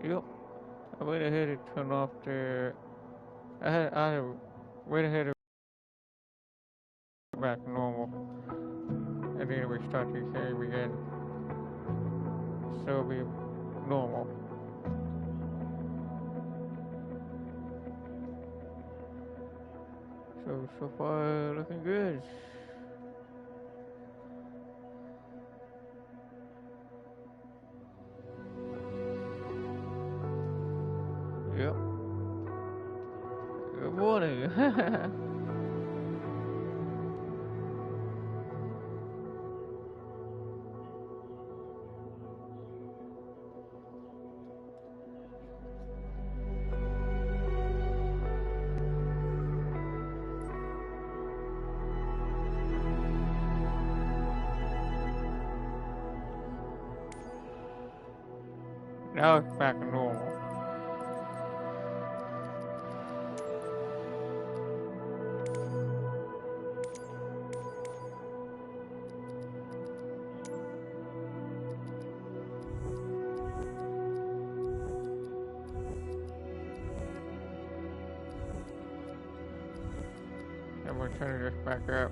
Yep. I went ahead and turned off the. I had went ahead and back to normal, and then we start the game again, so it'll be normal. So far looking good. Yep. Good morning. Now it's back to normal. And we're turning this back up.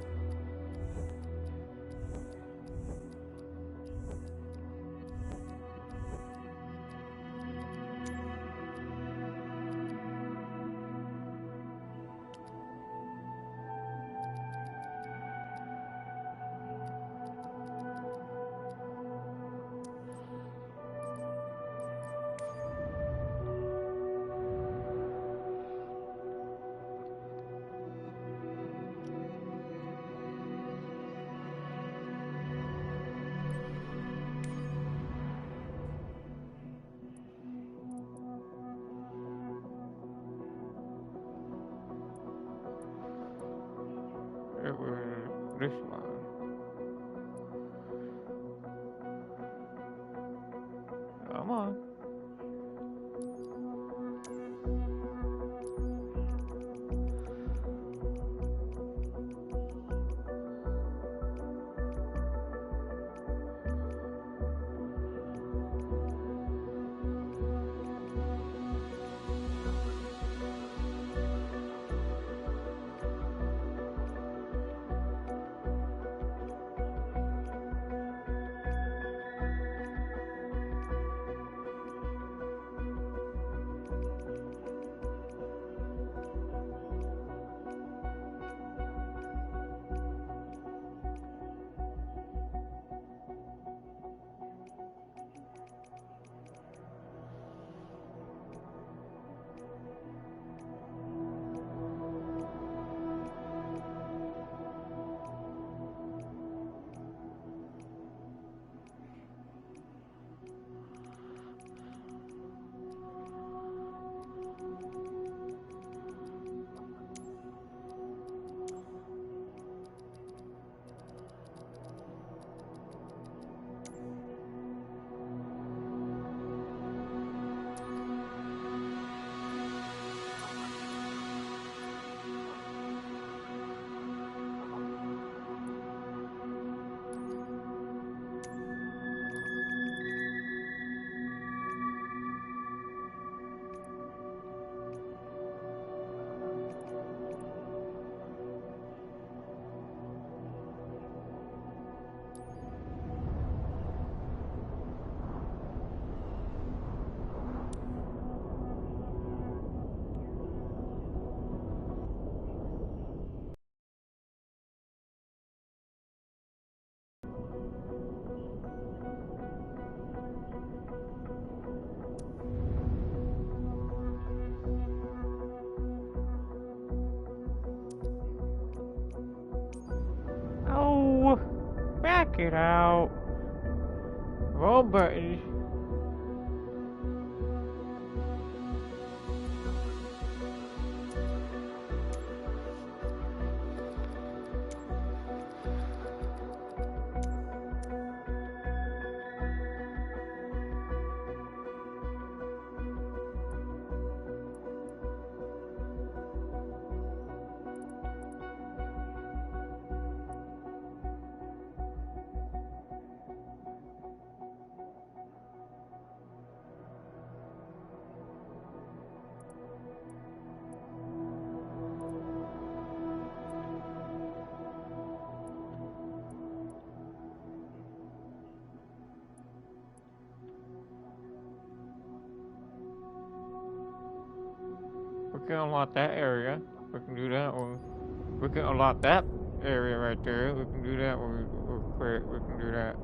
It was this one. Come on. Oh, back it out. Wrong button. can unlock that area. We can do that one. We can unlock that area right there. We can do that one real quick. We can do that.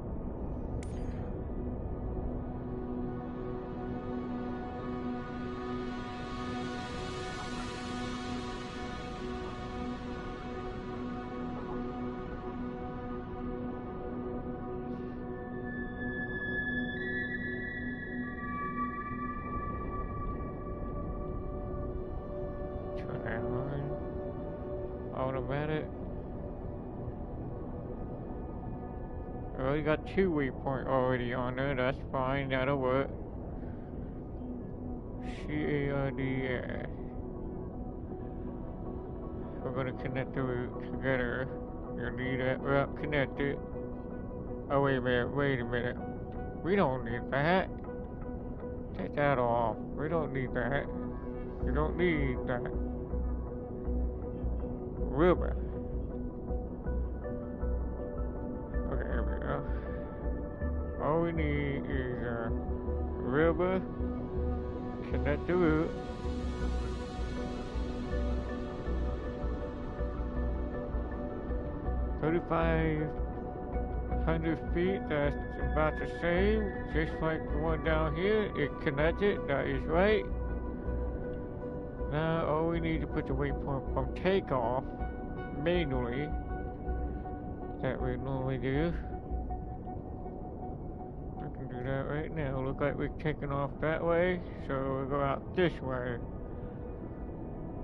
Turn that on. Automatic. Well, you got 2 waypoint already on there. That's fine. That'll work. CARDS. We're gonna connect the route together. You need that route connected. Oh wait a minute. Wait a minute. We don't need that. Take that off. We don't need that. We don't need that. River. Okay, here we go. All we need is a river. Connect the route. $3,500 feet. That's about the same, just like the one down here. It connected. That is right. Now all we need to put the waypoint from takeoff manually that we normally do. I can do that right now. Look like we're taking off that way, so we'll go out this way.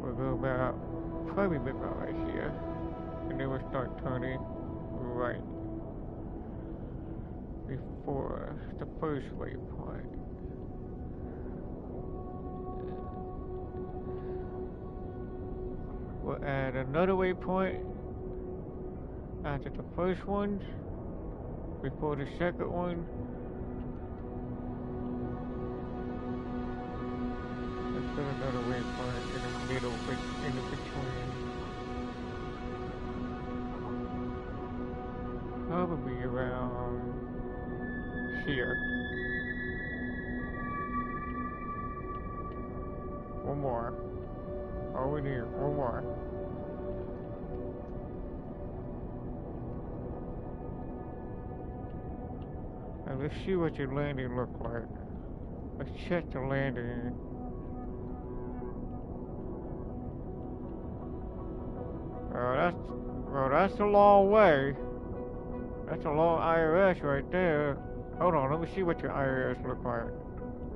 We'll go about probably about right here, and then we'll start turning right before the first waypoint. We'll add another waypoint after the first one, before the second one. Let's put another waypoint in the middle, in the between. Probably around here. One more. All we need, one more. Now let's see what your landing look like. Let's check the landing. Well, that's a long way. That's a long IRS right there. Hold on, let me see what your IRS look like.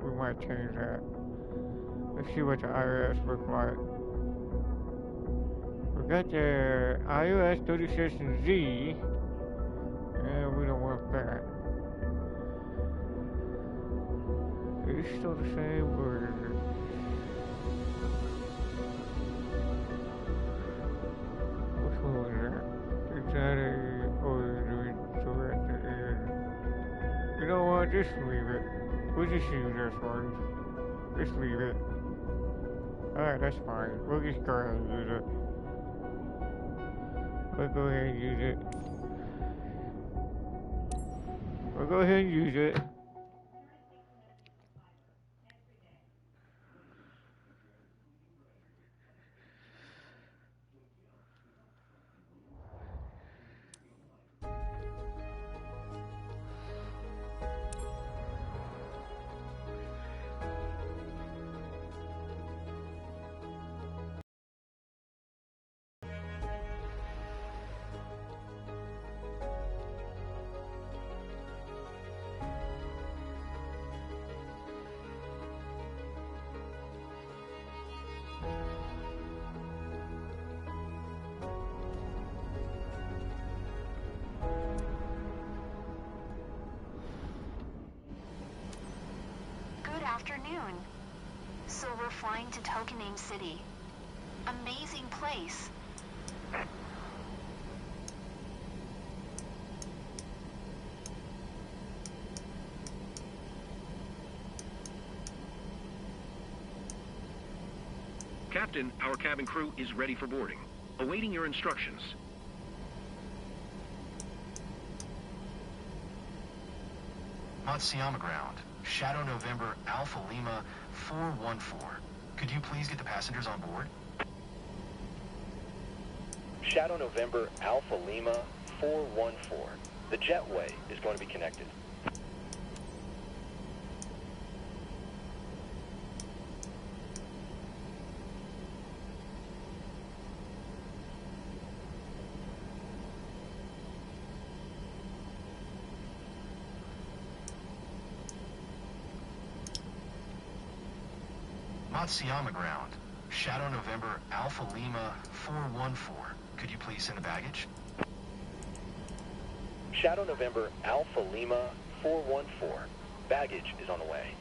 We might change that. Let's see what your IRS look like. We got the iOS 36Z, and we don't want that. Is it still the same, or is it? Which one was that? Is that a, or is it direct to end? You know what, just leave it. We'll just use this one. Just leave it. Alright, that's fine. We'll just go ahead and use it. We'll go ahead and use it. We'll go ahead and use it. Good afternoon. So we're flying to Tokename City. Amazing place. Captain, our cabin crew is ready for boarding. Awaiting your instructions. Matsuyama ground. Shadow November Alpha Lima 414. Could you please get the passengers on board? Shadow November Alpha Lima 414. The jetway is going to be connected. Matsuyama ground. Shadow November Alpha Lima 414. Could you please send the baggage? Shadow November Alpha Lima 414. Baggage is on the way.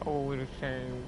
Oh, we're the same.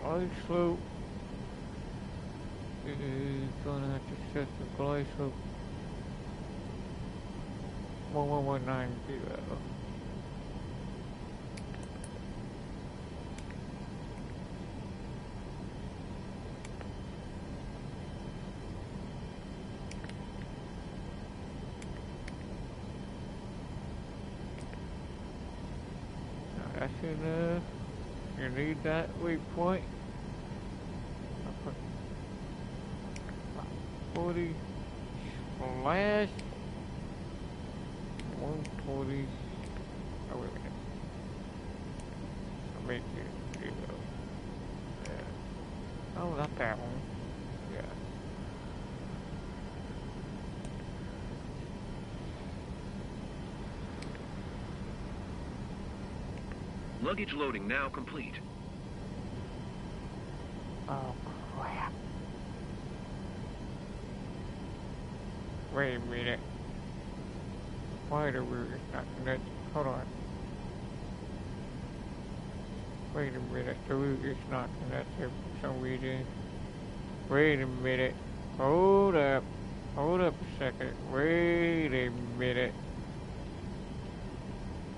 Glide slope is gonna have to set the glide slope 11190. Now that's enough. You need that waypoint. 40 slash 140. Oh, wait a minute. I'll make it 0. Yeah. Oh, not that one. Yeah. Luggage loading now complete. Oh, crap. Wait a minute. Why the route is not connected? Hold on. Wait a minute. The route is not connected for some reason. Wait a minute. Hold up. Hold up a second. Wait a minute.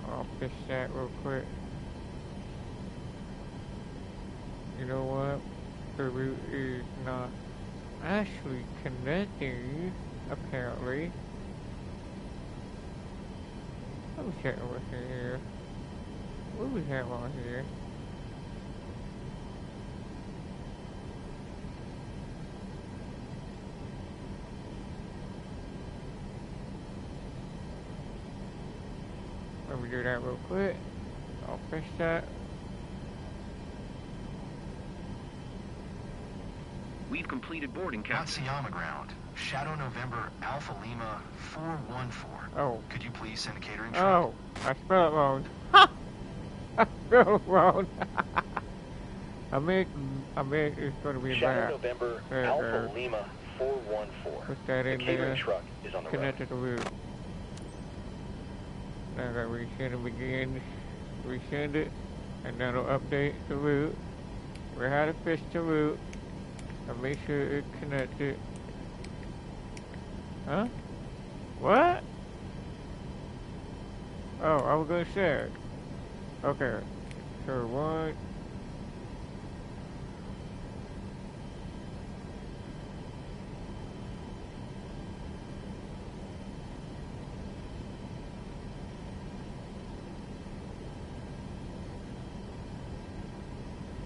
I'll fix that real quick. You know what? The route is not actually connecting, apparently. Let me check over here. What do we have on here? Let me do that real quick. I'll fix that. We've completed boarding, Captain. Matsuyama ground. Shadow November Alpha Lima 414. Oh. Could you please send a catering truck? Oh, I spelled it wrong. Ha! I spelled it wrong. I meant it's going to be Shadow back. November Alpha Lima 414. Put that The in catering there. truck is on the road. Connected the route. Now I gotta resend them again. Resend it, and that'll update the route. We had to fix the route and make sure it's connected. Huh? What? Oh, I was gonna say. Okay. So one.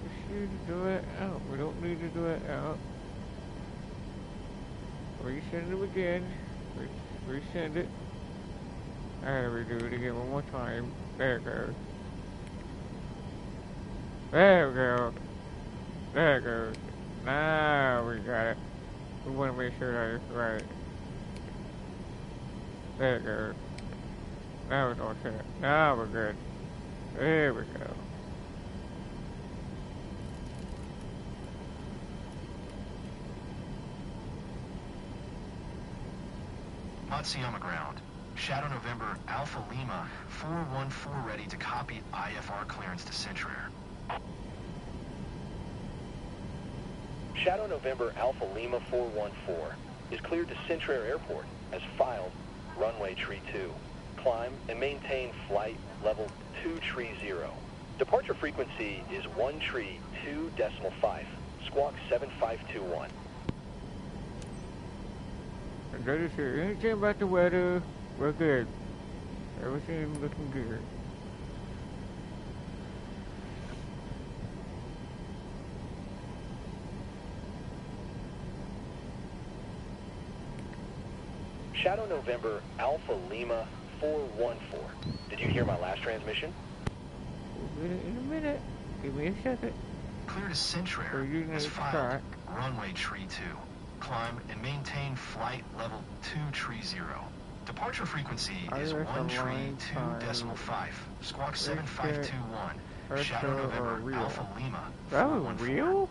We should do it out. We don't need to do it out. Resend them again. Resend it. And we do it again one more time. There it goes. There we go. There it goes. Now we got it. We want to make sure that it's right. There it goes. Now it's all set. Now we're good. There we go. Matsuyama ground. Shadow November Alpha Lima 414 ready to copy IFR clearance to Centrair. Shadow November Alpha Lima 414 is cleared to Centrair Airport as filed, runway tree 2. Climb and maintain flight level 230. Departure frequency is 1 tree 2.5, squawk 7521. And that is it. Anything about the weather, we're good. Everything looking good. Shadow November Alpha Lima 414. Did you hear my last transmission? We'll get it in a minute. Give me a second. Clear to Centrair So you as need to filed, start. runway tree 2. Climb and maintain flight level 230. Departure frequency is ILS 1 tree align 2.5, squawk Let's 7521. get Shadow Earth November real. Alpha Lima That was 414. real?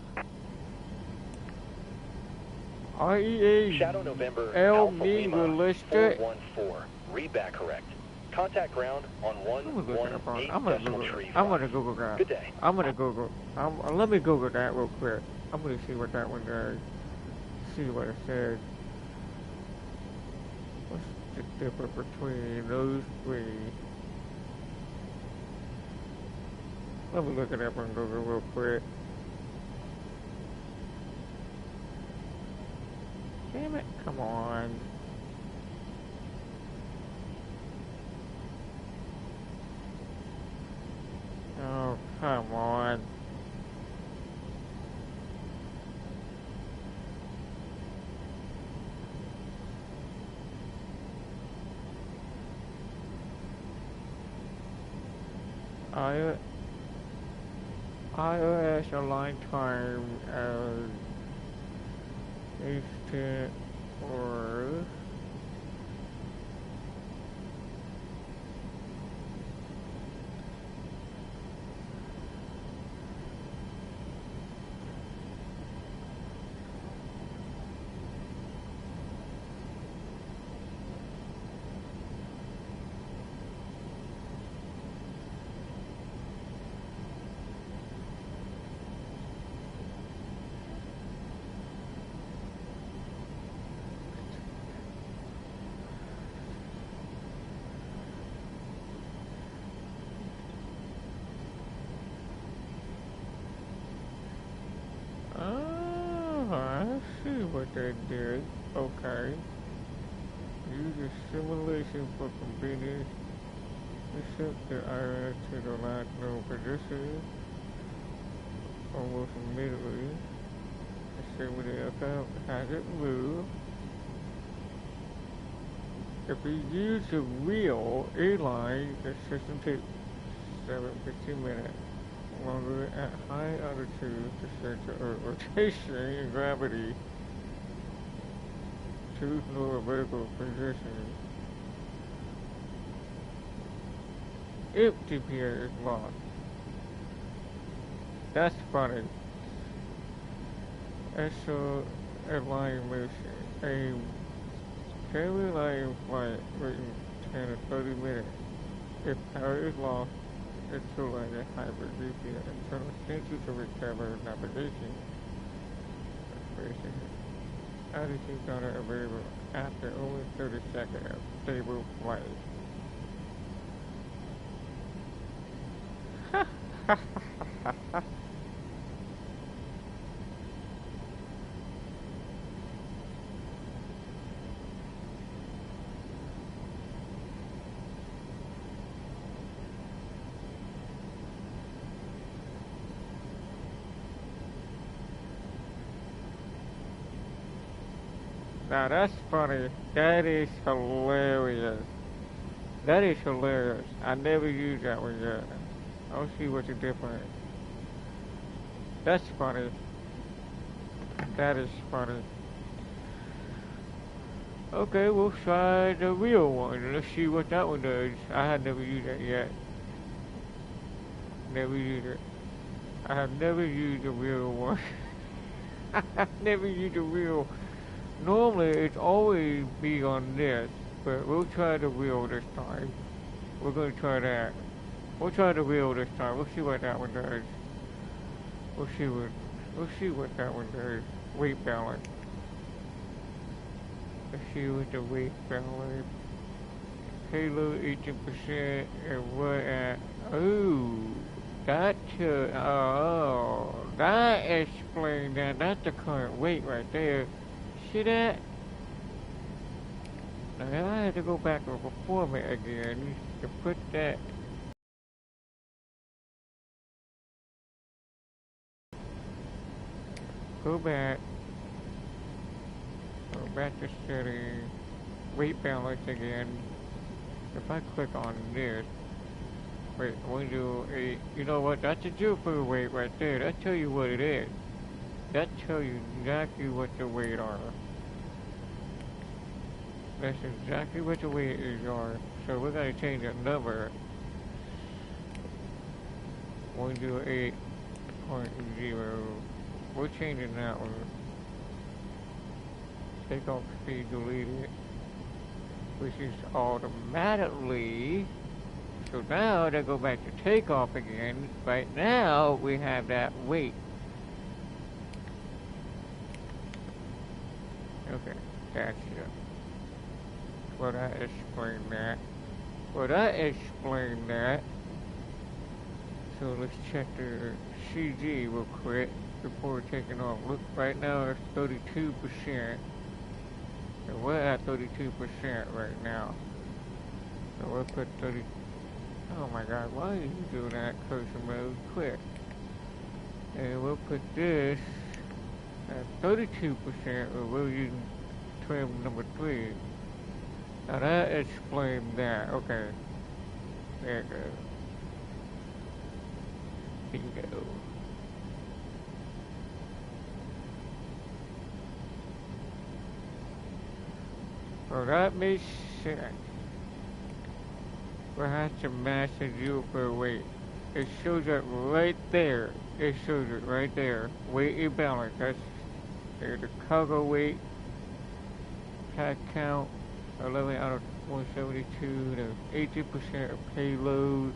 IEA Shadow November El Alpha Lima Miguelista. 414. Read back correct. Contact ground on I'm gonna look that up on. 118 I'm gonna decimal Google. tree. I'm gonna Google that. Good day. I'm gonna Google. Let me Google that real quick. I'm gonna see what that one does. See what it says. What's the difference between those three? Let me look it up on Google real quick. Damn it! Come on. Oh, come on. iOS align time as Eastern or I see what they did. Okay. Use a simulation for convenience. Set the IRS to the last known position almost immediately. Assume the aircraft hasn't moved. If you use a real airline, the system takes 15 minutes longer at high altitude to set the Earth rotation and gravity. Choose lower vertical position. If GPS is lost. That's funny. SO airline motion. A daily line flight waiting 10 or 30 minutes. If power is lost, it's too late to hybrid GPS internal sensors to recover navigation. Attitude data available after only 30 seconds of stable flight. Now that's funny. That is hilarious. That is hilarious. I never used that one yet. I'll see what's the difference. That's funny. That is funny. Okay, we'll try the real one. Let's see what that one does. I have never used that yet. Never used it. I have never used the real one. I have never used the real. Normally, it's always be on this, but we'll try the real this time. We're gonna try that. We'll try the real this time. We'll see what that one does. We'll see what that one does. Weight balance. Let's see what the weight balance. Payload 18% and what at? Ooh, that that explains that. That's the current weight right there. See that? Now I had to go back and perform it again to put that. Go back to setting, weight balance again. If I click on this, wait, we do a, you know what, that's a Jupiter weight right there. That tell you what it is. That tell you exactly what the weight are. That's exactly what the weight is are. So we're gonna change that number. 108.0. We're changing that one. Take off speed, delete it, which is automatically. So now they go back to takeoff again. Right now we have that weight. Okay, that's it. Well, that explained that. Well, that explained that. So let's check the CG real quick before taking off. Look, right now it's 32%. So we're at 32% right now. So we'll put 30. Oh my God, why did you do that cursor mode? Quick. And we'll put this at 32%, or we'll use trim number 3. Now that explains that. Okay. There it goes. Bingo. Well, that makes sense. We'll have to match the Jupiter weight. It shows it right there. It shows it right there. Weight and balance. That's the cargo weight. Pack count. 11 out of 172. The 18% of payload.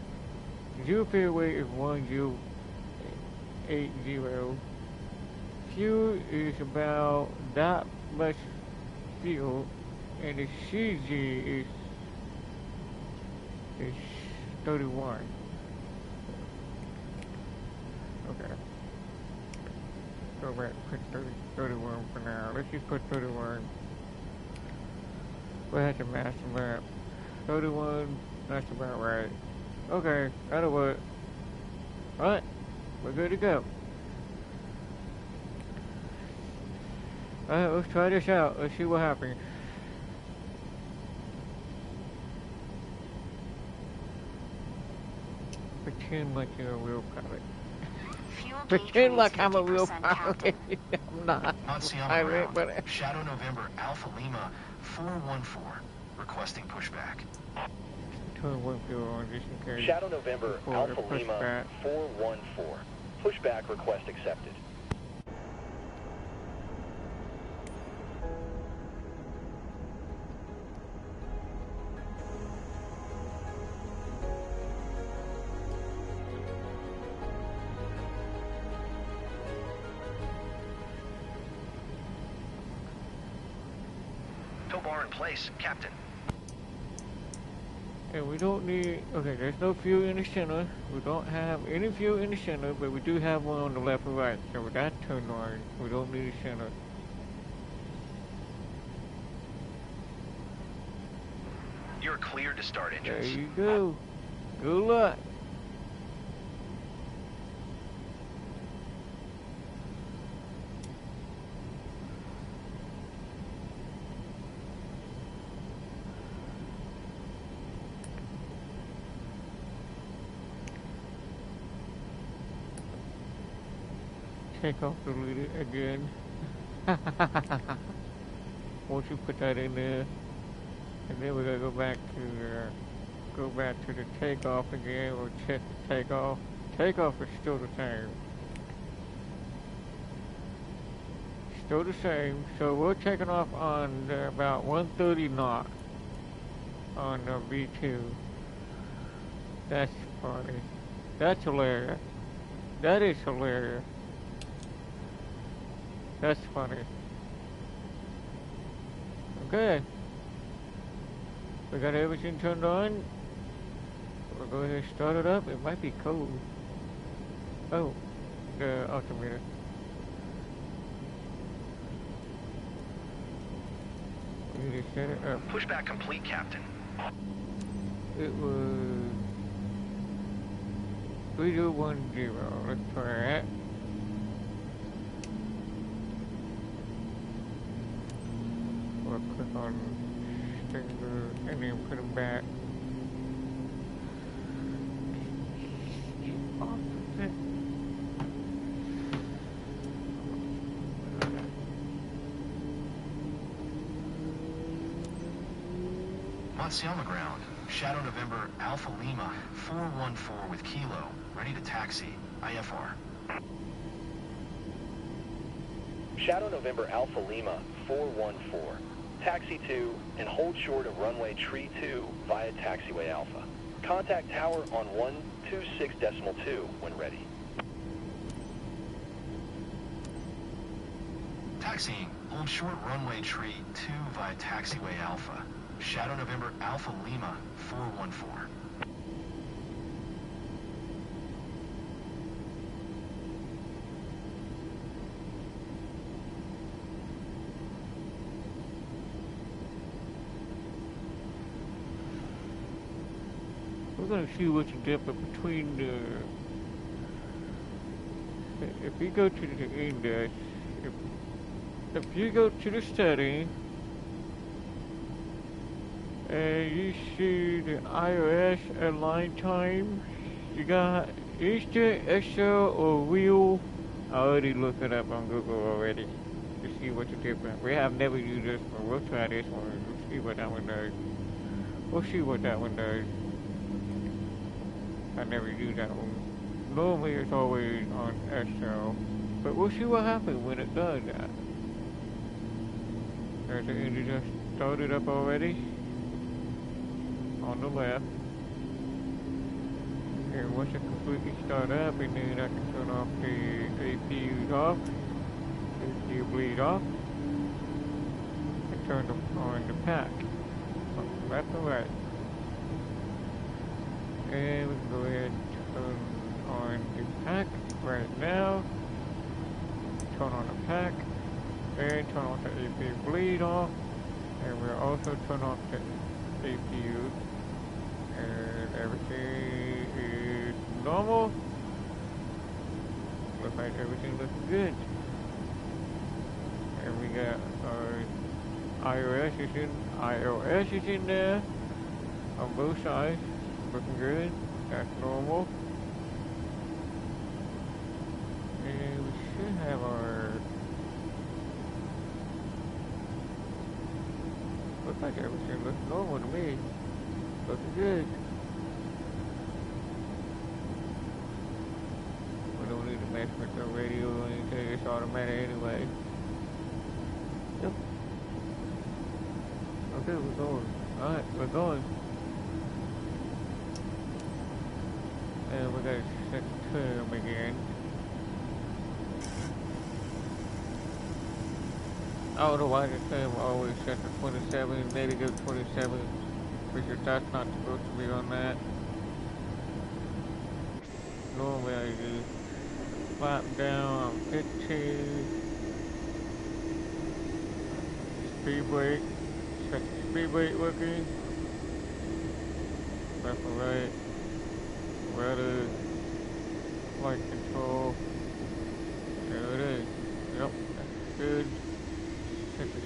Jupiter weight is 1080. Fuel is about that much fuel. And the CG is 31. Okay. Go back, put 31 for now. Let's just put 31. We'll have to match them up. 31, that's about right. Okay, that'll work. Alright, we're good to go. Alright, let's try this out. Let's see what happens. Pretend like you're a real pilot. Pretend like I'm a real pilot. I'm not. Nazi on the ground. Shadow November Alpha Lima 414. Requesting pushback. Shadow November Alpha Lima 414. Pushback request accepted. Tow bar in place, Captain. And we don't need, okay, there's no fuel in the center. We don't have any fuel in the center, but we do have one on the left and right. So with that turned on, we don't need a center. You're clear to start engines. There you go. Good luck. takeoff deleted again. Once you put that in there, and then we're gonna go back to the takeoff again. We'll check the takeoff. Takeoff is still the same. Still the same. So we're taking off on about 130 knots on the V2. That's funny. That's hilarious. That is hilarious. That's funny. Okay. We got everything turned on. We'll go ahead and start it up. It might be cold. Oh, the altimeter. We need to set it up. Pushback complete, Captain. It was 3010. Let's try that. We'll click on stinger and then put them back. Matsuyama ground. Shadow November Alpha Lima 414 with Kilo. Ready to taxi. IFR. Shadow November Alpha Lima 414. Taxi 2 and hold short of runway tree 2 via taxiway Alpha. Contact tower on 126.2 when ready. Taxiing. Hold short runway tree 2 via taxiway Alpha. Shadow November Alpha Lima 414. We're going to see what's the difference between the... If you go to the index, if you go to the setting, and you see the iOS align time, you got instant, XL, or real. I already looked it up on Google already to see what's the difference. We have never used this one. We'll try this one. We'll see what that one does. We'll see what that one does. I never use that one. Normally it's always on XL, but we'll see what happens when it does that. There's the engine just started up already on the left. And once it completely start up, and then I can turn off the APUs off, APU bleed off, and turn on the pack, from left to right. And we can go ahead and turn on the pack right now, turn on the pack, and turn off the APU bleed off, and we'll also turn off the APU, and everything is normal. Looks like everything looks good. And we got our iOS is in there on both sides. Looking good. That's normal. And we should have our... Looks like everything looks normal to me. Looking good. We don't need to mess with the radio or anything. It's automatic anyway. Yep. Okay, we're going. Alright, we're going. And we gotta set the term again. I don't know why the term always set to 27, negative 27, because that's not supposed to be on that. Normally I do flap down on 15, speed brake, set the speed brake working, left and right. Rudder, flight control, there it is. Yep, that's good. Set the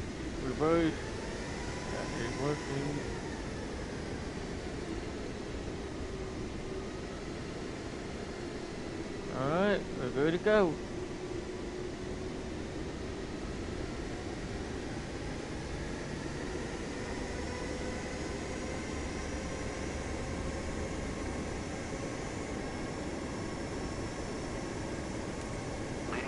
reverse, that is working. Alright, we're good to go.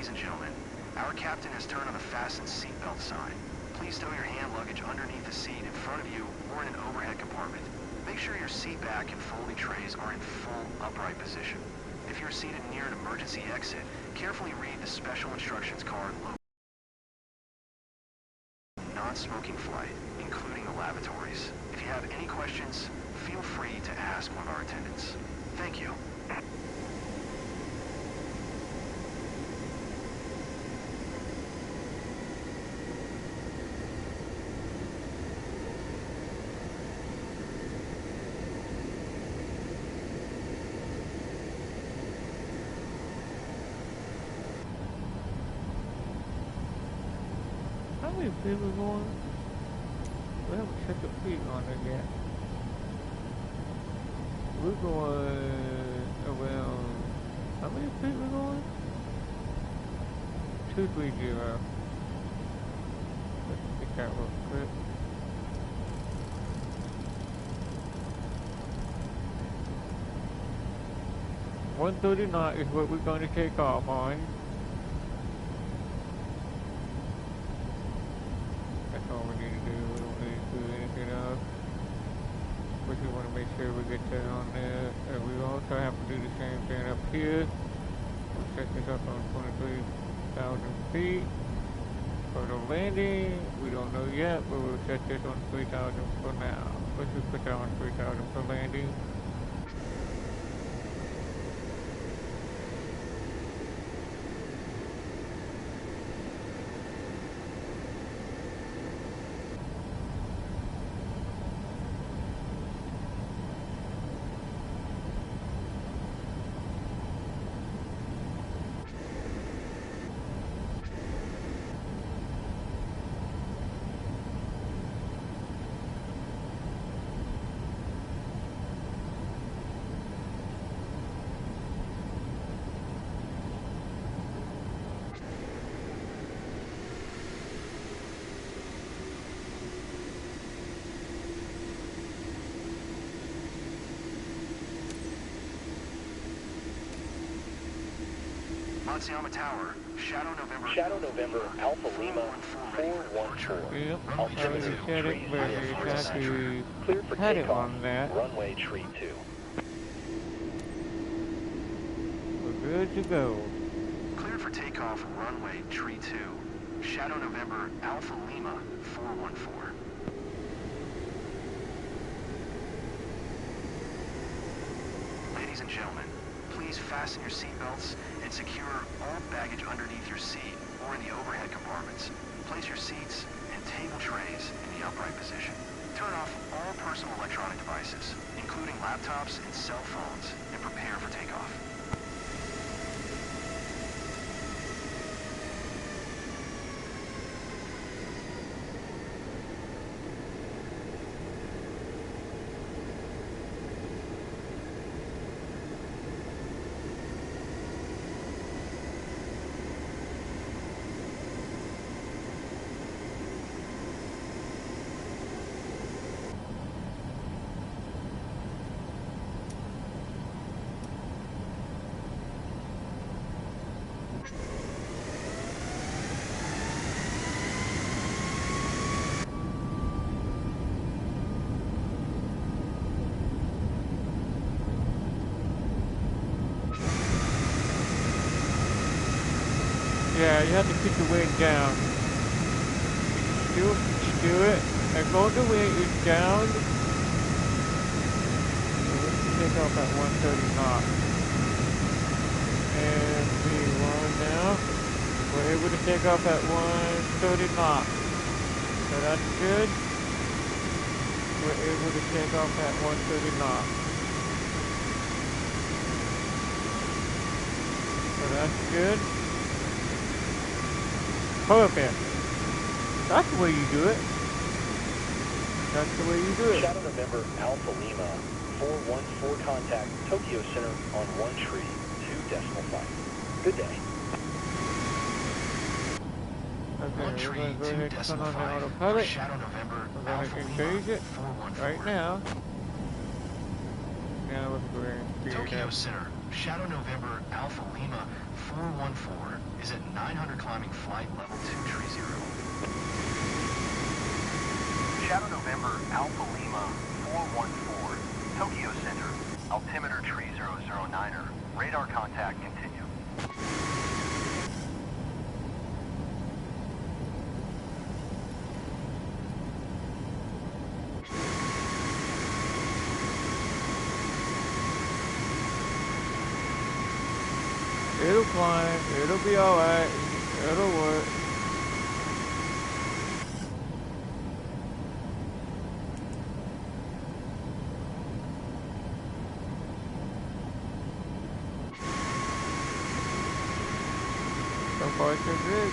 Ladies and gentlemen, our captain has turned on the fasten seatbelt sign. Please stow your hand luggage underneath the seat in front of you or in an overhead compartment. Make sure your seat back and folding trays are in full upright position. If you're seated near an emergency exit, carefully read the special instructions card located on non-smoking flight, including the lavatories. If you have any questions, feel free to ask one of our attendants. Thank you. How many people going? We haven't checked the feet on it yet. We're going around, how many feet we're going? 230. Let's get that real quick. $130 knot is what we're going to take off on. That's all we need to do. We don't need to do anything else. We just want to make sure we get that on there. And we also have to do the same thing up here. We'll set this up on 23,000 feet. For the landing, we don't know yet, but we'll set this on 3,000 for now. Let's just put that on 3,000 for landing. Matsuyama Tower, Shadow November Alpha Lima 414. Yep, I Altimeter already said it, but tree it's IFR actually Cleared for had it takeoff. on that. Runway tree 2. We're good to go. Cleared for takeoff, runway tree 2. Shadow November Alpha Lima 414. Ladies and gentlemen, please fasten your seatbelts and secure all baggage underneath your seat or in the overhead compartments. Place your seats and table trays in the upright position. Turn off all personal electronic devices, including laptops and cell phones, and prepare for takeoff. Yeah, you have to keep the weight down. Do it. As long as the weight is down, let's take off at 130 knots. And V1 now. We're able to take off at 130 knots. So that's good. We're able to take off at 130 knots. So that's good. Perfect. That's the way you do it. That's the way you do it. Shadow November Alpha Lima 414 contact Tokyo Center on 1-2.5. Good day. Okay, we're going to go ahead and turn on the autopilot. Shadow November We're going Alpha to Lima engage it 414. right now. Now let's go ahead and speed it Tokyo up. Center, Shadow November Alpha Lima 414 is is at 900 climbing flight level 230. Shadow November Alpha Lima 414, Tokyo Center, altimeter tree 009er, radar contact continue. It'll climb. It'll be alright. It'll work. So far, so good.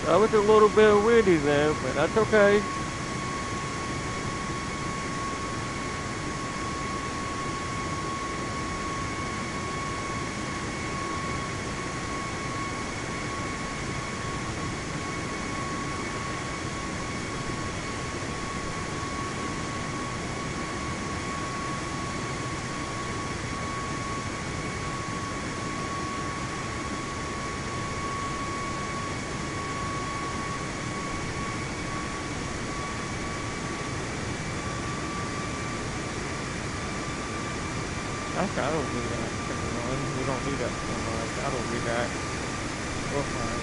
That was a little bit windy there, but that's okay. Actually, I don't do that. We don't do that so much. I don't do that. We're fine.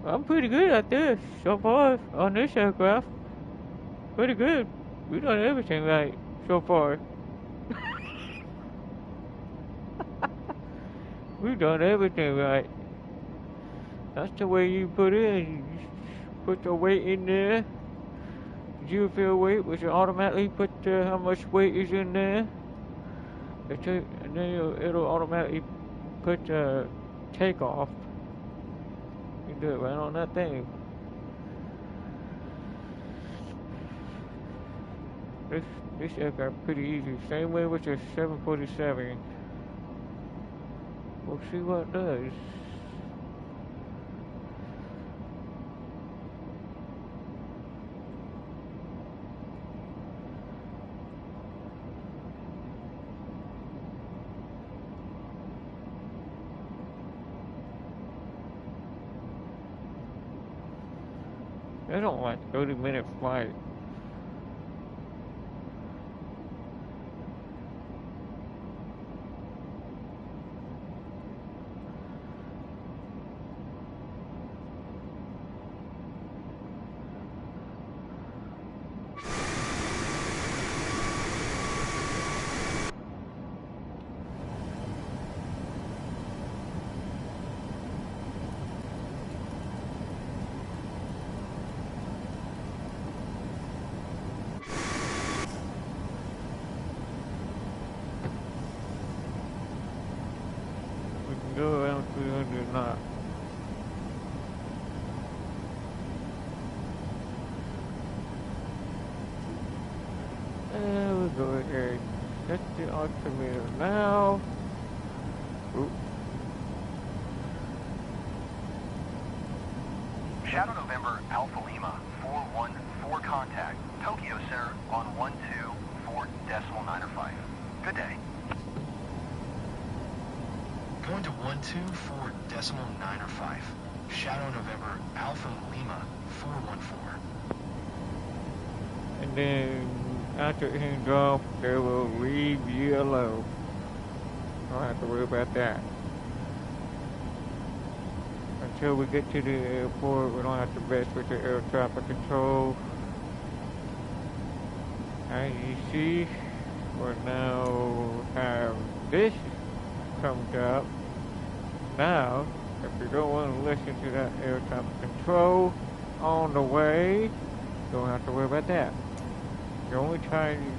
I'm pretty good at this so far on this aircraft. Pretty good. We've done everything right so far. We've done everything right. That's the way you put it. You put the weight in there. Zero fuel weight, which will automatically put how much weight is in there. And then it'll automatically put takeoff. You do it right on that thing. This aircraft pretty easy. Same way with the 747. We'll see what it does. They don't like 30-minute flight. Go around 300 knots. And we'll go ahead and set the altimeter now. Oop. Shadow November Alpha Lima 414 contact, Tokyo Center on 124.95. Good day. Going to 124.95. Shadow November Alpha Lima 414. And then got your hands off, they will leave you alone. Don't have to worry about that. Until we get to the airport, we don't have to mess with the air traffic control. As you see, we now have this comes up. Now, if you don't want to listen to that air traffic control on the way, you don't have to worry about that. The only time you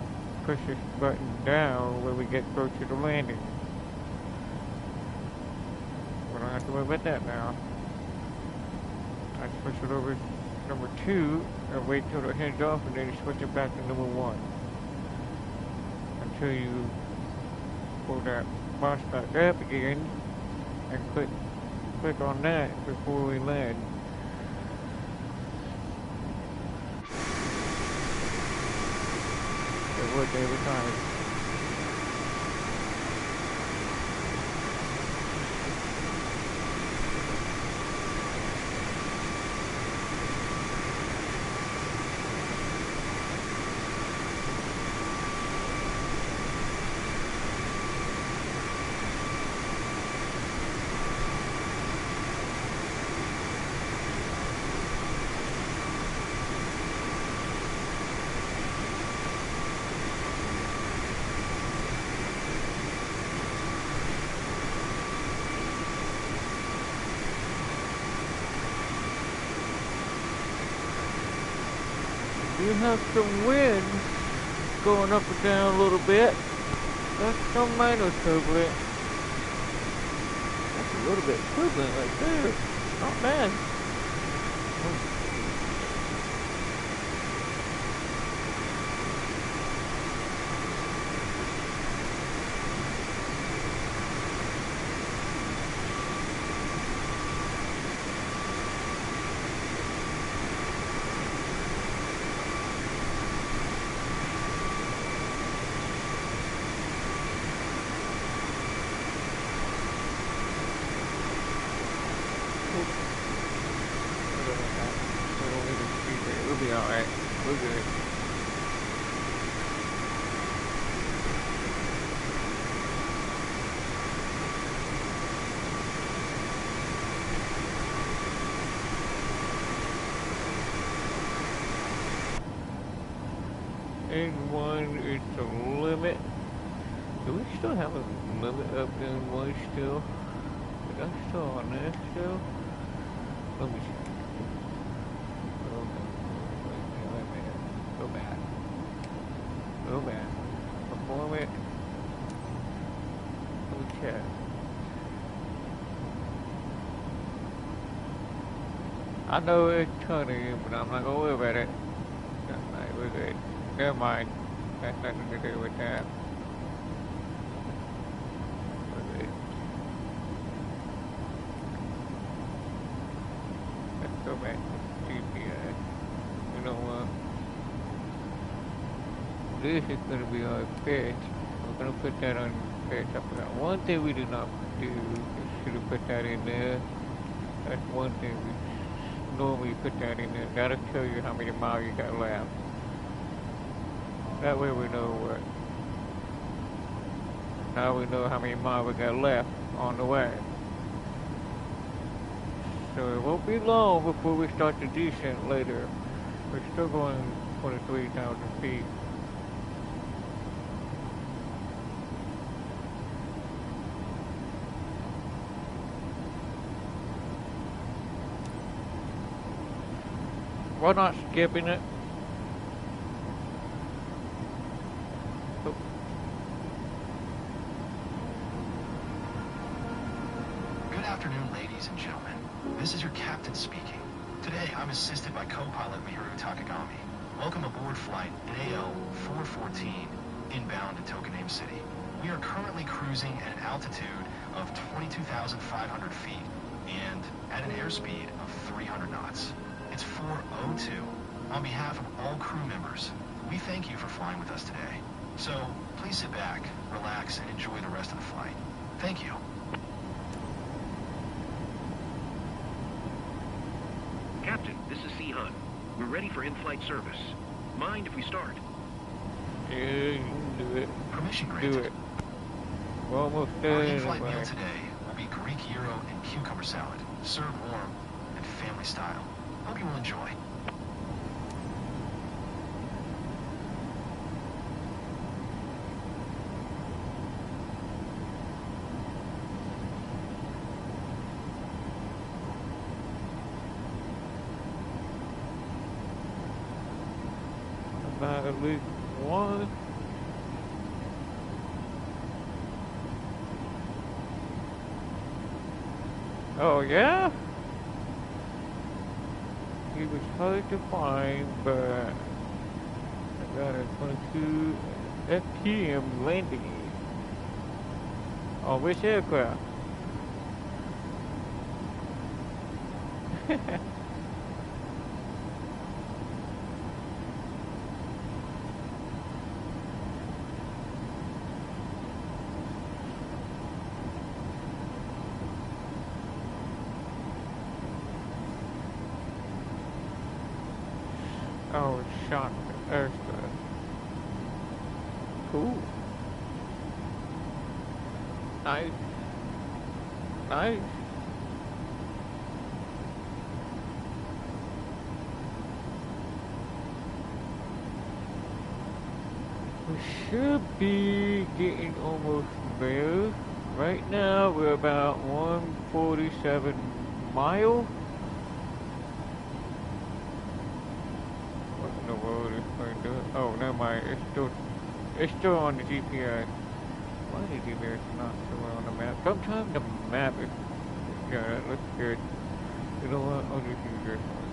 push this button down when we get close to the landing. We don't have to worry about that now. I switch it over to number 2 and wait till it hands off and then you switch it back to number 1. Until you pull that mouse back up again and click on that before we land. It works every time. You have some wind going up and down a little bit. That's some minor turbulence. That's a little bit turbulent right there. Not bad. We'll be alright. We're good. N1 is the limit. Do we still have a limit up N1 still? Is that still on there still? Let me see. Go back. Perform it. Okay. I know it's turning, but I'm not gonna worry about it. Alright, we're good. Never mind. That's nothing to do with that. We're good. Let's go back to GPS. You know what? This is going to be our pitch. We're going to put that on pitch. I forgot one thing we did not do. We should have put that in there. That's one thing we normally put that in there. That'll tell you how many miles you got left. That way we know what. Now we know how many miles we got left on the way. So it won't be long before we start the descent later. We're still going 23,000 feet. We're not skipping it. Oh. Good afternoon, ladies and gentlemen. This is your captain speaking. Today, I'm assisted by co-pilot Miharu Takagami. Welcome aboard flight AL 414, inbound to Tokaname City. We are currently cruising at an altitude of 22,500 feet and at an airspeed of 300 knots. It's 4:02. On behalf of all crew members, we thank you for flying with us today. So, please sit back, relax, and enjoy the rest of the flight. Thank you. Captain, this is C. Hunt. We're ready for in-flight service. Mind if we start? Permission Do granted. it. We're almost Our there in-flight meal anyway. today will be Greek gyro and cucumber salad, served warm and family style. Hope you will enjoy. About at least one. Oh yeah? He was hard to find, but I got a 22 FPM landing on which aircraft? Oh, shot extra. Cool. Nice. Nice. We should be getting almost there. Right now we're about 147 miles. What in the world is going to do? Oh, never mind. It's still on the GPS. Why the GPS not still on the map? Sometimes the map is. Yeah, that looks good. You know what? I'll just use this one.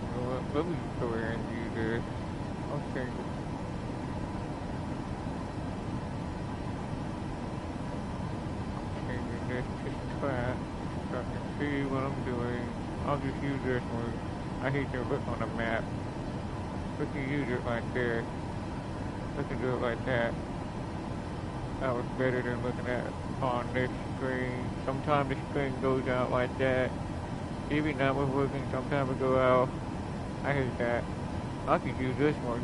You know what? Let me go ahead and use this. I'll change it. Changing this to track so I can see what I'm doing. I'll just use this one. I hate to look on the map. We can use it like this. We can do it like that. That was better than looking at on this screen. Sometimes the screen goes out like that. Even that was working, sometimes it go out. I hate that. I could use this one,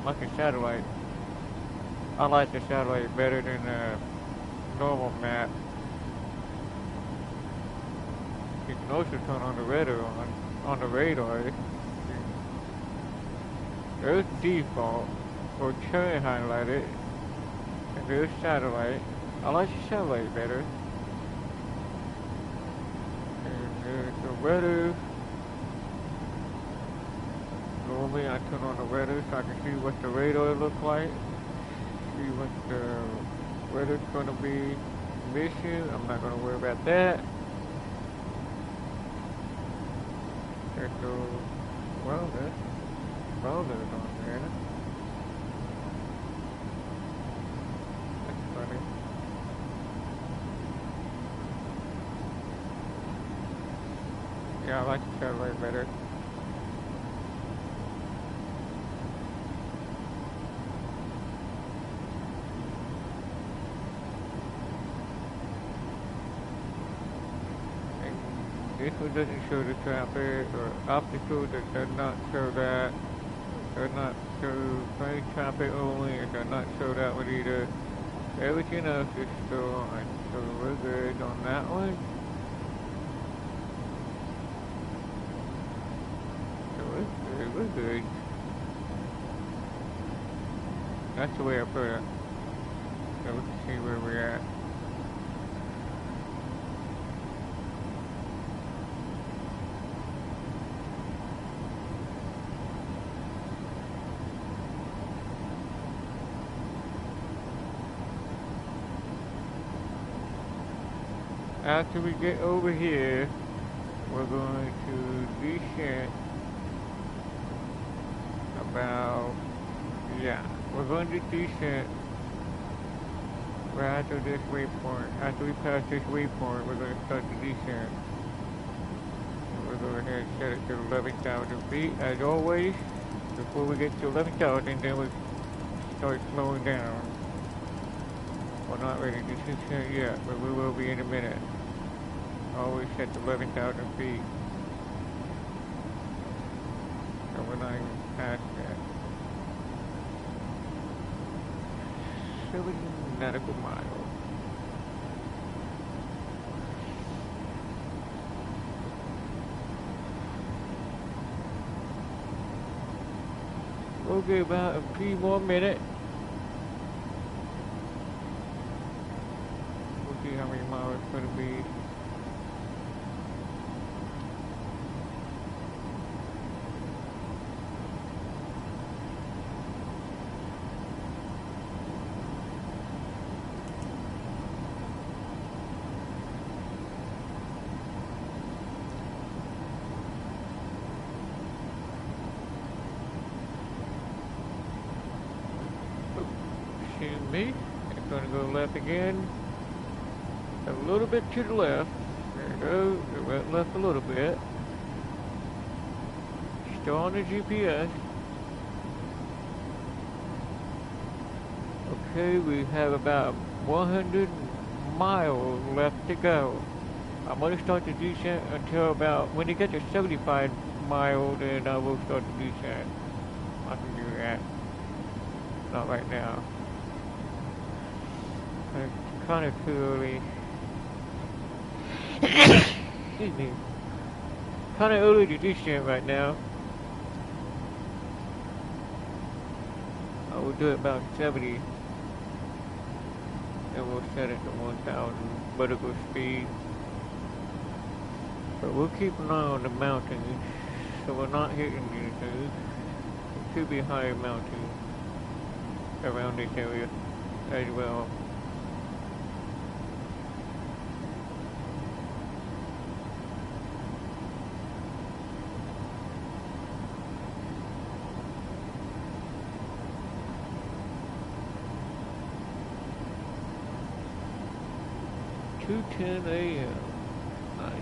like a satellite. I like the satellite better than the normal map. You can also turn on the radar on the radar. There's default, or turn highlighted, and there's satellite. I like the satellite better. And there's the radar. Normally I turn on the radar so I can see what the radar looks like. See what the radar's gonna be missing. I'm not gonna worry about that. There's the welder. Welder's on there. That's funny. Yeah, I like the satellite better. This one doesn't show the traffic or obstacles, it does not show that. Does not show plane traffic only, it does not show that one either. Everything else is still on, so we're good on that one. So we're good. That's the way I put it. So we can see where we're at. After we get over here, we're going to descend about, yeah, we're going to descend right after this waypoint. After we pass this waypoint, we're going to start the descent. And we're going to go ahead and set it to 11,000 feet, as always. Before we get to 11,000, then we start slowing down. We're not ready to descend yet, but we will be in a minute. Always set to 11,000 feet. So we're not even past that. 70 nautical miles. Okay, about a few more minutes. We'll see how many miles it's gonna be. Excuse me. It's gonna go left again. A little bit to the left. There it goes. It went left a little bit. Still on the GPS. Okay, we have about 100 miles left to go. I'm gonna start the descent until about, when it gets to 75 miles, then I will start the descent. I can do that. Not right now. It's kind of too early. Excuse me. Kind of early to descent right now. I will do it about 70. And we'll set it to 1,000 vertical speed. But we'll keep an eye on the mountains, so we're not hitting anything. It could be higher mountains around this area as well. Two 10 a.m. Nice.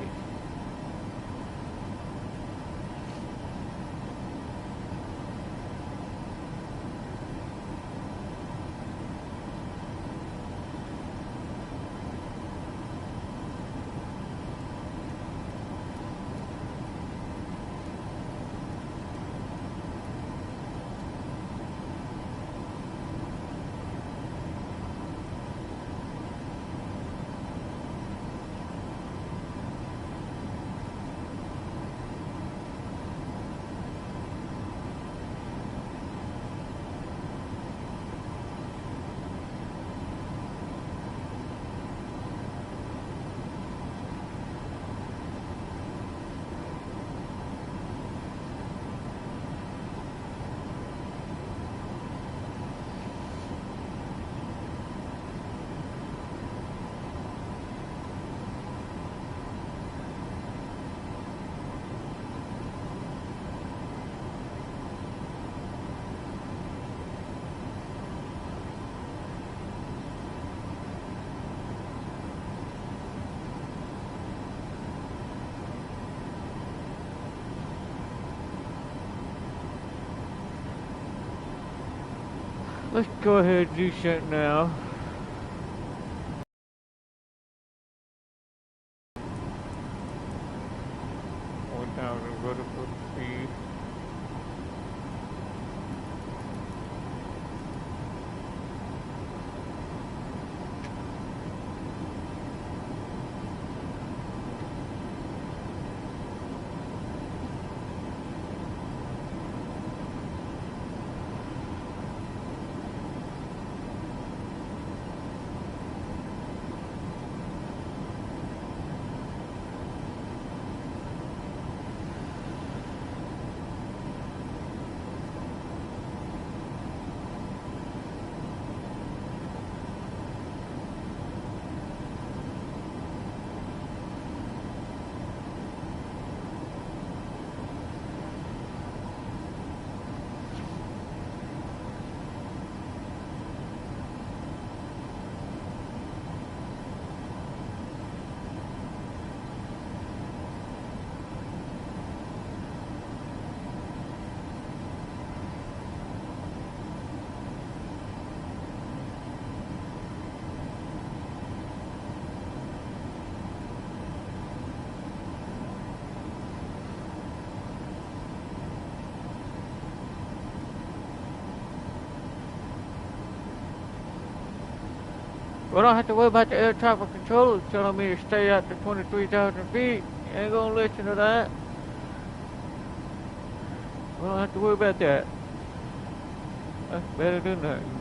Let's go ahead and descent now. Down the vertical speed. We don't have to worry about the air traffic controllers telling me to stay at the 23,000 feet. You ain't gonna listen to that. We don't have to worry about that. That's better than nothing.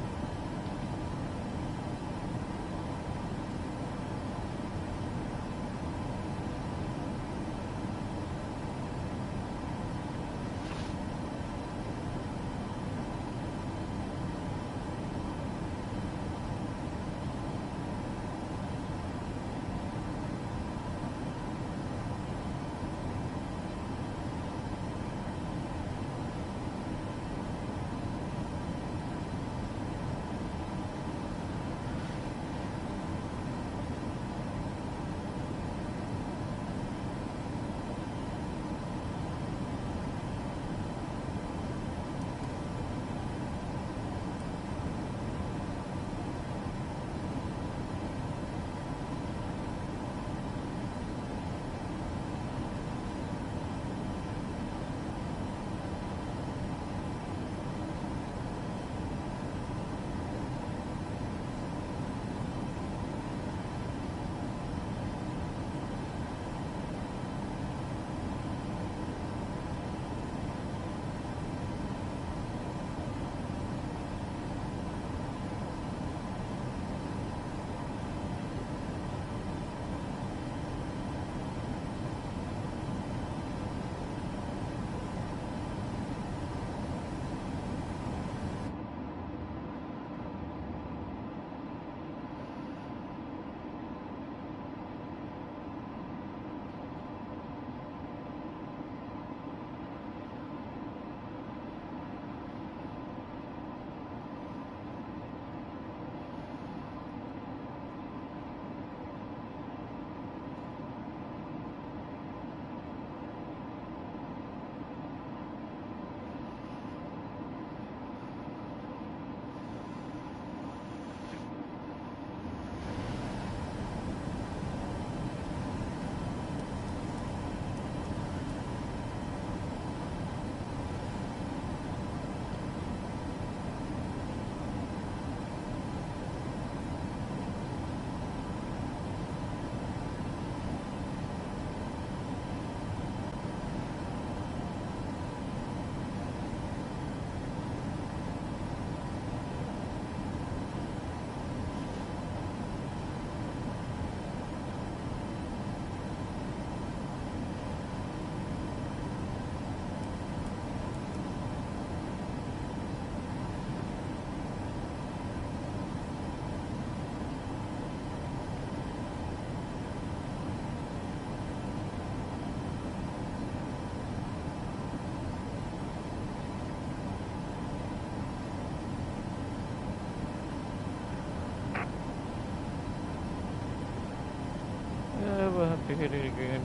Yeah, we'll have to hit it again.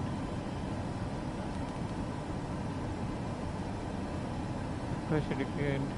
Press it again.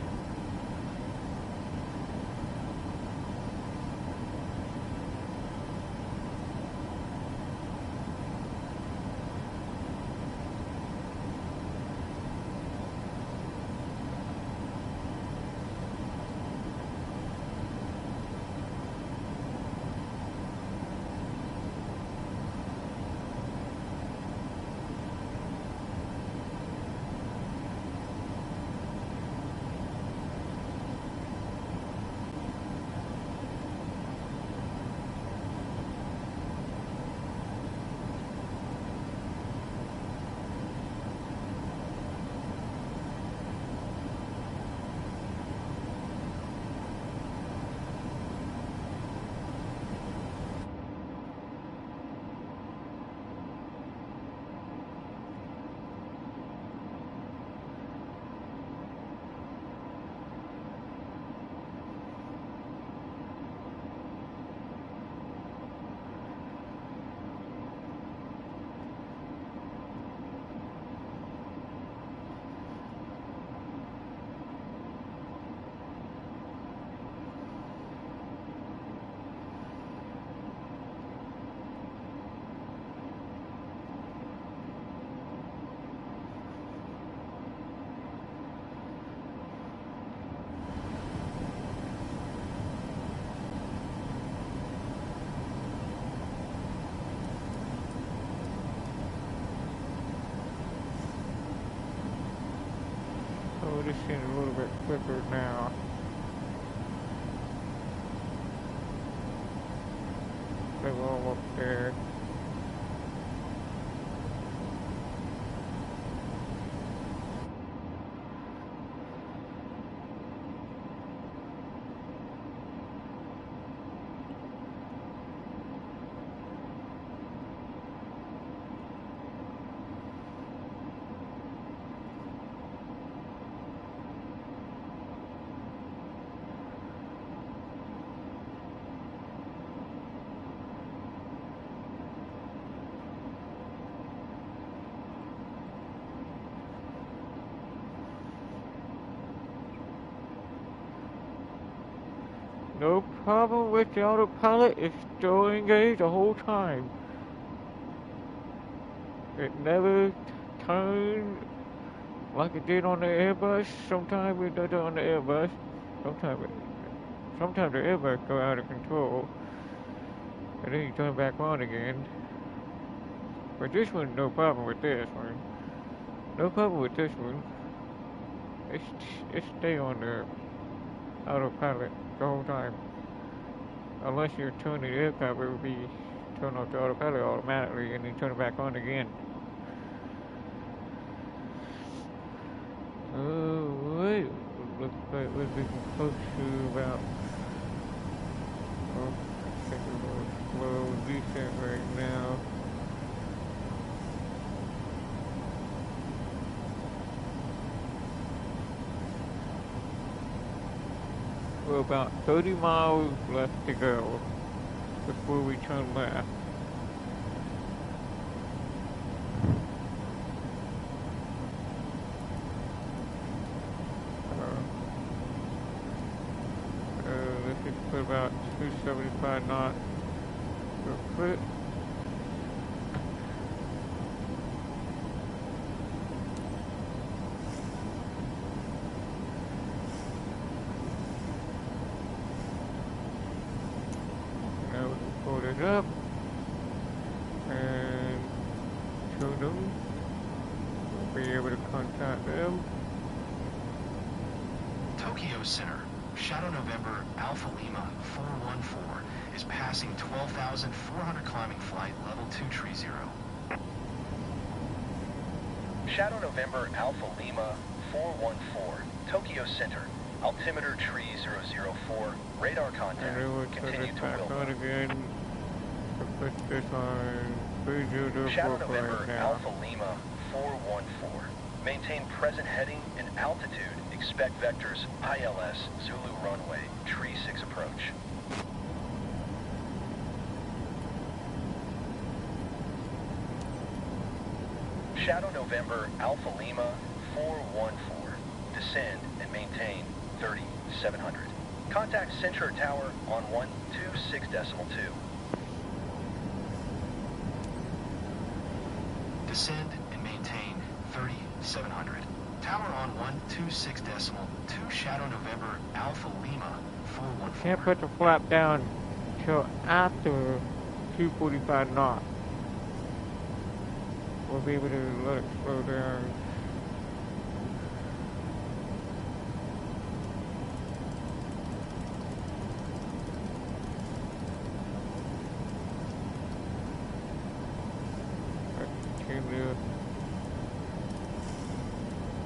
quicker now. They're all up there. No problem with the autopilot, it's still engaged the whole time. It never turned like it did on the Airbus. Sometimes it does it on the Airbus. Sometimes the Airbus go out of control. And then you turn back on again. But this one, no problem with this one. No problem with this one. It stay on the autopilot the whole time. Unless you're turning the aircraft, it would be turn off the autopilot automatically and then turn it back on again. Oh wait, looks like we're getting close to about, oh, I think we're a little decent right now. We're about 30 miles left to go before we turn left. This is for about 275 knots per foot. Hold it up and show them. We'll be able to contact them. Tokyo Center, Shadow November Alpha Lima 414 is passing 12,400 climbing flight level 230. Shadow November Alpha Lima 414, Tokyo Center, altimeter tree 004, radar contact. And then we'll turn Continue it to back Wilma. on again to put this on Shadow 3045 November now. Alpha Lima 414. Maintain present heading and altitude. Expect vectors ILS Zulu runway, tree 6 approach. Shadow November Alpha Lima 414. Descend and maintain 3700. Contact Central Tower on 126.2. Descend and maintain 3700. Tower on 126.2 Shadow November Alpha Lima 414. Can't put the flap down till after 245 knots. We'll be able to let it slow down.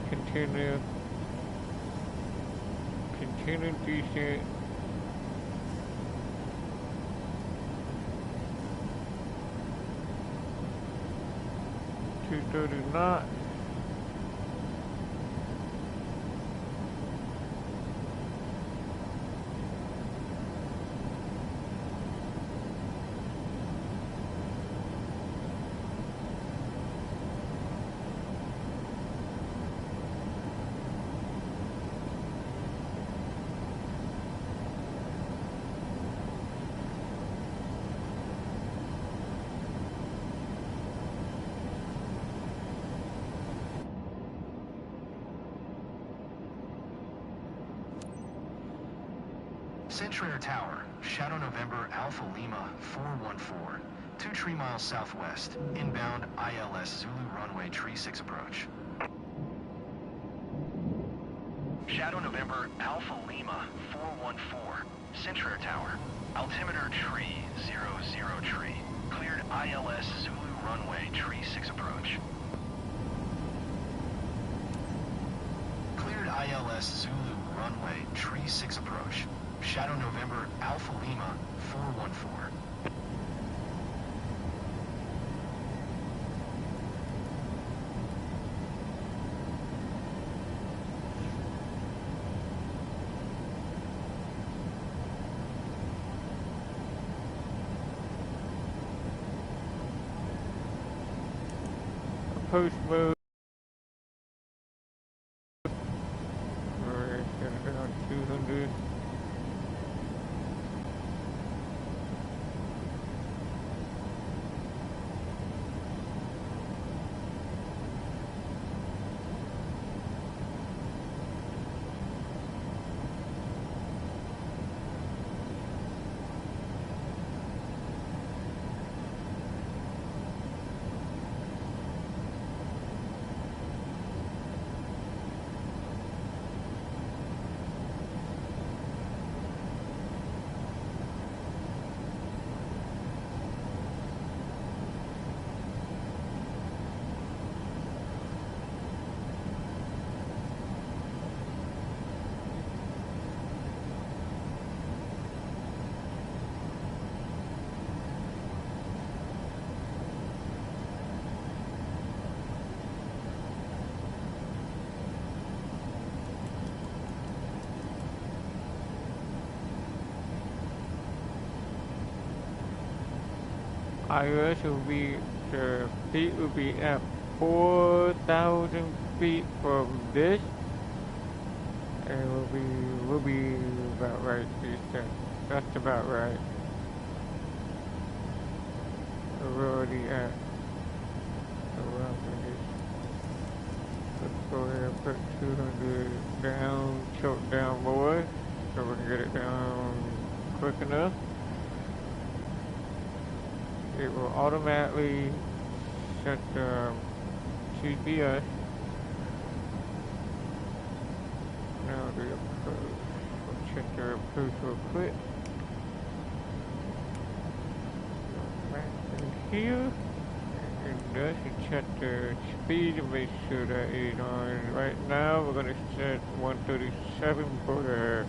Continue descent. 230 knots. Central Tower, Shadow November Alpha Lima 414, 2 miles southwest, inbound ILS Zulu runway tree 6 approach. Shadow November November Alpha Lima 414. Centrair Tower. Altimeter tree 00 tree. Cleared ILS Zulu runway tree 6 approach. Cleared ILS Zulu runway tree 6 approach. Shadow November Alpha Lima 414. Post mode. Alright, set it down 200. ILS will be, the feet will be at 4,000 feet from this, and we'll be about right, that's about right. We're already at around this. Let's go ahead and put 200 down, choke down more, so we can get it down quick enough. It will automatically set the GPS. Now the approach. We'll check the approach real quick. Back in here. And that should check the speed to make sure that is on. Right now we're going to set 137 for the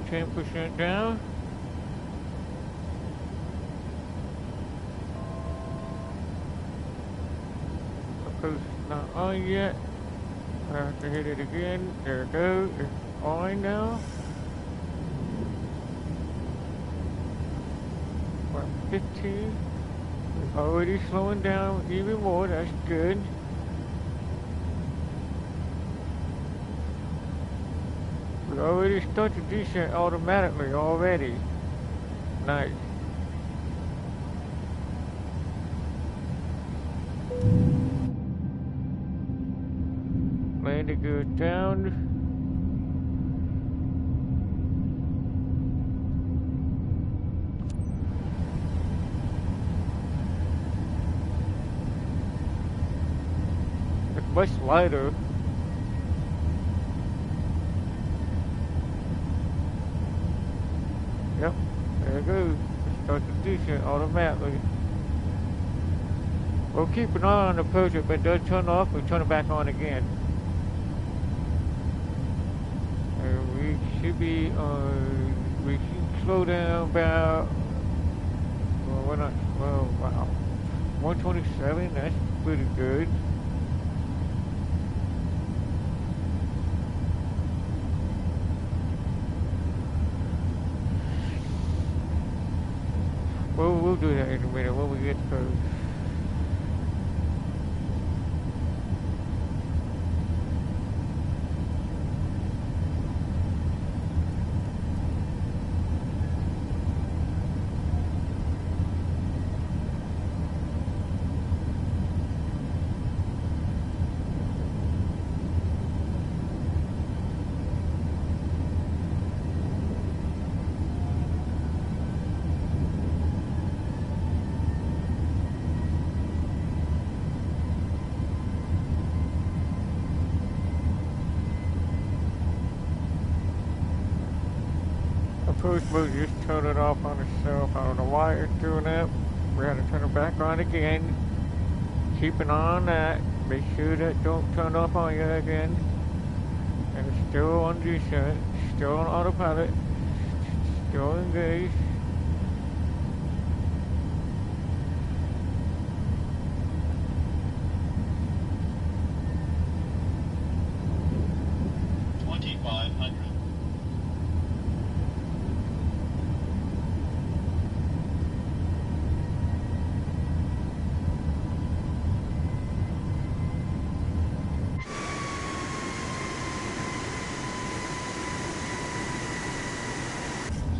%, down. Approach is not on yet. I have to hit it again. There it goes. It's on now. 115. We're already slowing down even more. That's good. We already started descent automatically already. Nice. Landing goes down. It's much lighter. Yep, there it goes. It starts to descent automatically. We'll keep an eye on the approach. If it does turn off, we turn it back on again. And we should be we should slow down about, well, we're not, well, wow, 127, that's pretty good. we'll do that in a minute when we get close. First mode just turn it off on itself. I don't know why it's doing that. We had to turn it back on again. Keep an eye on that. Make sure that don't turn off on you again. And it's still on descent. Still on autopilot. Still engaged.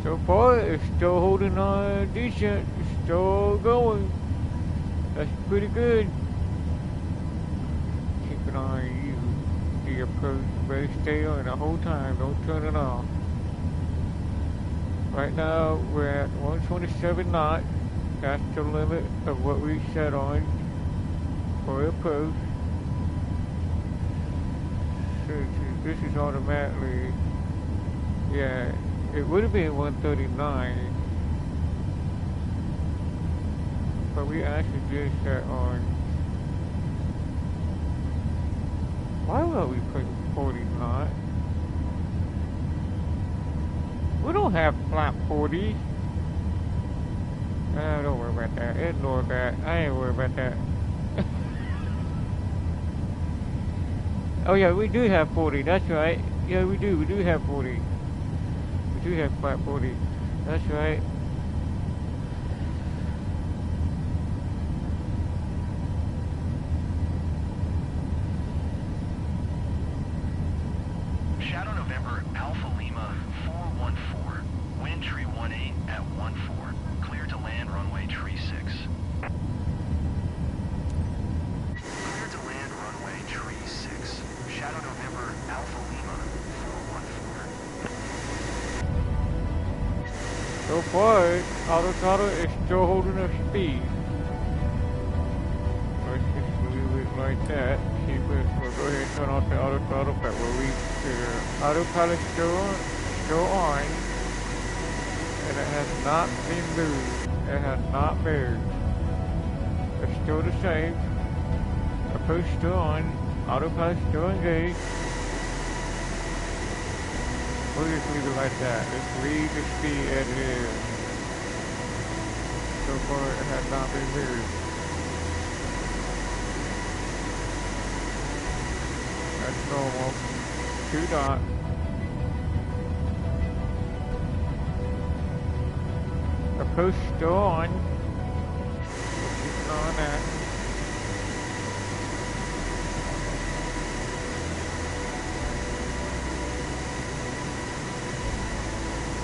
So far, it's still holding on decent. It's still going. That's pretty good. Keep an eye on you. The approach, better stay on the whole time. Don't turn it off. Right now, we're at 127 knots. That's the limit of what we set on for approach. So this is automatically, yeah. It would have been 139, but we actually did set on. Why would we put 40 knots? We don't have flat 40. Don't worry about that. Ignore that. I ain't worried about that. Oh yeah, we do have 40. That's right. Yeah, we do. We do have 40. We do have flat 40. That's right. Shadow November Alpha Lima 414. Wind tree 18 at 14. Clear to land runway tree 6. Clear to land runway tree 6. Shadow November Alpha Lima 414. So far, autothrottle is still holding up speed. Let's just leave it like that. Keep it. We'll go ahead and turn off the autothrottle, but we'll leave the autopilot still on, and it has not been moved. It has not moved. It's still the same. Approach still on. Autopilot still engaged. We'll just leave it like that. Just leave the speed as it is. So far it has not been moved. That's normal. 2 knots. Approach still on. We'll keep an eye on that.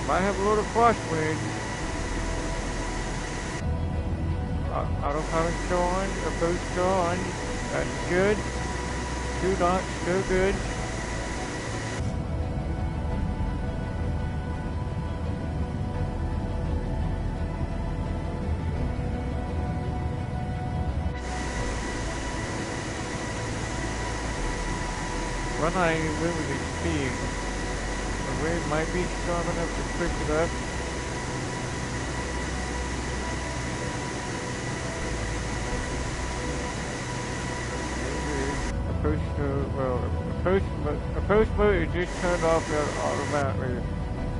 Might have a little crosswind. Autopilot still on, approach still on. That's good. 2 knots, still good. We're not even moving the speed. The wind might be strong enough to pick it up. Approach mode is just turned off automatically.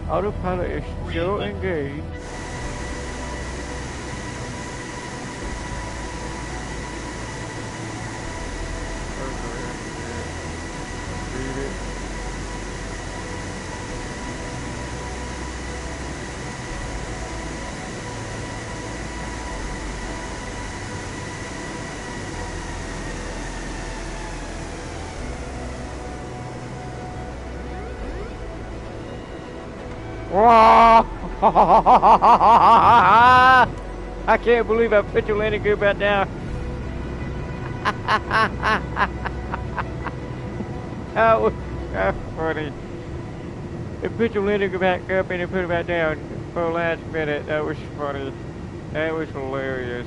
Autopilot is still engaged. Read it. Whoa! I can't believe I put your landing gear back down. That's funny. They put your landing gear back up and they put it back down for the last minute. That was funny. That was hilarious.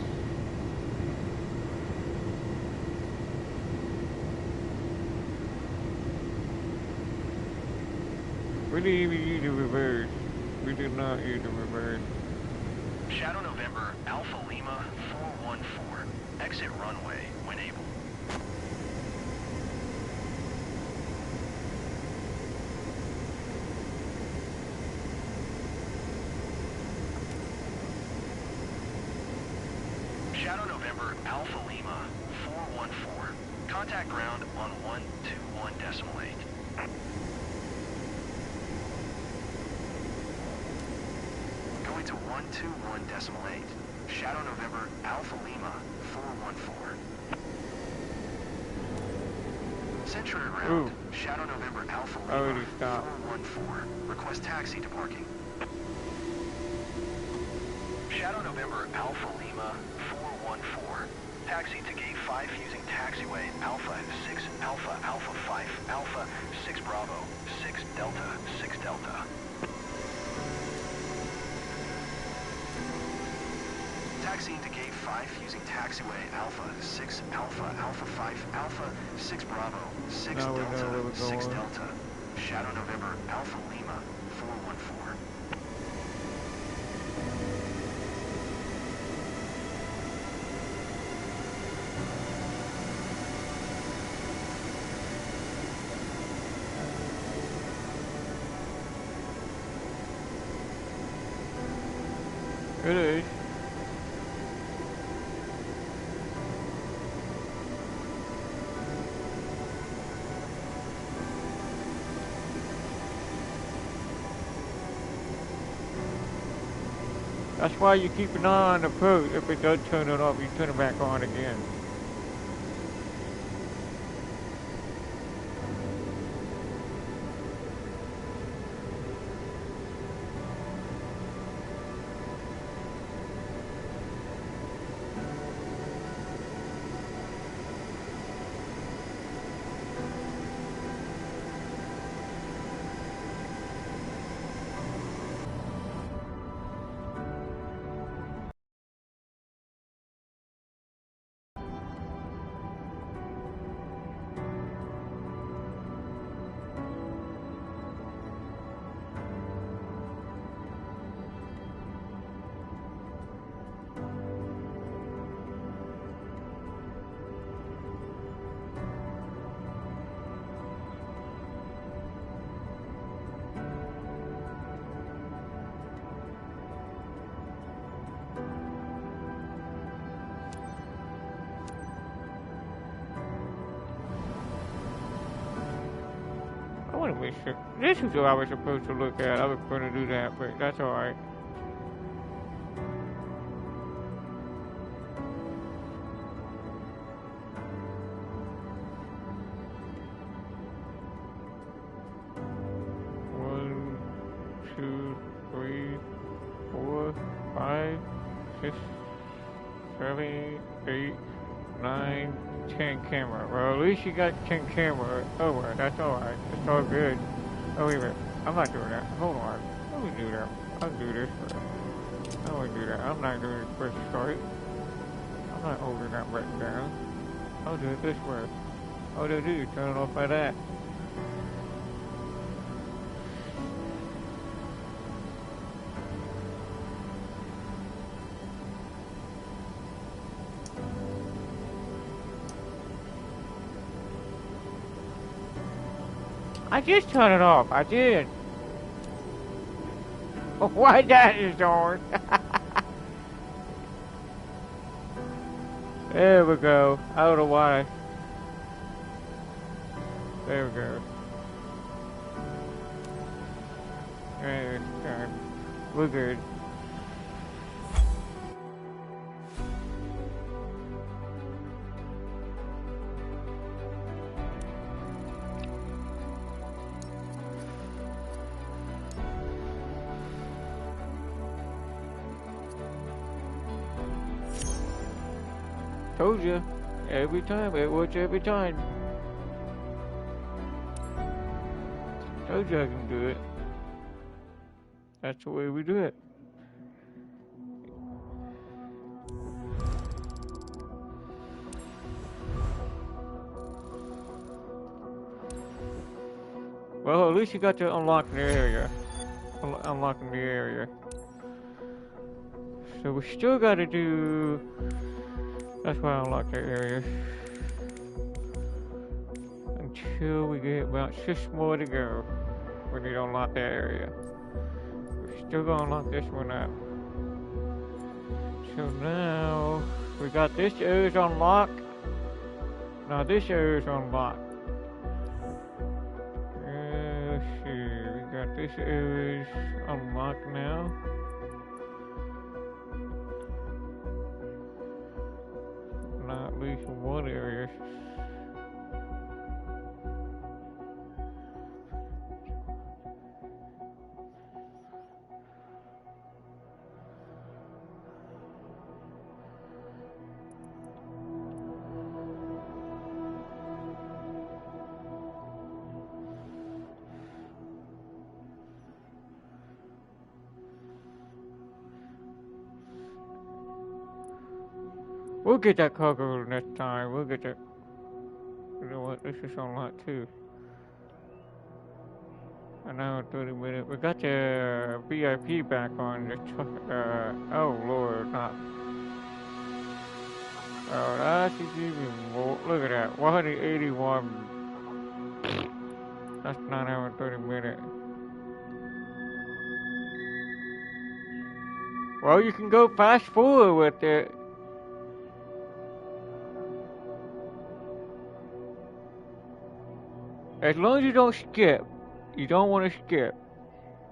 We didn't even use the reverse. We did not use the reverse. Shadow November, Alpha Lima 414. Exit runway when able. Shadow November, Alpha Lima 414. Contact ground on 121.8. Going to 121.8. Shadow November, Alpha Lima 414. Century ground. Ooh. Shadow November, Alpha Already Lima stopped. 414. Request taxi to parking. Shadow November, Alpha Lima 414. Taxi to gate 5 using taxiway Alpha 6 Alpha Alpha 5 Alpha 6 Bravo 6 Delta 6 Delta. Taxiing to gate 5 using taxiway Alpha 6 Alpha Alpha 5 Alpha 6 Bravo 6 Now we know where Delta we're 6 going. Delta. Shadow November, Alpha Lima 414. It is. That's why you keep an eye on the approach. If it does turn it off, you turn it back on again. I want to make sure. This is what I was supposed to look at. I was going to do that, but that's alright. One, two, three, 4, 5, 6, 7, 8, 9, 10 camera. Well, at least you got 10 camera. Oh, well, that's alright. It's all good. Oh, wait a minute. I'm not doing that. Hold on. Let me do that. I'll do this first. I want to do that. I'm not doing it first start. I'm not holding that button down. I'll do it this way. All they do is turn it off by that. I just turned it off. I did. Why that is on? There we go. I don't know why. There we go. There it's done. We're good. Told you. Every time. It works every time. Told you I can do it. That's the way we do it. Well, at least you got to unlock the area. Unlocking the area. So we still gotta do... That's why I unlocked that area. Until we get about 6 more to go. We need to unlock that area. We're still gonna unlock this one up. So now... We got this area's unlocked. Now this area's unlocked. Let's see. We got this area's unlocked now. Not at least one area. We'll get that cargo next time. We'll get that. You know what? This is unlocked too. An hour and 30 minutes. We got the VIP back on the oh Lord, not. Oh, that's even more. Look at that. 181. That's 9 hours and 30 minutes. Well, you can go fast forward with it. As long as you don't skip. You don't want to skip.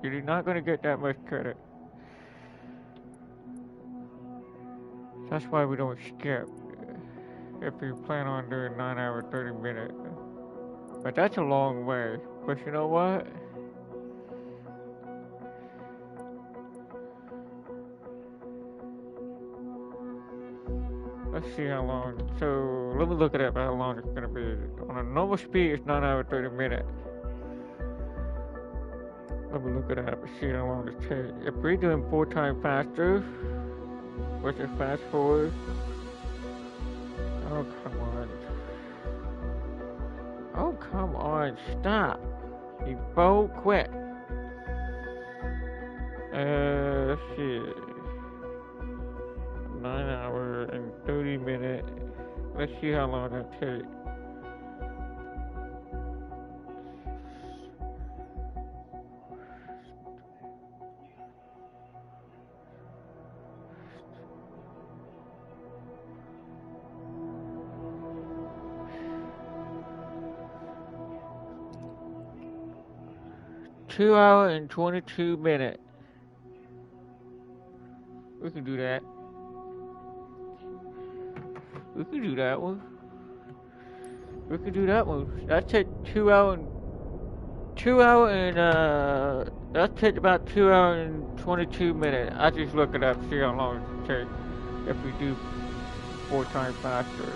You're not going to get that much credit. That's why we don't skip. If you plan on doing 9 hours 30 minutes. But that's a long way. But you know what? Let's see how long. So let me look it up how long it's gonna be. On a normal speed, it's 9 hours 30 minutes. Let me look it up and see how long it takes. If we're doing 4 times faster, which is fast forward. Oh come on! Oh come on! Stop! You both quit. Let's see. 9 hours and 30 minutes. Let's see how long that takes. Two hours and 22 minutes. We can do that. We can do that one. We can do that one. That take 2 hours and that take about 2 hours and 22 minutes. I just look it up, see how long it takes if we do 4 times faster.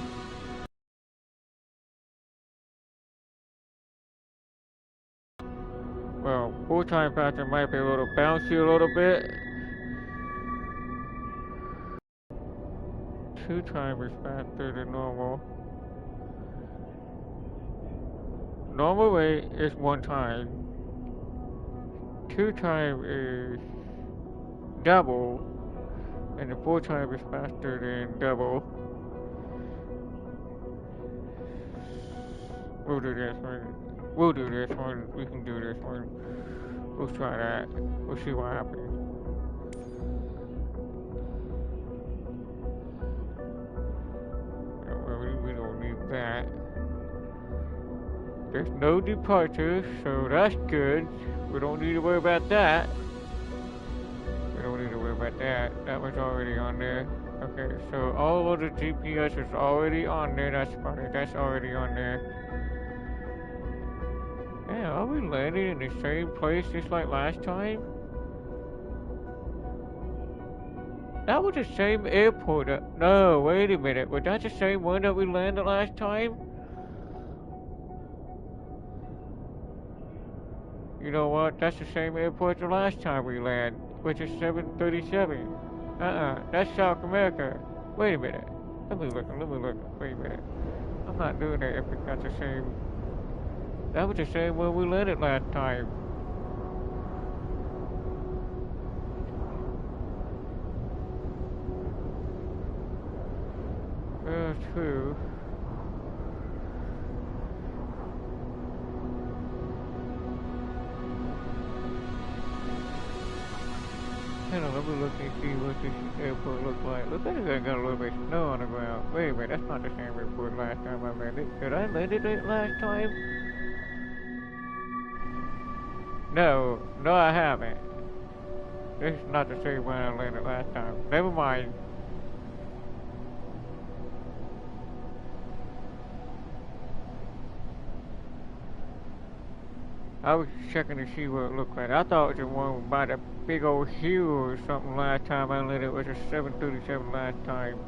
Well, 4 times faster might be a little bouncy a little bit. 2 times is faster than normal. Normal rate is 1 time. 2 times is double. And the 4 times is faster than double. We'll do this one. We'll do this one. We can do this one. We'll try that. We'll see what happens. We don't need that. There's no departure, so that's good. We don't need to worry about that. We don't need to worry about that. That was already on there. Okay, so all of the GPS is already on there. That's funny. That's already on there. Yeah, are we landing in the same place just like last time? That was the same airport. No, wait a minute. Was that the same one that we landed last time? You know what? That's the same airport the last time we landed, which is 737. That's South America. Wait a minute. Let me look. Wait a minute. I'm not doing that if it's not the same. That was the same one we landed last time. True. Hang on, let me look and see what this airport looks like. Looks like it's got a little bit of snow on the ground. Wait a minute, that's not the same airport last time I landed. Did I land it last time? No, I haven't. This is not the same one I landed last time. Never mind. I was checking to see what it looked like. I thought it was the one by the big old hill or something last time I landed. It was a 737 last time.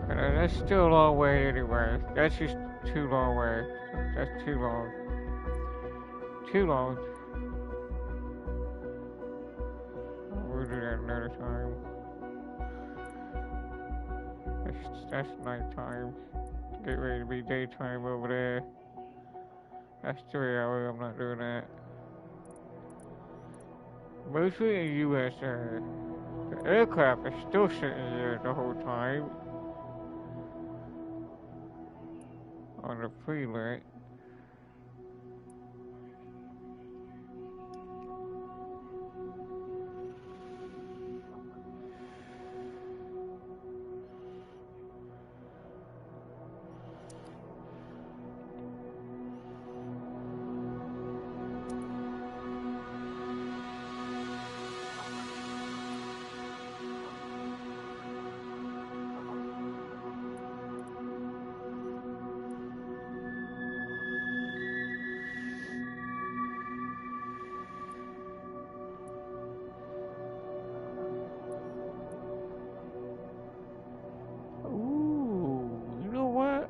That's still a long way anyway. That's just too long way. That's too long. Too long. We'll do that another time. That's nighttime. Get ready to be daytime over there. That's 3 hours. I'm not doing that. Mostly in US, the aircraft is still sitting here the whole time. On the freeway.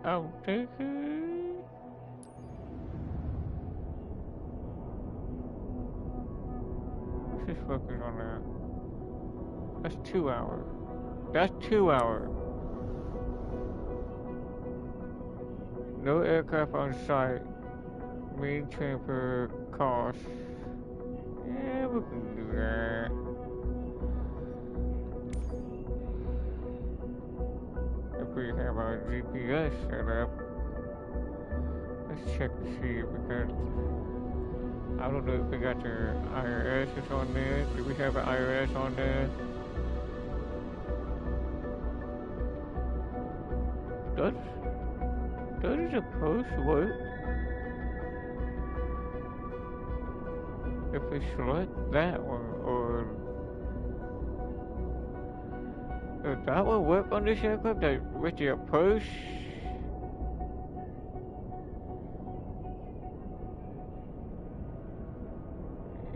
I'm thinking. Let's just focus on that. That's 2 hours. That's 2 hours. No aircraft on site. Main transfer cost. Yeah, we can do that. We have our GPS set up. Let's check to see if we got. I don't know if we got the IRS is on there. Do we have an IRS on there? Does the post work? If we select that one, or does that one work on this aircraft? With the approach?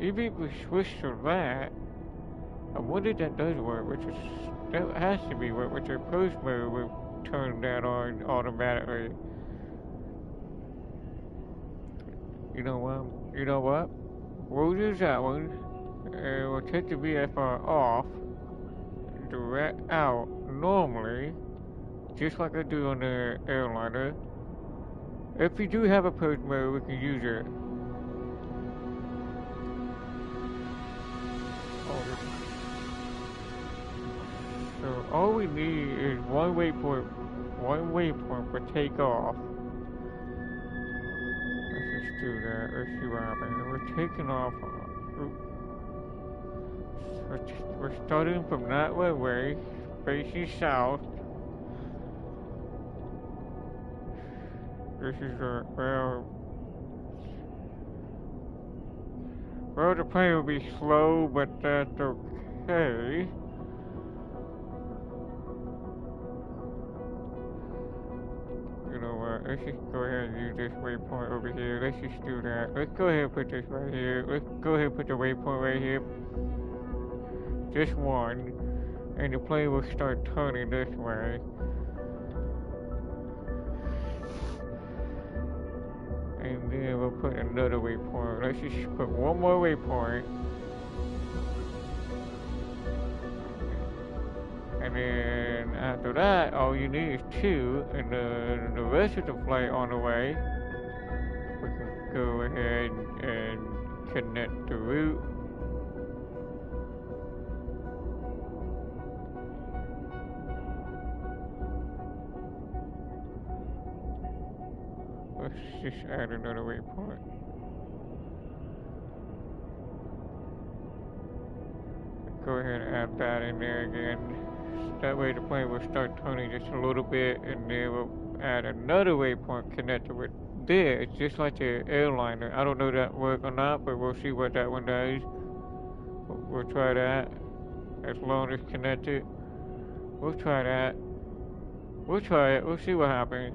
Even if we switch to that, I wonder if that does work, that has to be work, with the approach mode will turn that on automatically. You know what? We'll use that one, and we'll take the VFR off. Direct out normally, just like I do on the airliner. If we do have a approach mode, we can use it. So all we need is one waypoint for takeoff. Let's just do that. Let's see what happens. We're taking off. We're starting from that way, facing south. This is well, the plane will be slow, but that's okay. You know what, let's just go ahead and use this waypoint over here. Let's just do that. Let's go ahead and put this right here. Let's go ahead and put the waypoint right here. Just one. And the plane will start turning this way. And then we'll put another waypoint. Let's just put one more waypoint. And then after that, all you need is two. And the rest of the flight on the way, we can go ahead and connect the route. Let's just add another waypoint. Go ahead and add that in there again. That way the plane will start turning just a little bit, and then we'll add another waypoint connected with this, just like the airliner. I don't know if that works or not, but we'll see what that one does. We'll try that. As long as connected. We'll try that. We'll try it. We'll see what happens.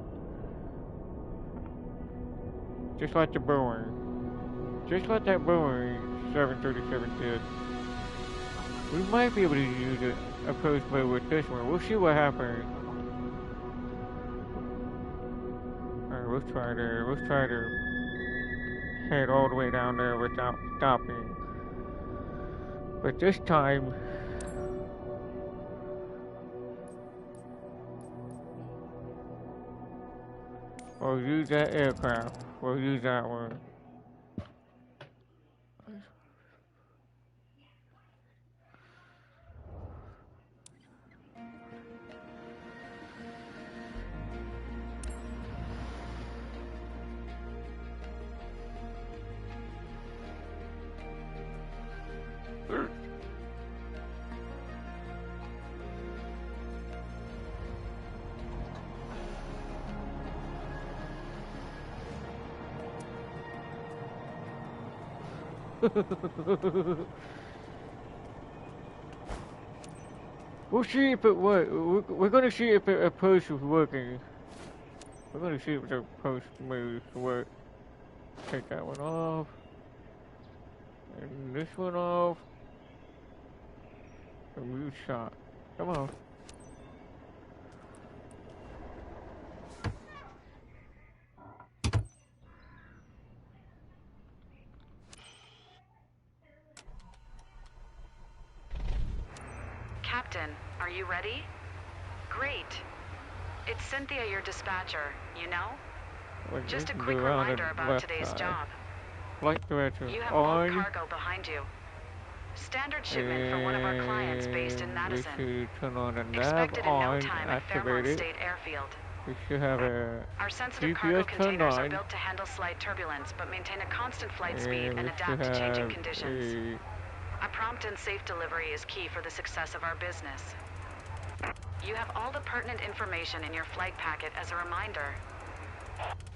Just like the Boeing. Just like that Boeing 737 did. We might be able to use it approach mode with this one. We'll see what happens. Alright, let's try to head all the way down there without stopping. But this time, we'll use that aircraft. We'll use that one. We'll see if it works. We're gonna see if the approach is working. We're gonna see if the approach moves work. Take that one off. And this one off. And move shot. Come on. Captain, are you ready? Great. It's Cynthia, your dispatcher, you know? Just a quick reminder about today's job. Flight director You have on. bulk cargo behind you. Standard shipment for one of our clients based in Madison. We should turn on the nav Expected in no on, time at Fairmont activated. State Airfield. We should have a Our sensitive cargo GPS turned containers are on. built to handle slight turbulence, but maintain a constant flight speed And and we adapt should to changing have conditions. A prompt and safe delivery is key for the success of our business. You have all the pertinent information in your flight packet as a reminder.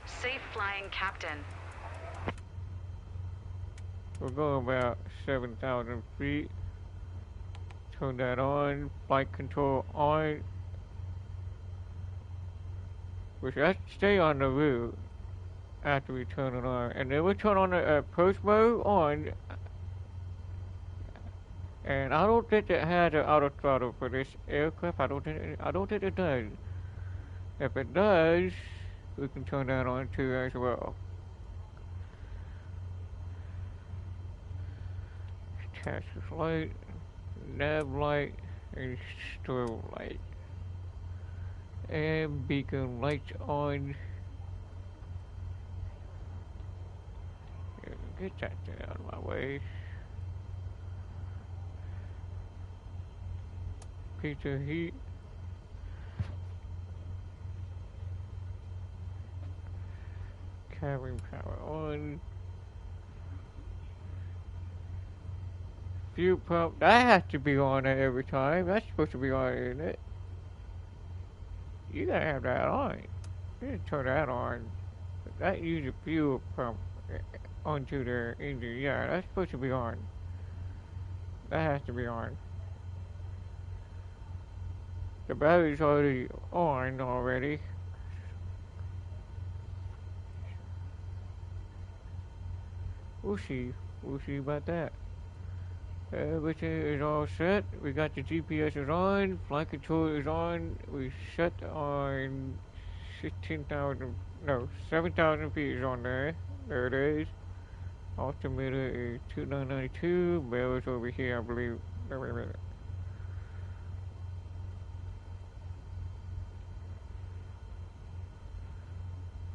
Safe flying, Captain. We're going about 7,000 feet. Turn that on. Flight control on. We should stay on the route after we turn it on. And then we turn on the approach mode on. And I don't think it has an auto throttle for this aircraft. I don't think it does. If it does, we can turn that on too as well. Task light, nav light, and strobe light. And beacon lights on. Get that thing out of my way. Pizza heat. Cabin power on. fuel pump, that has to be on there every time. That's supposed to be on, isn't it? You gotta have that on. You just turn that on. That uses fuel pump onto the engine. Yeah, that's supposed to be on. That has to be on. The battery's already on already. We'll see. We'll see about that. Everything is all set. We got the GPS is on. Flight control is on. We set on 16,000. No, 7,000 feet is on there. There it is. Altimeter is 2992. Barrels over here, I believe. Wait a minute.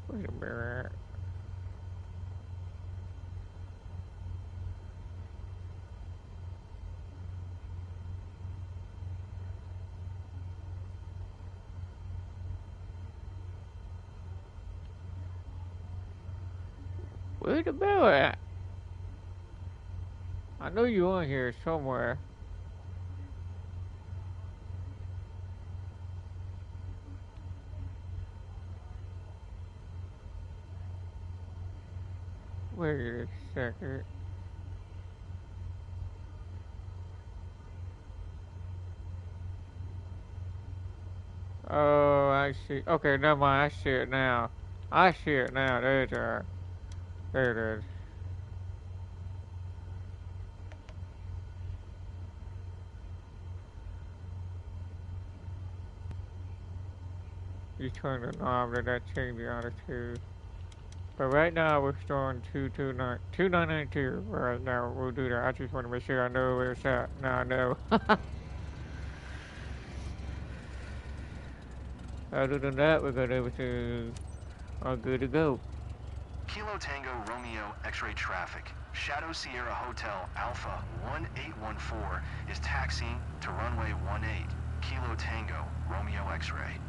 Where's the barrel at? Where's the barrel at? I know you're on here somewhere. Wait a second. Oh, I see. Okay, never mind. I see it now. I see it now. There it is. You turn the knob and that change the altitude. But right now we're still on 2992 right now. We'll do that. I just want to make sure I know where it's at. Now I know. Other than that, we got everything all good to go. Kilo Tango Romeo X-ray traffic. Shadow Sierra Hotel Alpha 1814 is taxiing to runway 18. Kilo Tango Romeo X-ray.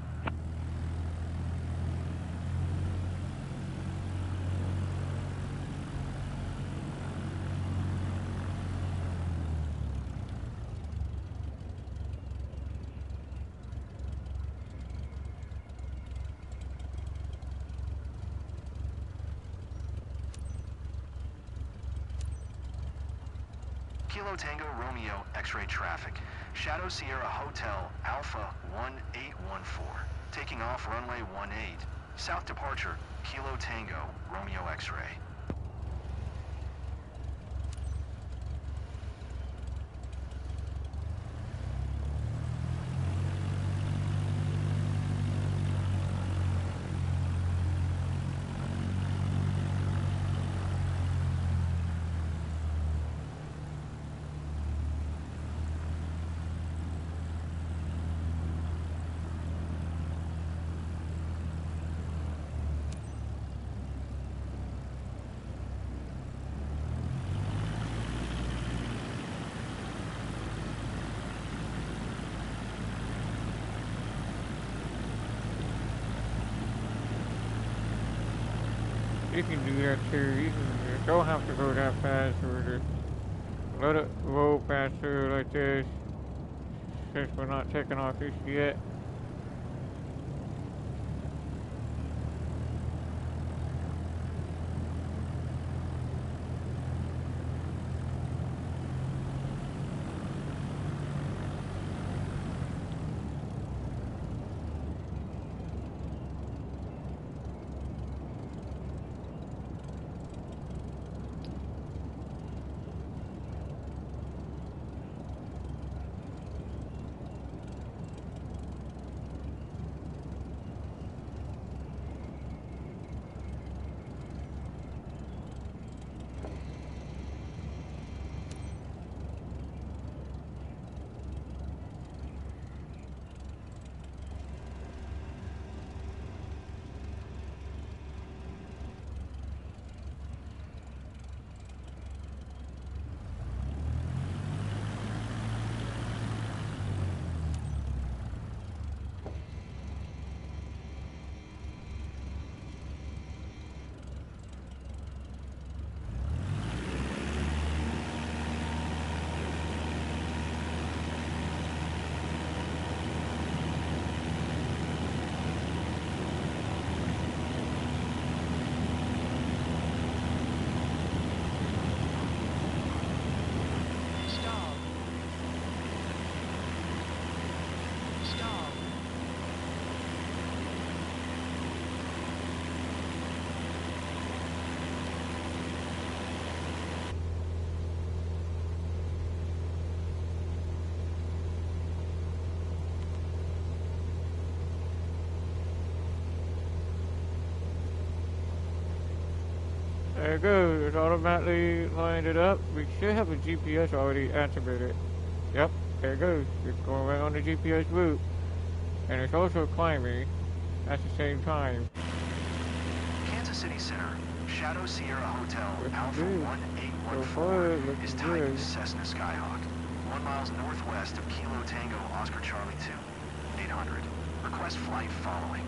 Kilo Tango Romeo X-ray traffic. Shadow Sierra Hotel Alpha 1814. Taking off runway 18. South departure, Kilo Tango Romeo X-ray. You can do that too. You don't have to go that fast or just let it roll faster like this since we're not taking off just yet. There it goes. It's automatically lined it up. We should have a GPS already activated. Yep, there it goes. It's going right on the GPS route. And it's also climbing at the same time. Kansas City Center, Shadow Sierra Hotel, Looking Alpha good. 1814 is Looking typing good. Cessna Skyhawk, 1 miles northwest of Kilo Tango Oscar Charlie 2, 800. Request flight following.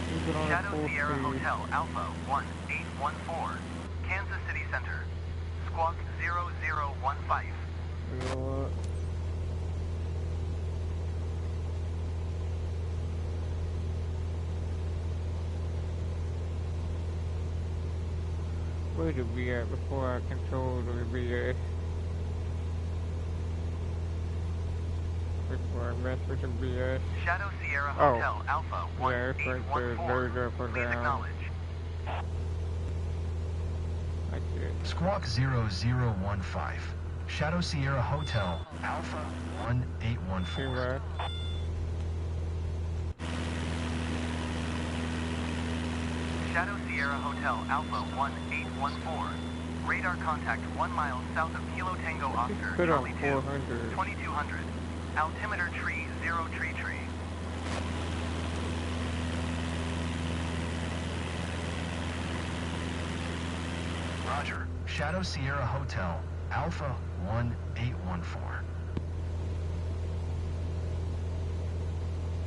Keep it on Shadow full Sierra speed. Hotel, Alpha 1814, Kansas City Center, Squawk 0015. You know what? Where to be at before I control the BS? Before I mess with the BS. Shadow Sierra Oh. Hotel, Alpha Yeah, it's right there. 1814. Nose up or Please down. acknowledge. That's it. Squawk 0015, Shadow Sierra Hotel, Alpha 1814. See where? Shadow Sierra Hotel, Alpha 1814. Radar contact 1 mile south of Kilo Tango Oscar, Put on Charlie 2, 400. 2200. Altimeter tree, 0 tree tree. Roger. Shadow Sierra Hotel, Alpha 1814.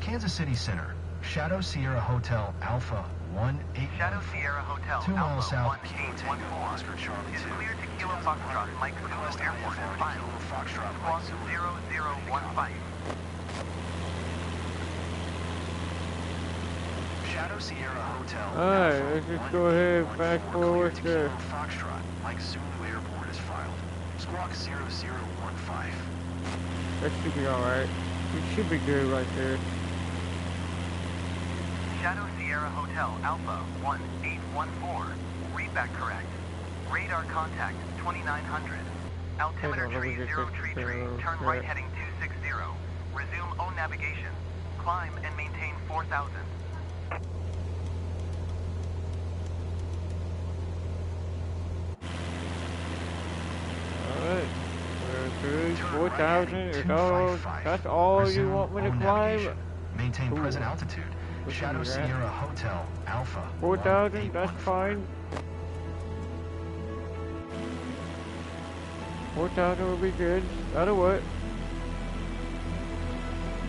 Kansas City Center, Shadow Sierra Hotel, Alpha 1814. Shadow Sierra Hotel, 2 miles Alpha south, Kilo Tango 1814. Oscar Charlie 2. Is cleared to Kilo Foxtrot, Mike Zulu Request Airport IFR to file. Kilo Foxtrot, Squawk Mike Zulu. 0015. Shadow Sierra Hotel. Alright, Alpha let's just go ahead, 1814, fast forward cleared to to- Kilo Foxtrot, Mike Zulu Airport is filed. Squawk 0015. That should be alright. We should be good right there. Shadow Sierra Hotel, Alpha 1814. Read back correct. Radar contact 2900. Altimeter Hold on, let me tree, get 0 this tree tree. thing Turn set. right heading 260. Resume O navigation. Climb and maintain 4000. Alright. Good. Turn 4,000 right is heading all. 255. That's all you Resume want me to O climb? navigation. Maintain Ooh. present altitude. We can Shadow do that. Sierra Hotel, Alpha 4,000, that's 1814. fine. 4,000 will be good. That'll work.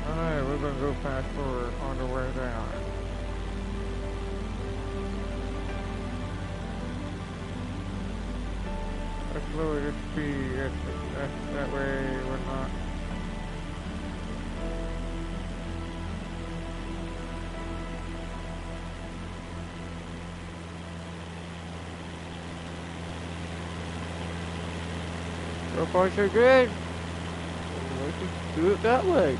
Alright, we're gonna go fast forward on the way down. Let's lower the speed. That way we're not. So far so good. Let's just do it that way.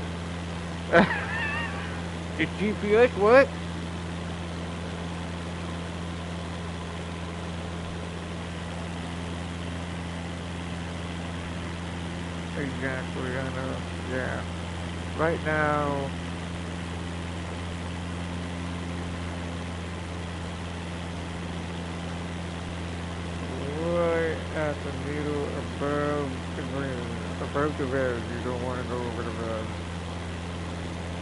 Does GPS work? Exactly, I know. Yeah. Right now, right at the needle above the green. Above the red, you don't want to go over the red.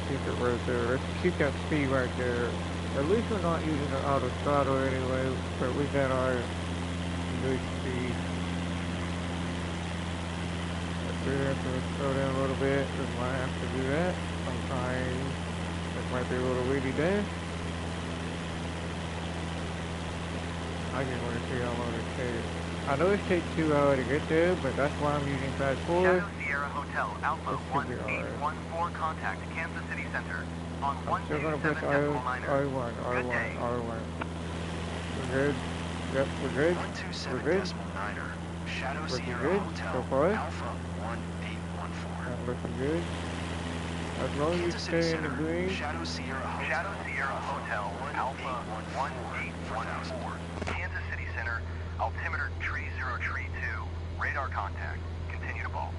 Keep it right there. Let's keep that speed right there. At least we're not using the auto throttle anyway, but we got our good speed. Have to slow down a little bit. We might have to do that. Sometimes it might be a little weedy there. I just want to see how long it takes. I know it takes 2 hours to get there, but that's why I'm using fast forward. Shadow Sierra Hotel, Alpha This should be alright. 1814. Contact Kansas City Center on I'm still gonna push 127.9. R1, Good day. R1. We're good. Yep, we're good. 127.9er. Shadow Looking Sierra good Hotel, so far. Alpha 1814. Not looking good. As long as you Kansas City stay in the Center, green. Shadow Sierra Hotel, Shadow Sierra Hotel, Alpha 1814. Kansas City Center, altimeter tree 0 tree 2. Radar contact. Continue to ball.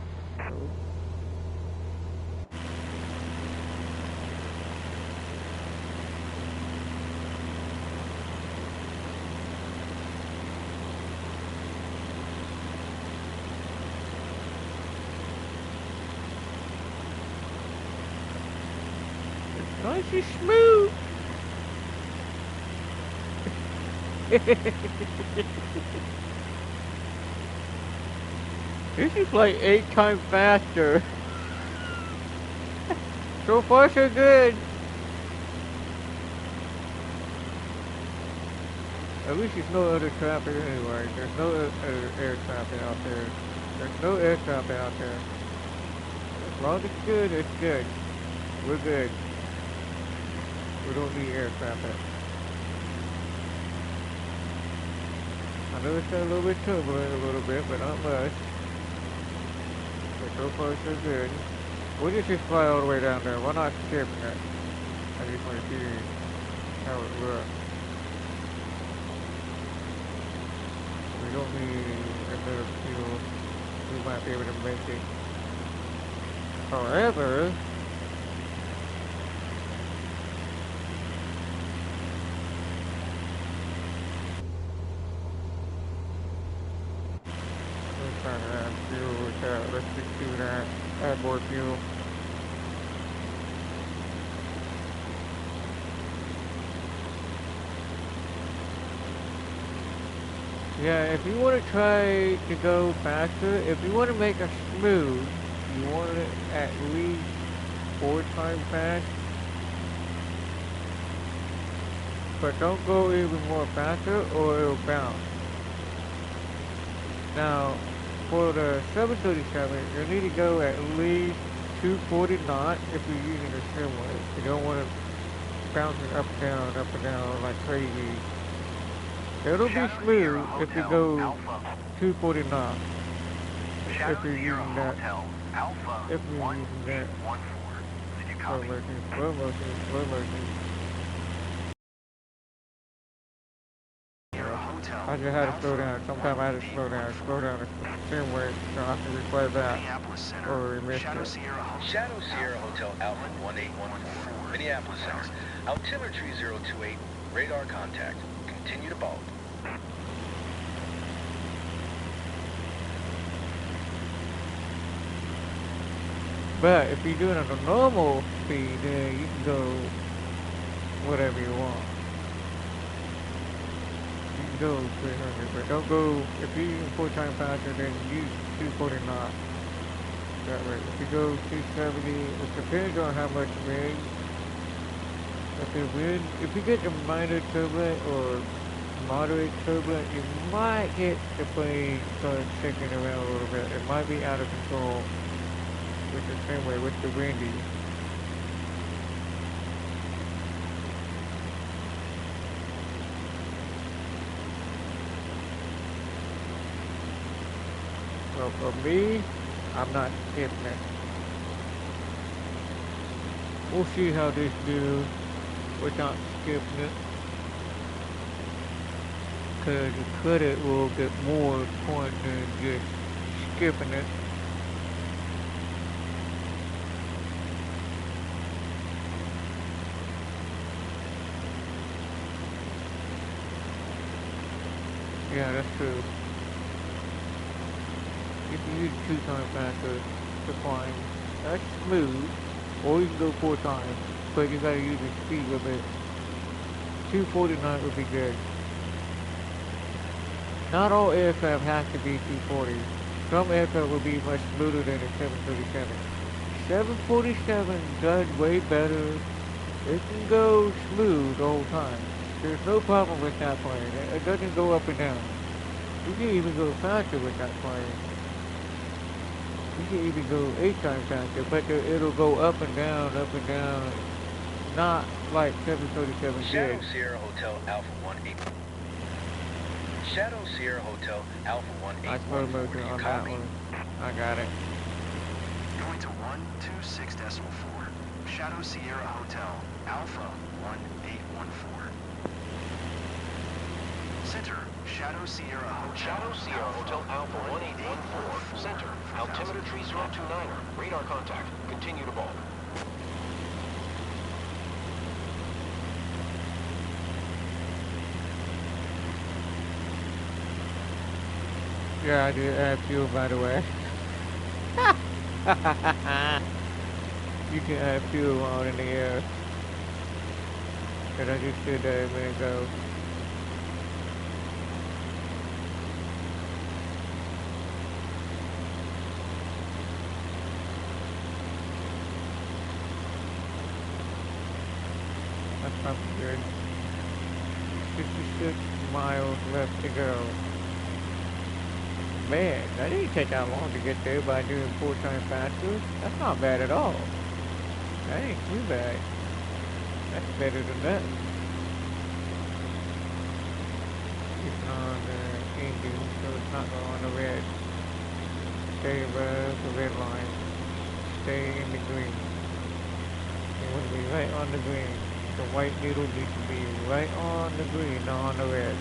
Nice and smooth. This is like 8 times faster. So far so good. At least there's no other traffic anyway. There's no air traffic out there. There's no air traffic out there. As long as it's good, it's good. We're good. We don't need air traffic. I know it's got a little bit turbulent a little bit, but not much. But so far so good. We'll just fly all the way down there. Why not skip it? I just want to see how it looks. We don't need a bit of fuel. We might be able to make it. However, let's try to add fuel with that. Let's just do that. Add more fuel. Yeah, if you want to try to go faster, if you want to make it smooth, you want it at least 4 times fast. But don't go even more faster or it'll bounce. Now, for the 737, you need to go at least 240 knots if you're using a simulator. You don't want to bounce it up and down like crazy. It'll be smooth if you go 240 knots. If you're using that. If you're using that. Slow motion. I just had to slow down. Sometimes I had to slow down the same way so I can replay back. Or we missed it. Shadow Sierra Hotel Alpha 1814, Minneapolis Center. Altimeter 3028, radar contact. Continue to bulb. But if you're doing it at a normal speed, then you can go whatever you want. You can go 300, but don't go, if you're using 4 times faster, then use 240 knots. That way. If you go 270, it depends on how much wind. If you get the minor turbulent or moderate turbulent, you might get the plane start shaking around a little bit. It might be out of control with the same way with the windy. So for me, I'm not skipping it. We'll see how this do without skipping it. Because the credit will get more points than just skipping it. Yeah, that's true. You can use 2 times faster to climb. That's smooth. Or you can go 4 times. But you gotta use the speed limit. 249 would be good. Not all aircraft have to be 240. Some aircraft will be much smoother than a 737. 747 does way better. It can go smooth the whole time. There's no problem with that plane. It doesn't go up and down. You can even go faster with that plane. You can even go 8 times faster, but it'll go up and down, not like 737 Shadow did. Sierra Hotel Alpha 18. Shadow Sierra Hotel Alpha 18. I slow motion on that one. I got it. Going to 126.4. Shadow Sierra Hotel Alpha 1814. Center, Shadow Sierra Hotel. Shadow Sierra Hotel Alpha 1814. Center, altimeter 3029er. Radar contact. Continue to bulb. Yeah, I did add fuel, by the way. You can add fuel on in the air. Cause I just did that a minute ago. That's something good. 66 miles left to go. Man, that didn't take that long to get there by doing 4 times faster. That's not bad at all. That ain't too bad. That's better than that. It's on the engine, so it's not going on the red. Stay above the red line. Stay in the green. It would be right on the green. The white needle needs to be right on the green, not on the red.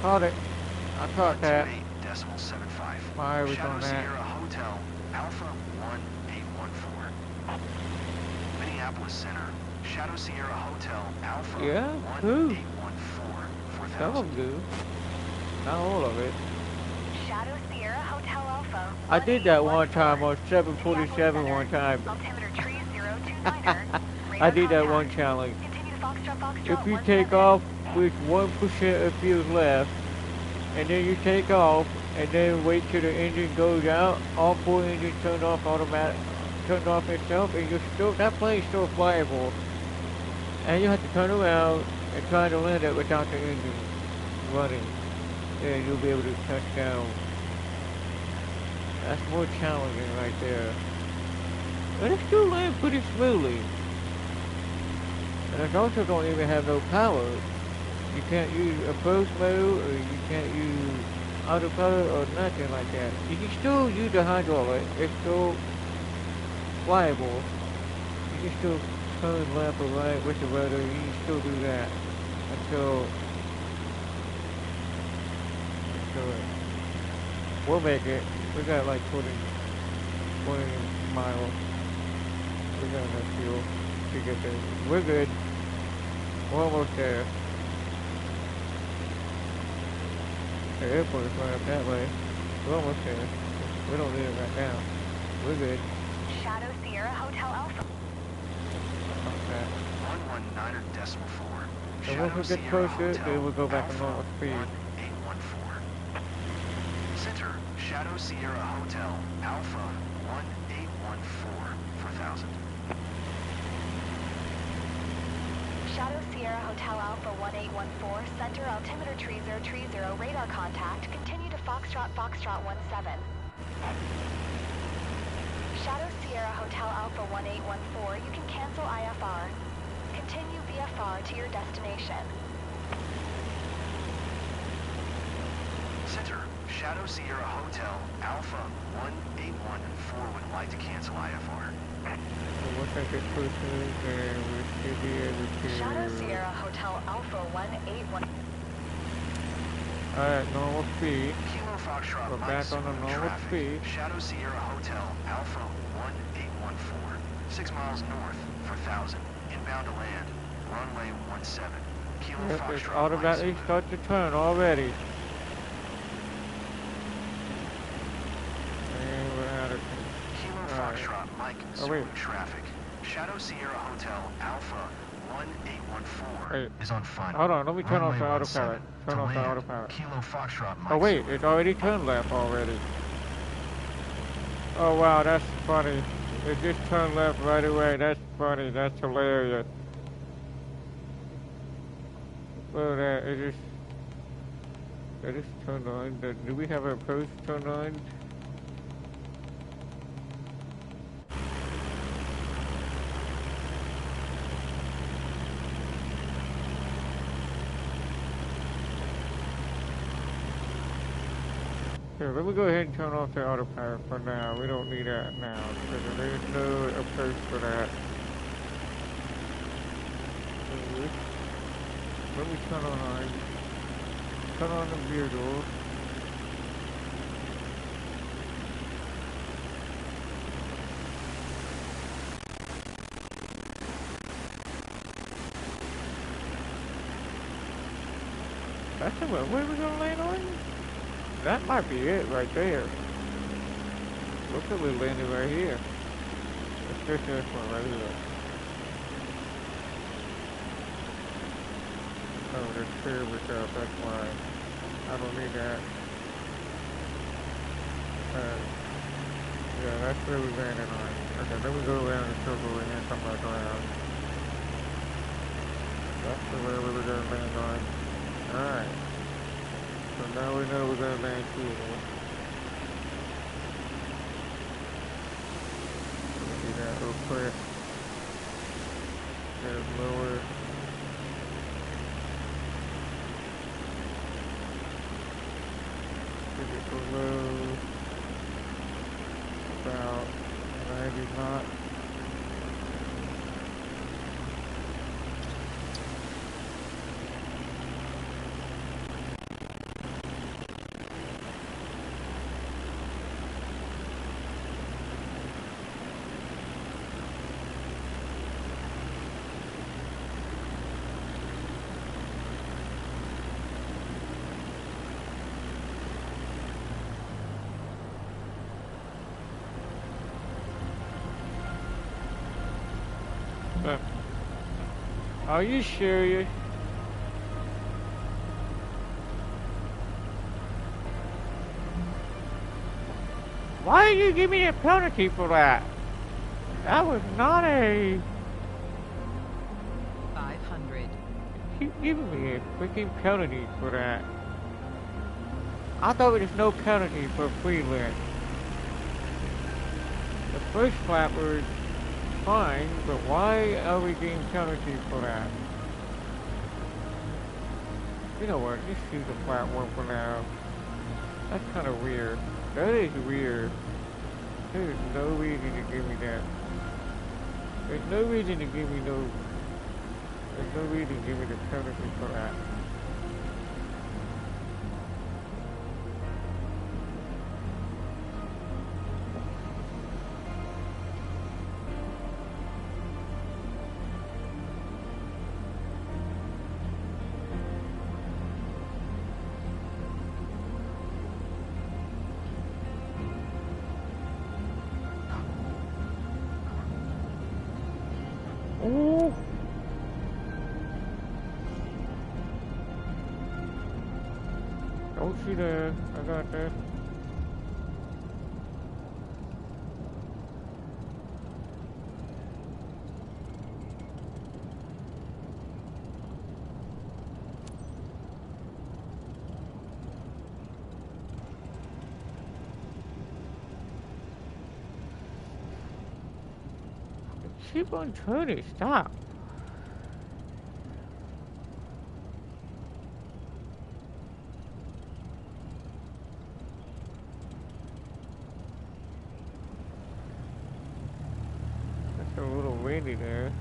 Caught it. I caught that. 128.75. Why was Shadow on that? Sierra Hotel, Alpha 1814. Minneapolis Center, Shadow Sierra Hotel, Alpha Yeah? Who? 1814. Some 4000. of them do. Not all of it. Shadow Sierra Hotel Alpha. I did that one time on 747 747 one time. Altimeter 3029er. I did that one challenge. Continue to Foxtrot If you take off with 1% of fuel left, and then you take off, and then wait till the engine goes out, all 4 engines turned off turned off itself, and that plane's still flyable. And you have to turn around and try to land it without the engine running. Then you'll be able to touch down. That's more challenging right there. But it still lands pretty smoothly. And it also don't even have no power. You can't use approach mode, or you can't use autopilot or nothing like that. You can still use the hydraulic. It's still flyable. You can still turn left or right with the rudder. You can still do that until we'll make it. We got like 20 miles. We got enough fuel to get there. We're good. We're almost there. The airport is right up that way. We're almost there. We don't need it right now. We're good. Shadow Sierra Hotel Alpha. Okay. 119.4. And once we get closer, then we'll go back to normal speed. 1814. Center, Shadow Sierra Hotel, Alpha 1814. 4000. Shadow Sierra Hotel Alpha 1814, center altimeter 3030, radar contact, continue to Foxtrot 17. Shadow Sierra Hotel Alpha 1814, you can cancel IFR. Continue VFR to your destination. Center, Shadow Sierra Hotel, Alpha 1814 would like to cancel IFR. So once I get closer, then we should be able to... Shadow Sierra Hotel Alpha 181. Alright, normal speed. Kilo Foxtrot, We're back on the normal traffic. speed. Shadow Sierra Hotel, Alpha 1814. 6 miles north, 4000. Inbound to land. Runway 17. Kilo Yep, it's Foxtrot, automatically Mike start to turn already. And we're out of... Kilo Alright. Foxtrot, Mike, Oh, wait. smooth traffic. Shadow Sierra Hotel, Alpha 1814 Wait. is on final. Hold on, let me turn off the Runway autopilot. 17. Turn To off the land. autopilot. Kilo Foxtrot, Mike. Oh wait, Zulu. it's already turned left already. Oh wow, that's funny. It just turned left right away. That's funny. That's hilarious. Well, it just turned on. Do we have our post turned on? Here, let me go ahead and turn off the autopilot for now. We don't need that now, because there's no approach for that. So, let me turn on the rear door. That's the one. Where are we gonna land on? That might be it right there. Looks like we landed right here. Let's check this one right here. Oh, there's service up, that's why. I don't need that. Yeah, that's where we landed on. Okay, then we go around the circle and then come back around. That's the way we were gonna land on. Alright. So now we know we're gonna land here. Let's do that real quick. There's lower. Below about 90 knots. Are you serious? Why did you give me a penalty for that? That was not a... 500. Keep giving me a freaking penalty for that. I thought there was no penalty for freelance. The first flap was fine, but why are we getting penalty for that? You know what, just use the platform for now. That's kind of weird. That is weird. There's no reason to give me that. There's no reason to give me no... There's no reason to give me the penalty for that. Oh! Don't see that. I got that. Keep on turning, stop. That's a little windy there.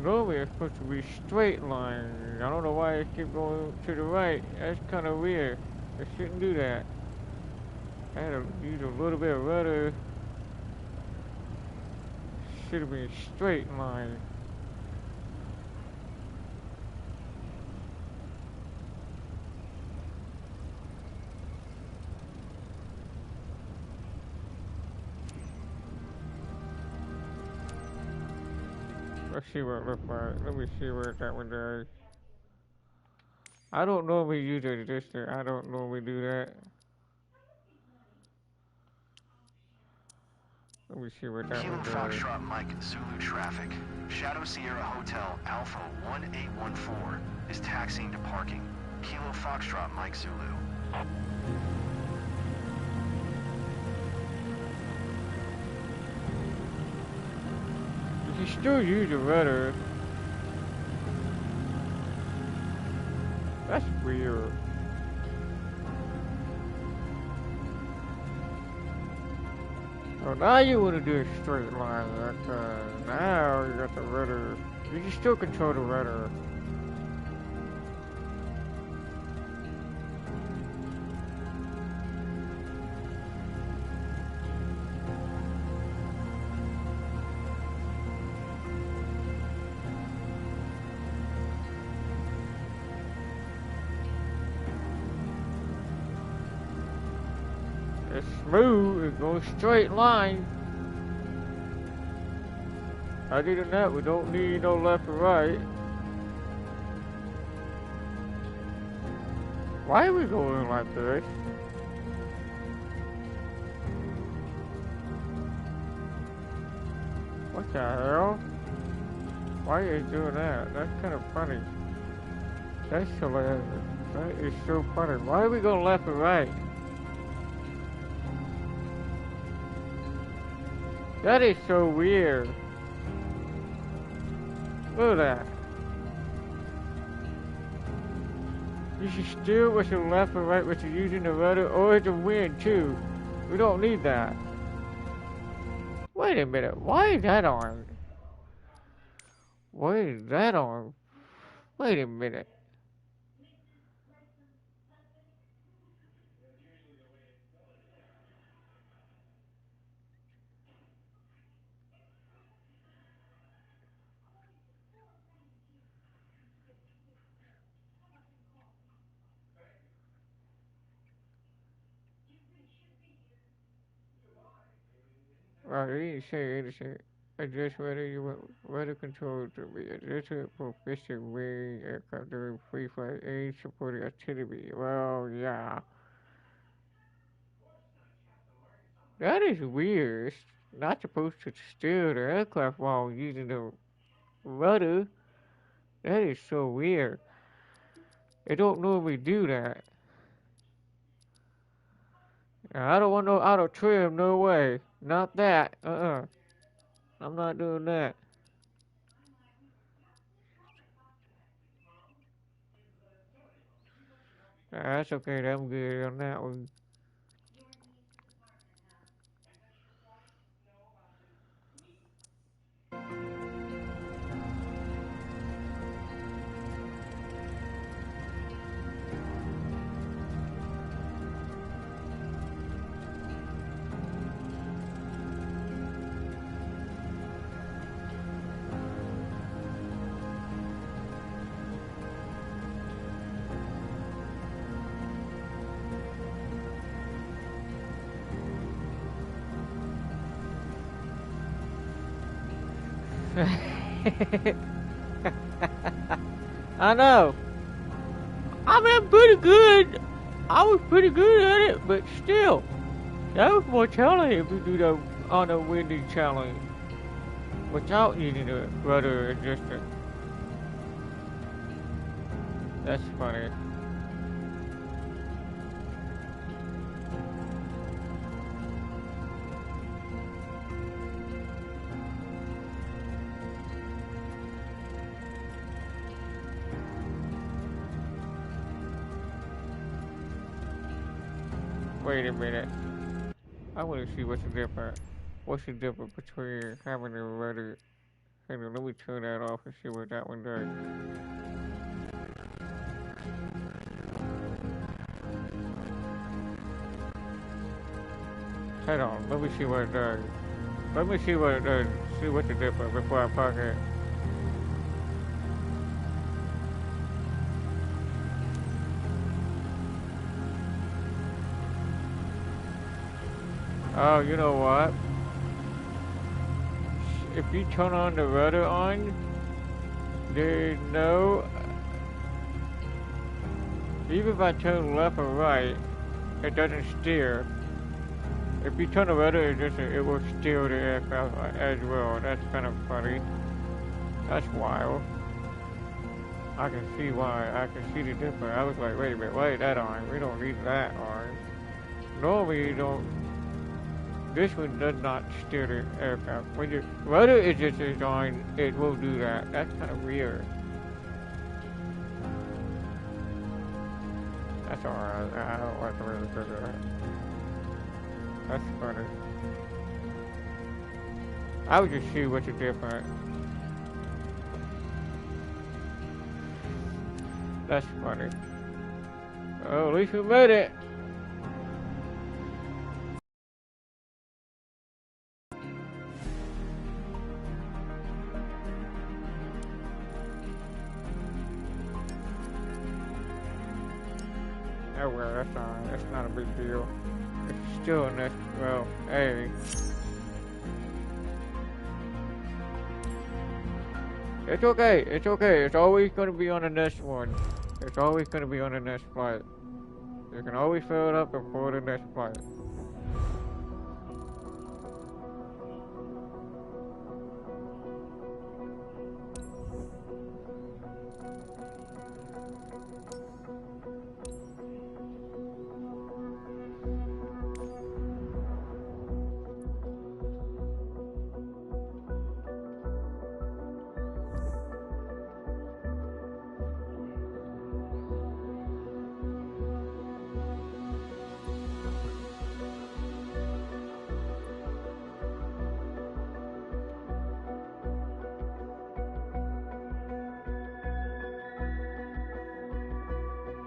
Normally it's supposed to be straight line. I don't know why it keeps going to the right. That's kind of weird. It shouldn't do that. I had to use a little bit of rudder. Should have been straight line. Let's see what it looks like. Let me see what that one does. I don't normally use a resistor. I don't normally do that. Let me see what that Kilo one does. Foxtrot Mike Zulu traffic. Shadow Sierra Hotel Alpha 1814 is taxiing to parking. Kilo Foxtrot Mike Zulu. You can still use a rudder. That's weird. Oh, now you want to do a straight line. Now you got the rudder. You can still control the rudder. It's smooth, it goes straight line. Other than that, we don't need no left or right. Why are we going like this? What the hell? Why are you doing that? That's kind of funny. That's hilarious. That is so funny. Why are we going left or right? That is so weird. Look at that. You should steer with the left or right with you using the rudder or the wind too. We don't need that. Wait a minute. Why is that on? Why is that on? Wait a minute. Well, you didn't say anything. Adjust whether you want weather control to be adjusted for fishing wing aircraft during free flight aid supporting activity. Well, yeah. That is weird. It's not supposed to steer the aircraft while using the rudder. That is so weird. They don't normally do that. I don't want no auto trim, no way. Not that. I'm not doing that. That's okay, I'm good on that one. I know. I mean, pretty good. I was pretty good at it, but still, that was more challenging if you do the on a windy challenge without using a rudder adjuster. That's funny. Wait a minute. I want to see what's the difference. What's the difference between having a rudder? Hang on, let me turn that off and see what that one does. Hold on, let me see what it does. Let me see what it does. See what's the difference before I park it. Oh, you know what? if you turn on the rudder on, there's no, even if I turn left or right, it doesn't steer. If you turn the rudder, it will steer the aircraft as well. That's kind of funny. That's wild. I can see why. I can see the difference. I was like, wait a minute, why is that on? We don't need that on. Normally you don't. This one does not steer the aircraft. When your rudder is just on, it will do that. That's kind of weird. That's alright. I don't like the way it does that. That's funny. I would just see what's the difference. That's funny. Oh, at least we made it. Oh well, that's alright. That's not a big deal. It's still in this. Well, hey. It's okay. It's okay. It's always going to be on the next one. It's always going to be on the next flight. You can always fill it up before the next flight.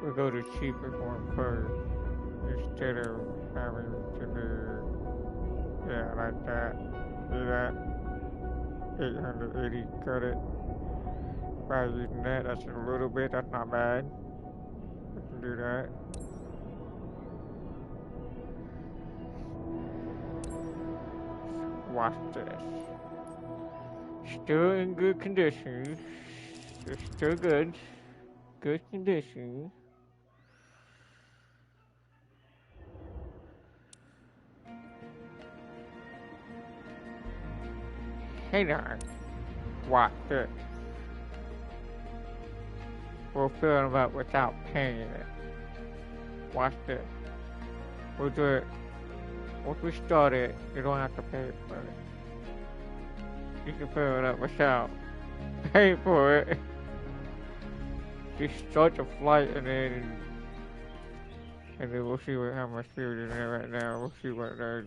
We'll go to cheapest one first, instead of having to do, yeah, like that. Do that. 880 credit. By using that, that's a little bit, that's not bad. We can do that. Watch this. Still in good condition. It's still good. Good condition. Hang on. Watch this. We'll fill them up without paying it. Watch this. We'll do it. Once we start it, you don't have to pay for it. You can fill it up without paying for it. Just start the flight and then we'll see how much fuel is in there right now. We'll see what it does.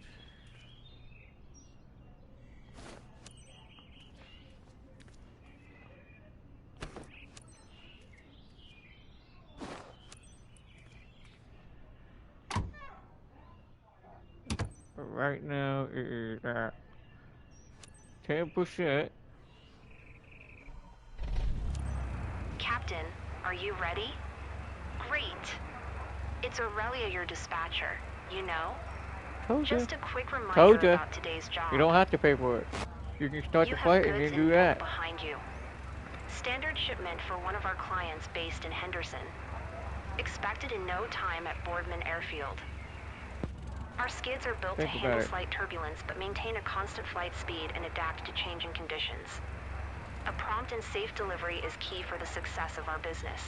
But right now it is at 10%. Captain, are you ready? Great. It's Aurelia, your dispatcher. You know? Told ya. Just a quick reminder Told ya. about today's job. You don't have to pay for it. You can start the flight and then do that. Behind you. Standard shipment for one of our clients based in Henderson. Expected in no time at Boardman Airfield. Our skids are built to handle slight turbulence but maintain a constant flight speed and adapt to changing conditions. A prompt and safe delivery is key for the success of our business.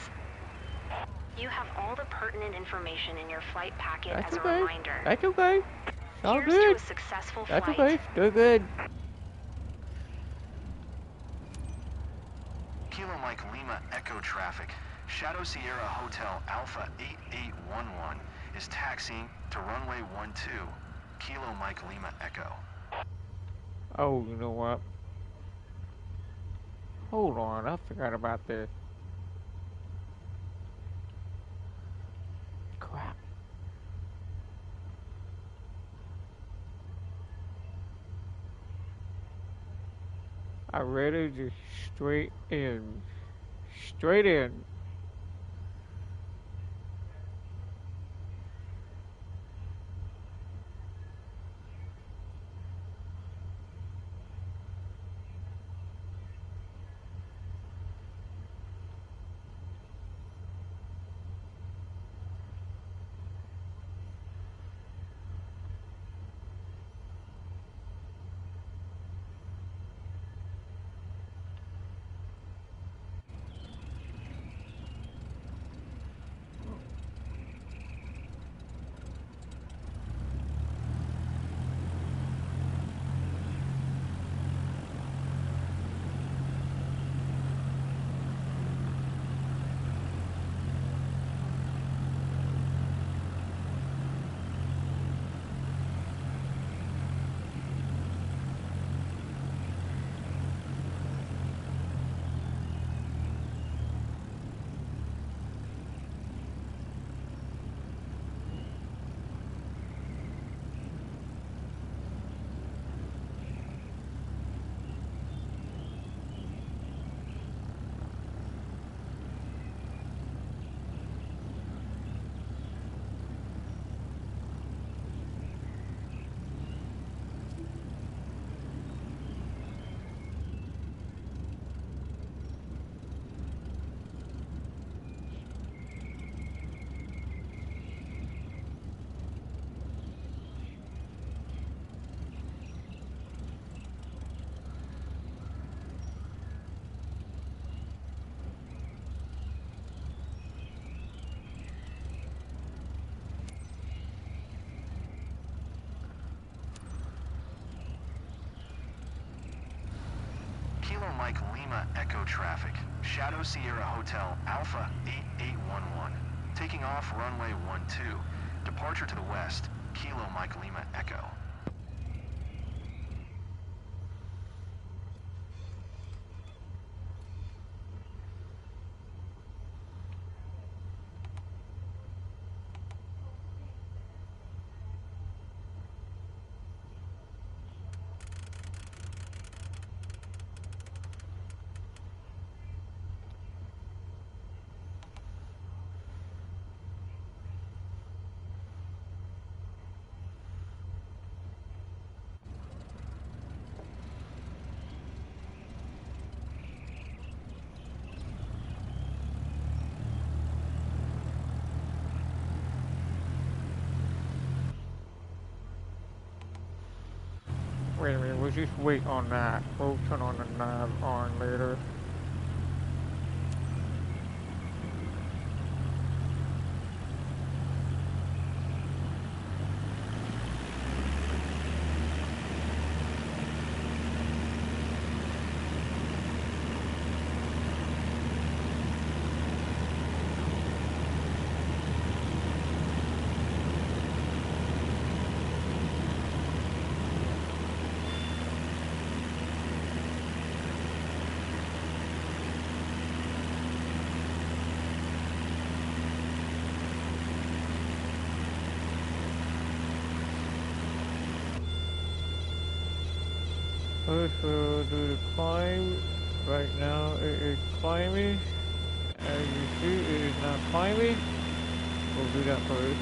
You have all the pertinent information in your flight packet as a reminder. That's okay. All Here's good. to a successful That's flight. okay. Still good. Kilo Mike Lima Echo traffic. Shadow Sierra Hotel Alpha 8811 is taxiing to runway 12. Kilo Mike Lima Echo. Oh, you know what? Hold on, I forgot about this. Crap. I read it just straight in. Straight in. Mike Lima Echo traffic. Shadow Sierra Hotel Alpha 8811. Taking off runway 12. Departure to the west. Kilo Mike Lima Echo. Wait a minute, we'll just wait on that. We'll turn on the nav on later. Let's do the climb. Right now it is climbing. As you see, it is not climbing. We'll do that first.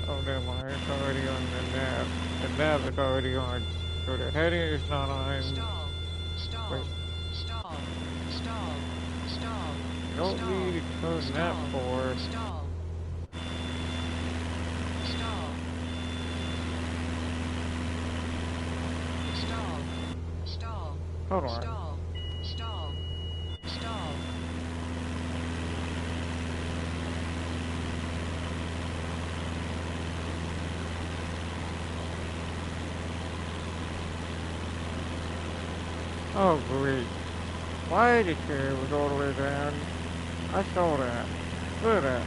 Oh, never mind. It's already on the nav. The nav is already on. So the heading is not on. Stall. Stall. Wait. Stall. Stall. Stall. You don't need to turn that for. Stall. Stall. Stall. Stall. Hold on. Stall. Stall. Stall. Oh, great. Why the chair was all the way down? I saw that. Look at that.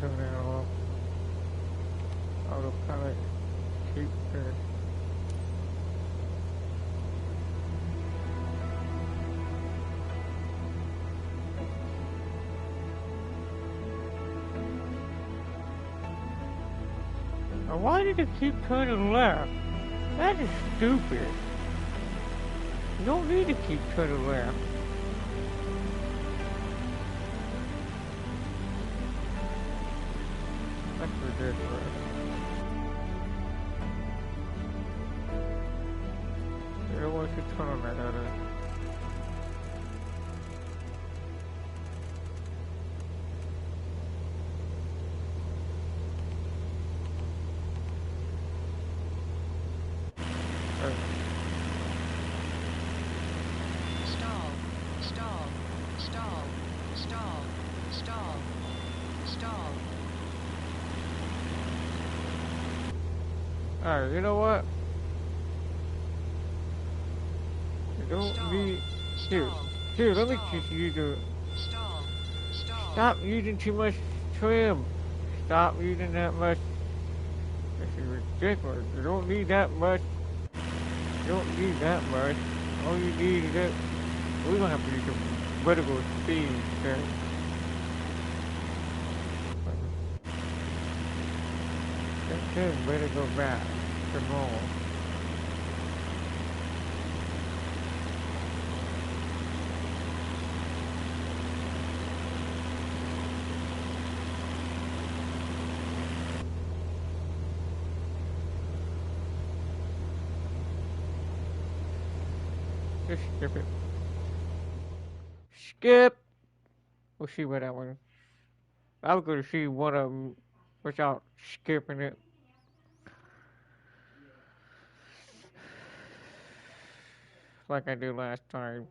Turn that off. Autopilot. Keep there. Now why did it keep turning left? That is stupid. You don't need to keep turning left. That's ridiculous. You don't want to turn on that other. Stall. Stall. Stall. Stall. Stall. Stall. Alright, you know what? You don't Stall. need... Stall. Here, let me Stall. just use the... Stall. Stall. Stop using too much trim. Stop using that much. This is ridiculous. You don't need that much. You don't need that much. All you need is that. We're gonna have to use some vertical speed. Okay? Okay, better go back to normal. Just skip it. Skip! We'll see what that one. I was gonna see one of them without skipping it. Like I did last time.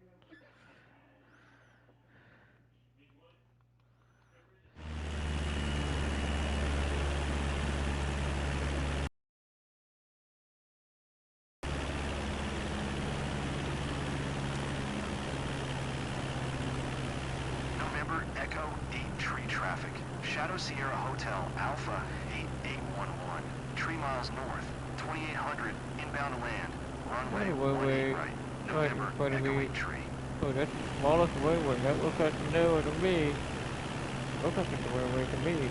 November Echo 8 tree traffic. Shadow Sierra Hotel Alpha 8811. 3 miles north. 2800 inbound to land. Runway 18 right. November Echo 8 tree. Oh, that's the smallest runway. That looks like a narrow to me. Looks like it's a runway to me.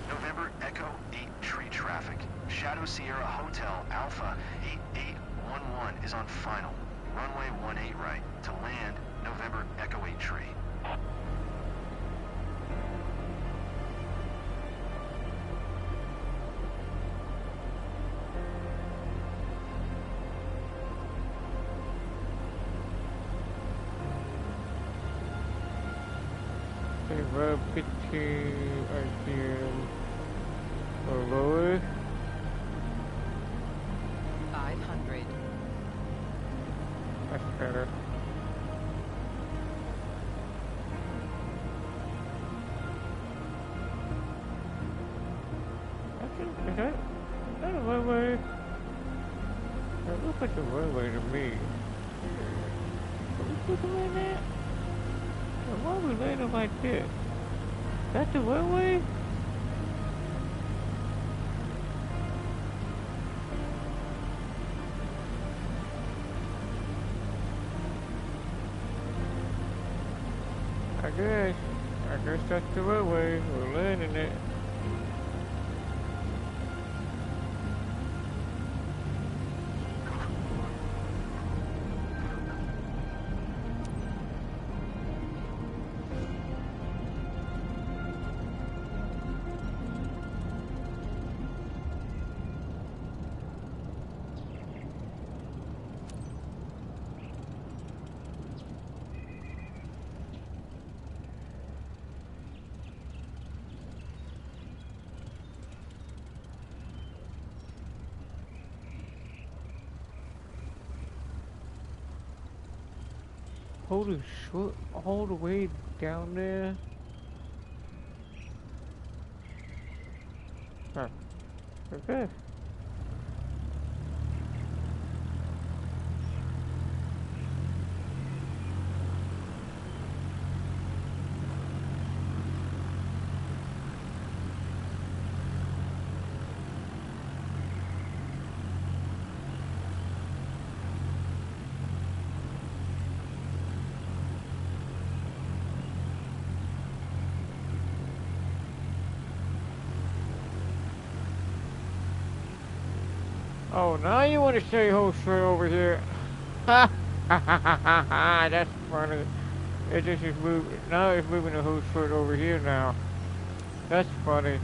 November Echo 8 tree traffic. Shadow Sierra Hotel Alpha 8811 is on final. Runway 18 right. To land, November Echo 8 tree. Okay, row 15 RPM or lower. 500. That's better. Is that a runway? That looks like a runway to me. Are we supposed to land that? Why are we landing like this? That's a runway? I guess that's the runway. We're landing it. Holy shit, all the way down there? Huh. Okay. Oh, now you want to say whole straight over here. Ha ha ha ha ha, that's funny. It just is moving, now it's moving the whole straight over here now. That's funny.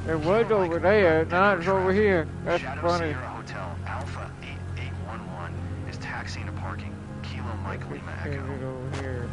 It was over there, now it's over here. That's funny. Sierra Hotel Alpha 8811 is taxiing to parking. Kilo Mike Lima Change Echo. it over here.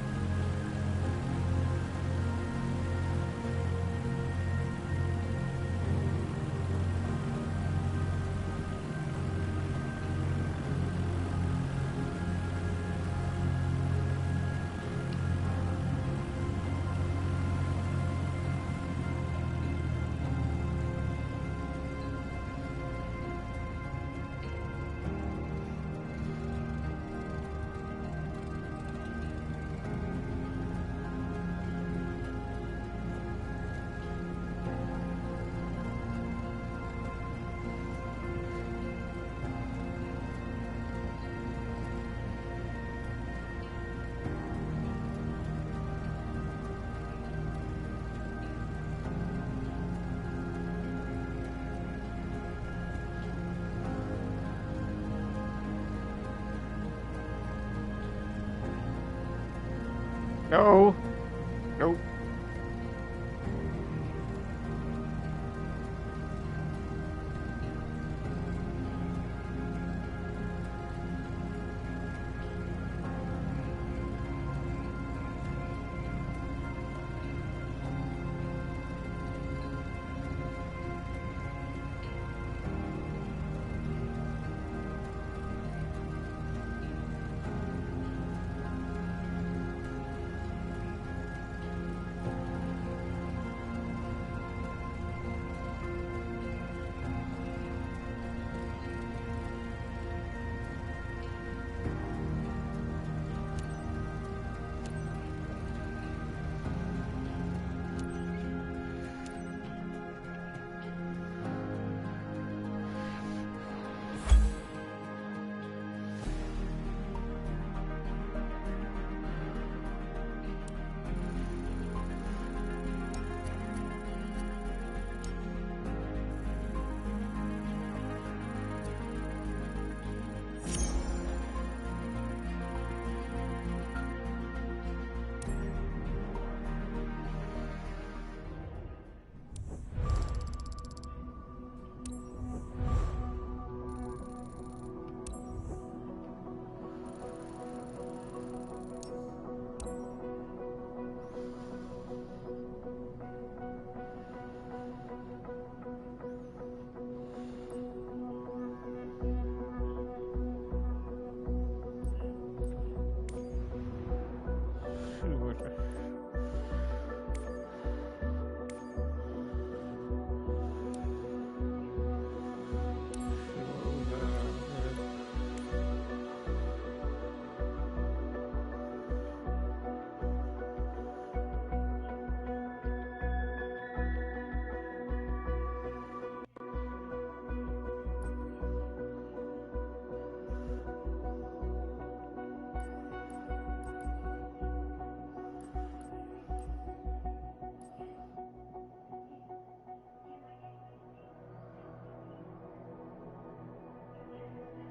No. Nope.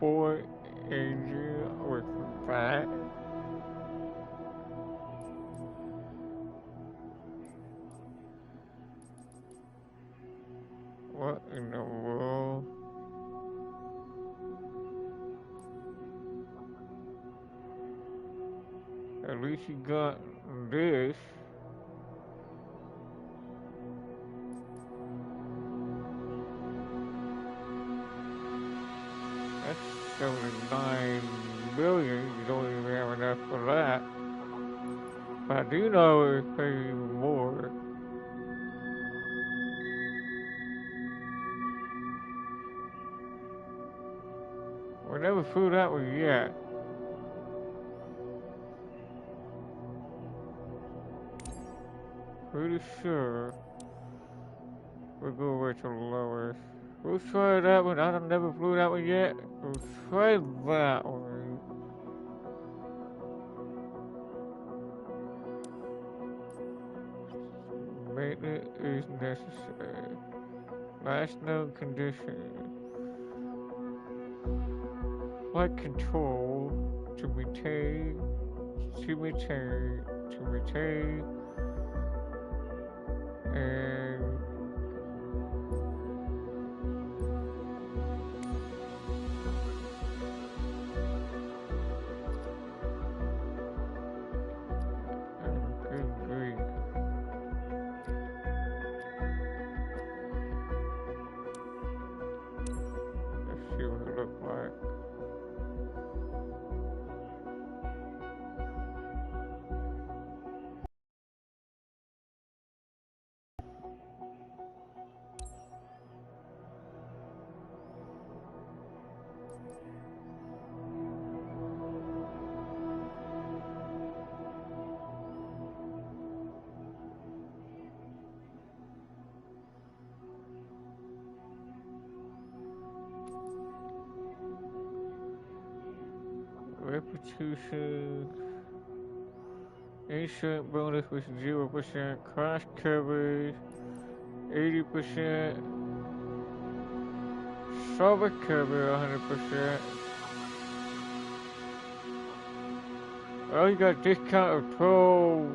Boy, Angel with that. What in the world? At least you got this. That's 79 billion. You don't even have enough for that. But I do know it's paying even more. We never flew that one yet. Pretty sure we'll go way to the lowest. We'll try that one. I never flew that one yet. We'll try that one. Maintenance is necessary. Last known condition. Flight control to retain. And good grief. Let's see what it looks like. Restitution. Insurance bonus was 0%. Cost coverage 80%. Software cover 100%. Oh, you got discount of 12.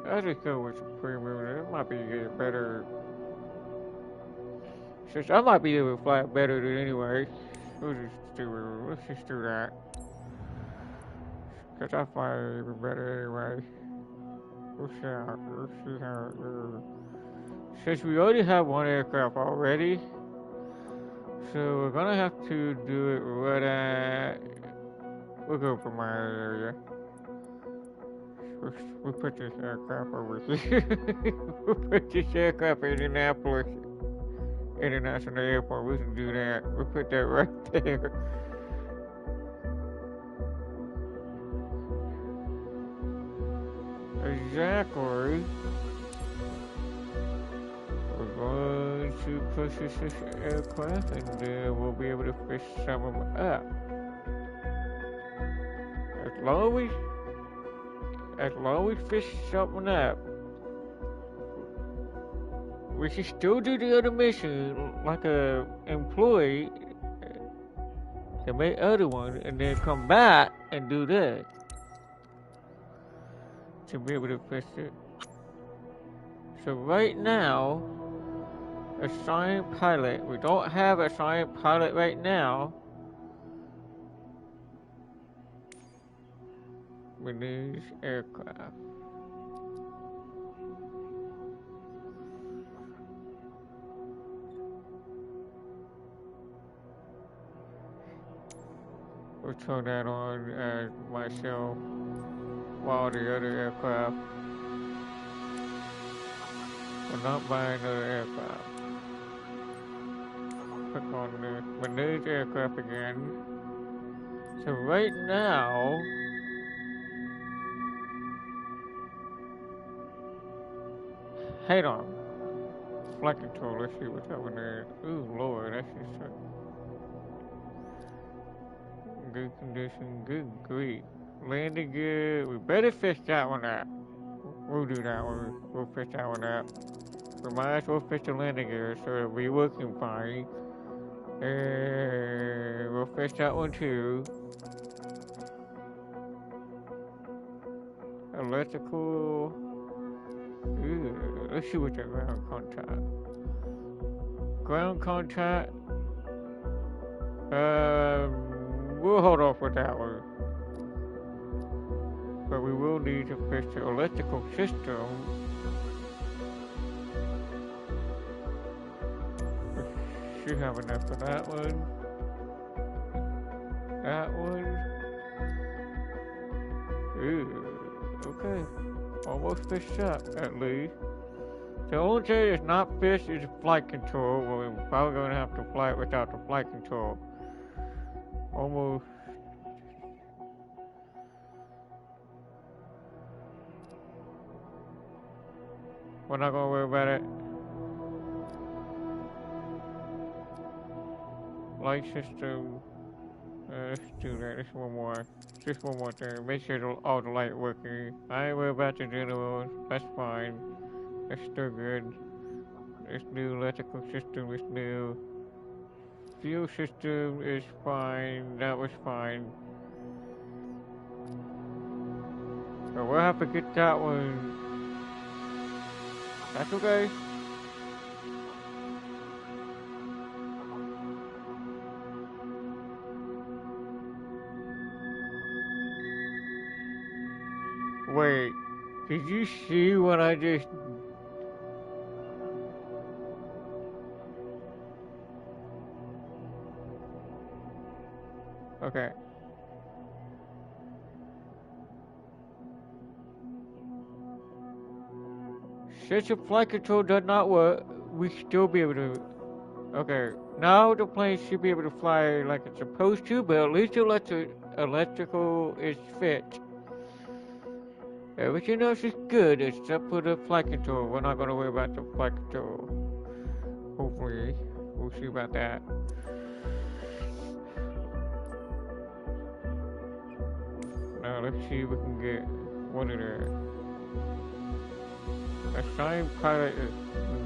I just go with some premium. It might be a better. Since I might be able to fly it better than anyway. Let's just do that. Cause I fly it even better anyway. We'll see how it goes. Since we already have one aircraft already, so we're gonna have to do it right at. We'll go for my area. We'll put this aircraft over here. We'll put this aircraft in Indianapolis International Airport. We can do that. We'll put that right there. Exactly. We're going to purchase this aircraft and then we'll be able to fish some of them up. As long as we fish something up, we should still do the other mission like a employee to make other one and then come back and do that to be able to fish it. So right now, assigned pilot. We don't have assigned pilot right now. We need aircraft. We'll turn that on as myself while the other aircraft. We're not buying another aircraft. Click on the manage aircraft again. So right now, hang on. Flight control, let's see what's happening there. Ooh, Lord, that's just good condition, good grief. Landing good. We better fish that one up. We'll do that one. We'll fish that one up. We might as well fish the landing gear so it'll be working fine. And we'll fish that one too. Electrical. Ooh, let's see what's the ground contact. Ground contact. We'll hold off with that one. But we will need to fix the electrical system. We should have enough for that one. That one. Ooh, okay. Almost fished up, at least. The only thing that's not fished is flight control. Well, we're probably going to have to fly it without the flight control. Almost. We're not going to worry about it. Light system. Let's do that. Just one more. Just one more thing. Make sure all the light working. I ain't worried about the general. That's fine. That's still good. This new electrical system is new. Fuel system is fine. That was fine. So we'll have to get that one. That's okay. Wait, did you see what I just... Okay. Since the flight control does not work, we still be able to... Okay, now the plane should be able to fly like it's supposed to, but at least the electrical is fit. Everything else is good except for the flight control. We're not going to worry about the flight control. Hopefully, we'll see about that. Now let's see if we can get one of the assigned pilot is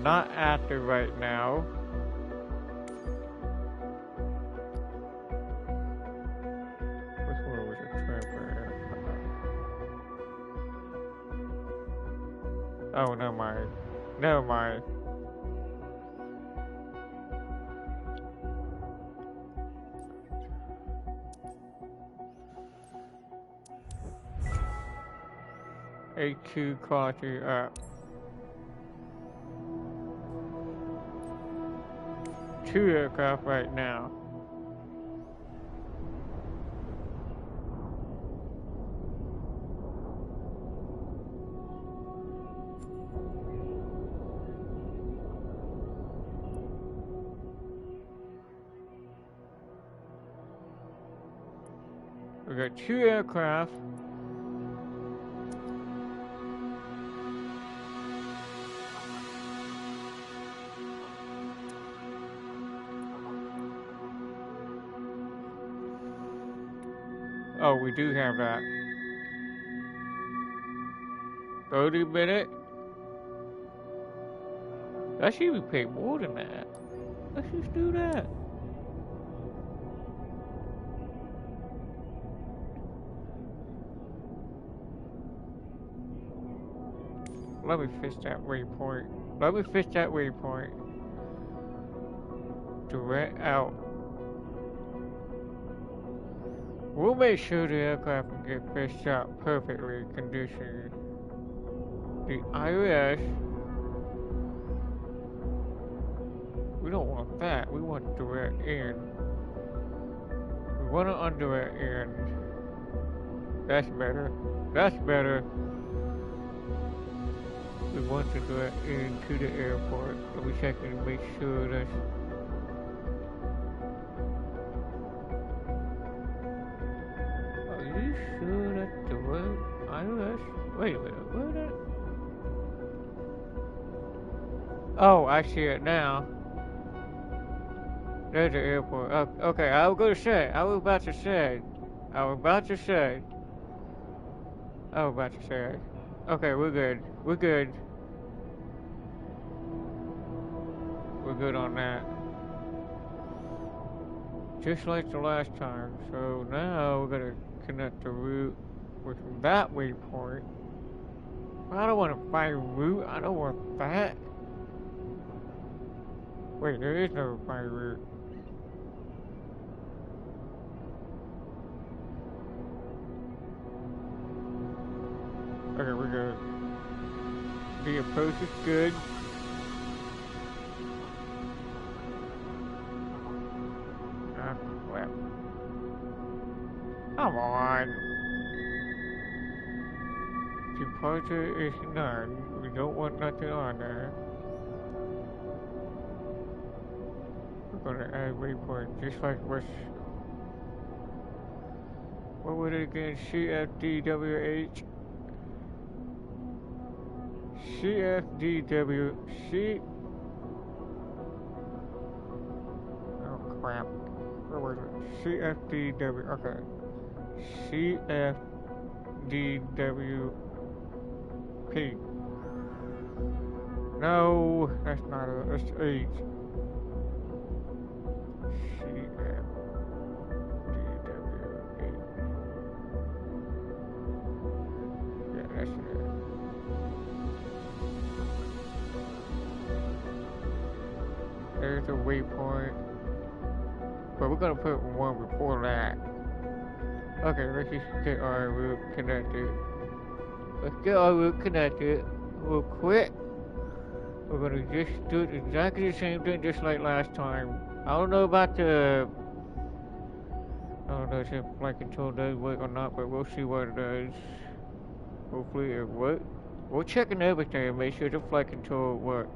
not active right now. Oh, never mind. Never mind. A2 quality up. 2 aircraft right now. We got 2 aircraft. Oh, we do have that. 30 minutes. Actually, we pay more than that. Let's just do that. Let me fix that waypoint. Let me fix that waypoint. Direct out. We'll make sure the aircraft can get fixed out perfectly conditioned. The IRS. We don't want that. We want direct in. We want it on direct in. That's better. That's better. We want to direct into the airport. Let me check and make sure that's. Are you sure that's the right IRS? Wait a minute. Where that? Oh, I see it now. There's the airport. Okay, I was gonna say. I was about to say. Okay, we're good. We're good. We're good on that. Just like the last time. So now we're gonna connect the route with that waypoint. I don't want to find route. I don't want that. Wait, there is no find route. Okay, we're good. The approach is good. Ah, crap. Come on. Departure is none. We don't want nothing on there. We're gonna add waypoint just like what's. What was it again? CFDWH? CFDW. Oh crap. Where was it? CFDW. Okay. CFDWP. No, that's not a. That's H. CFDWP. Yeah, that's it. There's a waypoint. But we're gonna put one before that. Okay, let's just get our route connected. Let's get our route connected real quick. We're gonna just do exactly the same thing just like last time. I don't know about the... I don't know if flight control does work or not, but we'll see what it does. Hopefully it works. We're checking everything and make sure the flight control works.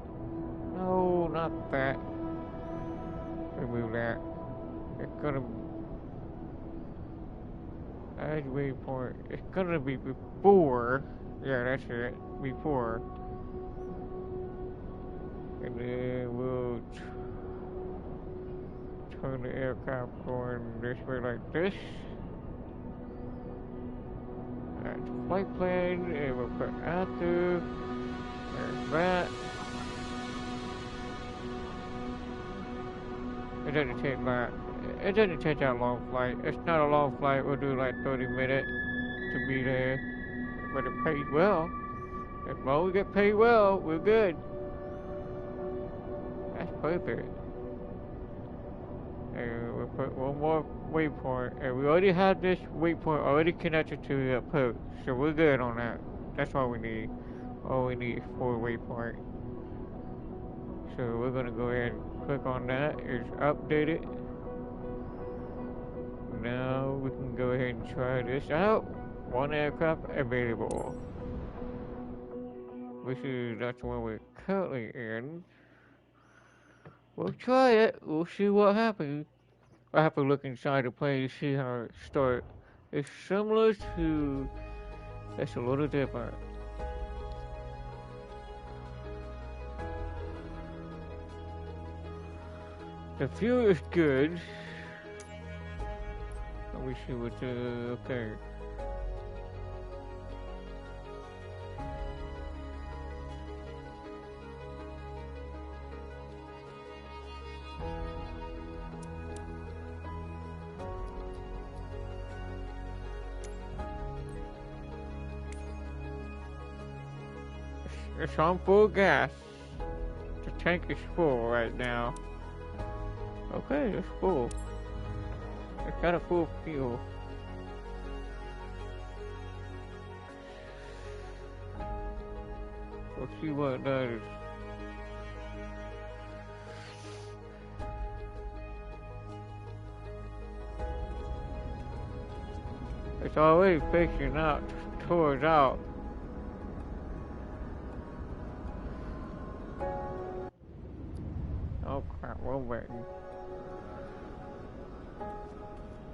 No, not that. Remove that. It's gonna... Add waypoint. It's gonna be before. Yeah, that's it. Before. And then we'll turn the aircraft going this way like this. That's the flight plan, and we'll put after. There's that. It doesn't take that. It doesn't take that long flight. It's not a long flight. We'll do like 30 minutes to be there. But it pays well. As long as we get paid well, we're good. That's perfect. And we'll put one more waypoint, and we already have this waypoint already connected to the post, so we're good on that. That's all we need. All we need is 4 waypoints. So we're gonna go ahead and click on that. It's updated. Now we can go ahead and try this out. 1 aircraft available. That's the one we're currently in. We'll try it. We'll see what happens. I have to look inside the plane to see how it starts. It's similar to... It's a little different. The fuel is good. Let me see what the... Okay. It's on full gas. The tank is full right now. Okay, it's full. It's got a full fuel. We'll see what it does. It's already facing out towards out. Oh crap, one button.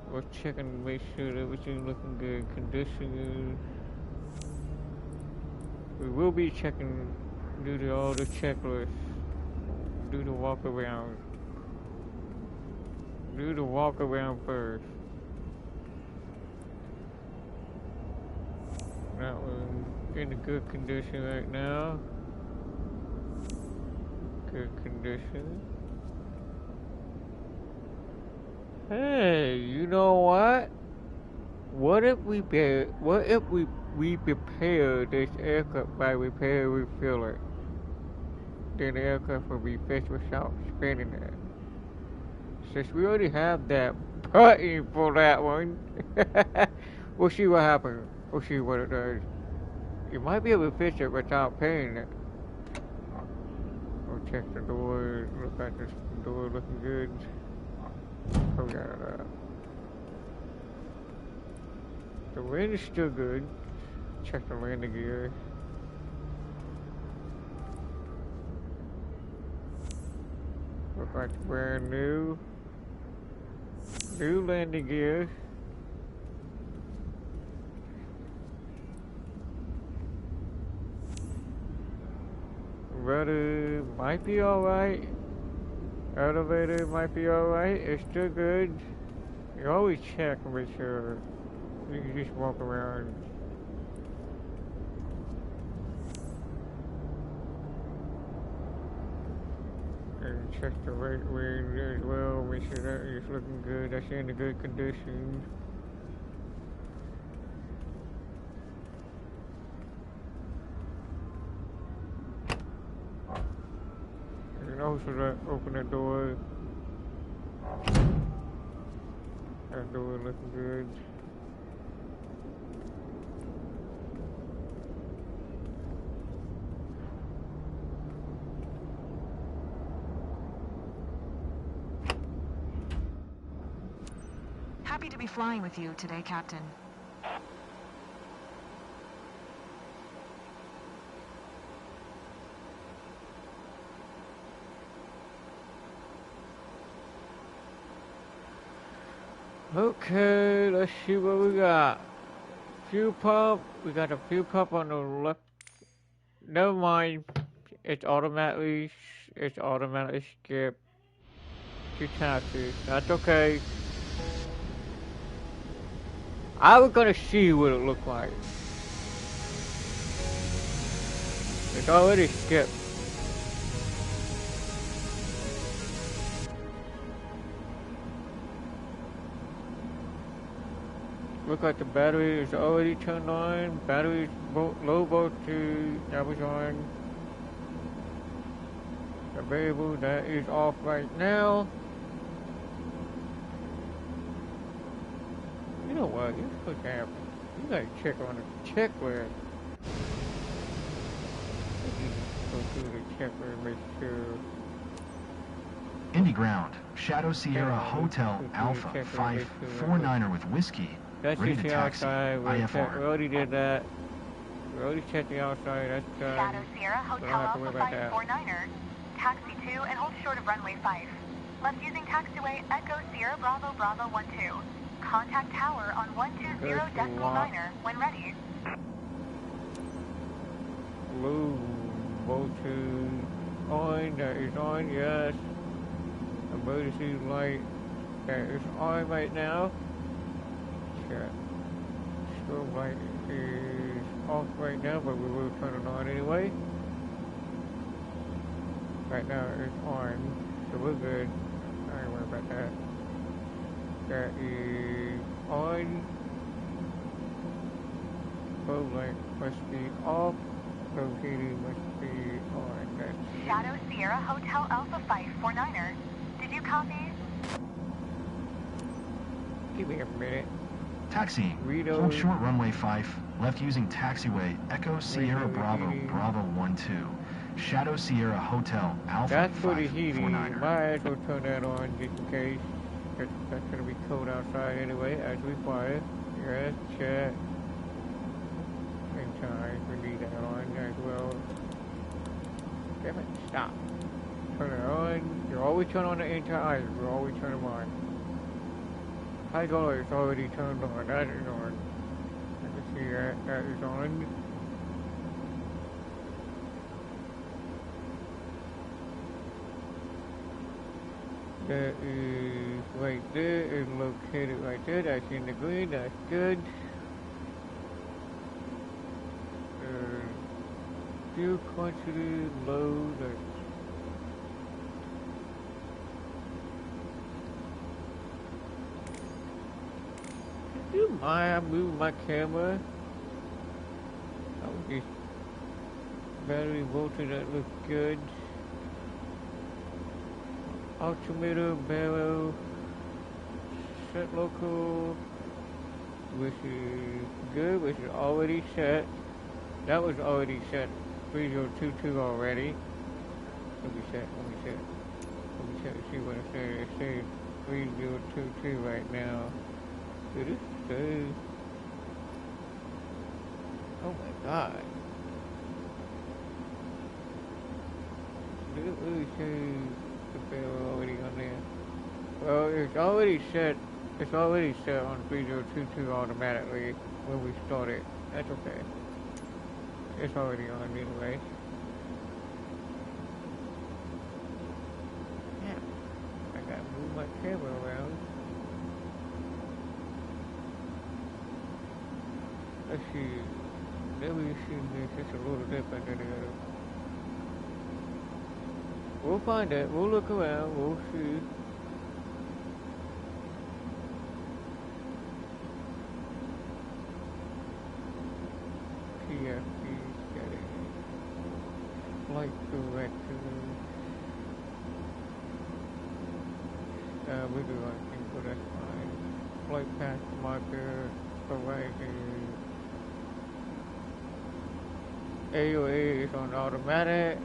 We're checking to make sure that everything's looking good. Condition. We will be checking due to all the checklists. Do the walk around. Do the walk around first. That one's in a good condition right now. Good condition. Hey, you know what? What if we repair this aircraft by repair and refill it? Then the aircraft will be fixed without spinning it. Since we already have that button for that one, we'll see what happens. We'll see what it does. You might be able to fix it without paying it. We'll check the door. Look at this door looking good. Oh yeah, the wind is still good. Check the landing gear. Look like brand new. New landing gear. Rudder might be alright. Elevator might be alright. It's still good. You always check and make sure. You can just walk around. And check the right wing as well. Make sure that is looking good. That's in a good condition. And also open the door. That door looking good. Happy to be flying with you today, Captain. Okay, let's see what we got. Fuel pump. We got a fuel pump on the left. Never mind. It's automatically skipped to taxes. That's okay. I was gonna see what it looked like. It's already skipped. look like the battery is already turned on. Battery low voltage, that was on. The variable that is off right now. You know what? You're supposed to have. You gotta check on the checklist. Go through the checklist and make sure. Indy Ground, Shadow Sierra Hotel Alpha 549er with whiskey. That's Ready just to the taxi. outside. We IFR. already did that. We already checked the outside. That's done. Shadow Sierra We don't Hotel have to worry Alpha about that. 549er. Taxi 2 and hold short of runway 5. Left using taxiway Echo Sierra Bravo Bravo 12. Contact tower on 120.9er when ready. Low voltage on. That is on. Yes. Emergency light. That is on right now. Check. Strobe light is off right now, but we will turn it on anyway. Right now it's on, so we're good. I ain't worried about that. That is on. Strobe light must be off. Strobe heating must be on. That's Shadow Sierra Hotel Alpha 549er. Did you copy? Give me a minute. Taxi. Rito. Hold short runway 5. Left using taxiway Echo Sierra Bravo Bravo 12. Shadow Sierra Hotel Alpha That's for the heating. 549er. Might as well turn that on just in case. That's going to be cold outside anyway, as required. Yes, check. Same time, we need that on as well. Damn it, stop. Turn it on. You always turn on the entire. You always turn them on. Hydraulic is already turned on. That is on. I can see that. That is on. That is right there. Is located right there. That's in the green. That's good. Fuel quantity low. That's do you mind I move my camera? I would just battery voltage that looks good. Altimeter barrel set local, which is good, which is already set. That was already set 3022 already. Let me check and see what it says. It says 3022 right now. It is says, oh my god. Did it really say the barrel already on there? Well, it's already set on 3022 automatically when we start it. That's okay. It's already on anyway. Yeah. I gotta move my camera around. Let's see. Maybe you see this. It's a little different than the other. We'll find it. We'll look around. We'll see. PFP settings. Flight directions. We do I think, so that's fine. Flight path marker. Horizon. AOA is on automatic.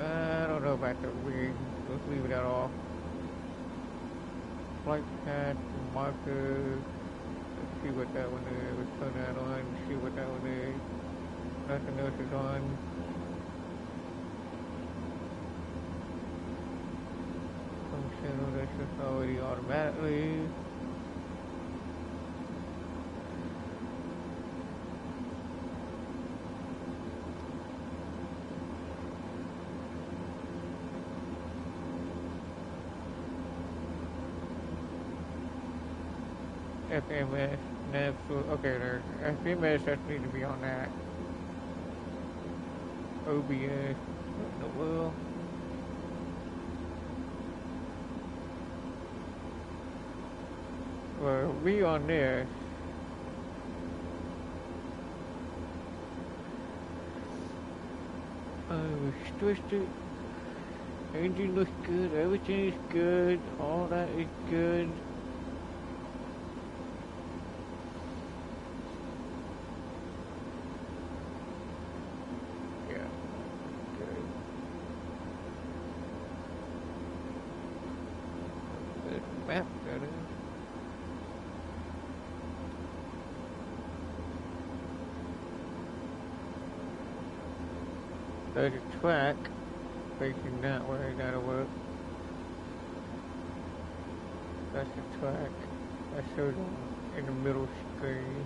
I don't know about the wing. Let's leave that off. Flight path marker. Let's see what that one is. Let's turn that on. See what that one is. Nothing else is on. Channel that's just already automatically. FMS, nav, okay, there's FMS that needs to be on that. OBS, what in the world? Well, we on there. We switched it. Engine looks good. Everything is good. All that is good. Yeah. Good. Good map, that is. There's a track facing that way, that'll work. That's the track. That shows in the middle screen.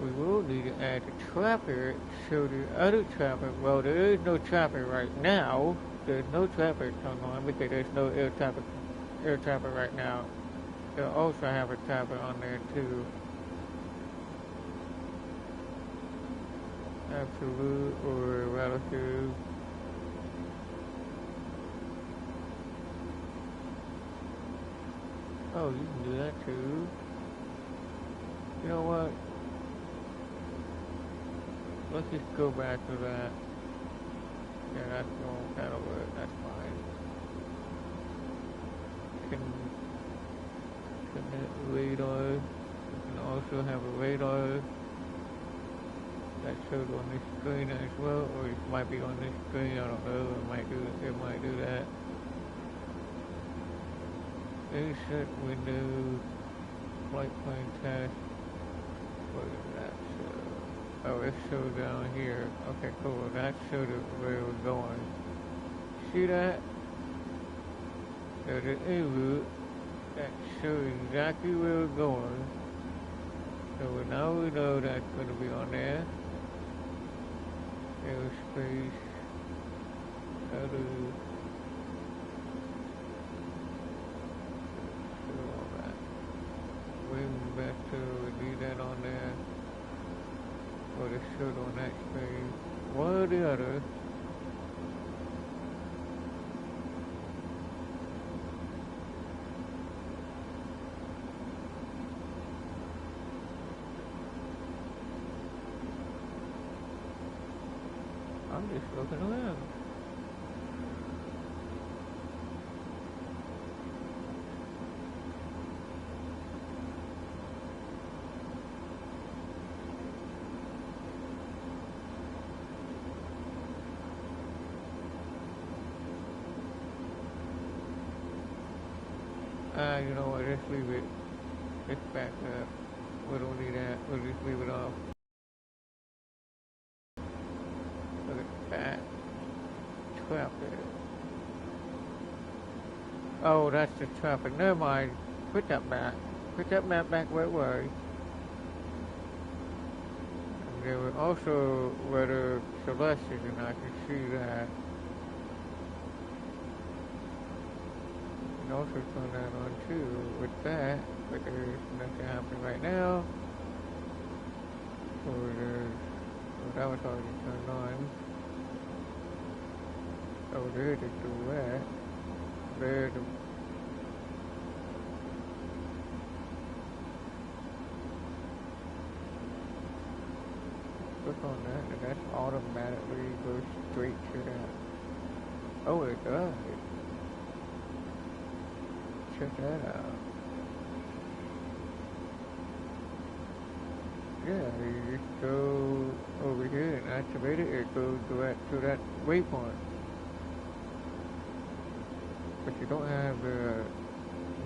We will need to add the trapper, show the other trapper. Well, there is no trapper right now. There's no trapper coming on because there's no air trapper right now. They'll also have a trapper on there too. Absolute or relative. Oh, you can do that too. You know what? Let's just go back to that. Yeah, that'll work, that's fine. Connect radar. You can also have a radar that shows on this screen as well, or it might be on this screen, I don't know, it might do that. Insert window, flight plan test, what is that show? Oh, it shows down here. Okay, cool, that showed where we're going. See that? There's an route that shows exactly where we're going. So now we know that's going to be on there. Aerospace, other, all that. Wing vector, we need that on there. Or it showed on that screen. One or the other. I'm just looking around. You know what, just leave it. Just back up. We don't need that. We'll just leave it off. Look at that. 12 there. Oh, that's the traffic. Never mind. Put that back. Put that map back where it was. And there was also where the Celeste is, and I can see that. And also turn that on too with that, but there's nothing happening right now. So that was already turned on. Oh, there's the duet. There's the click on that, and that automatically goes straight to that. Oh, it does. Check that out. Yeah, you just go over here and activate it. It goes to that waypoint. But you don't have the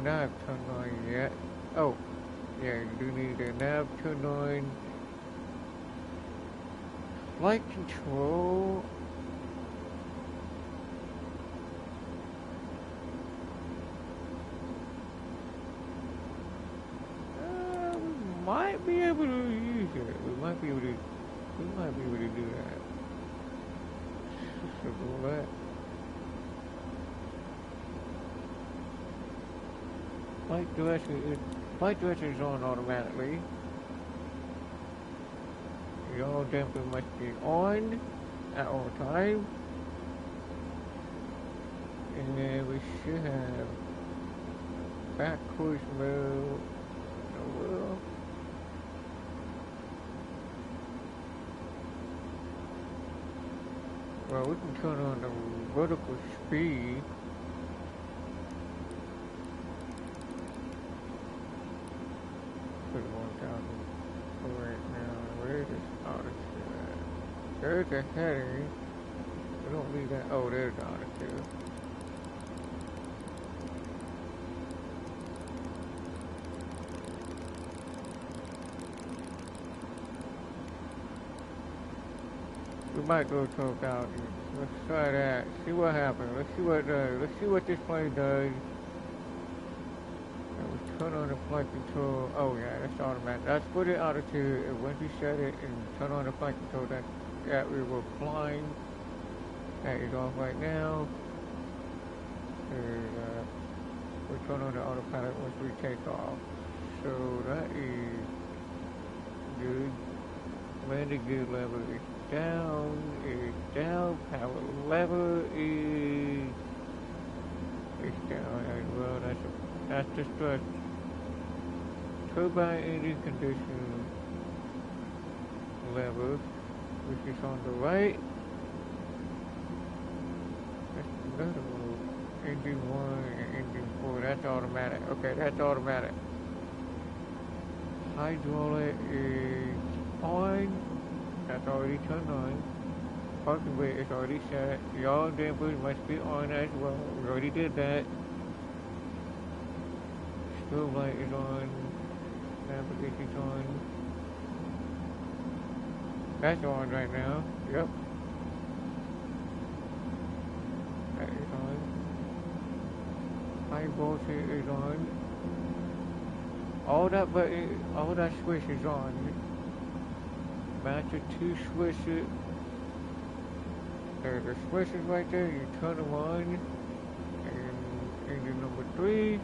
nav turned on yet. Oh, yeah, you do need the nav turned on. Flight control. We might be able to use it. We might be able to do that. So go back. Flight direction is on automatically. Your damper must be on at all times. And then we should have backwards mode. Well, we can turn on the vertical speed. Put 1,000 right now. Where is this altitude at? There's a heading. We don't leave that. Oh, there's the altitude. We might go to 1,000. Let's try that. See what happens. Let's see what does. Let's see what this plane does. And we turn on the flight control. Oh yeah, that's automatic. That's for the altitude. And once you set it and turn on the flight control, that we will flying. That is off right now. And we turn on the autopilot once we take off. So that is good. Landing gear level is down, power level is down as well. That's the stress. Turbine engine condition level, which is on the right. That's another one. Engine 1 and engine 4, that's automatic. Okay, that's automatic. Hydraulic is on. That's already turned on. Parking brake is already set. Yaw dampers must be on as well. We already did that. Strobe light is on. Navigation's on. That's on right now. Yep. That is on. High voltage is on. All that switch is on. Master 2 switches. There's the switches right there. You turn them on. And engine number 3.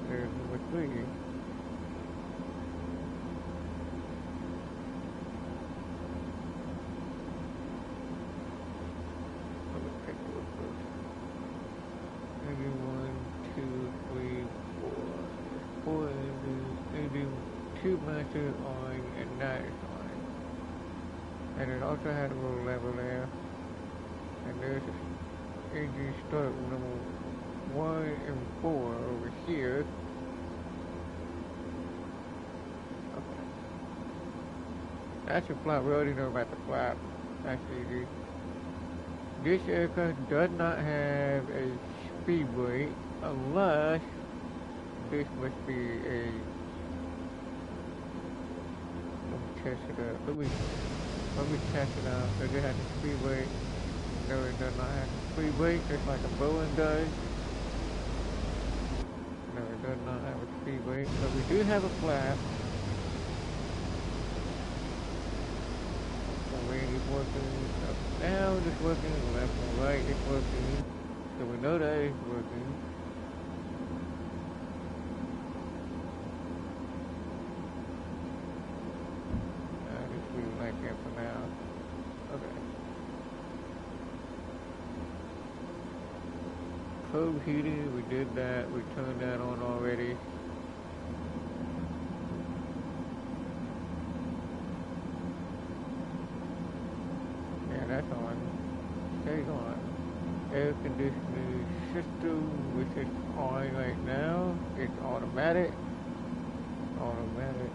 There's number 3. Engine 1, 2, 3, 4. 4 engine 2 master on, and that is on. And it also had a little level there. And there's engine start number 1 and 4 over here. Okay. That's your flap. We already know about the flap. That's easy. This aircraft does not have a speed brake unless this must be a. Let me test it out. Let me test it out. Does it have a speed brake? No, it does not have a speed brake, just like a Boeing does. No, it does not have a speed brake, but we do have a flap. The wing is working up and down, it's working, left and right, it's working. So we know that it's working. For now. Okay. Probe heating, we did that. We turned that on already. Yeah, that's on. Stays on. Air conditioning system, which is on right now. It's automatic. Automatic,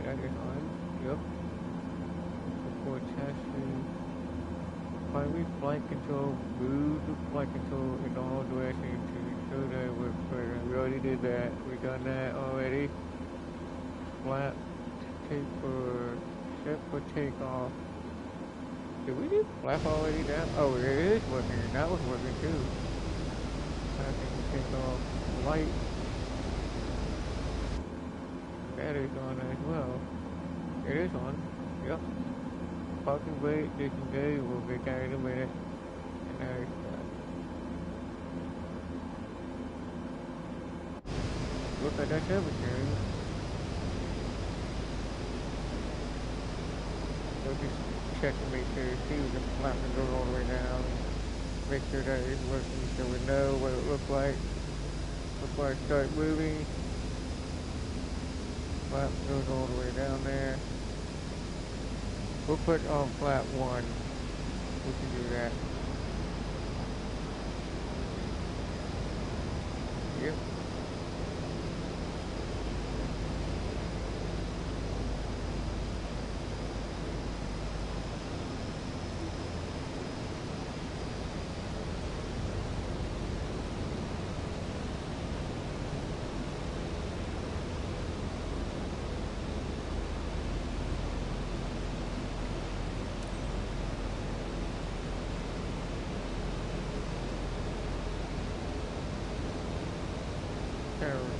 that is on. Yep. Testing. Primary flight control, move the flight control in all directions to ensure that it works better. We already did that. We done that already. Flap set for takeoff. Did we do flap already down? Oh, it is working. That was working too. I think we take off light. That is on as well. It is on. Yep. Parking brake, disengage, we'll get that in a minute. And now it's done. Look at that temperature. We'll just check to make sure, see if the flap can go all the way down. Make sure that it's working so we know what it looks like. before I start moving. Flap goes all the way down there. We'll put on flap 1. We can do that. Yep.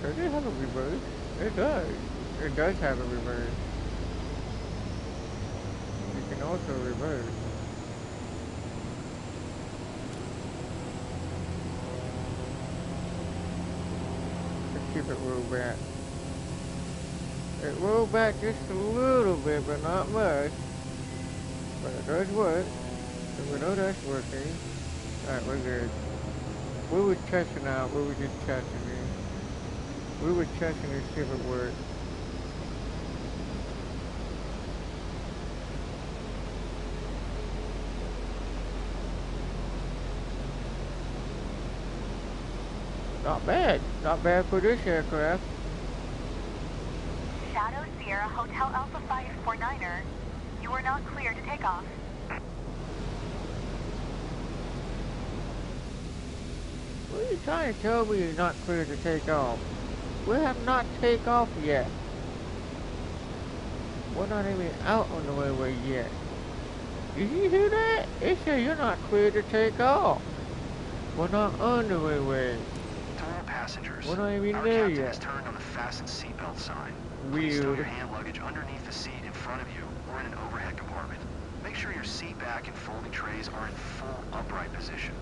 Does it have a reverse? It does. It does have a reverse. You can also reverse. Let's keep it rolled back. It rolled back just a little bit, but not much. But it does work. So we know that's working. Alright, we're good. We were testing out. We were just testing it. We were checking to see if it worked. Not bad. Not bad for this aircraft. Shadow Sierra Hotel Alpha 549er. You are not clear to take off. What are you trying to tell me you're not clear to take off? We have not taken off yet. We're not even out on the runway yet. Did you hear that? It said you're not clear to take off. We're not on the runway. To all passengers, we're not even our there captain yet. has turned on the fasten seatbelt sign. Please stow your hand luggage underneath the seat in front of you or in an overhead compartment. Make sure your seat back and folding trays are in full upright position.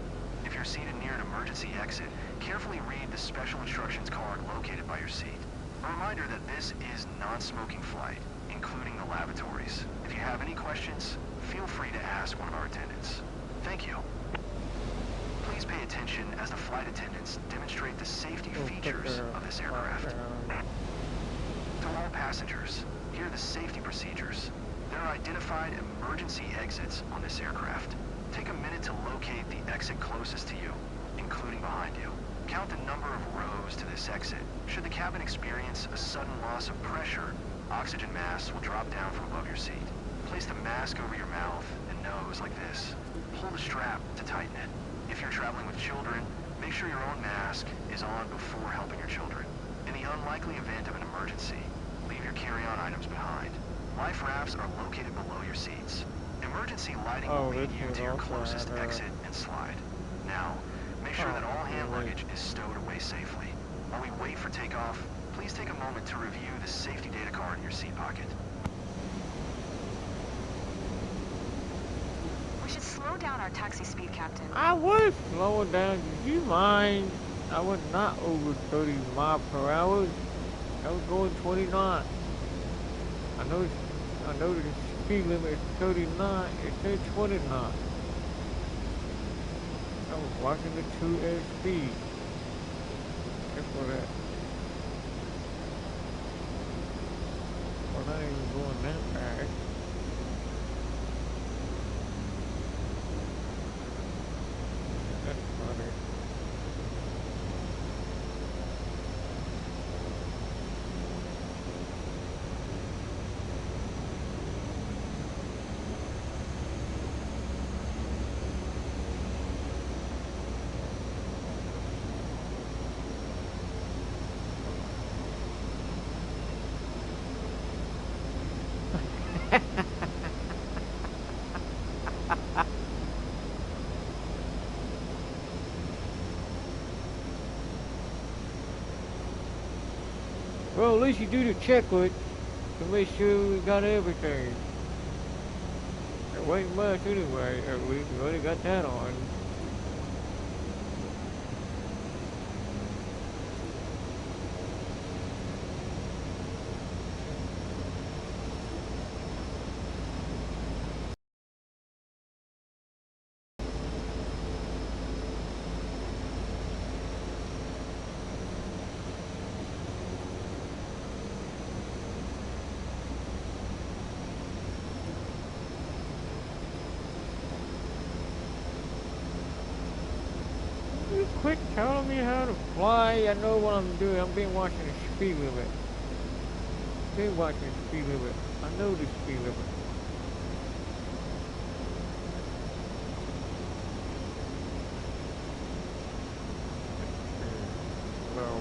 If you're seated near an emergency exit, carefully read the special instructions card located by your seat. A reminder that this is non-smoking flight, including the lavatories. If you have any questions, feel free to ask one of our attendants. Thank you. Please pay attention as the flight attendants demonstrate the safety features of this aircraft. To all passengers, here are the safety procedures. There are identified emergency exits on this aircraft. Take a minute to locate the exit closest to you, including behind you. Count the number of rows to this exit. Should the cabin experience a sudden loss of pressure, oxygen masks will drop down from above your seat. Place the mask over your mouth and nose like this. Pull the strap to tighten it. If you're traveling with children, make sure your own mask is on before helping your children. In the unlikely event of an emergency, leave your carry-on items behind. Life rafts are located below your seats. Emergency lighting will lead you to your closest exit and slide. Now, make sure that all hand luggage is stowed away safely. While we wait for takeoff, please take a moment to review the safety data card in your seat pocket. We should slow down our taxi speed, Captain. I was slowing down. Did you mind? I was not over 30 miles per hour. I was going 29. I know the speed limit is 39. It said 29. I was watching the 2S speed. Just for that. We're not even going that fast. That's funny. Well, at least you do the checklist to make sure we got everything. It wasn't much anyway, at least we already got that on. quit telling me how to fly. I know what I'm doing. I've been watching the speed limit. Been watching the speed limit. I know the speed limit. So,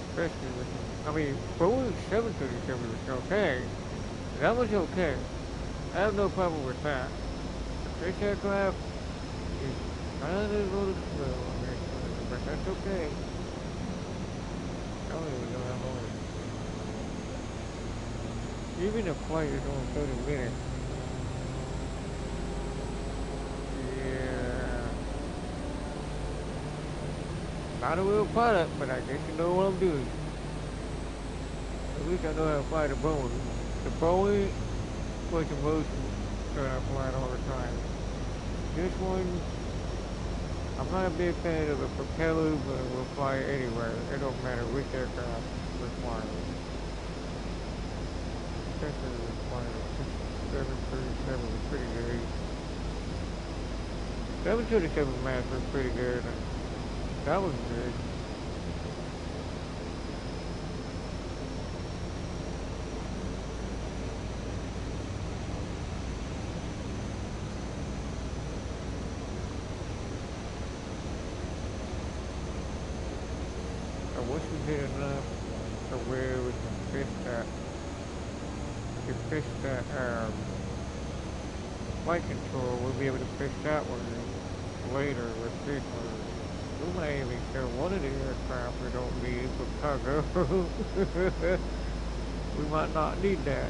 especially with, I mean, Boeing 737 was okay. That was okay. I have no problem with that. This aircraft is kind of a little slow on this one, but that's okay. I don't even know how long it is. Even the flight is only 30 minutes. Yeah. Not a real pilot, but I guess you know what I'm doing. At least I know how to fly the Boeing. The Boeing was the most that I fly all the time. This one, I'm not a big fan of the propeller, but we'll fly it anywhere. It don't matter which aircraft we're flying. Especially we're flying a 737 was pretty good. 737 Max was pretty good. That was good. Once we get enough to where we can fish that flight control, we'll be able to fish that one later with this one. We might even sell one of the aircraft we don't need for cargo. We might not need that.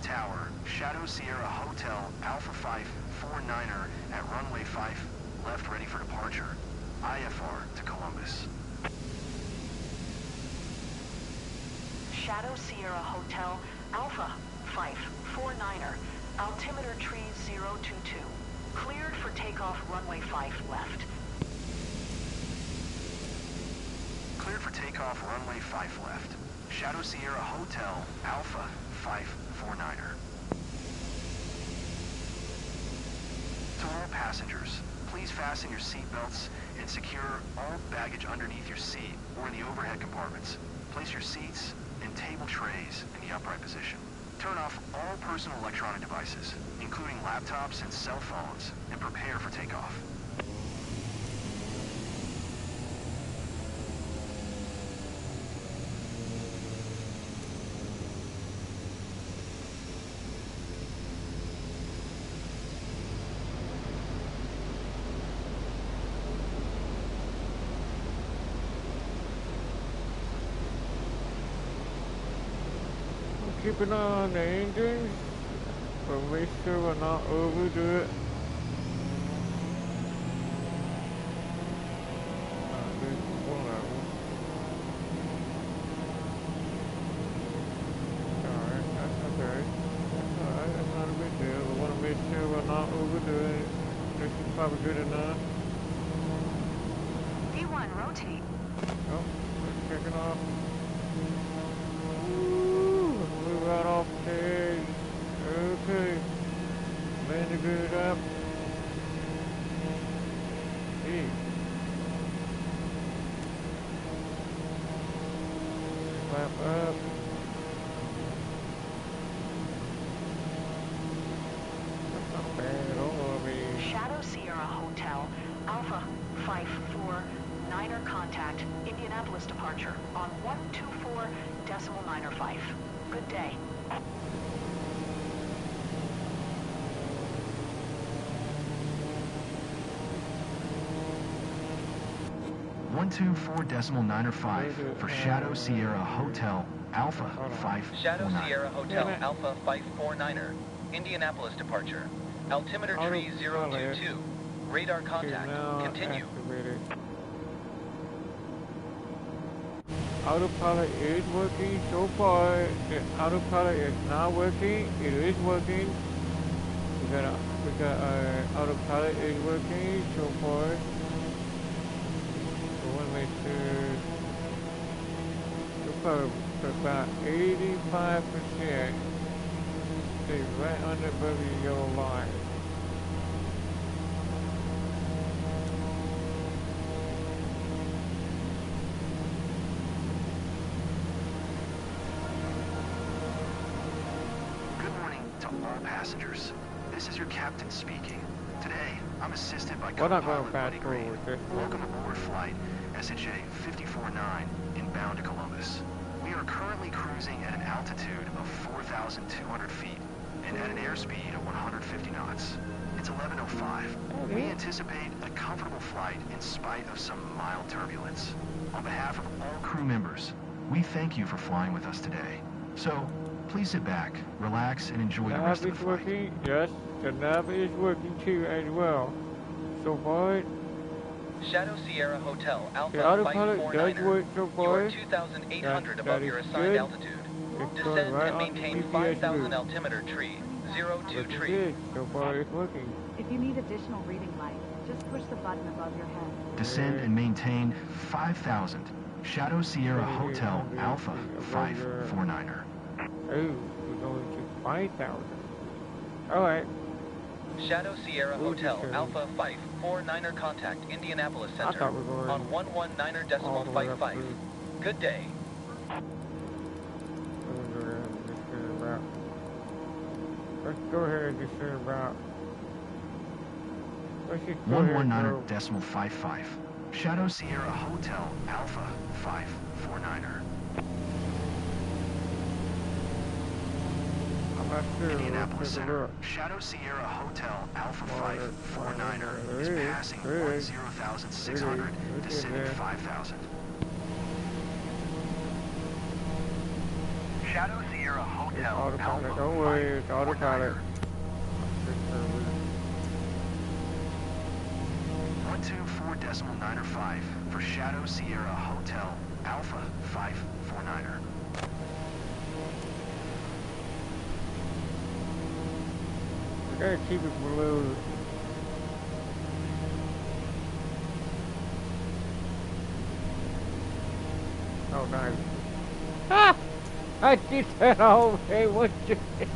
Tower, Shadow Sierra Hotel, Alpha 549er at runway 5, left ready for departure. IFR to Columbus. Shadow Sierra Hotel, Alpha 549er, altimeter tree 022. Cleared for takeoff runway 5 left. Cleared for takeoff runway 5 left. Shadow Sierra Hotel, Alpha 549er. To all passengers, please fasten your seatbelts and secure all baggage underneath your seat or in the overhead compartments. Place your seats and table trays in the upright position. Turn off all personal electronic devices, including laptops and cell phones, and prepare for takeoff. Keep an eye on the engines, but make sure we're not overdo it. There's one of them. Alright, that's okay. That's alright, that's not a big deal. We want to make sure we're not overdoing it. This is probably good enough. D1, rotate. Oh, we're kicking off. Right off the edge. Okay. Landed good up. Hey. Flap up. That's not bad at all. I mean, Shadow Sierra Hotel, Alpha 549er contact, Indianapolis departure on 124.95. Good day. 124.95 for Shadow Sierra Hotel, Alpha 549. Shadow Sierra Hotel, Alpha 549er, Indianapolis departure. Altimeter tree 022. Radar contact. Continue. Activated. Autopilot is working so far. The autopilot is not working. It is working. We got autopilot is working so far. We want to make sure we're probably about 85%. Stay right under above the yellow line. To all passengers, this is your captain speaking. Today, I'm assisted by We're not going co-pilot fast Buddy Green. forward this one. Welcome aboard flight SHA 549 inbound to Columbus. We are currently cruising at an altitude of 4,200 feet and at an airspeed of 150 knots. It's 11:05. We anticipate a comfortable flight in spite of some mild turbulence. On behalf of all crew members, we thank you for flying with us today. So, please sit back, relax, and enjoy the rest of the flight. Working, yes, the nav is working too as well. So far, Shadow Sierra Hotel, Alpha the autopilot does 549er. work so You far. are 2,800 above your assigned good. altitude. It's going Descend right and on the maintain GPS 5,000 route. altimeter tree, 02 Looking tree. good. So far, it's working. If you need additional reading light, just push the button above your head. Descend and maintain 5,000. Shadow Sierra Hotel Alpha 549er. Oh, we're going to 5,000. Alright. Shadow Sierra Hotel, Alpha 549er contact Indianapolis I Center thought we were on 119.55. Good day. Let's go ahead and just say about. Let's just go ahead and go. 119.55. Shadow Sierra Hotel Alpha 549er. I'm not sure. Indianapolis Let's take a Center. look. Shadow Sierra Hotel Alpha 549er is passing 10,600, descending 5,000. Shadow Sierra Hotel, Autopilot, don't worry, it's autopilot. 124.95 for Shadow Sierra Hotel Alpha 549er. We gotta keep it below. Oh, nice. Ah! I did that all day, what you... Okay,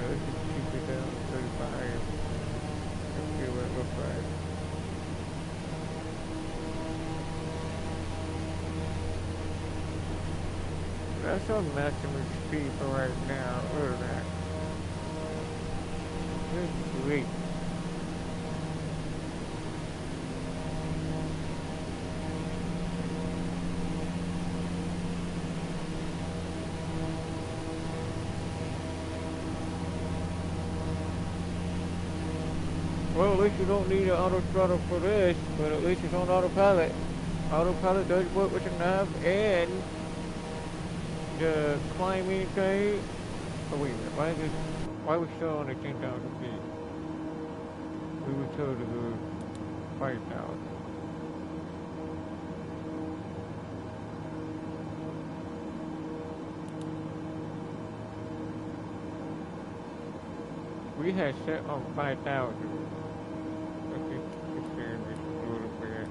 let's just keep it down to 35. Let's see what it looks like. That's on maximum speed for right now. Look at that. Good grief. Well, at least you don't need an auto throttle for this, but at least it's on autopilot. Autopilot does work with the nav and the climbing thing. Oh wait a minute, why are we still on the 10,000 feet? We were told to go 5,000. We had set on 5,000. Let's just expand this a little bit.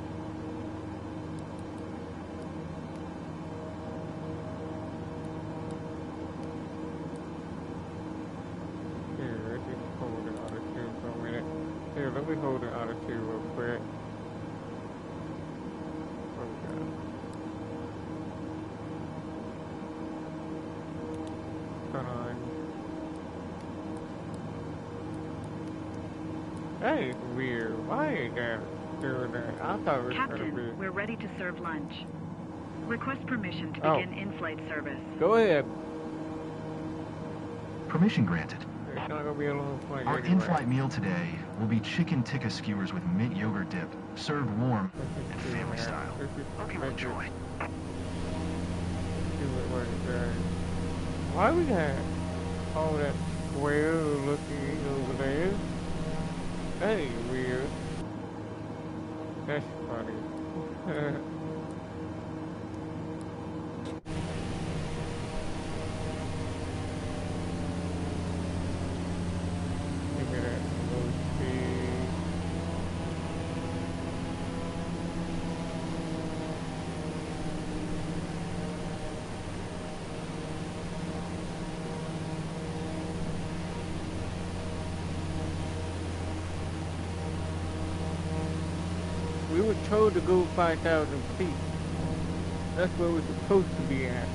Here, let's just hold it on a 2 for a minute. Here, let me hold it on a 2 real quick. Okay. Hold on. That is weird. Why is that doing that? I thought it was going to be... Captain, we're ready to serve lunch. Request permission to begin in-flight service. Go ahead. Permission granted. It's not going to be a long flight Our anyway. in-flight meal today will be chicken tikka skewers with mint yogurt dip, served warm and family style. Hope you enjoy. See what it's Why we got all that square looking over there? That ain't weird. That's funny. Look at that low speed. We were told to go 5,000 feet. That's where we're supposed to be at.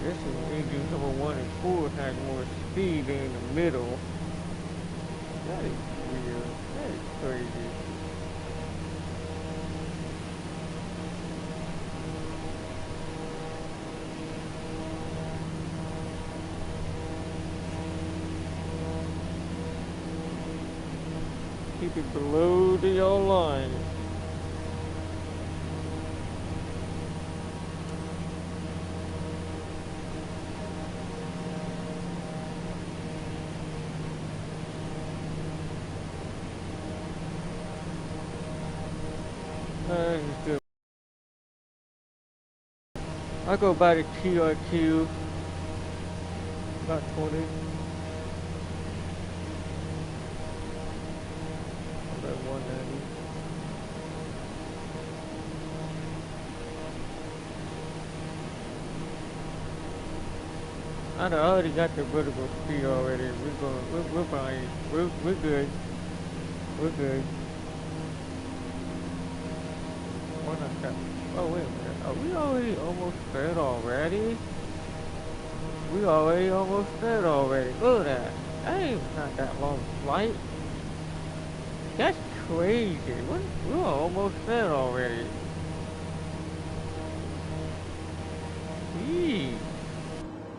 This is engine number 1 and 4 has more speed in the middle. That is weird. That is crazy. Keep it below the yellow line. I go by the TRQ about 20. About 190. I already got the vertical speed already. We're fine. We're good. We're good. Why not stop? Oh wait a minute. Are we already almost there already? We already almost there already. Look at that. That ain't not that long flight. That's crazy. We're almost there already. Gee.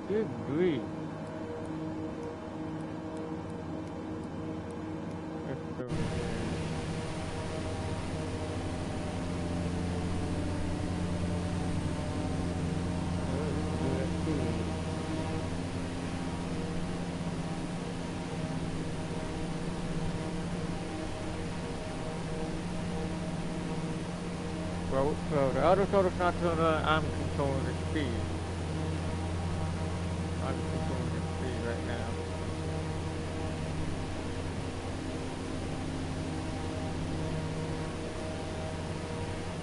Good grief. Let's go ahead. So the other controller's not turned on, I'm controlling the speed. I'm controlling the speed right now.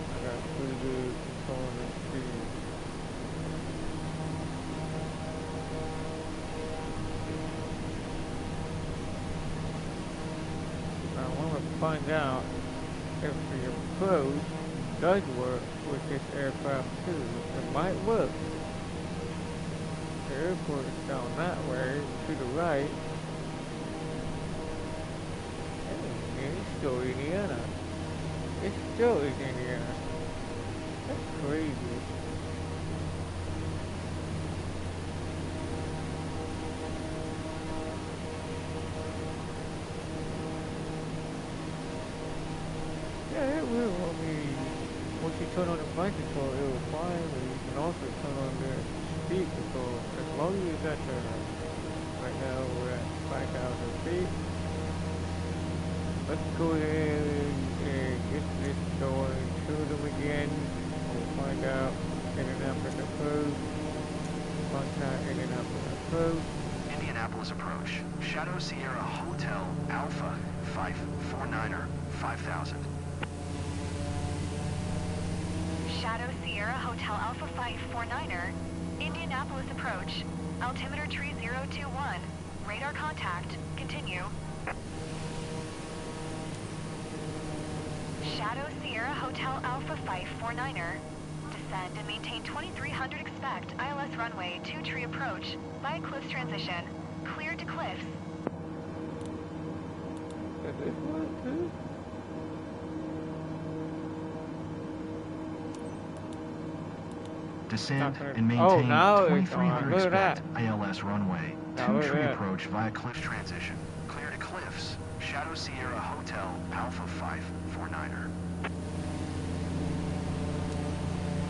I got pretty good controlling the speed. I want to find out if the approach does work with this aircraft too. It might work. The airport is down that way, to the right. Hey, it's still Indiana. It still is Indiana. That's crazy. Yeah, it will. I mean, once you turn on the flight control, it will fly, but you can also turn on the speed control. As long as you got the, right now we're at 5,000 feet. Let's go ahead and get this going, show them again. We'll find out Indianapolis approach. Contact Indianapolis approach. Indianapolis approach. Shadow Sierra Hotel Alpha 549er 5000. Shadow Sierra Hotel Alpha 549er, Indianapolis approach, altimeter tree 021, radar contact, continue. Shadow Sierra Hotel Alpha 549er, descend and maintain 2300 expect ILS runway 2 tree approach, via cliffs transition, cleared to cliffs. Does this work too? Descend and Oh, maintain now it's on. 2300 Look at expect that. ILS runway. Now 2 look at tree that. approach via cliff transition. Clear to cliffs. Shadow Sierra Hotel Alpha 549er.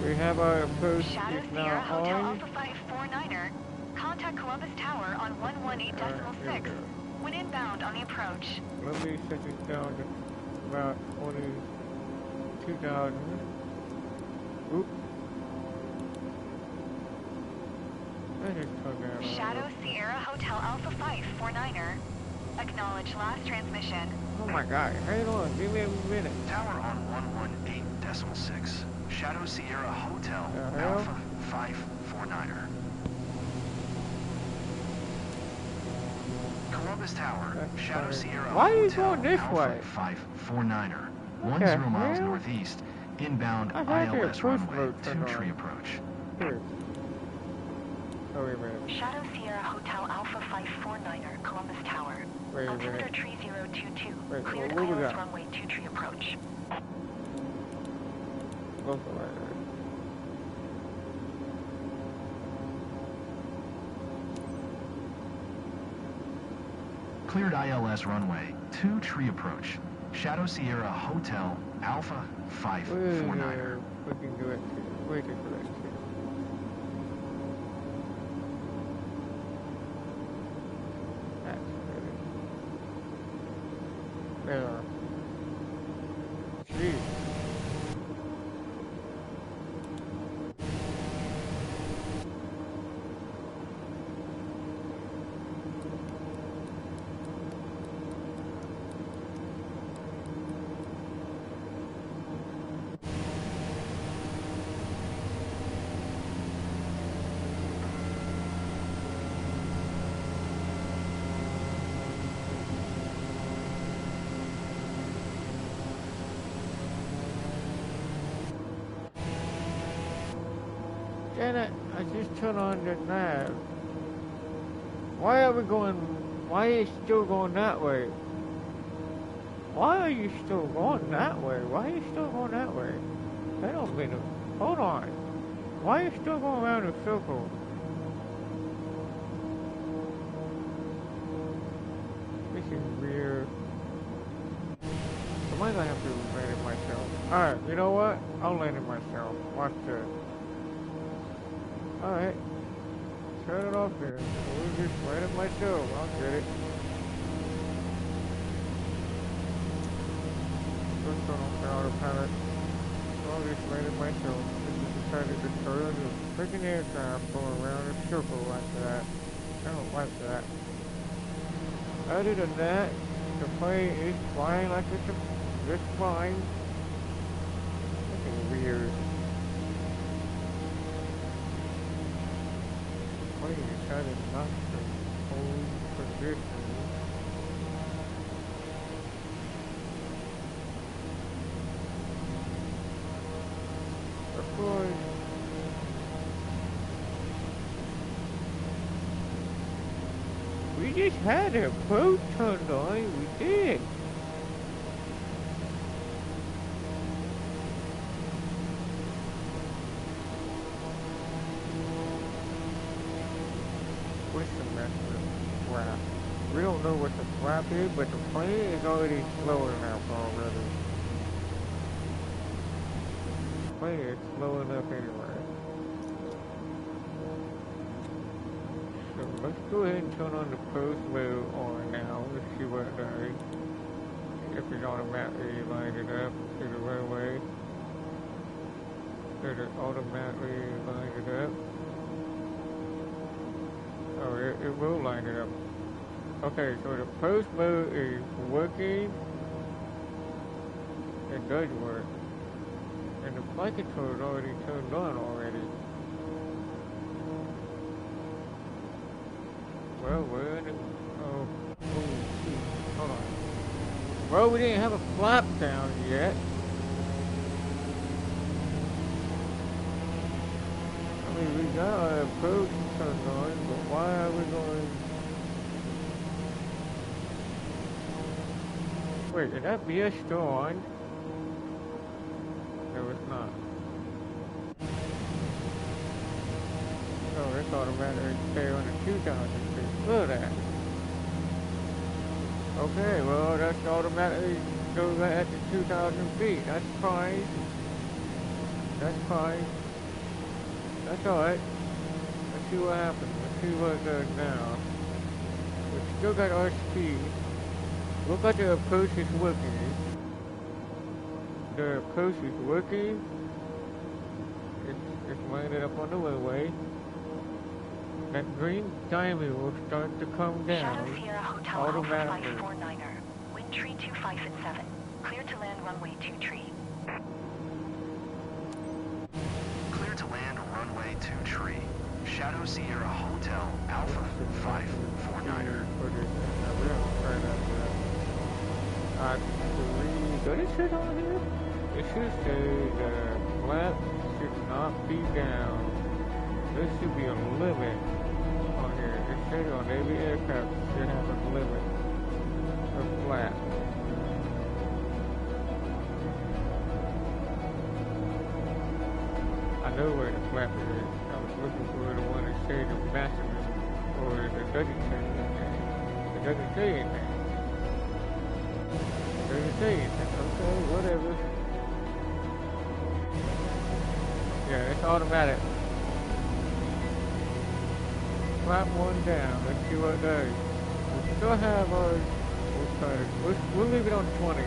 We have our approach Shadow is Sierra now Hotel on. Alpha 549er. Contact Columbus Tower on 118.6 when inbound on the approach. Let me set this down to about 22,000. Oop. I just took that Shadow off. Sierra Hotel Alpha 549er. Acknowledge last transmission. Oh my god, hang on, give me a minute. Tower on 118.6. Shadow Sierra Hotel Alpha 549er. Columbus Tower, That's Shadow funny. Sierra Why are you Hotel going this Alpha way? 549er. What 10 the miles hell? northeast. Inbound I had the ILS approach runway. mode 2 turned on. tree approach. Here. Oh, wait a minute. Shadow Sierra Hotel Alpha 549er, Columbus Tower. Wait a Altimeter minute. 3022. Wait, Cleared what we ILS got? runway 2 tree approach. Both are right there. Cleared ILS runway. 2 tree approach. Shadow Sierra Hotel Alpha 549er. We can do it too. We can do it too. That's good. There. Jeez. Janet, I just turned on the nav. Why are we going, why are you still going that way? Why are you still going that way? Why are you still going that way? I don't mean to, hold on. Why are you still going around in a circle? This is weird. I might not have to land it myself. Alright, you know what? I'll land it myself. Watch this. Alright. Turn it off there. We'll just land it myself. I'll get it. Let's turn off the autopilot. I'll just land it myself. I just decided to turn the freaking aircraft going around in a circle like that. I don't like that. Other than that, the plane is flying like it's just fine. This is weird. Plane decided not to hold position. Of course. We just had a boat turned on, we did. What's the mess with the flap? We don't know what the flap is, but the plane is already slow enough already. The plane is slow enough anyway. So let's go ahead and turn on the post mode on now. Let's see what it does. If it automatically lines it up to the runway. Does it automatically line it up? Oh, it will line it up. Okay, so the post mode is working. It does work. And the flight control is already turned on already. Well, we're in the, oh, shoot, hold on. Well, we didn't have a flap down yet. I mean, we got our approach turned on, but why are we going? Wait, is that BS still on? No, it's not. automatically stay on the 2,000 feet. Look at that. Okay, well, that's automatically goes at the 2,000 feet. That's fine. That's fine. That's alright. Let's see what happens. Let's see what it does now. We still got our speed. Look like the approach is working. The approach is working. It's landed up on the runway. That green diamond will start to come down Shadow Sierra Hotel automatically. Alpha 549er. Wind tree 25 at 7. Clear to land runway 23. Clear to land runway 23. Shadow Sierra Hotel Alpha 549er. I believe, does it say on here? It should say the flap should not be down. There should be a limit on here. It says on every aircraft should have a limit of flap. I know where the flap is. I was looking for the one that said the maximum, or it doesn't say anything. It doesn't say anything. Doesn't say anything. Okay, whatever. Yeah, it's automatic. Flap one down. Let's see what it does. We still have our. We'll leave it on 20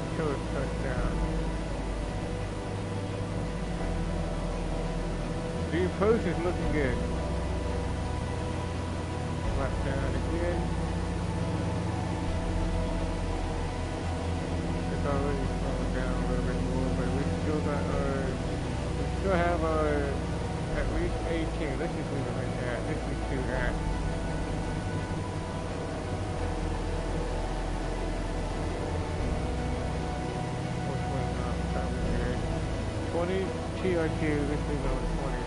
until it cuts down. The approach is looking good. Flap down again. It's already slowing down a little bit more, but we still have our at least 18. Let's just leave it like that. Let's just do that. Which one's not coming here? 20 TRQ. Let's leave it on 20.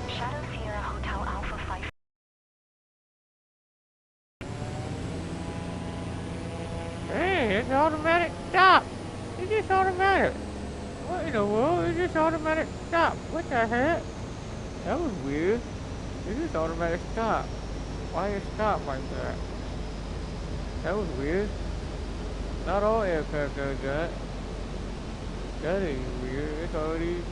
Shadow Sierra Hotel Alpha 5. Hey, it's automatic stop. It's just automatic. What in the world? It's just automatic stop. What the heck? That was weird. It's just automatic stop. Why it stop like that? That was weird. Not all aircraft does that. That is weird. It's already...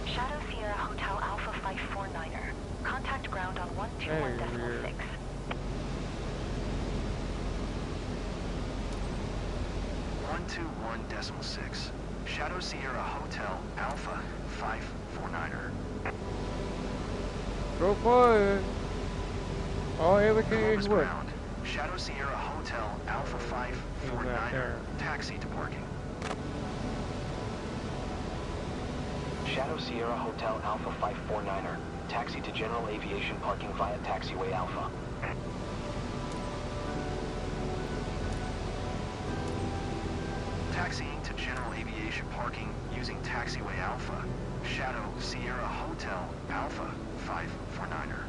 Shadow Sierra Hotel Alpha 549er. Contact ground on 121.6. 121.6. Shadow Sierra Hotel Alpha 549er. Go forward. Oh, everything is working. Ground. Shadow Sierra Hotel Alpha 549er. Taxi to parking. Shadow Sierra Hotel Alpha 549er. Taxi to general aviation parking via taxiway Alpha. Taxiing to general aviation parking using taxiway Alpha. Shadow Sierra Hotel Alpha 549er.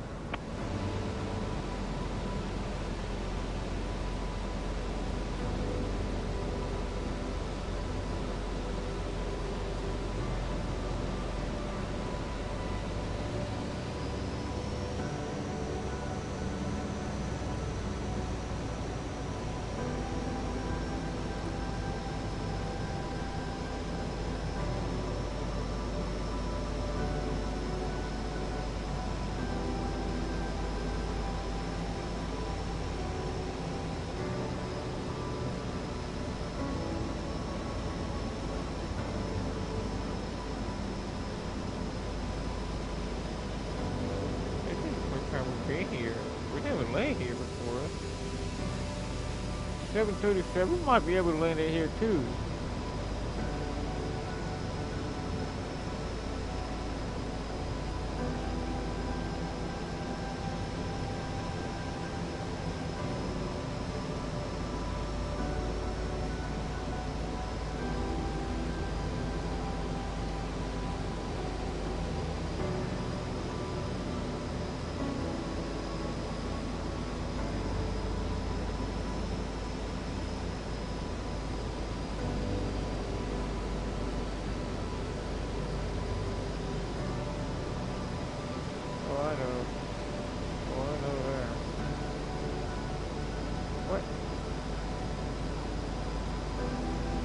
737 might be able to land it here too.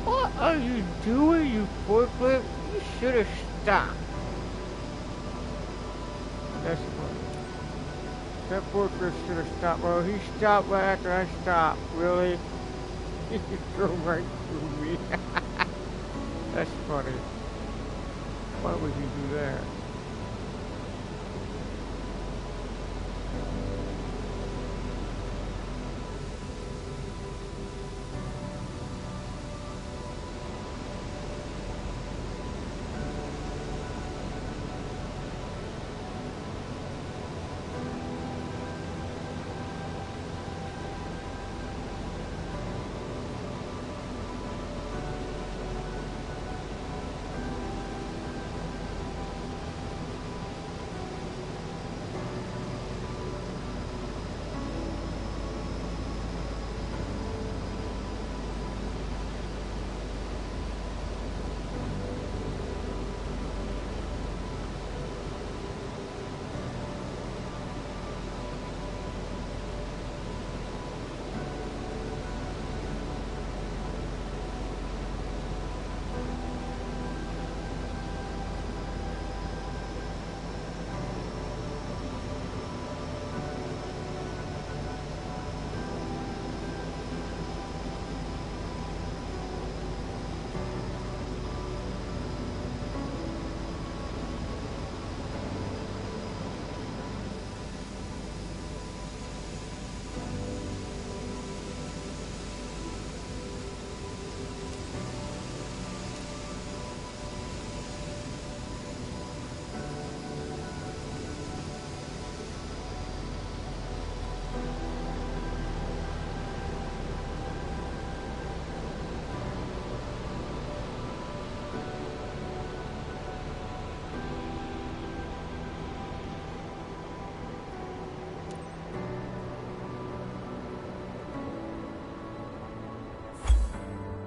What are you doing, you forklift? You should have stopped. That's funny. That forklift should have stopped. Well, he stopped right after I stopped. Really? He drove right through me. That's funny. Why would you do that?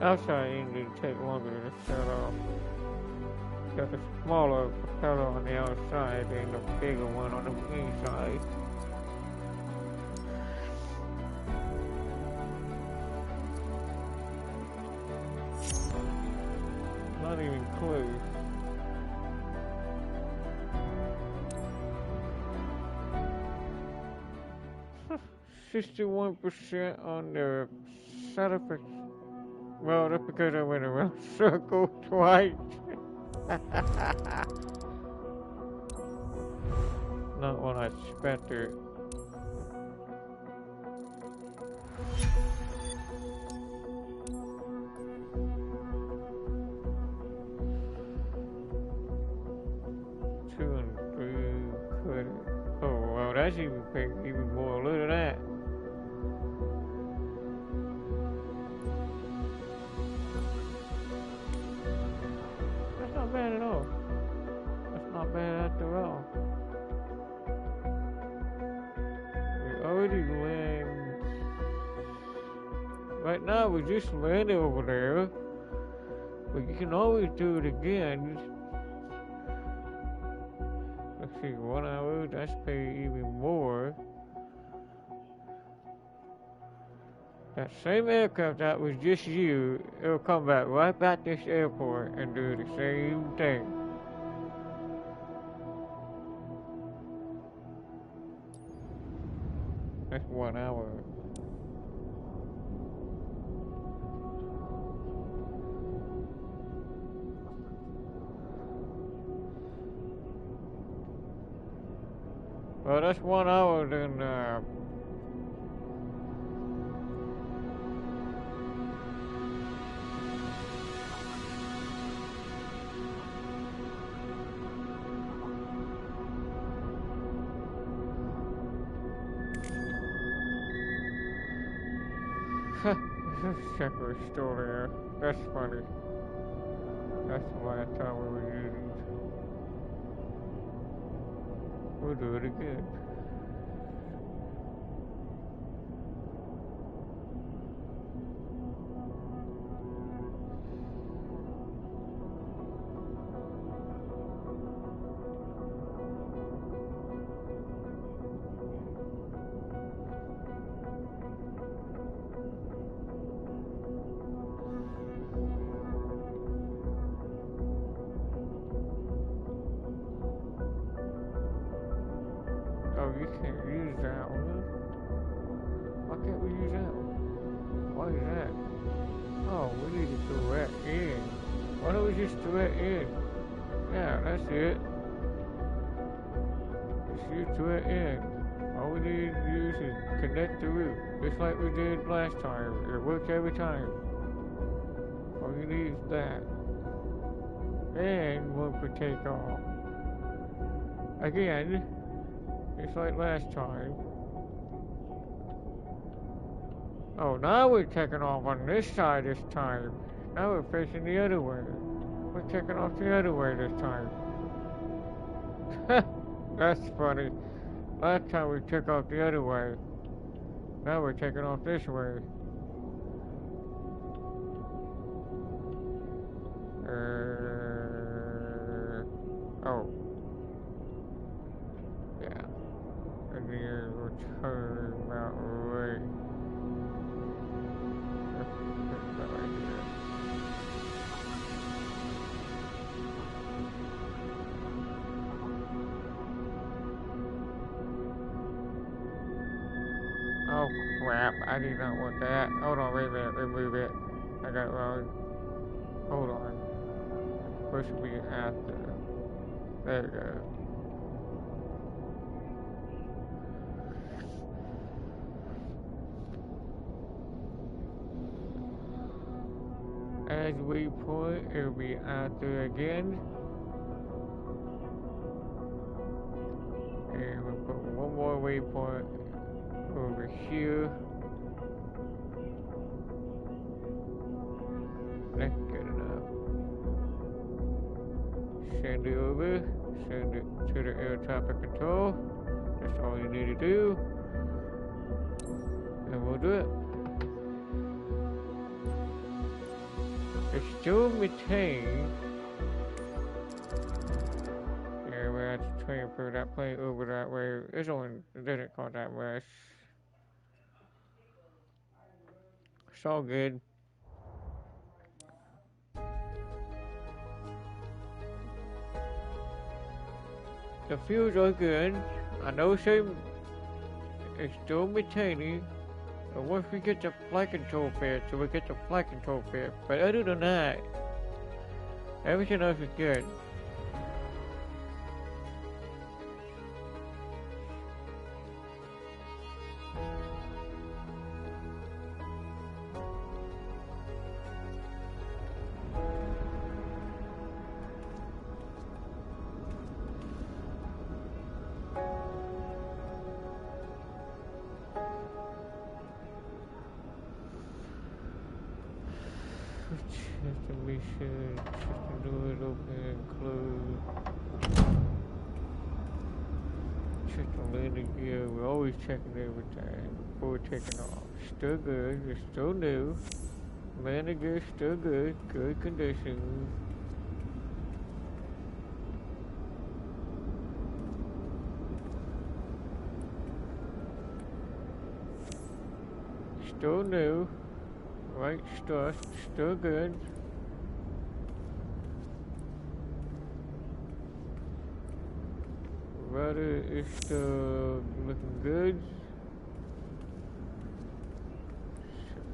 Outside engine take longer to shut off. Got a smaller propeller on the outside and the bigger one on the inside. Not even close. %61% on the satisfaction. Well, that's because I went around circle twice. Not when I spent it. Two and three. Oh, well, that's even more. Look at that. Not bad at all. That's not bad after all. We already land. Right now we just landed over there. But you can always do it again. Let's see, 1 hour, that's pay even more. That same aircraft that was just you, it'll come back right back to this airport and do the same thing. That's 1 hour. Well, that's 1 hour, then, Check our store here. That's funny. That's the last time we were using. We'll do it again. Oh, you can't use that one. Why can't we use that one? Why is that? Oh, we need to throw that in. Why don't we just throw it in? Yeah, that's it. Just throw it in. All we need to use is connect the root, just like we did last time. It works every time. All you need is that. And once we take off, again, just like last time. Oh, now we're taking off on this side this time. Now we're facing the other way. We're taking off the other way this time. That's funny. Last time we took off the other way. Now we're taking off this way. Oh. Yeah. And then we'll turn that way. That right here. Oh crap, I do not want that. Hold on, wait a minute, remove it. I got it wrong. Hold on. Supposed to be after. There we go. As waypoint, it'll be after again. And we'll put one more waypoint over here. That's good enough. Send it over. Send it to the air traffic control. That's all you need to do. And we'll do it. It's still methane. Yeah, we have to transfer that plane over that way. It doesn't cost that much. It's all good. The fuels are good. I know it's still maintaining. And once we get the flight control fixed, so we get the flight control fixed. But other than that, everything else is good. Check the mission, check the doors open and close. Check the landing gear, we're always checking everything before we're taking off. Still good, it's still new. Landing gear still good, good condition. Still new. Right stuff, still good. Rudder is still looking good.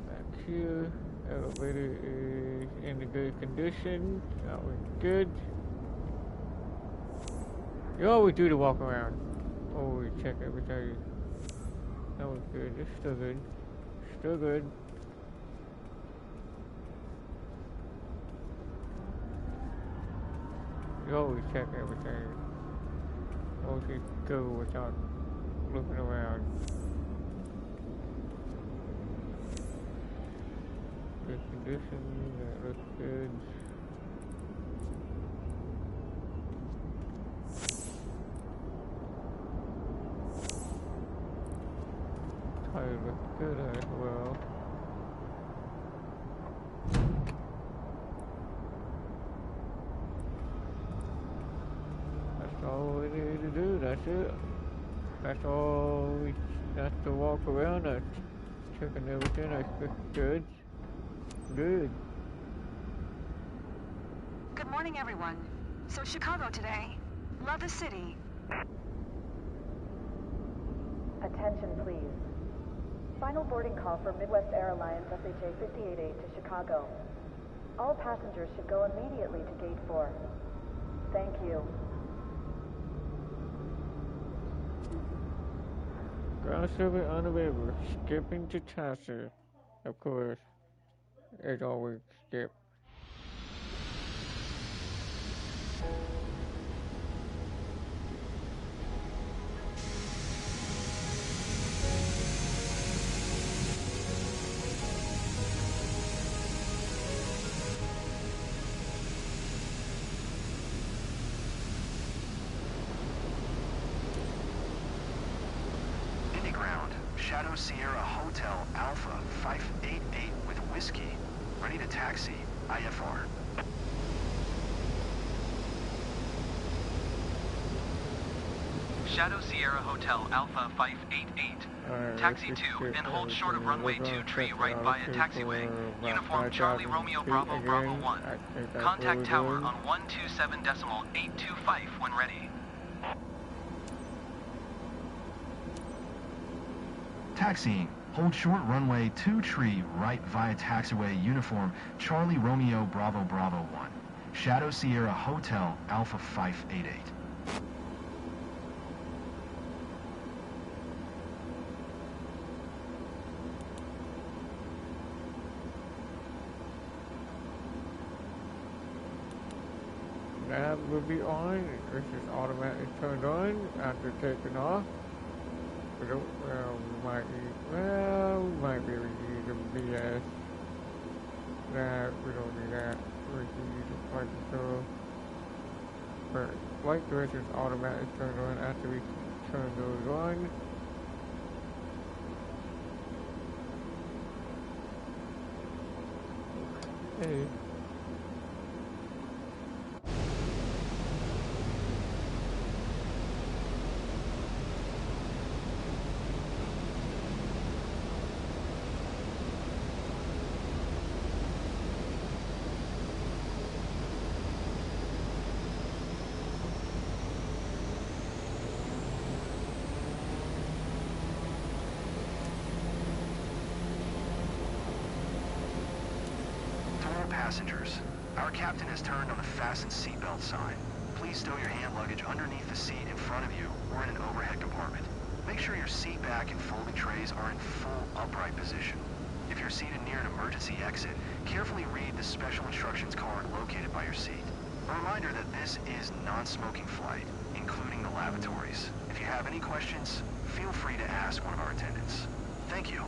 Back here, elevator is in a good condition. That was good. You always do the walk around. Always check everything. That was good. It's still good. Still good. You always check everything. Always go without looking around. good condition. That looks good. Tires look good as well. That's all we need to do. That's it. That's all we have to walk around. That's checking everything. That's good. Good. Good morning, everyone. So Chicago today. Love the city. Attention, please. Final boarding call for Midwest Airlines SHA 58A to Chicago. All passengers should go immediately to Gate 4. Thank you. Ground service unavailable. Skipping to Tasser. Of course. As always, skip. Ground, Shadow Sierra Hotel Alpha 588 with whiskey. Ready to taxi, IFR. Shadow Sierra Hotel Alpha 588. Taxi 2 and hold short of runway 23 right via taxiway. Uniform Charlie Romeo Bravo Bravo 1. Contact tower on 127.825 when ready. Taxiing. Hold short runway 23 right via taxiway uniform Charlie Romeo Bravo Bravo 1. Shadow Sierra Hotel Alpha 588. That will be on. This is automatically turned on after taking off. We might be able to use a BS. Nah, we don't need that. We can use a flight control. But flight direction is automatically turned on after we turn those on. Hey. Passengers, our captain has turned on the fasten seatbelt sign. Please stow your hand luggage underneath the seat in front of you or in an overhead compartment. Make sure your seat back and folding trays are in full upright position. If you're seated near an emergency exit, carefully read the special instructions card located by your seat. A reminder that this is non-smoking flight, including the lavatories. If you have any questions, feel free to ask one of our attendants. Thank you.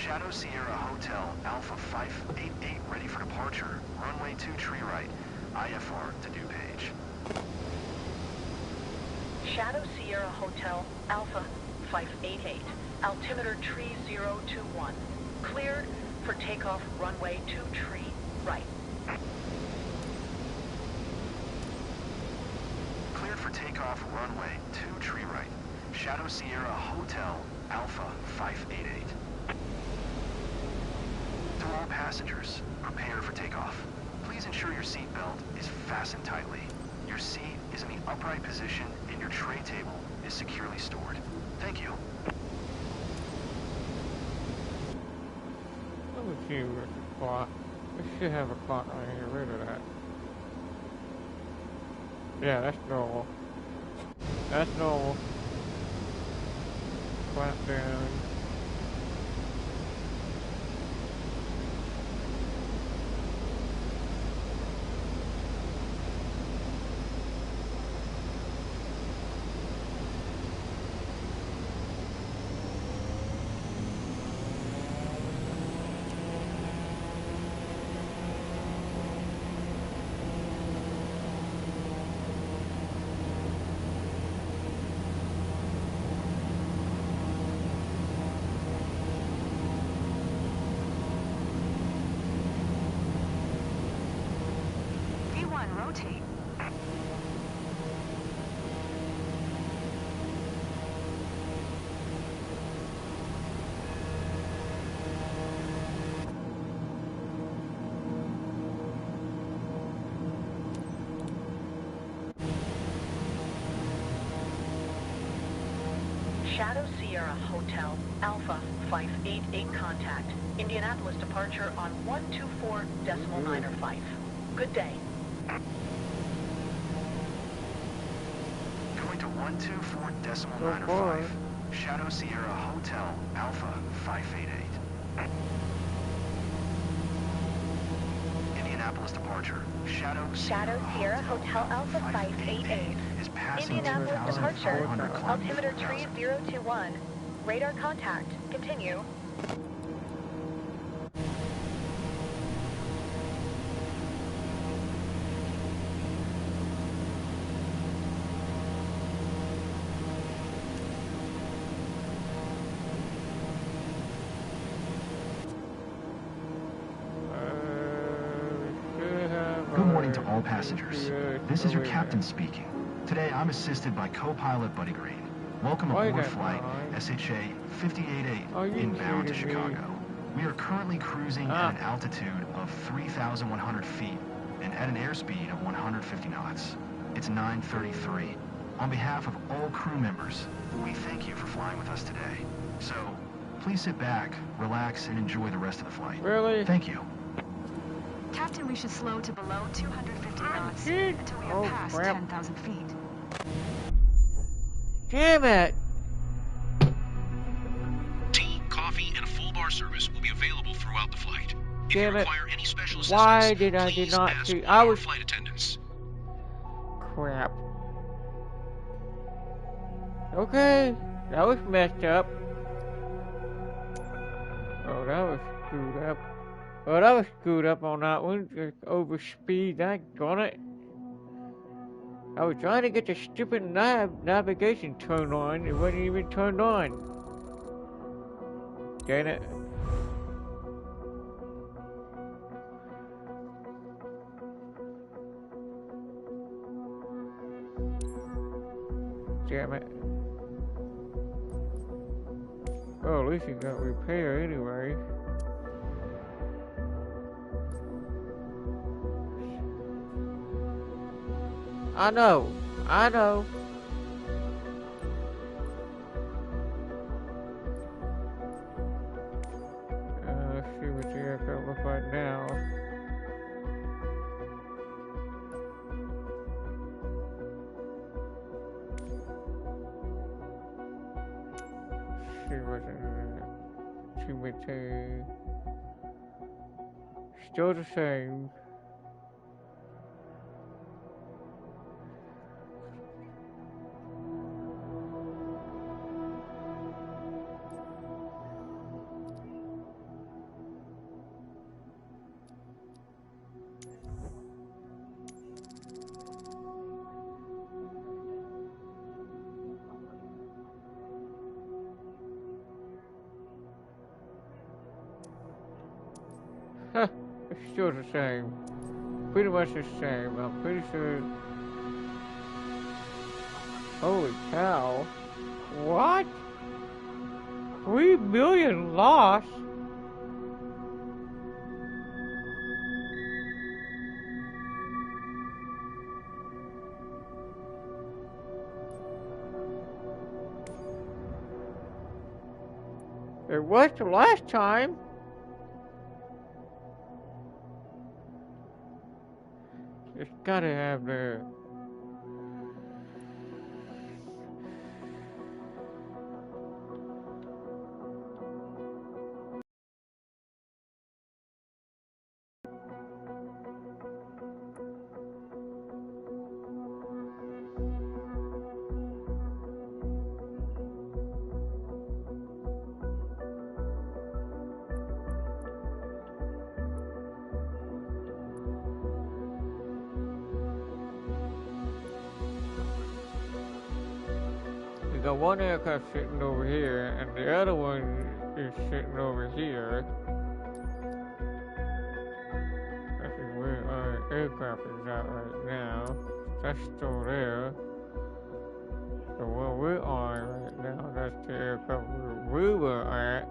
Shadow Sierra Hotel Alpha 588 ready for departure. Runway 2 tree right. IFR to due page. Shadow Sierra Hotel Alpha 588. Altimeter tree 021. Cleared for takeoff runway 2 tree right. Cleared for takeoff runway 2 tree right. Shadow Sierra Hotel Alpha 588. To all passengers, prepare for takeoff. Please ensure your seatbelt is fastened tightly. Your seat is in the upright position and your tray table is securely stored. Thank you. Let me see where's the clock. We should have a clock on here. Rid of that. Yeah, that's normal. That's normal. Clap down. Rotate. Shadow Sierra Hotel Alpha 588 contact. Indianapolis departure on 124.95. Good day. Going to 124.95. Shadow Sierra Hotel Alpha 588. Indianapolis departure. Shadow Sierra Hotel Alpha 588 is passing Indianapolis departure. 2,400 Altimeter tree 021. Radar contact. Continue. Good morning to all passengers. This is your captain speaking. Today I'm assisted by co-pilot Buddy Green. Welcome aboard flight SHA 588 inbound to Chicago. We are currently cruising at an altitude of 3,100 feet and at an airspeed of 150 knots. It's 9:33. On behalf of all crew members, we thank you for flying with us today. So, please sit back, relax, and enjoy the rest of the flight. Really? Thank you. Captain, we should slow to below 250 knots until we are past 10,000 feet. Damn it! Tea, coffee, and a full bar service will be available throughout the flight. If Damn you it! require any special assistance, Why did I please not ask see? one I of our was flight attendants. crap. Okay, that was messed up. Oh, that was screwed up. Oh, that was screwed up on that one. Just over speed. Daggone it. I was trying to get the stupid navigation turned on. It wasn't even turned on. Dang it. Damn it. Oh, at least it got repaired anyway. I know. Let's see what the aircraft looks like now. See what's in it. Still the same. Huh, it's still the same. Pretty much the same. I'm pretty sure. Holy cow. What? 3 million lost? It was the last time. It's gotta have the. We got one aircraft sitting over here, and the other one is sitting over here. I think where our aircraft is at right now. That's still there. The one we're on right now, that's the aircraft we were at.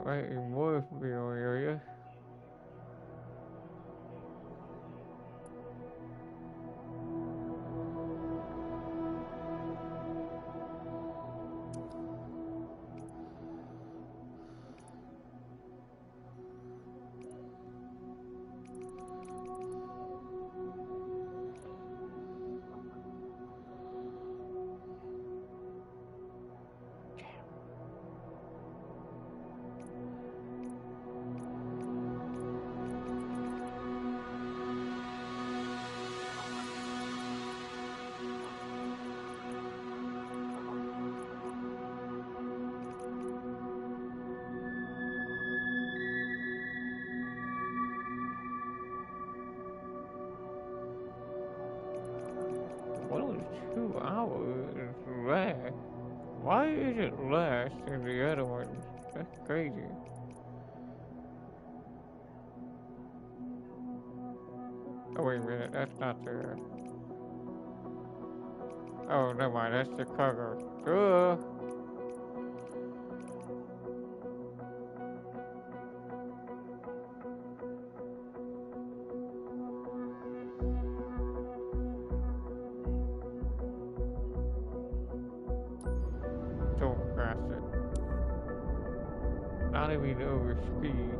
Right in Morrisville area. Only 2 hours is less. Why is it less than the other ones? That's crazy. Oh wait a minute, that's not the. Oh, never mind, that's the cargo. Duh. Don't crash it. Not even over speed.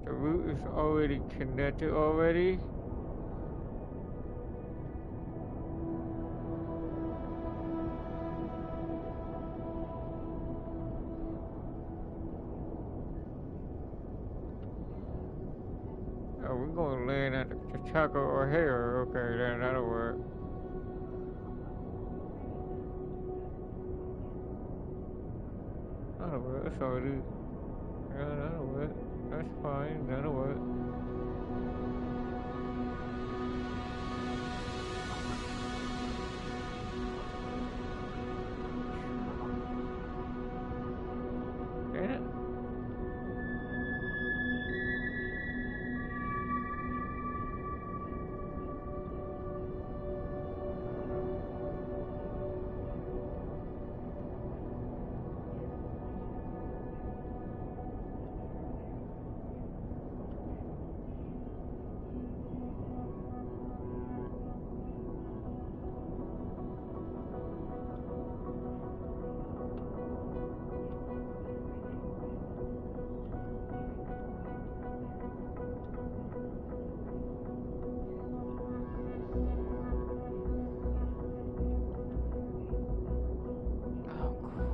The route is already connected already. Oh, we're gonna land at the Chicago O'Hare. Okay, then that'll work. That'll work. That's already. Yeah, that'll work. That's fine. That'll work. Damn it.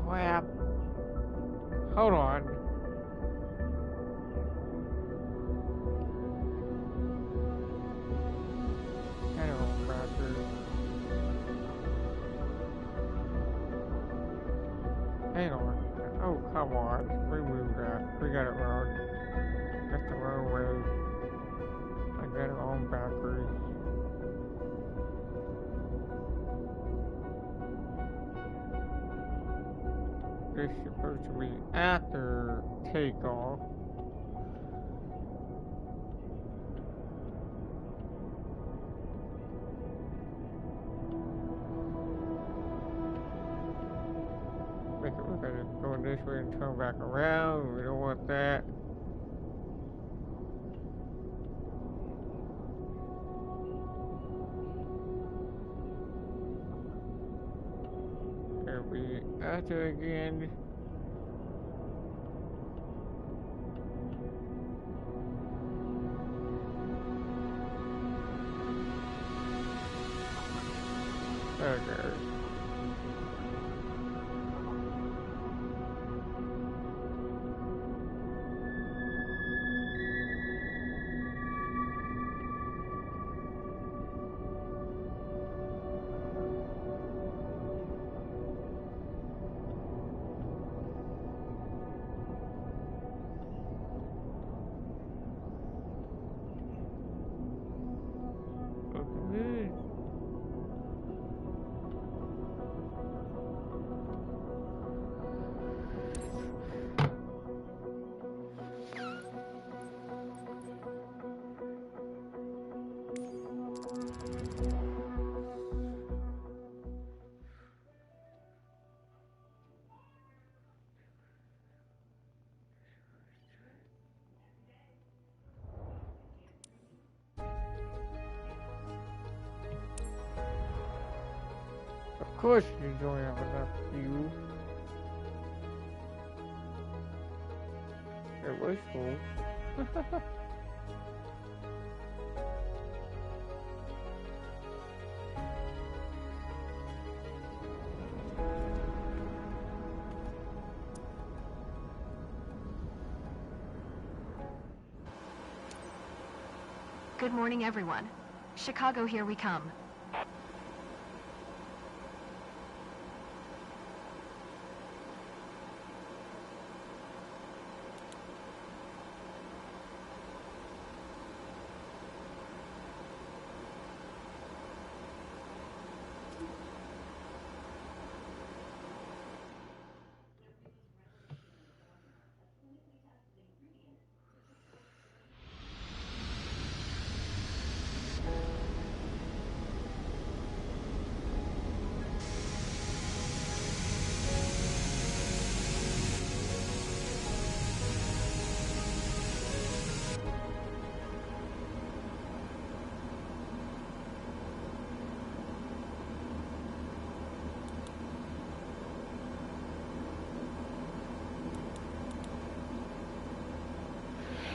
Crap. Hold on. hang on. Oh, come on. Remove that. We got it wrong. That's the wrong way. I got it on backwards. This is supposed to be after takeoff. Make it look like it's going this way and turn back around. We don't want that. There we after again. Okay. Of course you don't have enough fuel. It was full. Good morning, everyone. Chicago, here we come.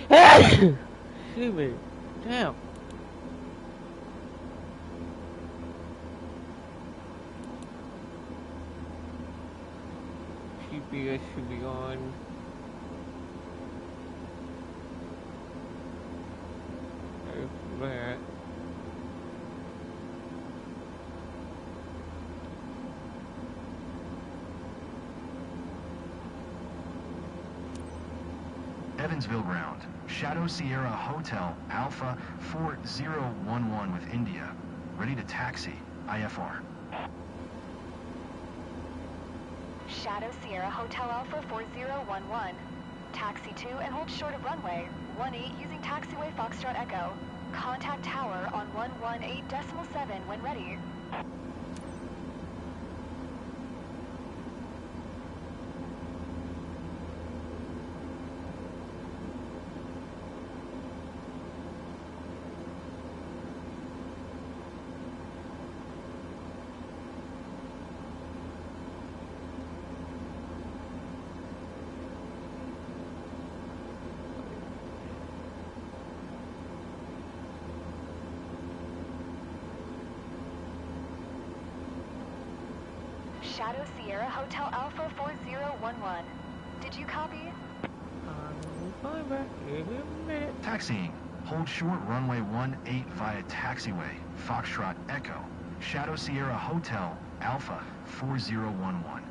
Excuse me. Damn. GPS should be on. There's that. Evansville ground. Shadow Sierra Hotel Alpha 4011 with India. Ready to taxi. IFR. Shadow Sierra Hotel Alpha 4011. Taxi 2 and hold short of runway 18 using taxiway Foxtrot Echo. Contact tower on 118.7 when ready. Shadow Sierra Hotel Alpha 4011. Did you copy? Fine back in a minute. Taxiing. Hold short runway 18 via taxiway Foxtrot Echo. Shadow Sierra Hotel Alpha 4011.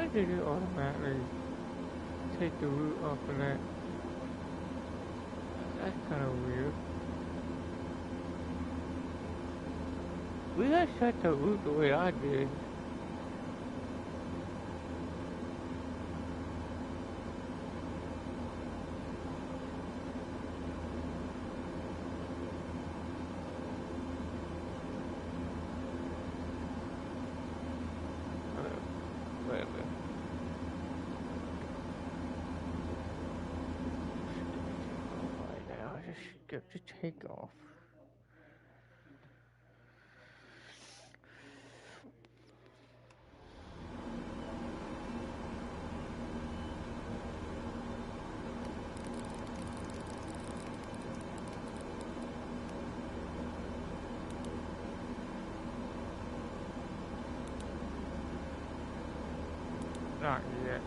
Why did it automatically take the root off of that? That's kind of weird. We gotta set the root the way I did. Skip the takeoff. Not yet.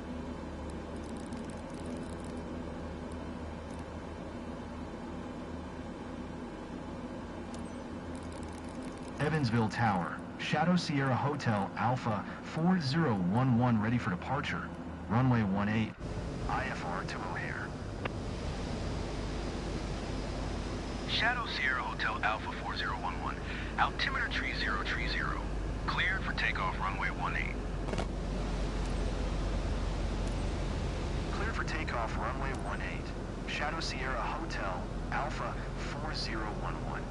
Evansville Tower, Shadow Sierra Hotel Alpha 4011 ready for departure. Runway 18, IFR to O'Hare. Shadow Sierra Hotel Alpha 4011, altimeter tree 030, cleared for takeoff runway 18. Cleared for takeoff runway 18, Shadow Sierra Hotel Alpha 4011.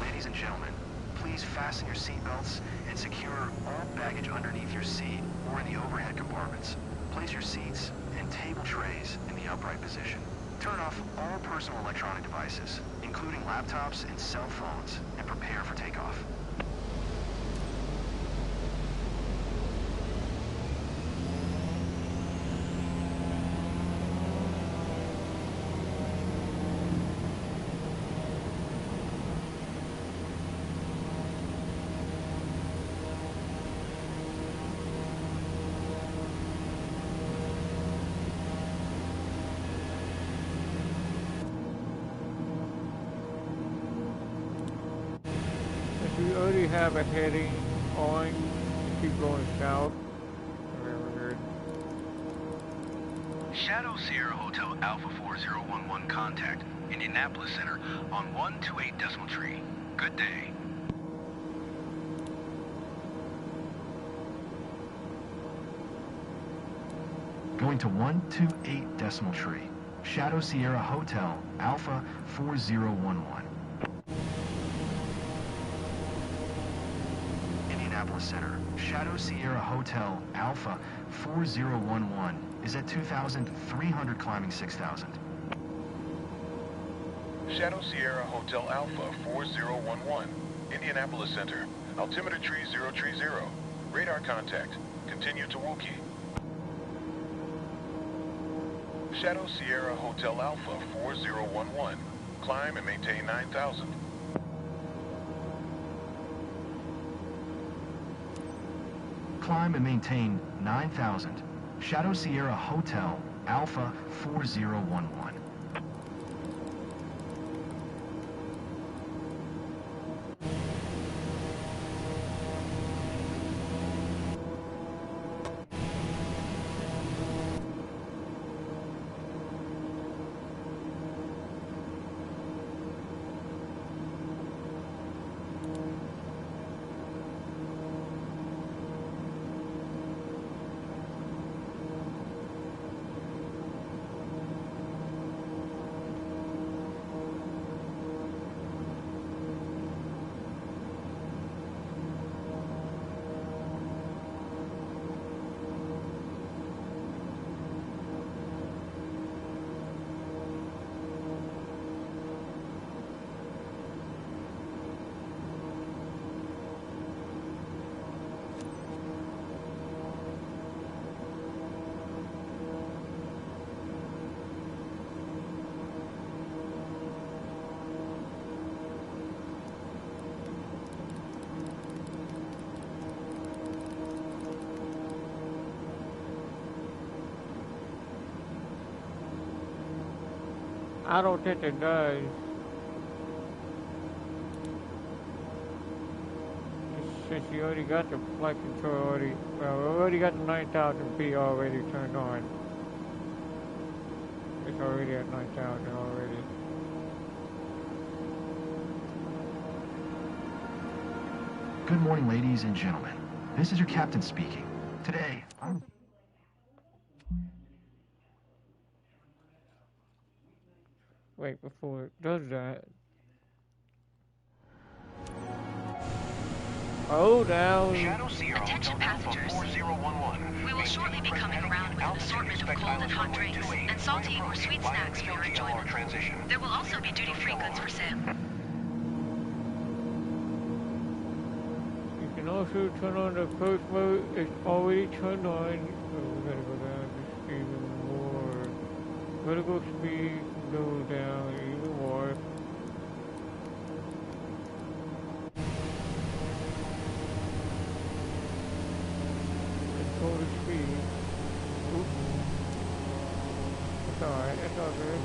Ladies and gentlemen, please fasten your seatbelts and secure all baggage underneath your seat or in the overhead compartments. Place your seats and table trays in the upright position. Turn off all personal electronic devices, including laptops and cell phones, and prepare for takeoff. We already have a heading on, keep going south. Shadow Sierra Hotel Alpha 4011 contact, Indianapolis Center on 128 decimal tree. Good day. Going to 128 decimal tree. Shadow Sierra Hotel Alpha 4011. Indianapolis Center, Shadow Sierra Hotel Alpha 4011 is at 2,300 climbing 6,000. Shadow Sierra Hotel Alpha 4011, Indianapolis Center, altimeter tree 030, radar contact, continue to Wookie. Shadow Sierra Hotel Alpha 4011, climb and maintain 9,000. Climb and maintain 9,000. Shadow Sierra Hotel Alpha 4011. I don't think it does. since you already got the flight control already, well, we already got the 9000 already turned on. It's already at 9000 already. Good morning, ladies and gentlemen. This is your captain speaking. Today, Wait, before it does that. Hold down. Attention passengers. We will shortly be coming around with an assortment of cold and hot drinks and salty or sweet snacks for your enjoyment. There will also be duty-free goods for sale. You can also turn on the coach mode. It's already turned on. Oh, we gotta go down to speed even more. Vertical speed go down even more. Control the speed. Oops. It's alright, it's all good.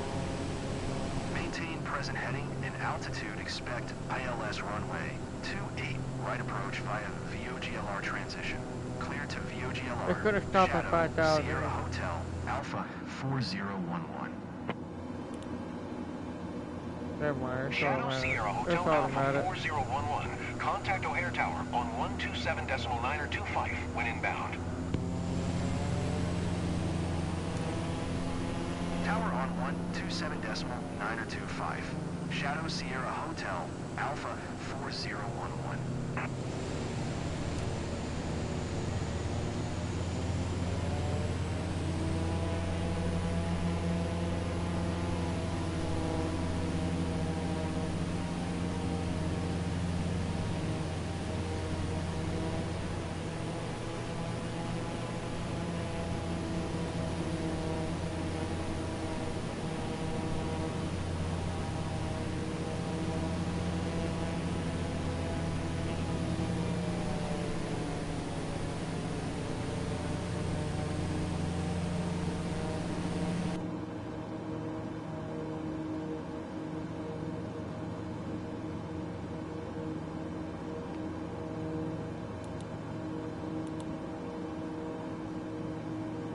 maintain present heading and altitude. Expect ILS runway 28, right approach via VOGLR transition. Clear to VOGLR. It's gonna stop at 5,000. Sierra Hotel, Alpha 4011. Never mind, Shadow Sierra Hotel Alpha 4011. Contact O'Hare Tower on 127.925 when inbound. Tower on 127.925. Shadow Sierra Hotel, Alpha 4011.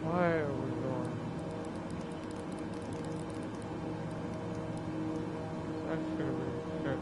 Where are we going? That's gonna be set.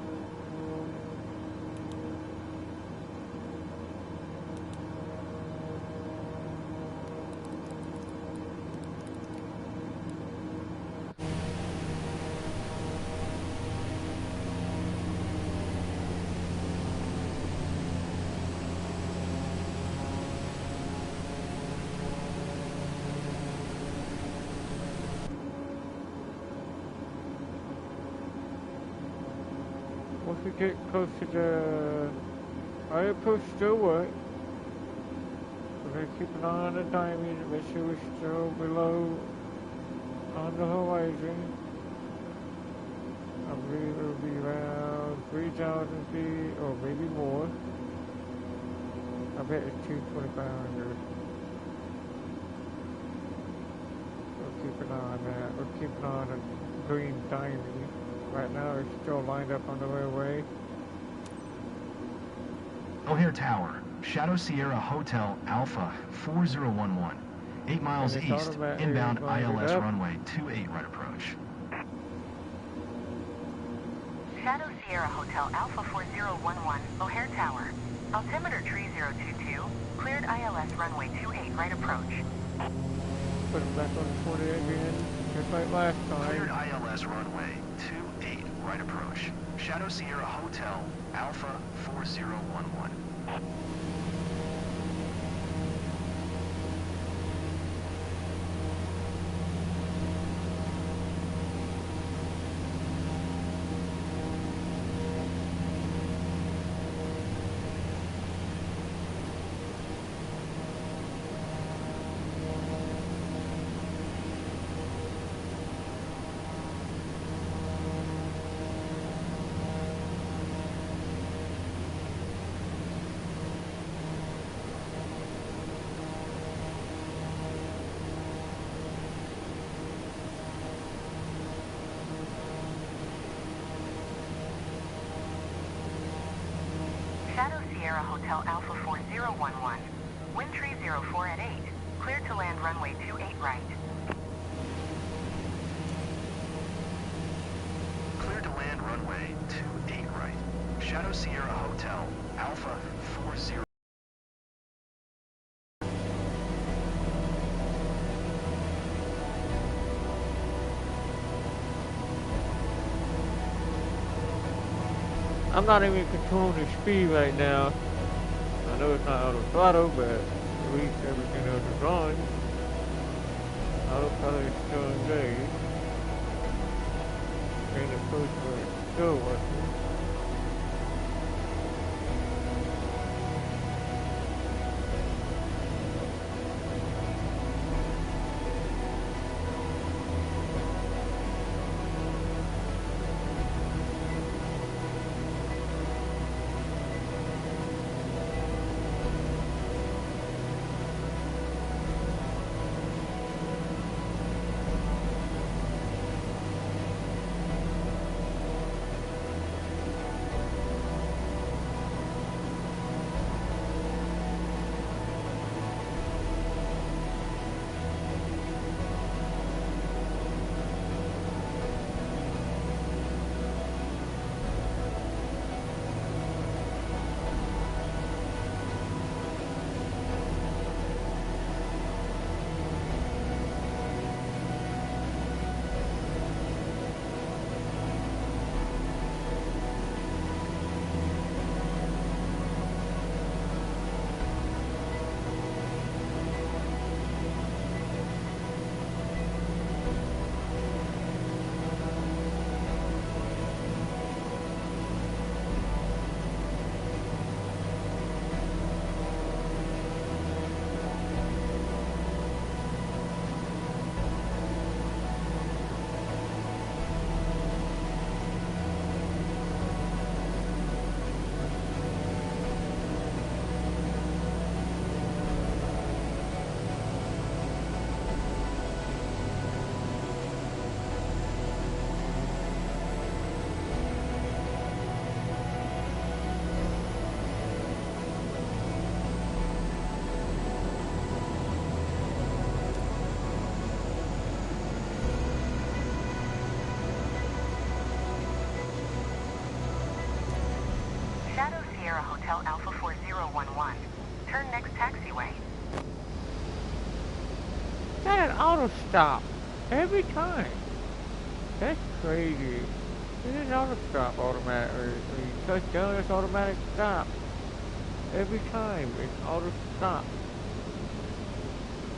Once we get close to the airport, still work. We're gonna keep an eye on the diamond to make sure we're still below on the horizon. I believe it'll be around 3,000 feet or maybe more. I bet it's 2,500. We'll keep an eye on that. We'll keep an eye on the green diamond. Right now, it's still lined up on the railway. O'Hare Tower, Shadow Sierra Hotel, Alpha 4011. 8 miles east, inbound ILS runway 28, right approach. Shadow Sierra Hotel Alpha 4011, O'Hare Tower. Altimeter 3022, cleared ILS runway 28, right approach. Put it back on 48 again, just like last time. Cleared ILS runway 28, right approach. Shadow Sierra Hotel, Alpha 4011. Shadow Sierra Hotel Alpha 4011. Windtree 04 at 8. Clear to land runway 28 right. Clear to land runway 28 right. Shadow Sierra Hotel Alpha 40. I'm not even controlling the speed right now. I know it's not auto throttle, but at least everything else is on. Autopilot is still engaged. And the push is still working. Shadow Sierra Hotel Alpha 4011. Turn next taxiway. Got an auto stop every time. That's crazy. It is auto stop automatically. When you touch down, it's automatic stop. Every time it's auto stop.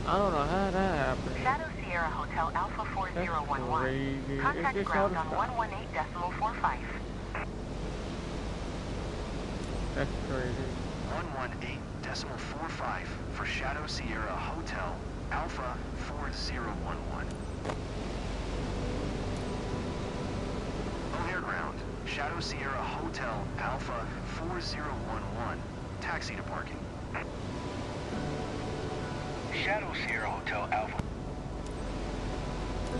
I don't know how that happened. Shadow Sierra Hotel Alpha 4011. That's crazy. Contact ground on 118.45. That's crazy. 118.45 for Shadow Sierra Hotel Alpha 4011. O'Hare ground. Shadow Sierra Hotel Alpha 4011. Taxi to parking. Shadow Sierra Hotel Alpha.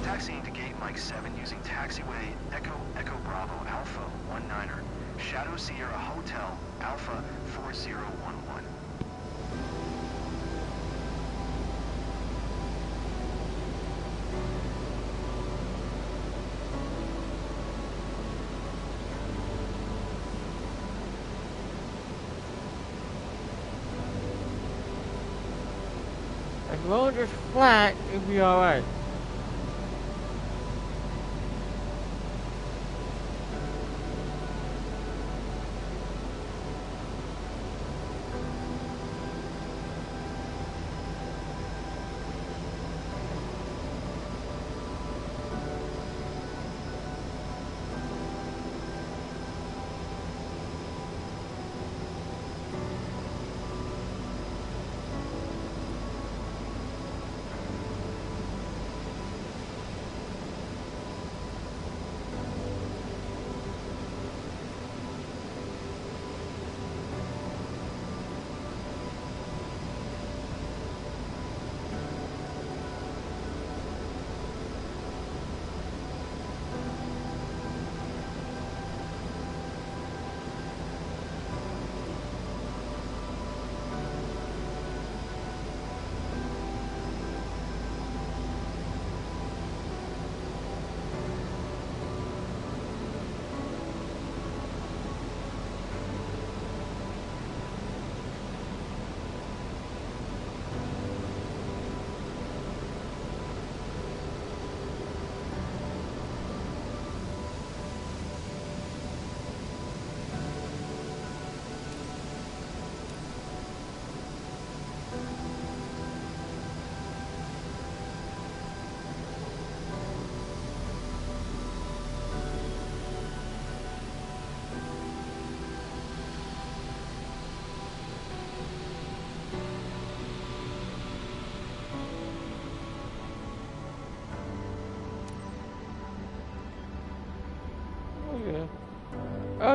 Taxiing to gate Mike 7 using taxiway Echo Bravo Alpha 19er. Shadow Sierra Hotel Alpha 4011. As long as it's flat, it'll be alright.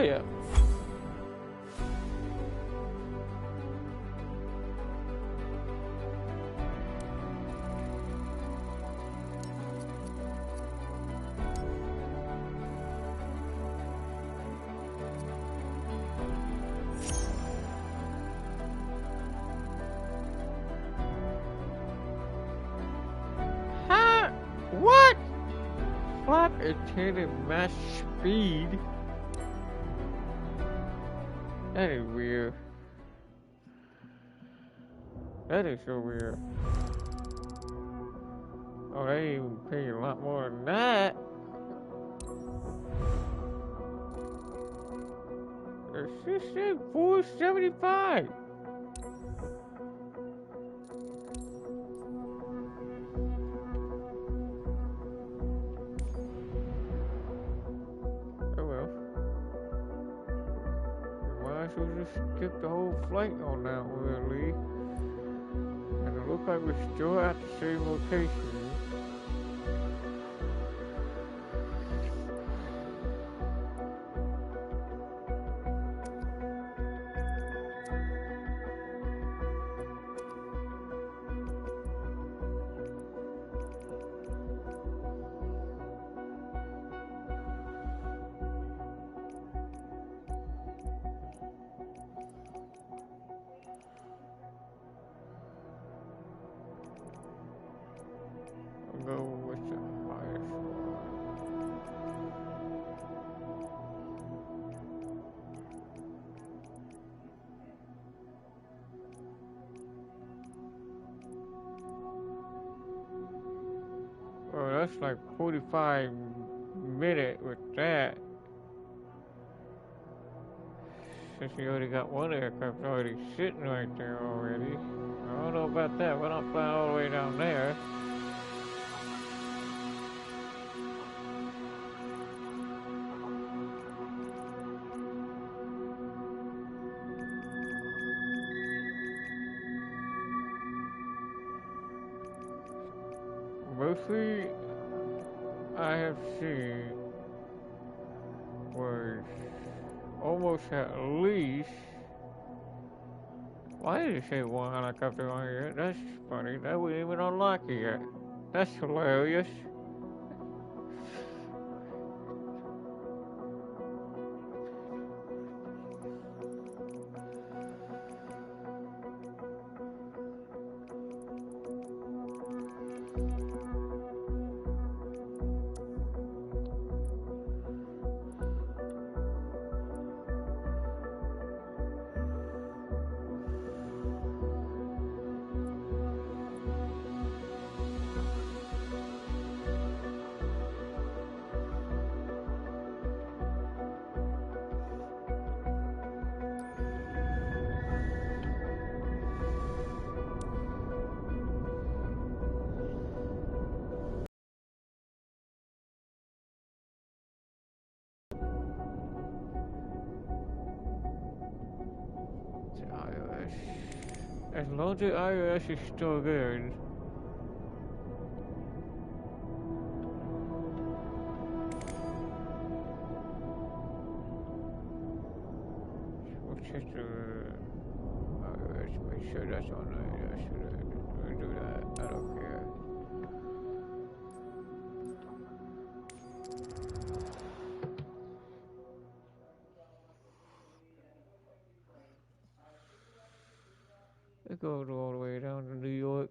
ya. Huh? What? Flap attended max speed? That is weird. That is so weird. Oh, they even pay a lot more than that. This said $475. Oh well. Might as well just skip the whole flight on that one, Lee. And it looks like we're still at the same location. I'll go with the highest one. Oh, that's like 45 minutes with that. Since you already got one aircraft already sitting right there already. I don't know about that. We're not flying all the way down there. Mostly, I have seen was almost at least. Why did it say one helicopter on here? That's funny. That wasn't even unlocked yet. That's hilarious. As long as the iOS is still good. We'll check the iOS, make sure that's on there. We'll do that. I don't care. It goes all the way down to New York.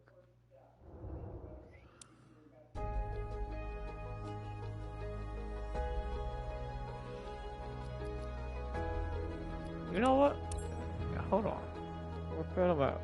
You know what? Yeah, hold on. What's that about?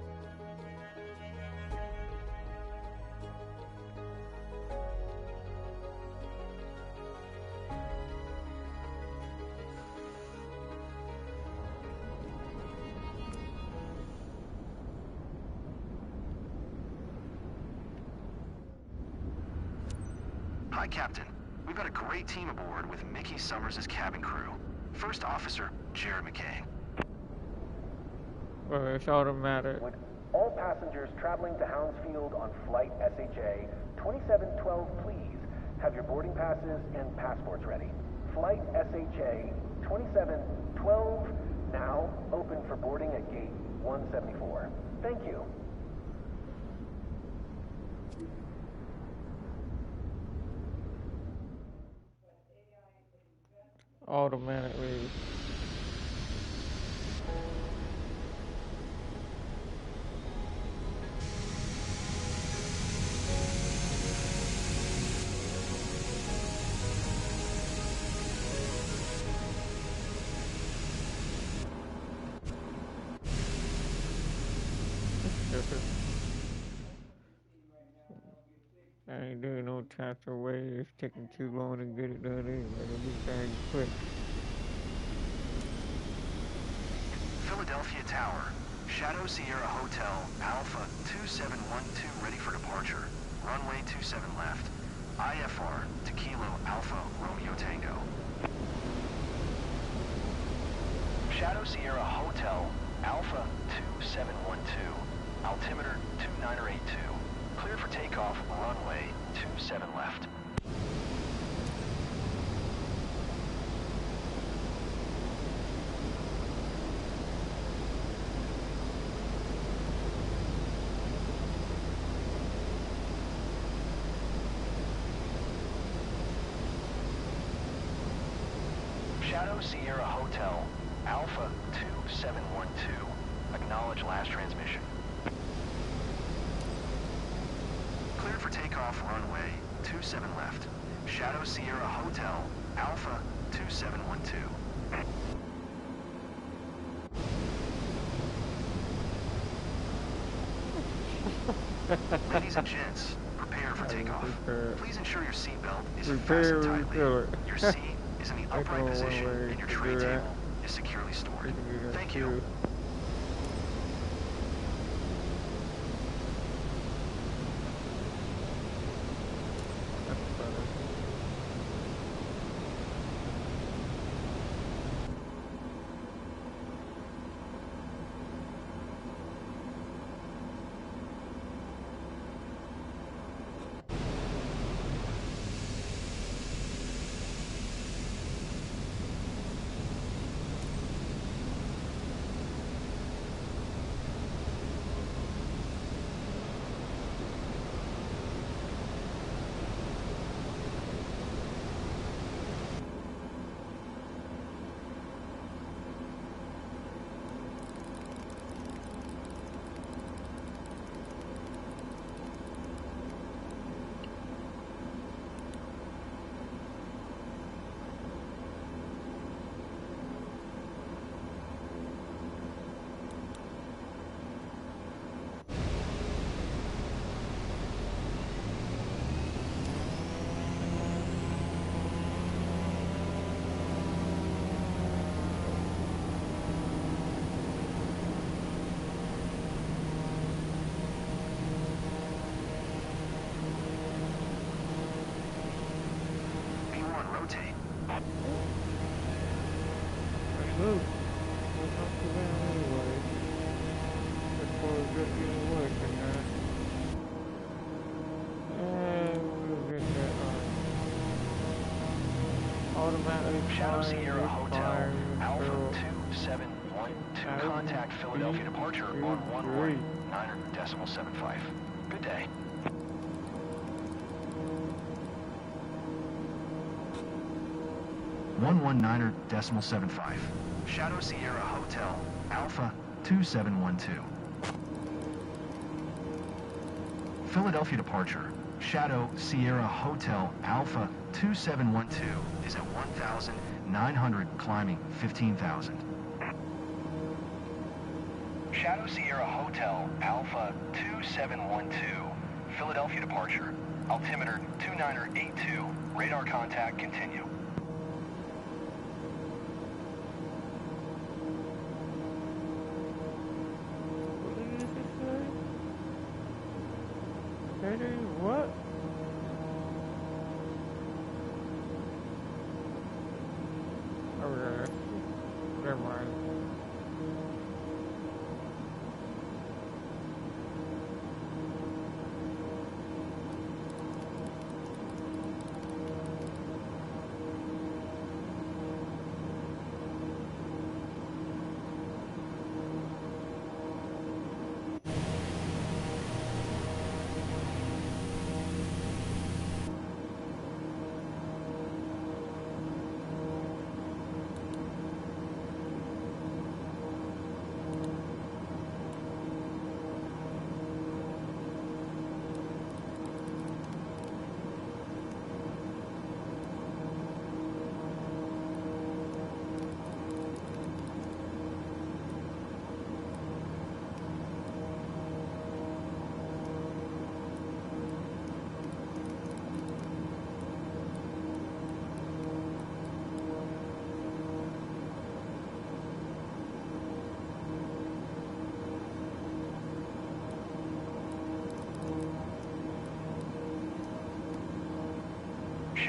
Hi, Captain. We've got a great team aboard with Mickey Summers as cabin crew. First Officer, Jared McKay. Well, it's automatic. Would all passengers traveling to Hounsfield on flight SHA 2712 please have your boarding passes and passports ready? Flight SHA 2712. 12, now open for boarding at gate 174. Thank you. Automatically. I ain't doing no taps away. It's taking too long to get it done anyway. It'll be done quick. Philadelphia Tower. Shadow Sierra Hotel, Alpha 2712 ready for departure. Runway 27 left. IFR to Kilo Alpha Romeo Tango. Shadow Sierra Hotel, Alpha 2712. Altimeter 2982. Clear for takeoff, runway 27 left. Shadow Sierra Hotel, Alpha 2712. Acknowledge last transmission. Cleared for takeoff, runway 27 left. Shadow Sierra Hotel, Alpha 2712. Ladies and gents, prepare for takeoff. Please ensure your seatbelt is fastened tightly. Your seat is in the upright position and your tray table is securely stored. Thank you. Rotate. Move. We'll talk to them anyway. Before we get you to work and that. And we'll get that automatically. Shadow Sierra Hotel, Alpha 2712. Contact Philadelphia departure on 11.9.75. Good day. .75. Shadow Sierra Hotel, Alpha 2712. Philadelphia departure. Shadow Sierra Hotel, Alpha 2712 is at 1,900, climbing 15,000. Shadow Sierra Hotel, Alpha 2712. Philadelphia departure. Altimeter 2982. Radar contact continue. What? Okay. Never mind.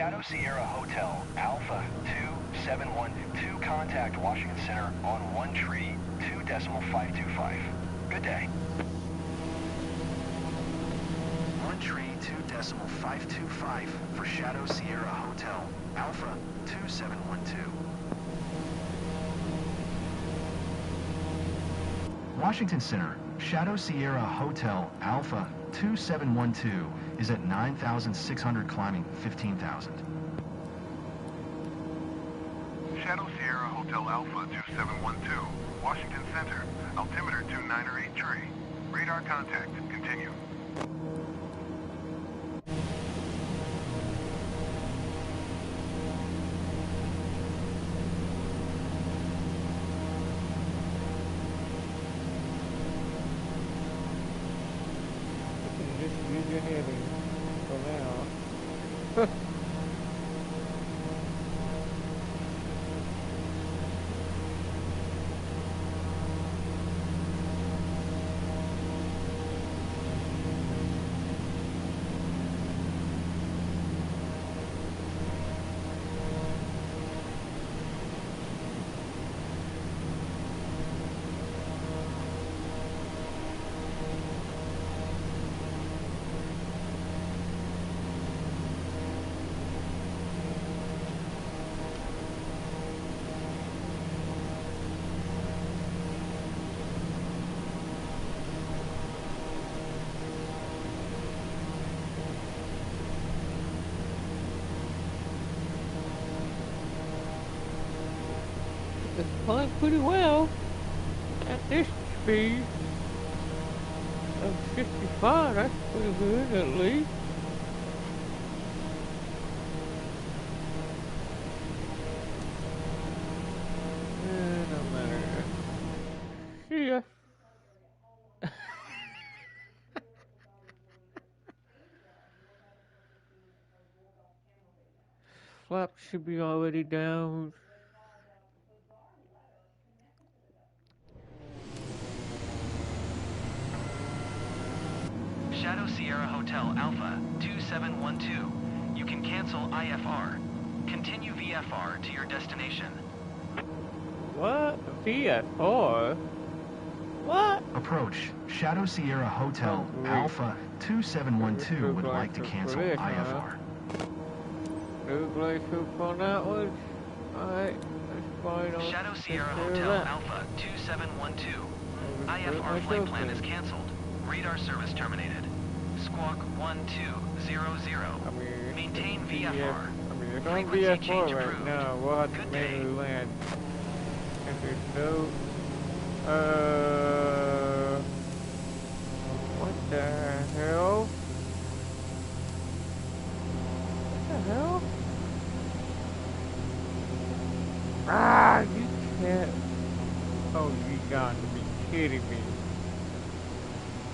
Shadow Sierra Hotel, Alpha 2712, contact Washington Center on 1 tree 2.525. Good day. 1 tree 2.525 for Shadow Sierra Hotel, Alpha 2712. Washington Center, Shadow Sierra Hotel, Alpha 2712 is at 9,600 climbing 15,000. Shadow Sierra Hotel Alpha 2712, Washington Center, altimeter 298 tree. Radar contact, continue. Use your head for now. It's flying pretty well at this speed of 65. That's pretty good, at least. No matter. See ya. Flap should be already down. Shadow Sierra Hotel Alpha 2712. You can cancel IFR. Continue VFR to your destination. What? VFR? What? Approach Shadow Sierra Hotel, Alpha 2712 would like to cancel IFR. No glacial on that one? Alright, that's fine. Shadow Sierra Hotel Alpha 2712. IFR flight plan is canceled. Radar service terminated. Squawk 1200. Maintain VFR. It's on VFR right now. We'll have to manually land. If there's no... What the hell? What the hell? Ah, you can't... Oh, you gotta be kidding me.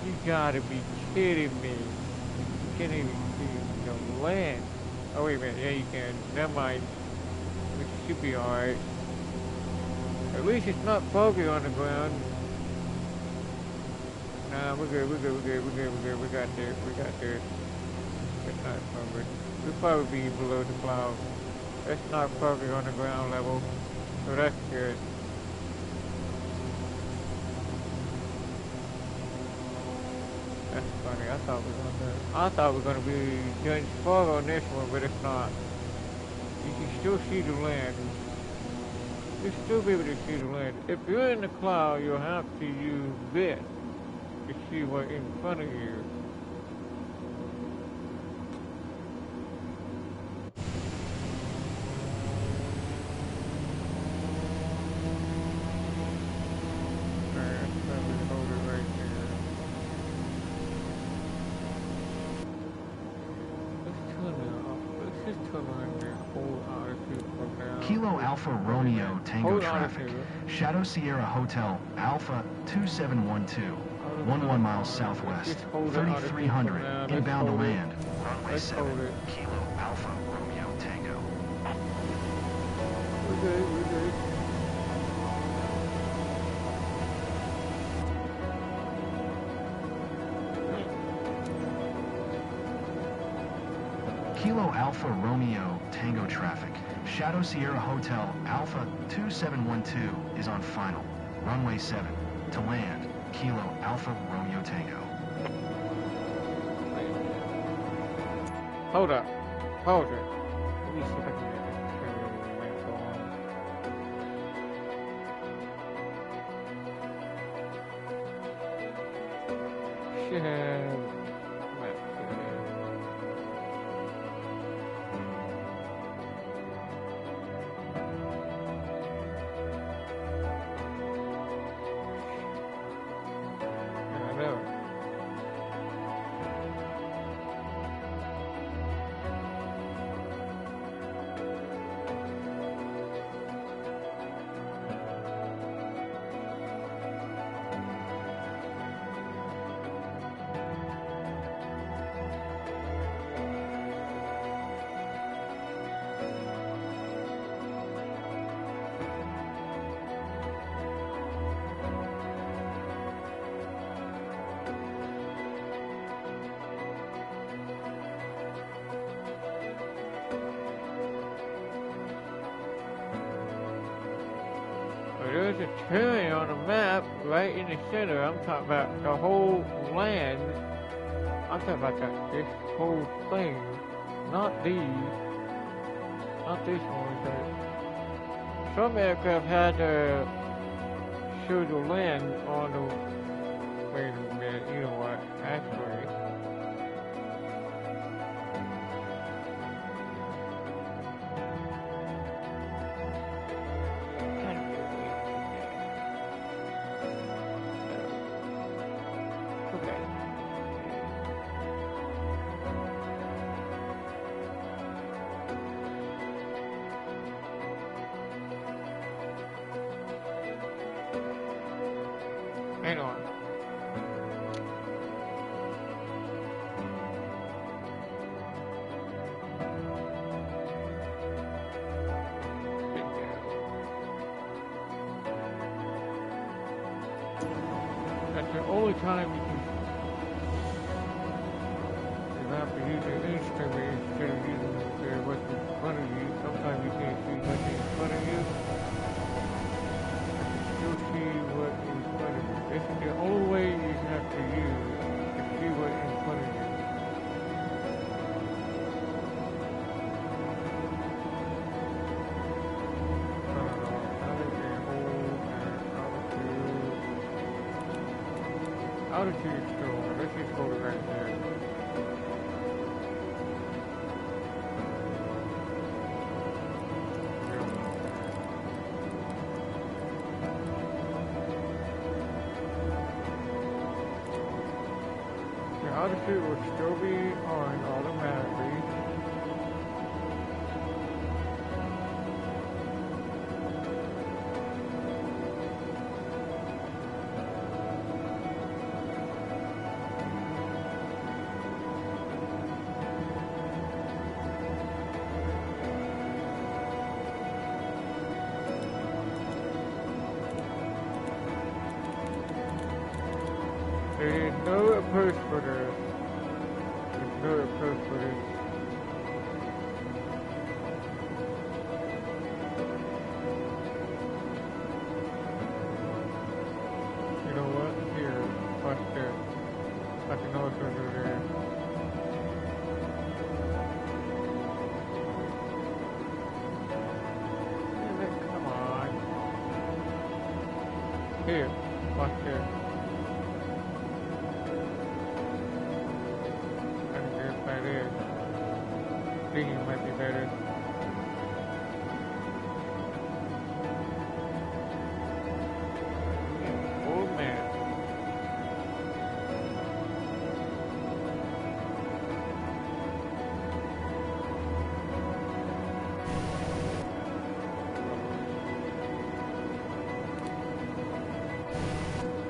You gotta be kidding me. You can't even see no land. Oh, wait a minute. Yeah, you can. Never mind. It should be alright. At least it's not foggy on the ground. Nah, we're good. We got this. It's not foggy. We'll probably be below the clouds. It's not foggy on the ground level. So that's good. That's funny. I thought we were gonna be doing fog on this one, but it's not. You can still see the land. You'll still be able to see the land. If you're in the cloud, you'll have to use this to see what's in front of you. Kilo Alpha Romeo Tango traffic. Shadow Sierra Hotel, Alpha 2712. 11 miles southwest. 3300. Inbound to land. Runway 7. Kilo Alpha Romeo Tango. We're good. Kilo Alpha Romeo Tango traffic. Shadow Sierra Hotel Alpha 2712 is on final. Runway 7. To land, Kilo Alpha Romeo Tango. Hold up. Hold it. Let me see if I can get this to on. Shit. There's a turn on the map right in the center. I'm talking about the whole land. I'm talking about this whole thing. Not these. Not this one, but some aircraft had to show the land on the... Wait a minute, you know what? Actually... Hang on. That's the only time you have to use an instrument instead of using what's in front of you. Sometimes you can't see what's in front of you. You still see what's in front of you. This is the only way you have to use to see what's in front of you. Altitude store. Let's just go to right there. The altitude will still be on automatically. There is no approach for this. There's no approach for this. You know what? Here, watch this. I can also do this. Damn it, come on. Here, watch this. Thinking might be better. Oh man.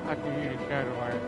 I can use a satellite.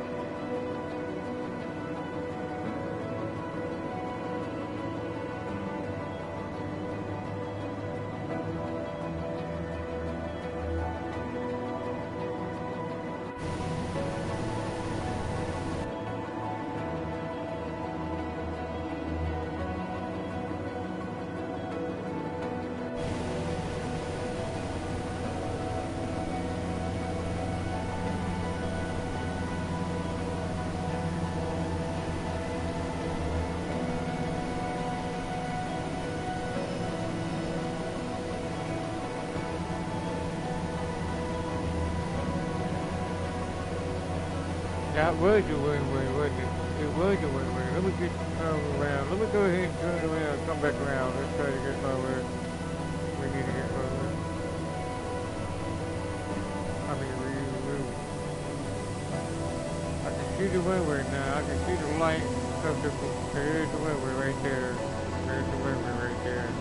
That was a one-way, wasn't it? It was a one-way. Let me get around. Let me go ahead and turn around and come back around. Let's try to get lower. We need to get lower. I mean, I can see the one-way now. I can see the light of the... There's the one-way right there. There's the one-way right there.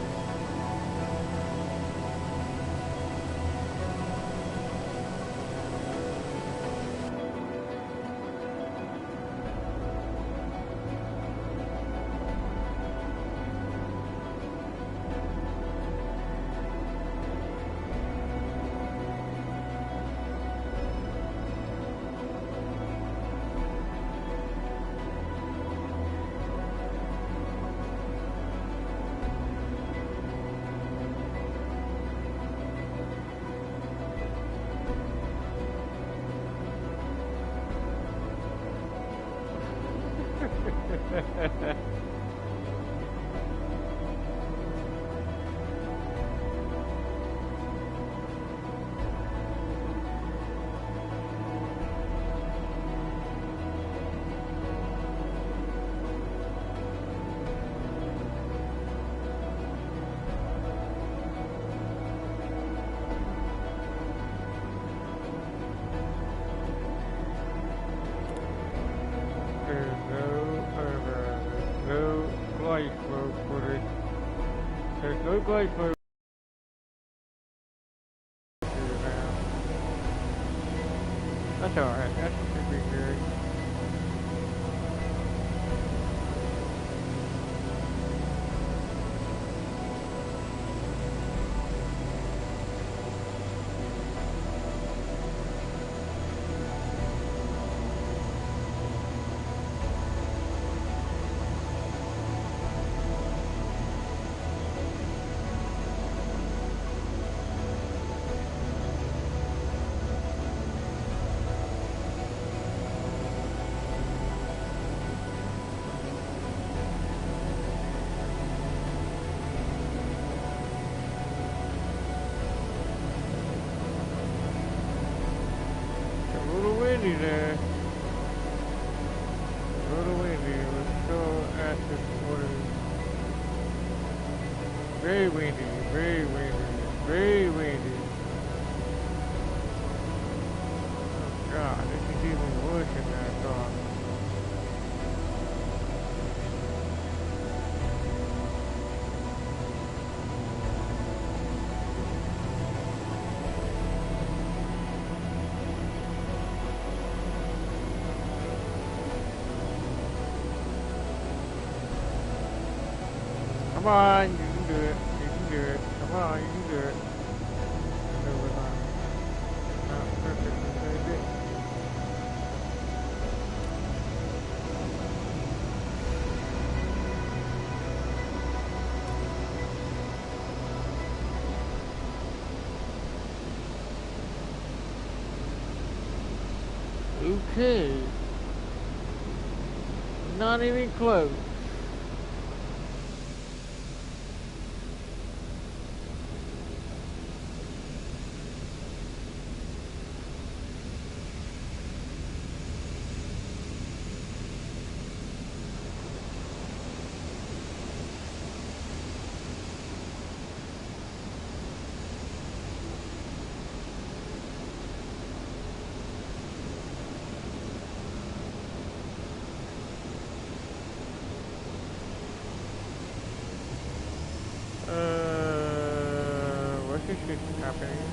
There's no glide flow. That's alright, that should be good. There. A little windy. Let's go at this water. Very windy, very windy, very windy. Oh God, this is even worse than I thought. Come on, you can do it. You can do it. Come on, you can do it. No, we're not perfect, baby. Okay. Not even close. What's this shit happening?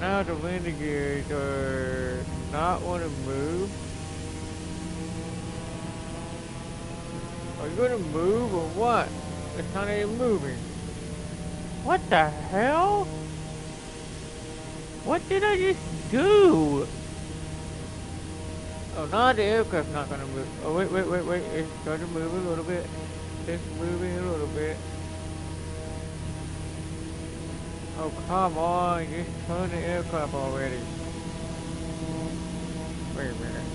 Now the landing gears are not want to move. Are you gonna move or what? It's not even moving. What the hell? What did I just do? Oh, now the aircraft's not gonna move. Oh, wait. It's starting to move a little bit. It's moving a little bit. Oh, come on. Just turn the aircraft already. Wait a minute.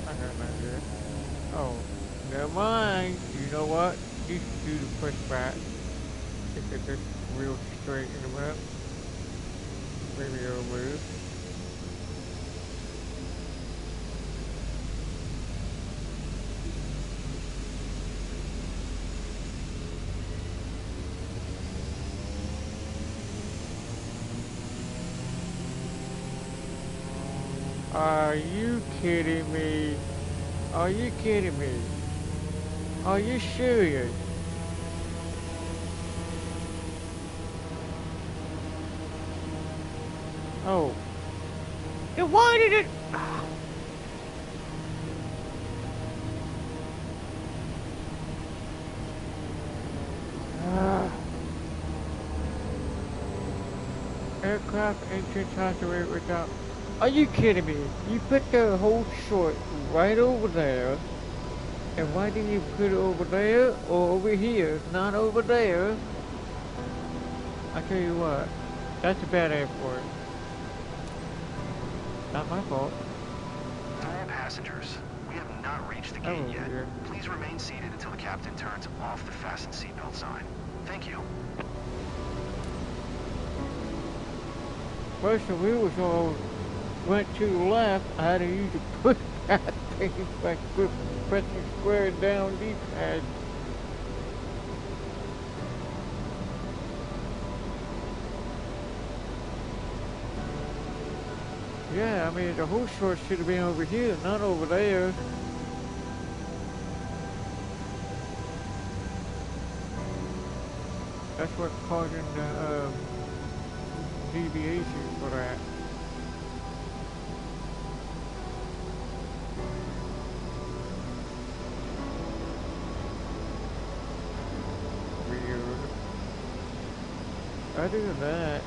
I got an idea. Oh, never mind. You know what? just do the pushback. If it's just real straight in the map. Maybe it'll move. Are you kidding me? Are you kidding me? Are you serious? Oh. Then why did it... Aircraft engine saturate without... Are you kidding me? You put the whole short right over there. And why didn't you put it over there or over here? Not over there. I tell you what. That's a bad airport. Not my fault. All passengers, we have not reached the gate yet. Weird. Please remain seated until the captain turns off the fasten seatbelt sign. Thank you. First the wheels all went to the left. I had to use the push that thing by pressing square down D-pad. Yeah, I mean the whole short should have been over here, not over there. That's what's causing the deviation for that. Weird. Other than that,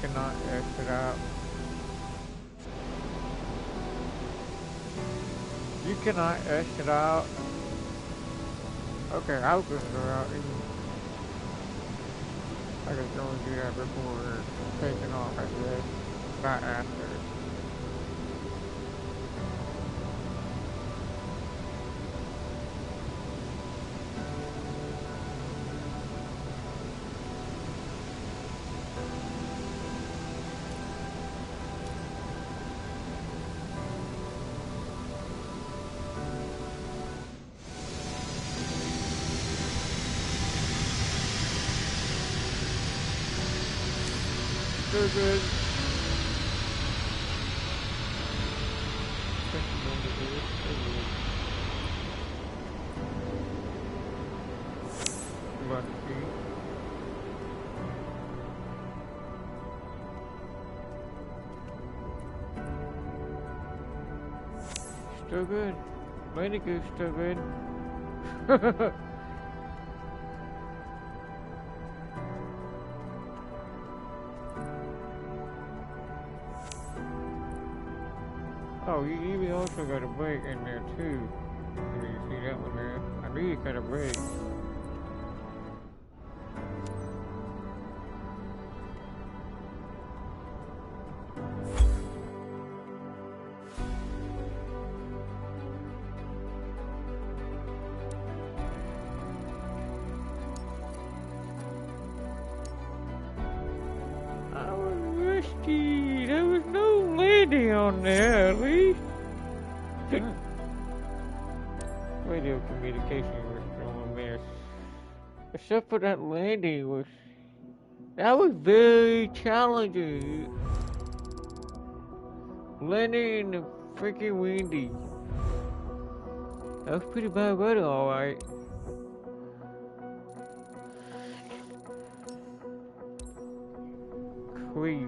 cannot exit out. You cannot exit out. Okay, I was gonna go out. I could only do that before taking off, I guess. Not after. So good. Lucky. Still good. Landing gear still good. Oh, you even also got a brake in there too. You see that one there? I knew you got a brake. I was risky. There was no landing on there, at least. Radio communication was going miss. Except for that landing that was very challenging. Landing in the freaking windy. That was pretty bad weather, alright. Crazy.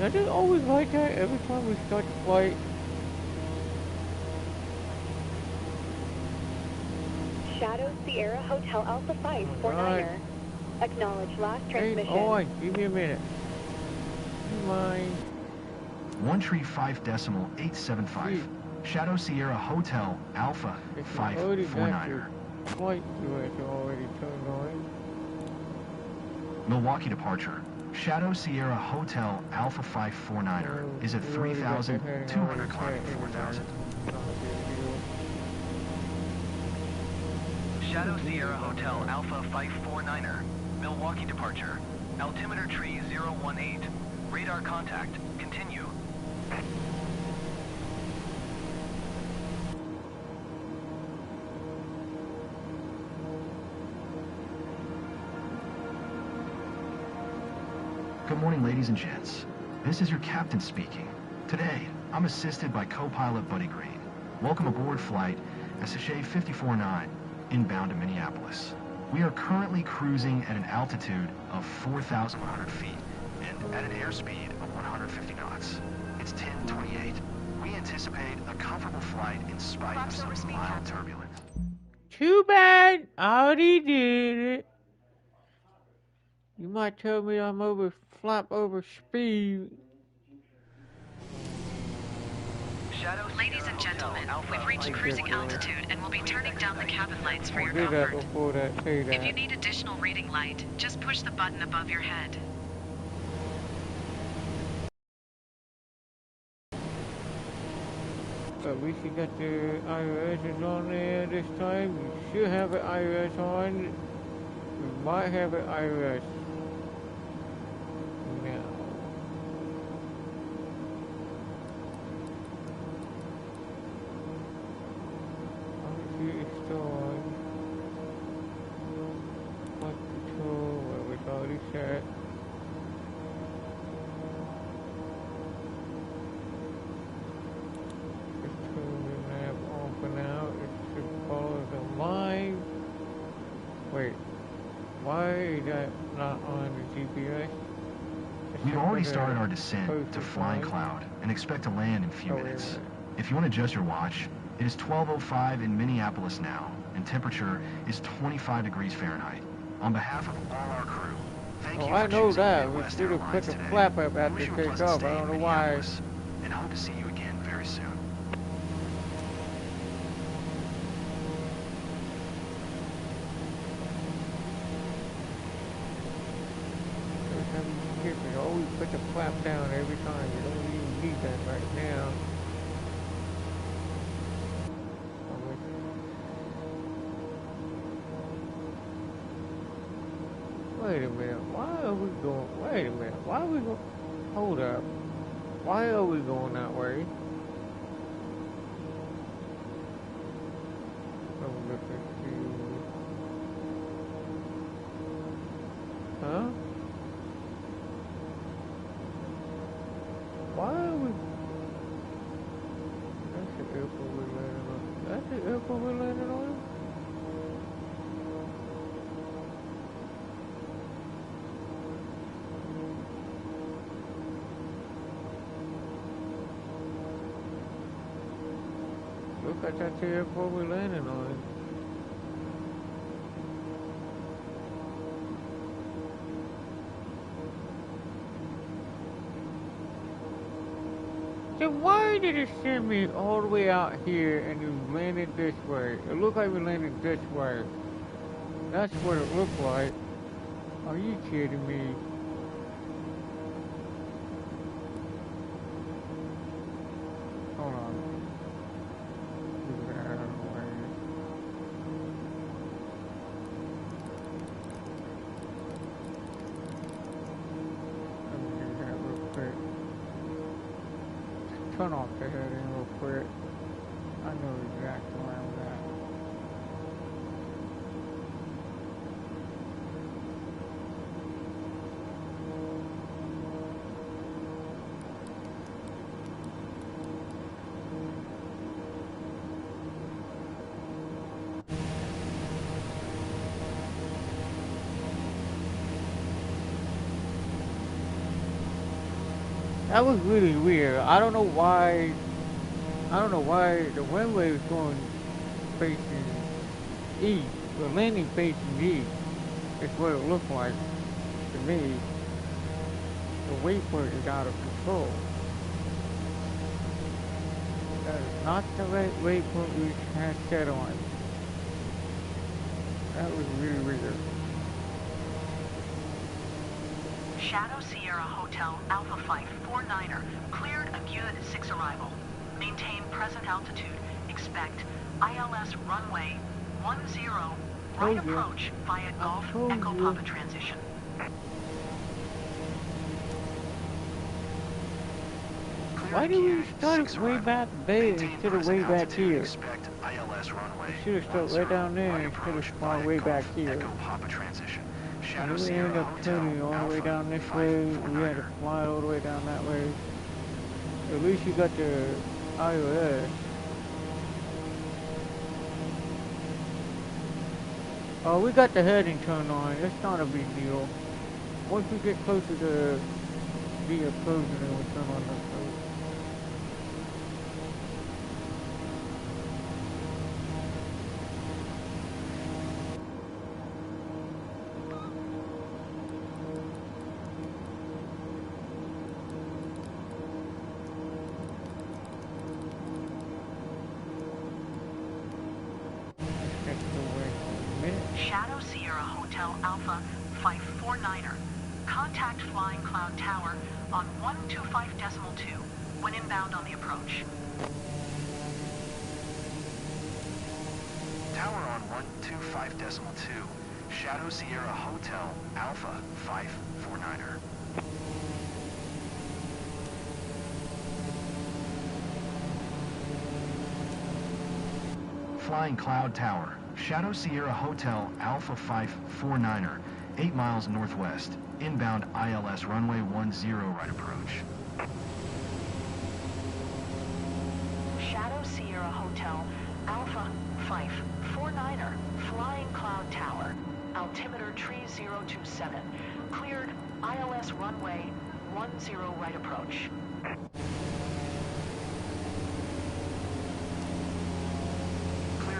Does it always like that every time we start the flight? Shadow Sierra Hotel Alpha 5 49er. Acknowledge last transmission. Hey, on, give me a minute. Mine. 135.875. Shadow Sierra Hotel Alpha 549er. Flight US already turned on. Milwaukee departure. Shadow Sierra Hotel Alpha 549er is at 3,200 climbing 4,000. Shadow Sierra Hotel Alpha 549er, Milwaukee departure. Altimeter tree 018. Radar contact. Continue. Good morning, ladies and gents. This is your captain speaking. Today, I'm assisted by co-pilot Buddy Green. Welcome aboard flight SHA 549, inbound to Minneapolis. We are currently cruising at an altitude of 4,100 feet and at an airspeed of 150 knots. It's 10:28. We anticipate a comfortable flight in spite of some mild turbulence. Too bad. I already did it. You might tell me I'm flap over speed. Ladies and gentlemen, we've reached cruising altitude and will be turning down the cabin lights for your comfort. If you need additional reading light, just push the button above your head. At least you got the IRS on there this time. You should have an IRS on. We might have an IRS now. It's still on. Flight control, where we've already set. Just turn the map on for now. It should follow the line. Wait, why is that not on the GPS? We've already started our descent to Flying Cloud and expect to land in a few minutes. If you want to adjust your watch, it is 12:05 in Minneapolis now, and temperature is 25 degrees Fahrenheit. On behalf of all our crew, thank you for I know choosing that. We Midwest should have Airlines put the today. flap up We after wish you a take pleasant off. I stay in don't know why. Minneapolis, and hope to see you again very soon. Every time you hit me, always put the flap down every time. You don't even need that right now. Wait a minute, why are we going, wait a minute, why are we going, hold up, why are we going that way? Let me look at you. Huh? Why are we, that's the airport we're landing on, that's the airport we're landing on? Look at that airport we're landing on. Then why did it send me all the way out here and you landed this way? It looked like we landed this way. That's what it looked like. Are you kidding me? Hold on. Move that out of the way. Let me do that real quick. Turn off the heading real quick. I know exactly where I'm at. That was really weird. I don't know why the runway was going facing east, the landing facing east. It's what it looked like to me. The waypoint is out of control. That is not the right waypoint we had set on. That was really weird. Shadow Sierra Hotel Alpha 5 49er, cleared a good 6 arrival. Maintain present altitude. Expect ILS runway 10, right approach via Golf Echo Papa transition. Why do we start way back there instead of way back here? We should have started right down there instead of spawned way back here. And then we ended up turning all the way down this way. We had to fly all the way down that way. At least you got the ILS. Oh, we got the heading turned on. It's not a big deal. Once we get closer to the approach, then we'll turn on the approach. Shadow Sierra Hotel Alpha 549er. Contact Flying Cloud Tower on 125.2 when inbound on the approach. Tower on 125.2. Shadow Sierra Hotel Alpha 549er. Flying Cloud Tower. Shadow Sierra Hotel Alpha 549er, 8 miles northwest. Inbound ILS runway 10 right approach. Shadow Sierra Hotel Alpha 549er, Flying Cloud Tower. Altimeter 3027. Cleared ILS runway 10 right approach.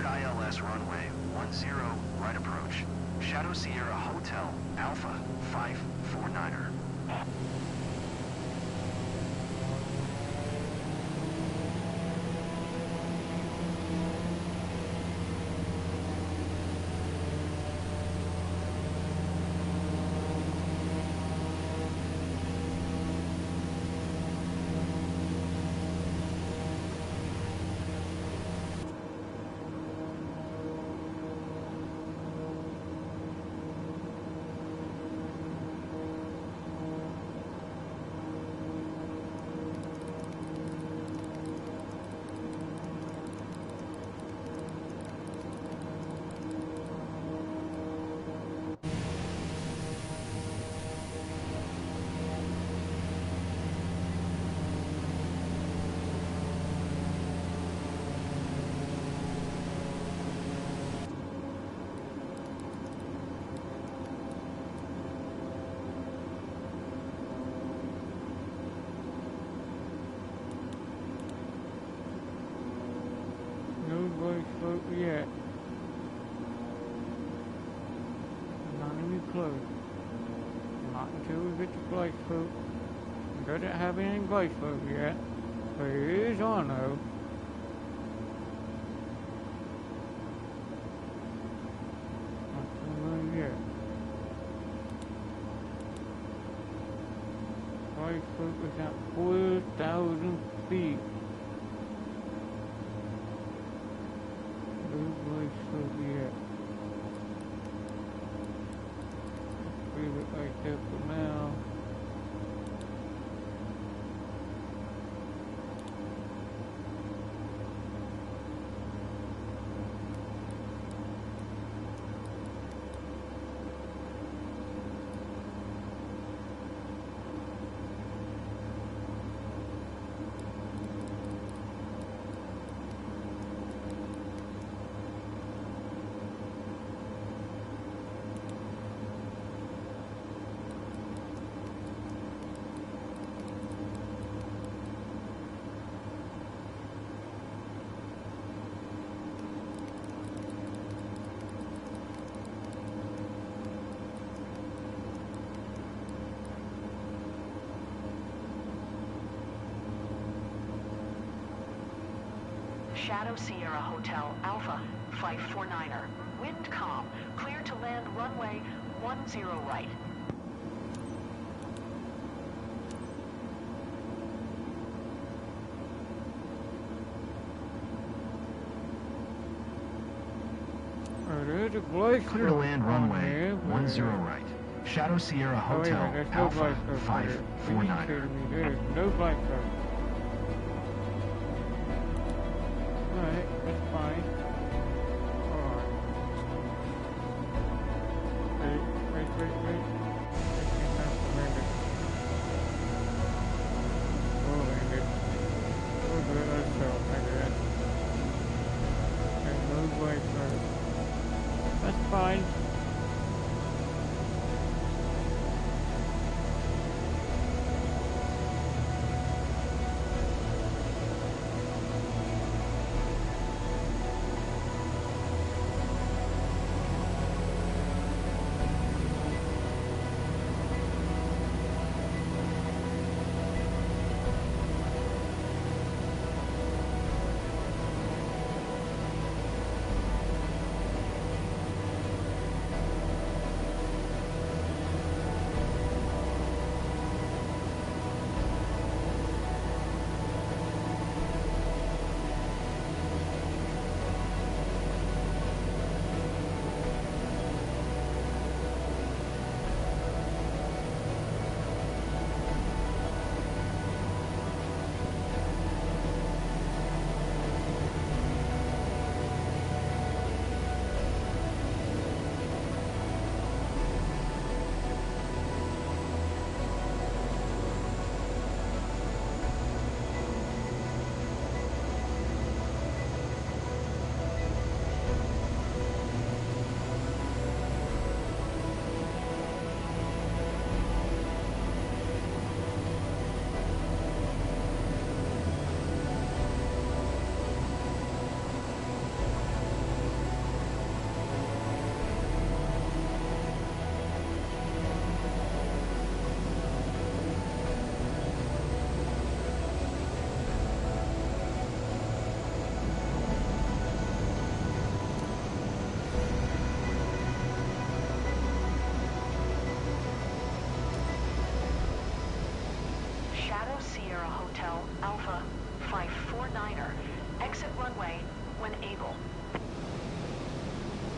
ILS runway 10 right approach. Shadow Sierra Hotel Alpha 549er. Yet. Not even close. Not until we get to glide slope. It doesn't have any glide slope yet, but it is on though. Not too yet. Glide slope is at 4,000 feet. Leave it like that for now. Shadow Sierra Hotel Alpha 549er. Wind calm. Clear to land runway 10 right. Clear to land runway 10 right. Shadow Sierra Hotel Alpha 549er. There's no flight code. Alright, that's fine. Hold on. Wait. I can't land it. We'll land it. We'll do it ourselves, I guess. There's no flight code. That's fine. Alpha 549er. Exit runway when able.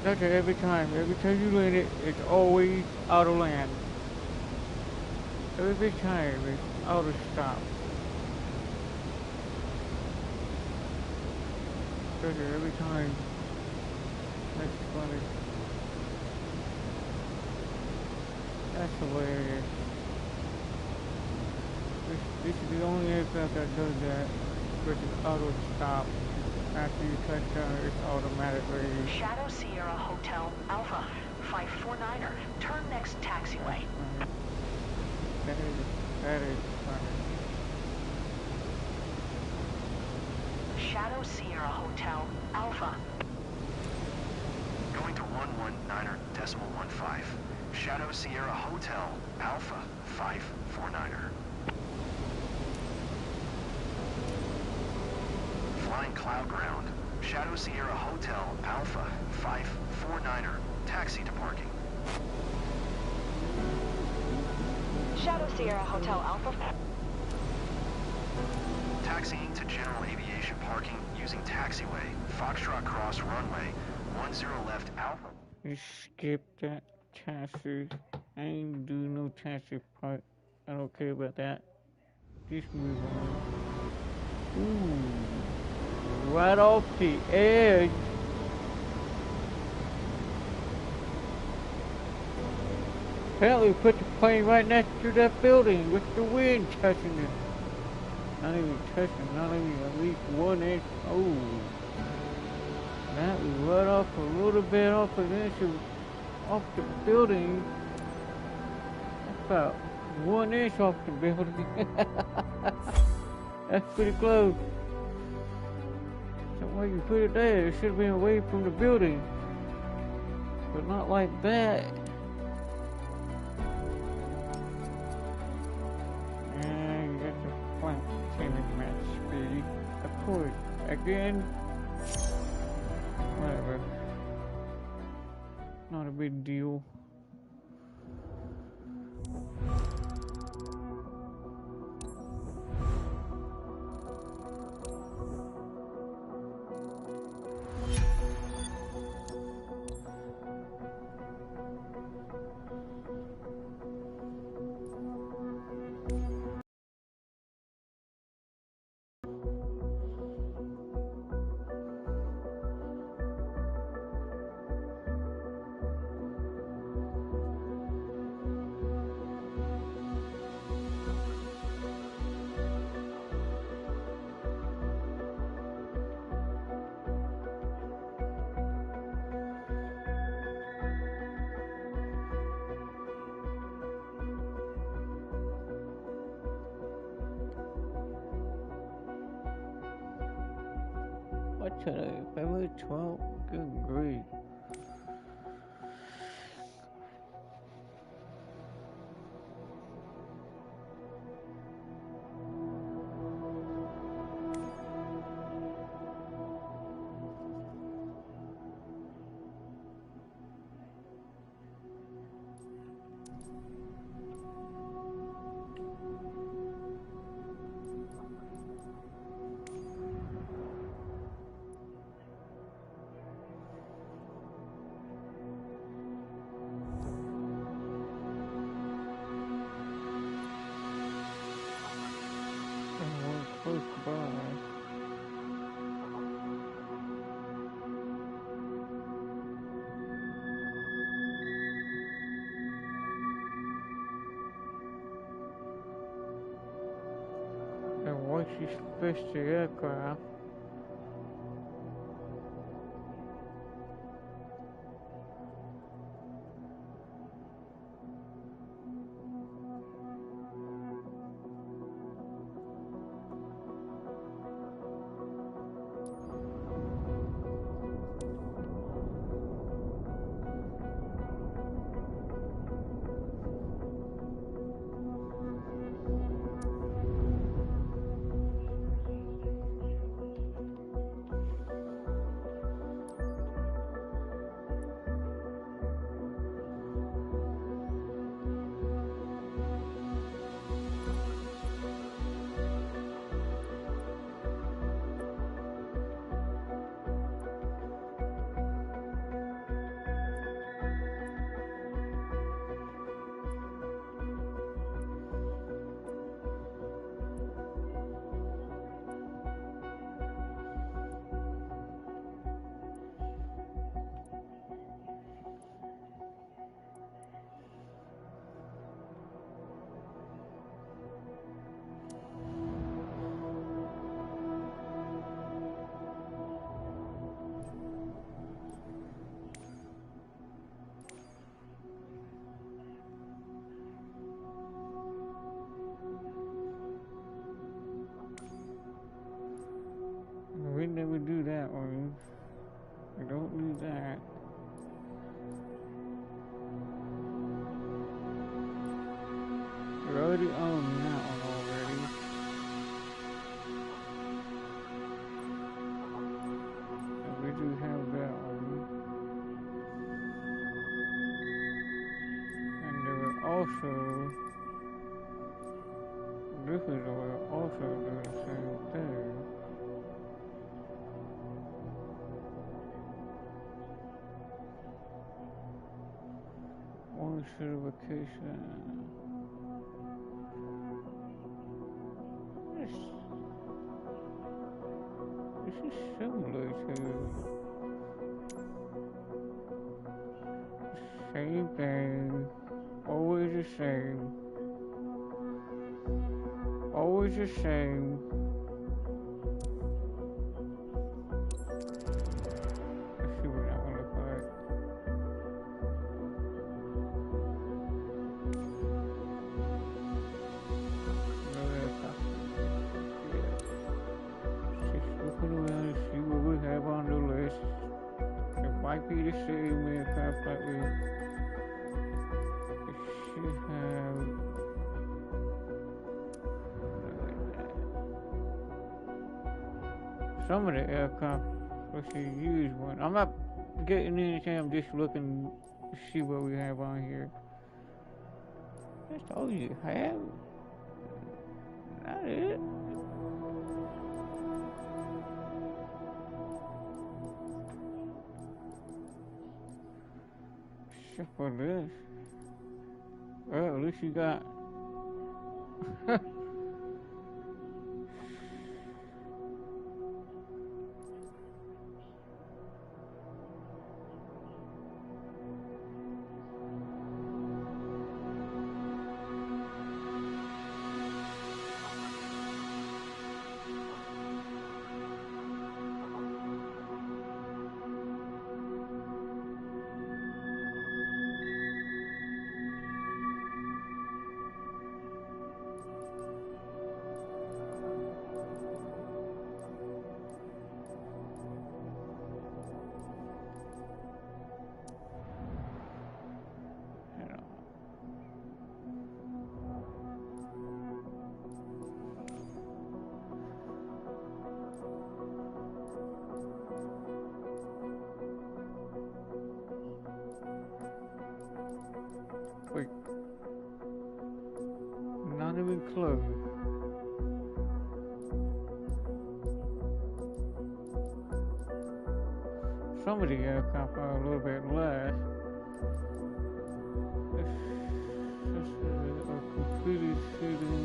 Okay, every time you land it, it's always auto land. Every time it's auto stop. Okay, every time. That's funny. That's hilarious. This is the only aircraft that does that, which is auto stop. After you touch down, it's automatically. Shadow Sierra Hotel Alpha 549er. Turn next taxiway. That is funny. Shadow Sierra Hotel Alpha. Going to 119.15. Shadow Sierra Hotel Alpha 549er. Flying cloud ground. Shadow Sierra Hotel Alpha 549er. Taxi to parking. Shadow Sierra Hotel Alpha. Taxiing to general aviation parking using taxiway. Foxtrot Cross runway 10 left Alpha. You skip that taxi. I ain't do no taxi part. I don't care about that. Just move on. Ooh. Right off the edge. Apparently put the plane right next to that building with the wind touching it. Not even touching, not even at least 1 inch. Oh. That was right off a little bit off an inch off the building. That's about 1 inch off the building. That's pretty close. So why you put it there? It should have been away from the building. But not like that. And you got the flight attendant match speed. Of course, again, Whatever. Not a big deal. What today? February 12th? Good grief. Close by. And once you fish the aircraft, we never do that one. We don't do that. We already own that one already. And we do have that one. And there were also, this is also doing the same thing. One certification. This is similar to the same thing. Always the same. Always the same. Let's see what that one looks like. Looking around to see what we have on the list. It might be the same aircraft that we should have. Some of the aircraft Let's see, use one. I'm not getting anything, I'm just looking to see what we have on here. Just told you, have. Not it. Except for this. Well, at least you got. Wait. Not even close. Some of the aircraft are a little bit less. This is a completely sitting.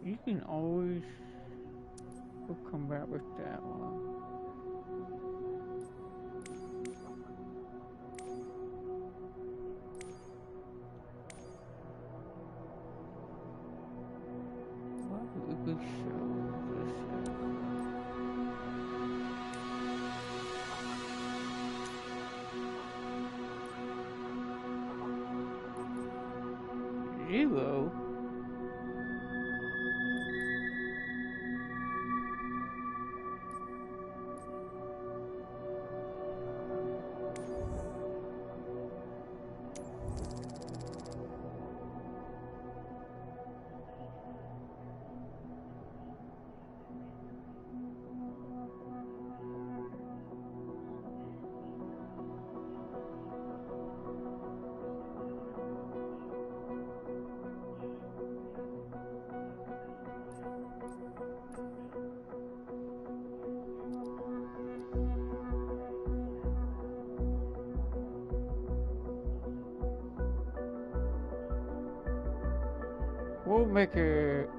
You can always come back with that one. What we could show this. Zero. We'll make it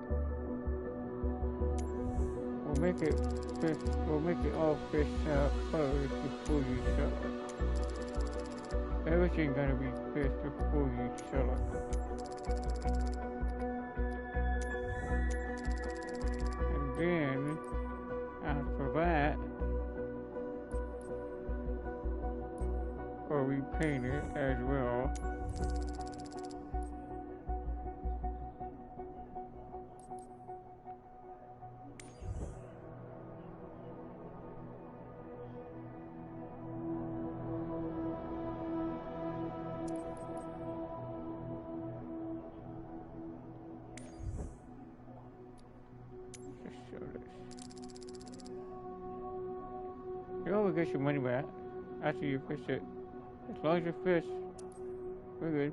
all fish out first before you sell it. Everything gonna be fished before you sell it. And then after that, or we paint it as well. You always get your money back after you fish it. As long as you fish, we're good.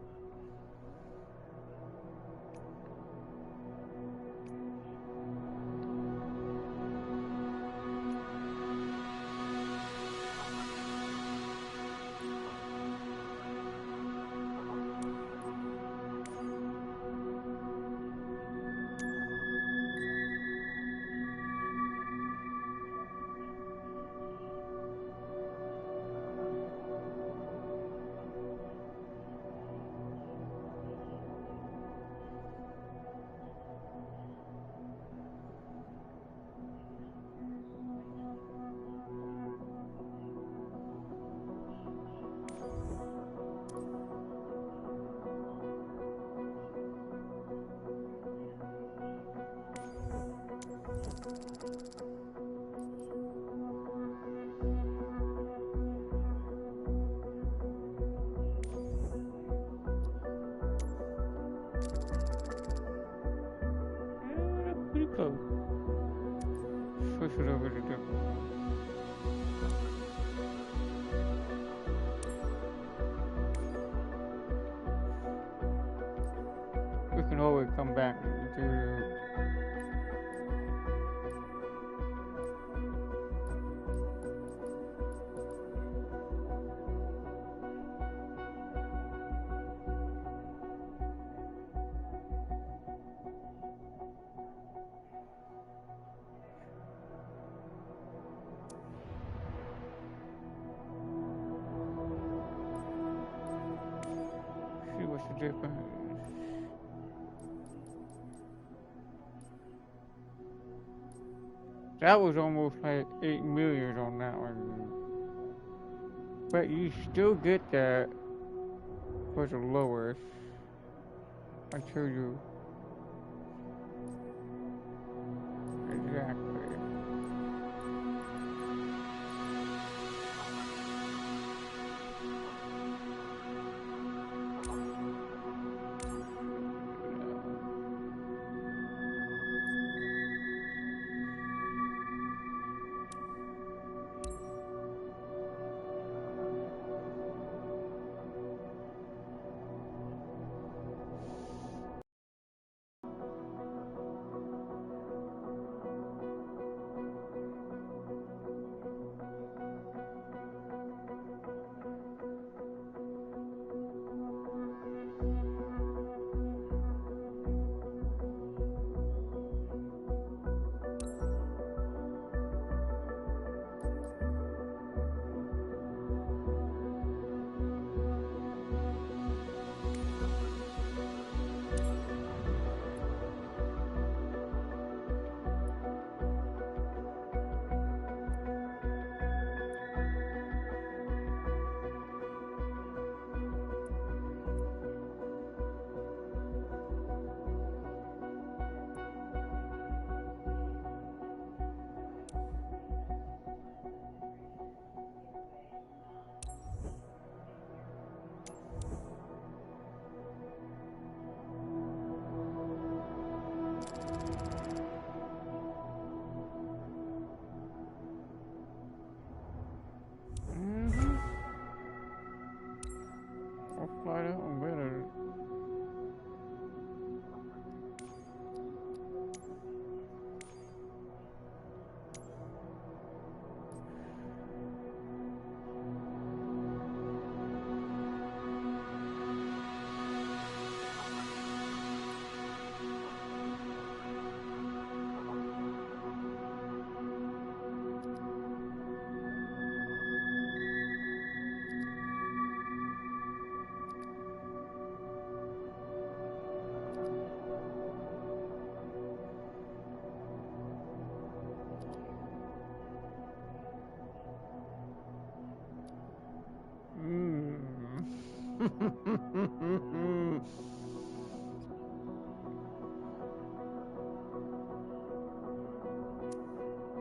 So, switch it over to different. We can always come back to see what's the difference. That was almost like 8 million on that one. But you still get that for the lowest. I tell you. Exactly. I'll fly that one better.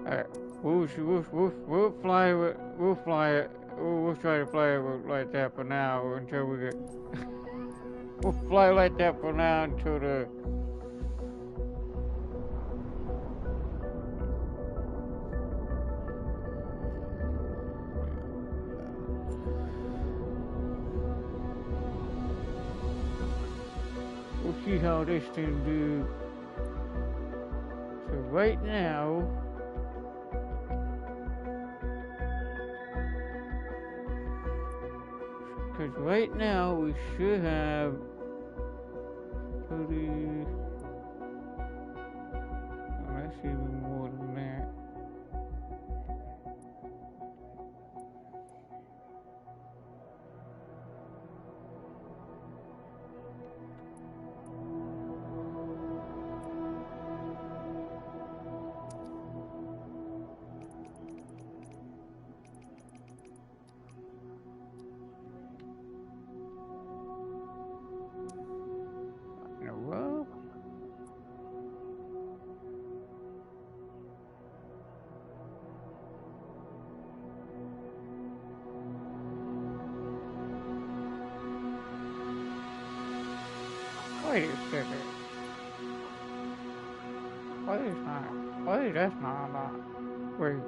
Alright, we'll fly it. We'll fly it. We'll try to fly it like that for now until we get. We'll fly like that for now until the. We'll see how this thing do. So right now. Because right now we should have 30. Oh, that's even more than that. Wait a second. What is that? What is that not about? Wait.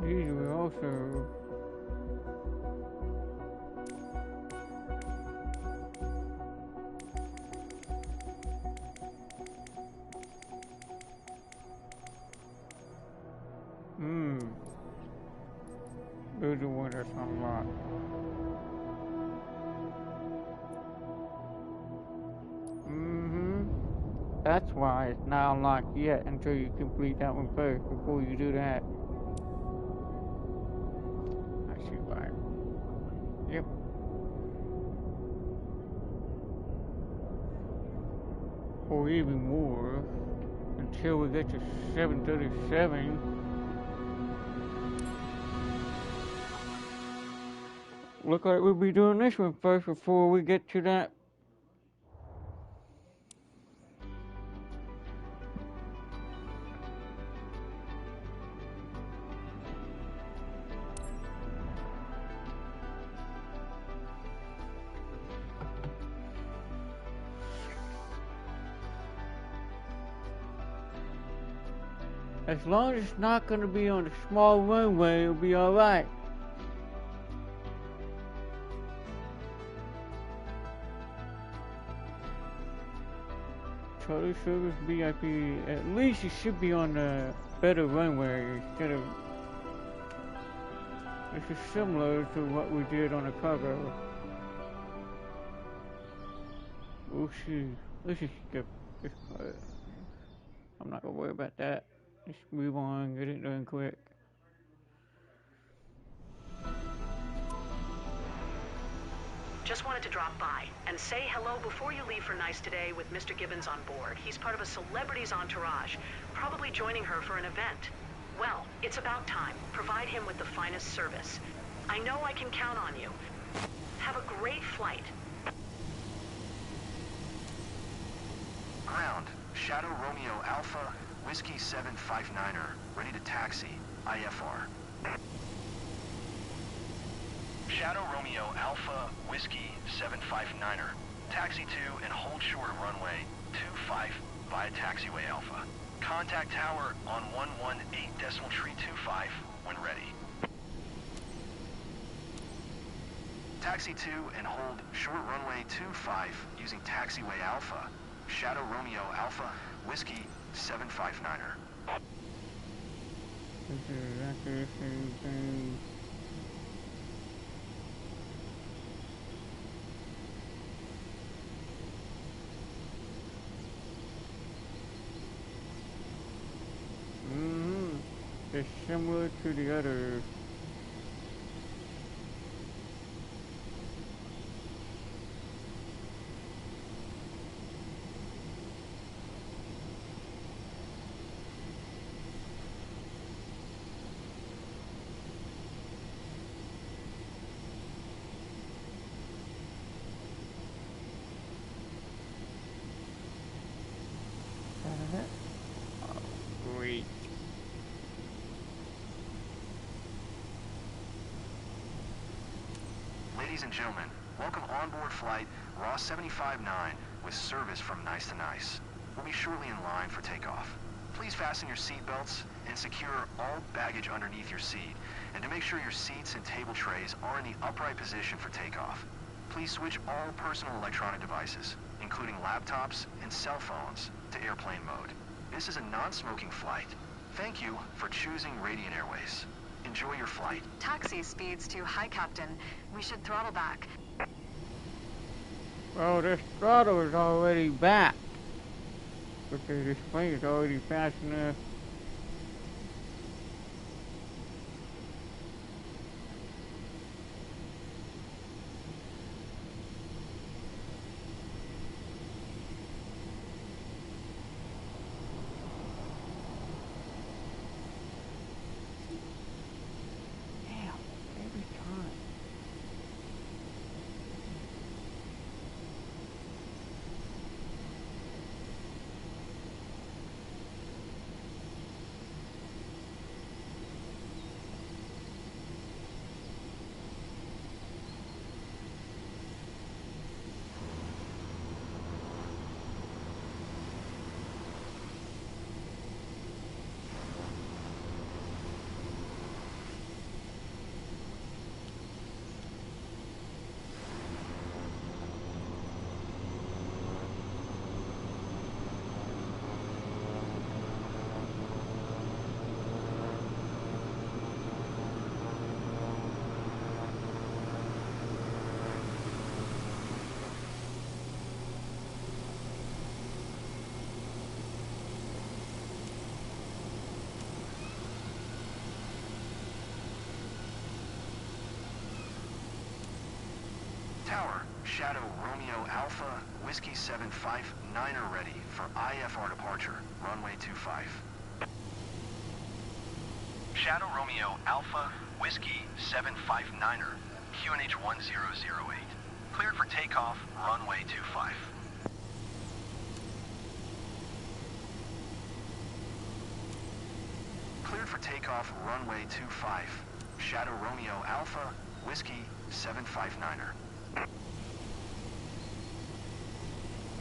These were also those are ones that's unlocked. That's why it's not unlocked yet until you complete that one first before you do that. I see why. Yep. Or even more until we get to 737. Look like we'll be doing this one first before we get to that. As long as it's not going to be on a small runway, it'll be alright. Charter service VIP, at least it should be on a better runway instead of... This is similar to what we did on the cargo. We'll see. Let's just skip this part. I'm not going to worry about that. Let's move on, get it done quick. Just wanted to drop by and say hello before you leave for Nice today with Mr. Gibbons on board. He's part of a celebrity's entourage, probably joining her for an event. Well, it's about time. Provide him with the finest service. I know I can count on you. Have a great flight. Ground, Shadow Romeo Alpha, Whiskey 759er, ready to taxi, IFR. Shadow Romeo Alpha, Whiskey 759er, taxi to and hold short of runway 25 via taxiway Alpha. Contact tower on 118.25 when ready. Taxi to and hold short runway 25 using taxiway Alpha. Shadow Romeo Alpha, Whiskey 759er. This is exactly the same thing. It's similar to the other. Great. Ladies and gentlemen, welcome onboard flight Ross 75-9 with service from Nice to Nice. We'll be shortly in line for takeoff. Please fasten your seat belts and secure all baggage underneath your seat, and to make sure your seats and table trays are in the upright position for takeoff. Please switch all personal electronic devices, including laptops and cell phones, to airplane mode. This is a non-smoking flight. Thank you for choosing Radiant Airways. Enjoy your flight. Taxi speed's too high, Captain. We should throttle back. Well, this throttle is already back. Because this plane is already fast enough. Tower, Shadow Romeo Alpha, Whiskey 759er ready for IFR departure, runway 25. Shadow Romeo Alpha, Whiskey 759er, QNH 1008. Cleared for takeoff, runway 25. Cleared for takeoff, runway 25. Shadow Romeo Alpha, Whiskey 759er.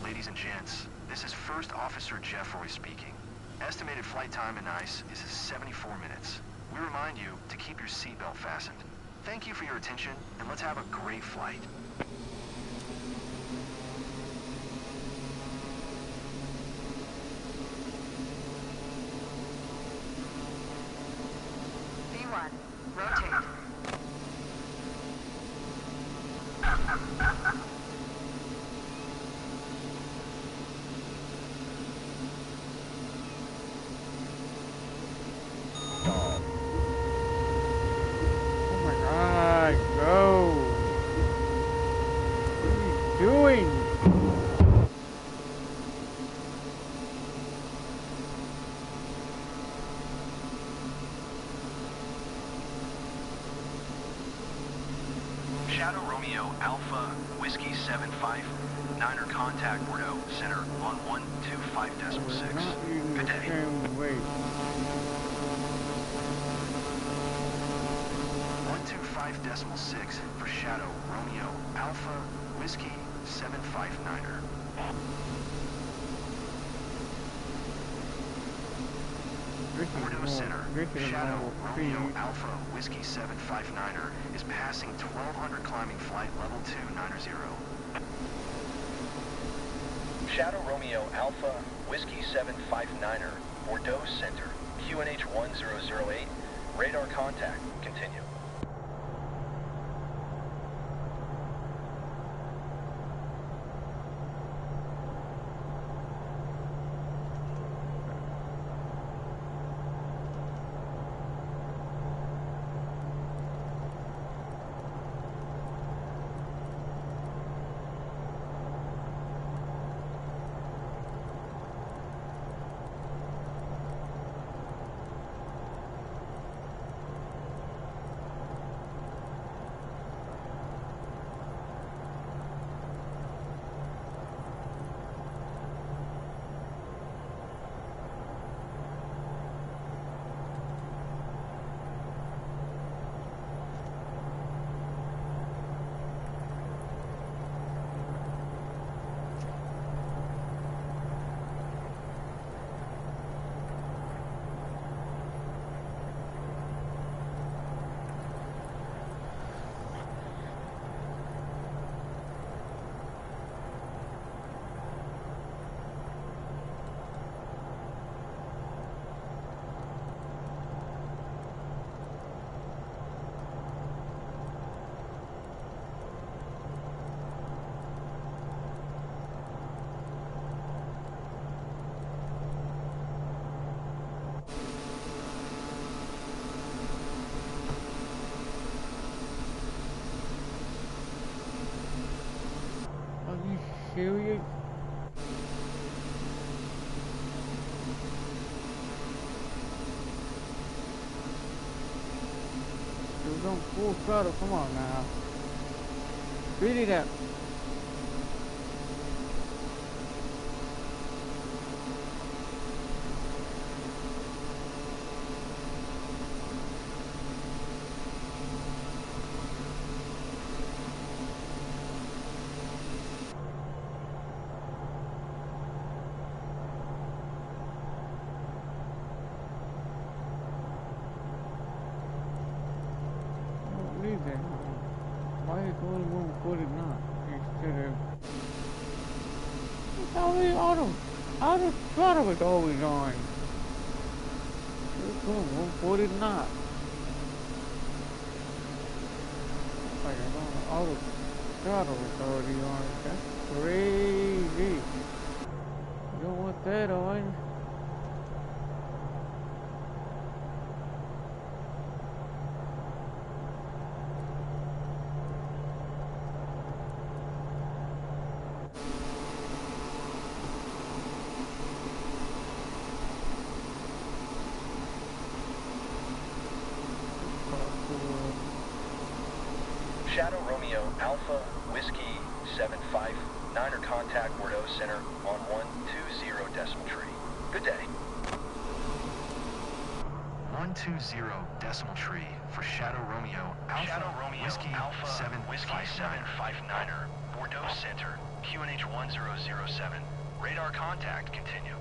Ladies and gents, this is First Officer Jeffroy speaking. Estimated flight time in ICE is 74 minutes. We remind you to keep your seatbelt fastened. Thank you for your attention, and let's have a great flight. V1, rotate. Shadow Romeo Alpha, Whiskey 759er, contact Bordeaux Center on 125.6. Good day. 125.6 for Shadow Romeo Alpha, Whiskey 759er. Bordeaux Center, Shadow Romeo Alpha, Whiskey 759er is passing 1200 climbing flight level 290. Shadow Romeo Alpha, Whiskey 759er, Bordeaux Center, QNH 1008, radar contact, continue. serious? We're going full throttle, come on now. Beat it up. Why is only 149 instead of... It's always auto throttle is always on. It's going 149. Like auto throttle is already on. That's crazy. You don't want that on. Shadow Romeo Alpha Whiskey 759er contact Bordeaux Center on 120 decimal tree. Good day. 120 decimal tree for Shadow Romeo Alpha Shadow Romeo Whiskey Alpha 759er Bordeaux Center, QNH 1007. Radar contact, continue.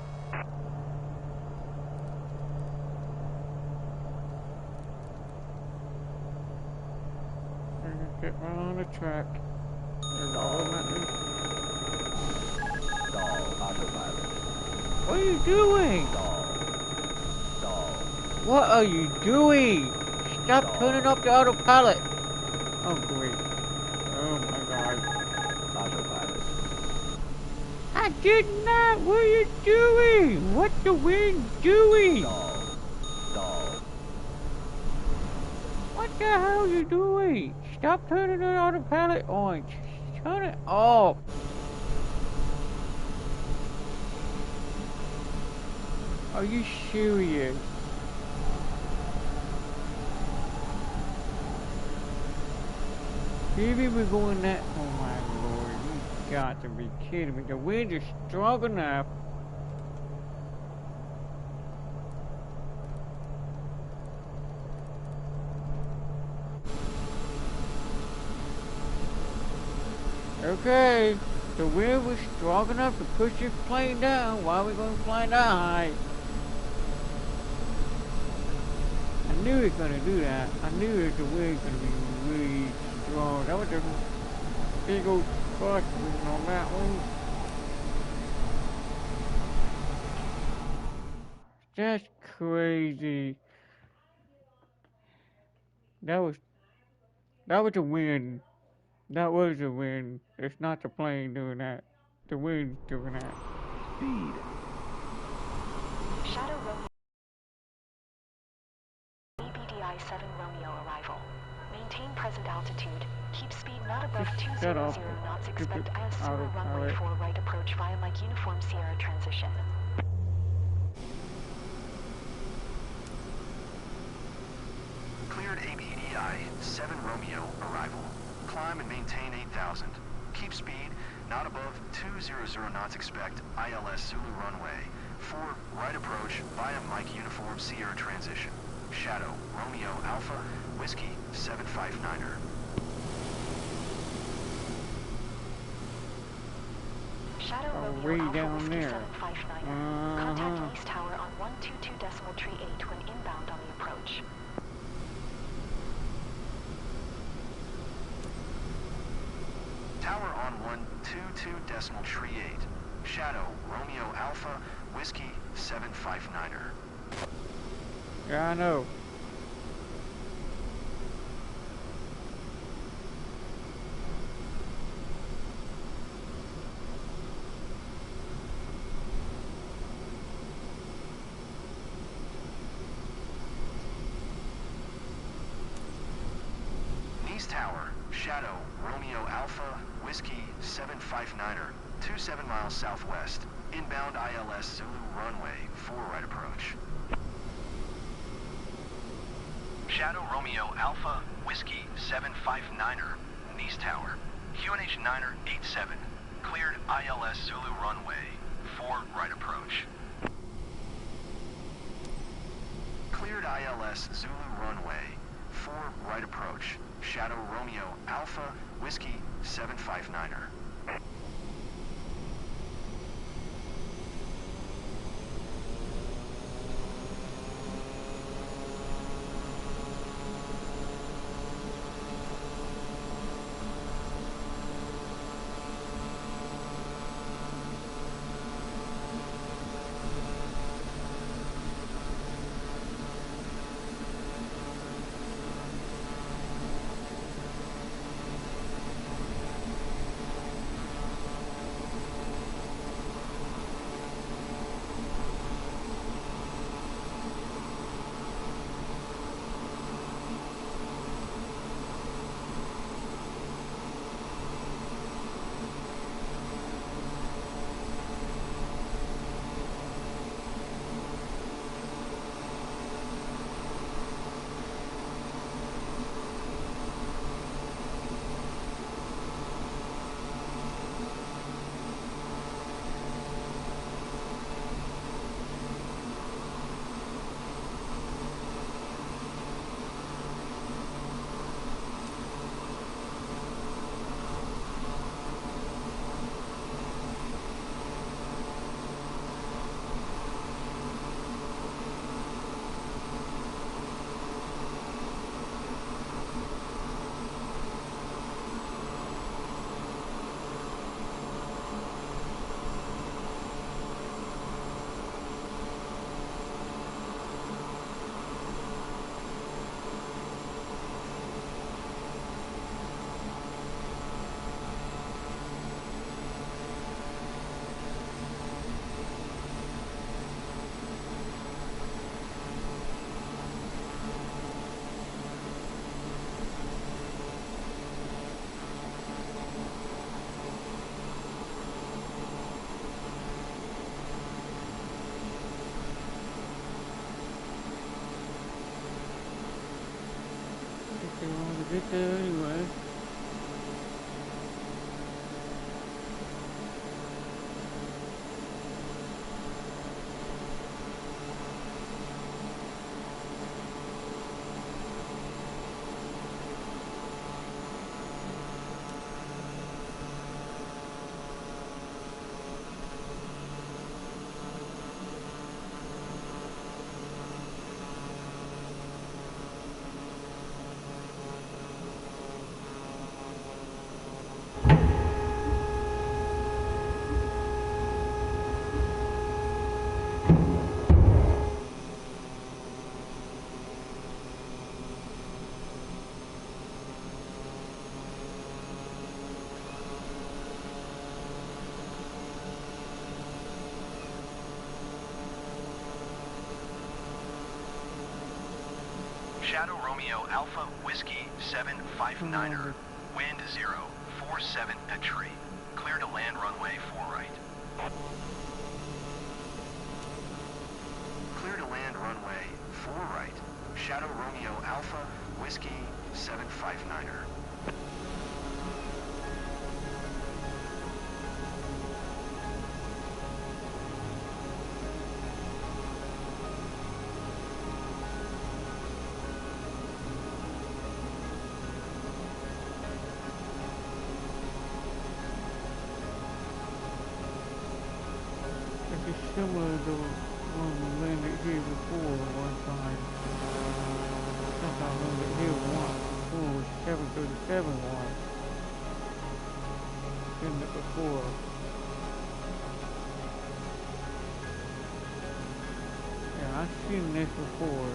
Get right on the track. There's all that. Stall, autopilot. What are you doing? Stall. What are you doing? Stop turning up the autopilot. Oh great. Oh my god. Autopilot. I did not. What are you doing? What's the wind doing? Stall. What the hell are you doing? Stop turning the autopilot on. Just turn it off. Are you serious? Maybe we're going that. Oh my lord. You got to be kidding me. The wind is strong enough. Okay, the wind was strong enough to push this plane down. Why are we going to fly that high? I knew it was going to do that. I knew the wind was going to be really strong. That was a big old crosswind on that one. That's crazy. That was the wind. That was the wind. It's not the plane doing that. The wind's doing that. Speed. Shadow Romeo. ABDI 7 Romeo arrival. Maintain present altitude. Keep speed not above 200 knots. Expect IS0 runway 4 right approach via Mike Uniform Sierra transition. Cleared ABDI 7 Romeo arrival. Climb and maintain 8,000. Keep speed not above 200 knots. Expect ILS Zulu runway 4 right approach via Mike Uniform Sierra transition. Shadow Romeo Alpha Whiskey 759er. Shadow Romeo way Alpha down Whiskey there. 759er. Contact Lease Tower on 122 decimal tree 8 when inbound on the approach. Tower on 122 decimal tree 8. Shadow Romeo Alpha Whiskey 759er. Yeah, I know. Tower, Shadow, Romeo Alpha, Whiskey 759er, 27 miles southwest. Inbound ILS Zulu runway, 4 right approach. Shadow, Romeo Alpha, Whiskey 759er, Nice Tower. QNH 9er 87. Cleared ILS Zulu runway, 4 right approach. Cleared ILS Zulu runway, 4 right approach. Shadow Romeo Alpha, Whiskey 759er. Get there anyway. Shadow Romeo Alpha Whiskey 759er, wind 047 at tree. Clear to land runway 4 right. Clear to land runway 4 right. Shadow Romeo Alpha, Whiskey 759er. Similar to one we landed here before one time. I think I landed here once before, 737 once. Seen it before. Yeah, I've seen this before.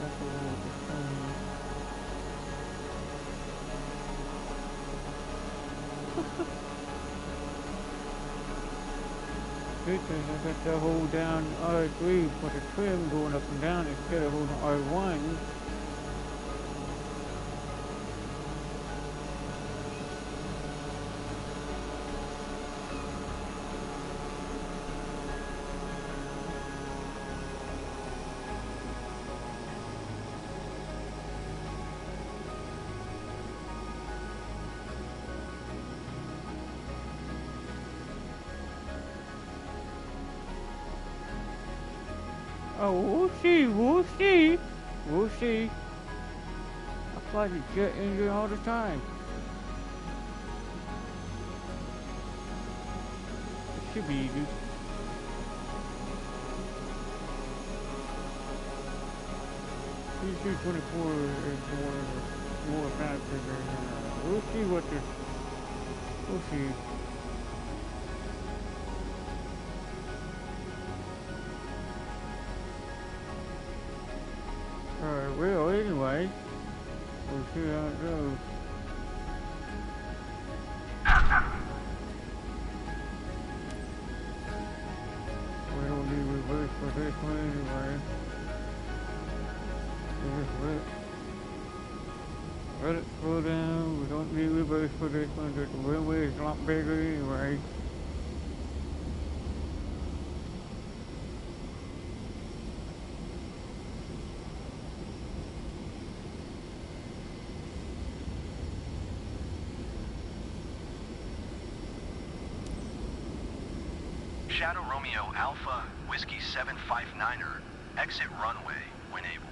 That's a little bit funny. Because I got to hold down R3 for the trim going up and down instead of holding R1. Oh, we'll see, we'll see, we'll see. I fly the jet engine all the time. It should be easy. PC-24 is more faster than, we'll see what this, we'll see. Well, anyway, we'll see how it goes. We don't need reverse for this one anyway. Just let it slow down. We don't need reverse for this one. The runway is a lot bigger anyway. Shadow Romeo Alpha Whiskey 759er, exit runway when able.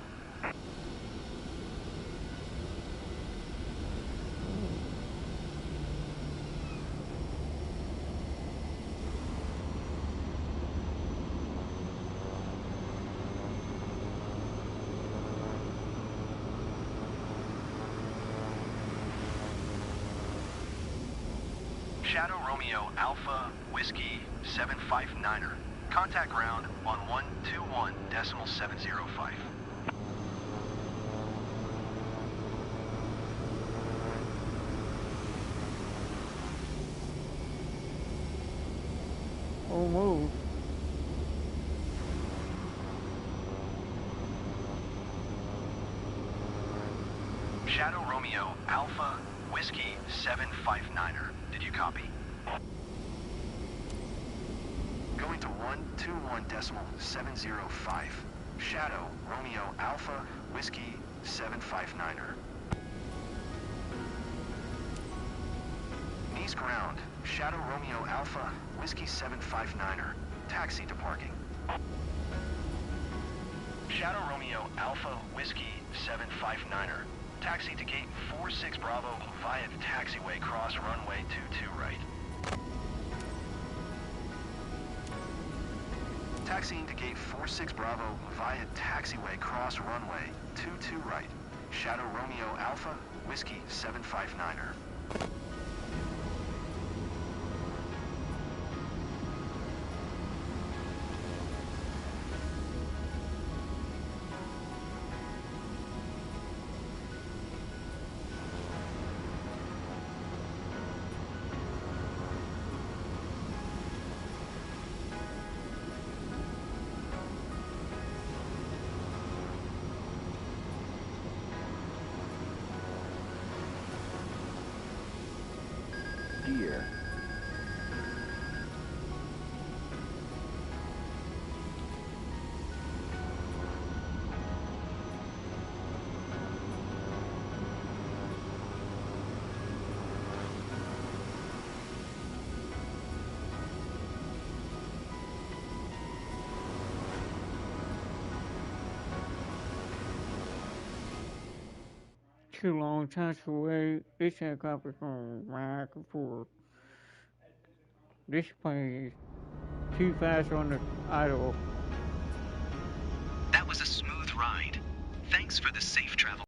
Shadow Romeo Alpha Whiskey 759er. Contact ground on 121.705. Almost. Shadow Romeo Alpha Whiskey 759er. Did you copy? Going to 121.705. Shadow Romeo Alpha Whiskey 759er. Knees ground. Shadow Romeo Alpha Whiskey 759er. Taxi to parking. Shadow Romeo Alpha Whiskey 759er. Taxi to gate 46 Bravo via taxiway cross runway 22 right. Taxiing to gate 46 Bravo via taxiway cross runway 22 right. Shadow Romeo Alpha Whiskey 759er. Gear. Too long time to wait. This helicopter's going back and forth. This plane is too fast on the idle. That was a smooth ride. Thanks for the safe travel.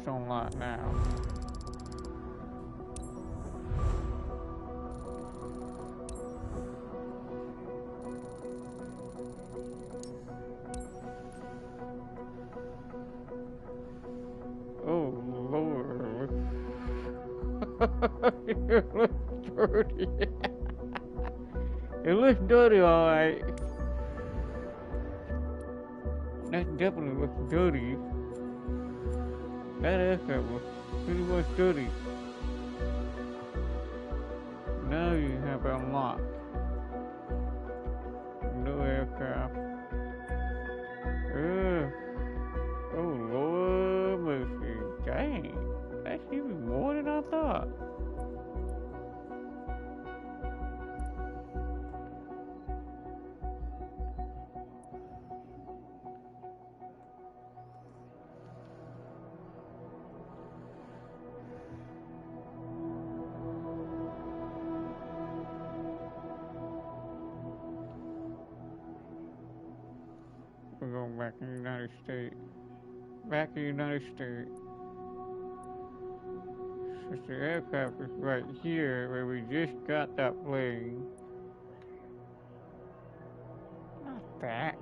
just on lot now. Oh Lord. It looks dirty. It looks dirty, alright. That definitely looks dirty. That aircraft was pretty much dirty. Now you have unlocked. No aircraft. Ugh. Oh Lord mercy. Dang. That's even more than I thought. We're going back in the United States. Back in the United States. Since the aircraft is right here where we just got that plane. Not that.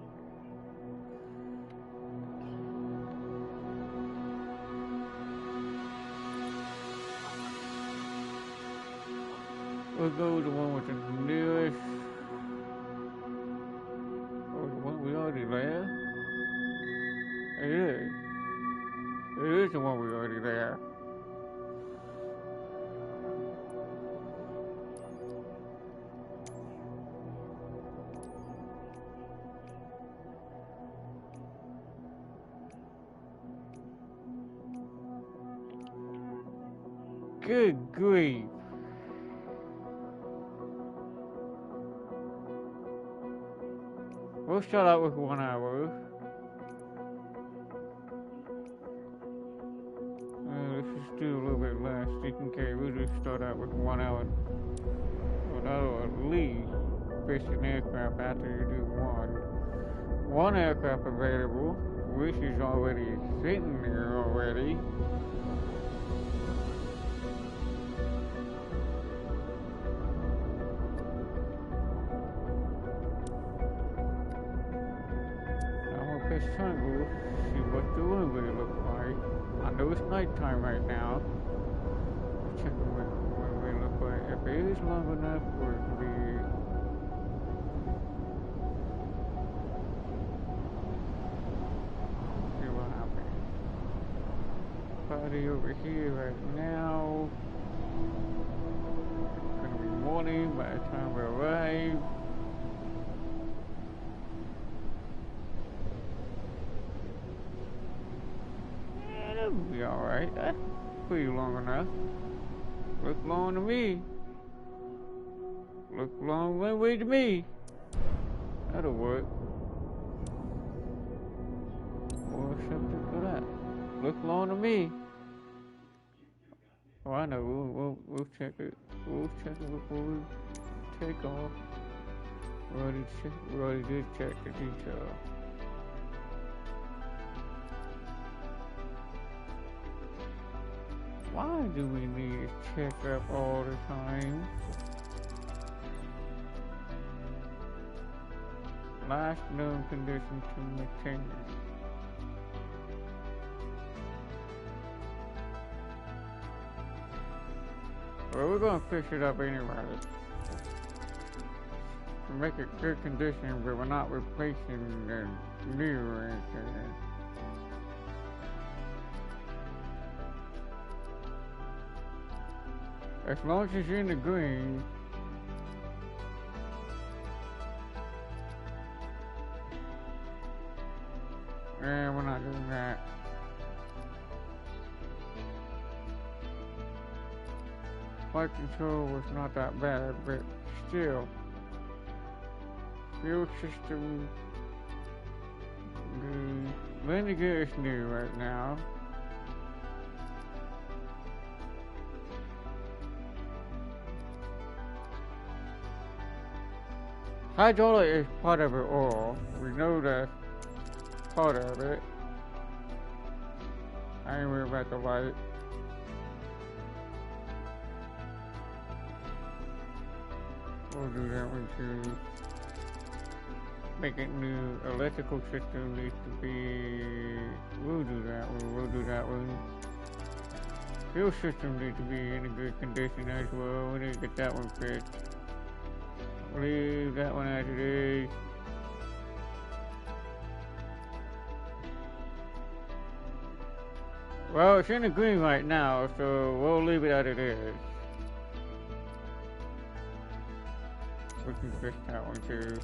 We'll go with the one with the newest. Oh, the one we already there? It is. It is the one we already there. Good grief. We'll start out with 1 hour. Let's just do a little bit less, just in case. We'll just start out with 1 hour. Well, that'll at least fix an aircraft after you do one aircraft available, which is already sitting there already. Press triangle, see what the runway looks like. I know it's nighttime right now. Check what the runway looks like. If it is long enough for it to be. See what happens. Party over here right now. It's gonna be morning by the time we arrive. Be alright. That's pretty long enough. Look long to me. Look long way to me. That'll work. Or something for that. Look long to me. Oh, I know. We'll check it. We'll check it before we take off. We already did check the detail. Why do we need to check up all the time? Last known condition to maintain. Well, we're gonna fix it up anyway. To make it good condition, but we're not replacing the new or anything. As long as it's in the green. And we're not doing that. Flight control was not that bad, but still. Fuel system. The landing gear is new right now. Hydraulic is part of it all. We know that's part of it. I ain't worried about the light. We'll do that one too. Make it new. Electrical system needs to be. We'll do that one. We'll do that one. Fuel system needs to be in a good condition as well. We need to get that one fixed. Leave that one as it is. Well, it's in the green right now, so we'll leave it as it is. We can fix that one too.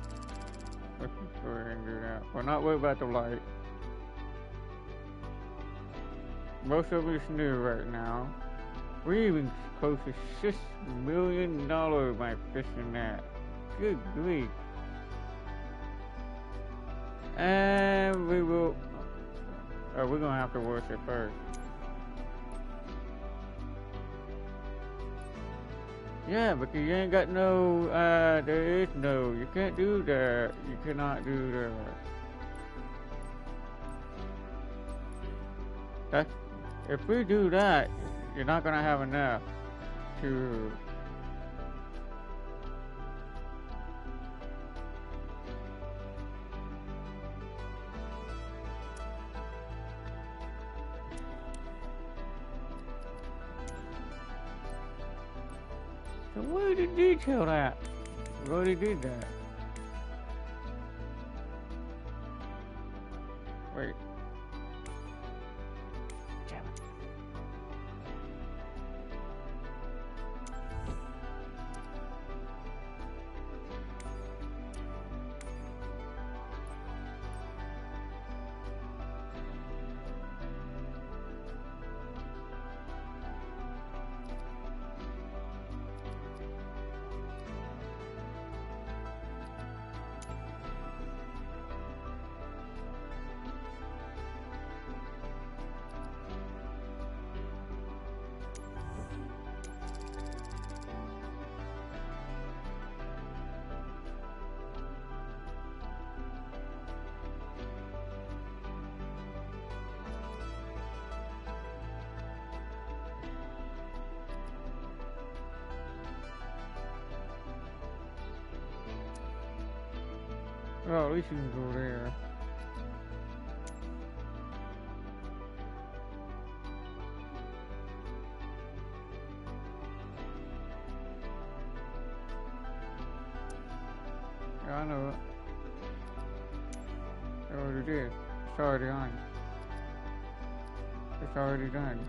Let's go ahead and do that. We're not worried about the light. Most of it's new right now. We're even close to $6 million by fixing that. Good grief. And we will... Oh, we're gonna have to wash it first. Yeah, because you ain't got no, there is no, you can't do that. You cannot do that. That's, if we do that, you're not gonna have enough to... So where did detail that? We already did that. Wait. Damn it. Well, at least you can go there. Yeah, I know it. I already did. It's already on. It's already done.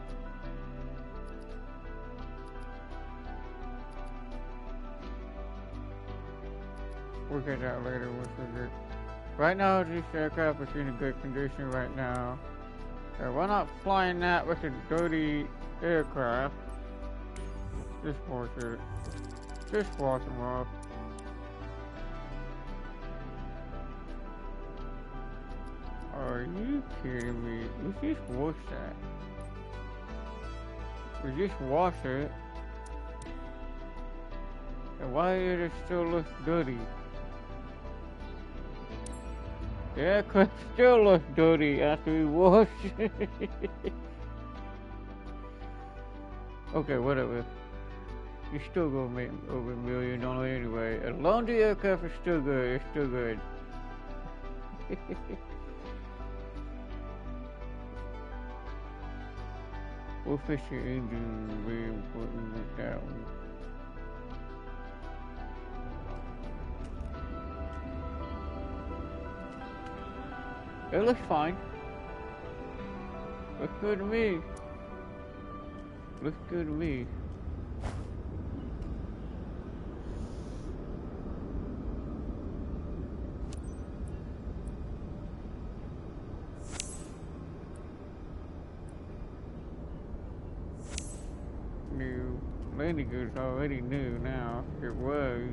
We'll get that later once we get. Right now, this aircraft is in a good condition right now. We're not flying that with a dirty aircraft. Just wash it. Just wash them off. Are you kidding me? We just wash that. We just wash it. And why does it still look dirty? The aircraft still looks dirty after we wash it. Okay, whatever. You're still gonna make over $1 million anyway. As long as the aircraft is still good, it's still good. We'll fix the engine very important with that one. It looks fine. Looks good to me. Looks good to me. New landing gear's already new now. It was.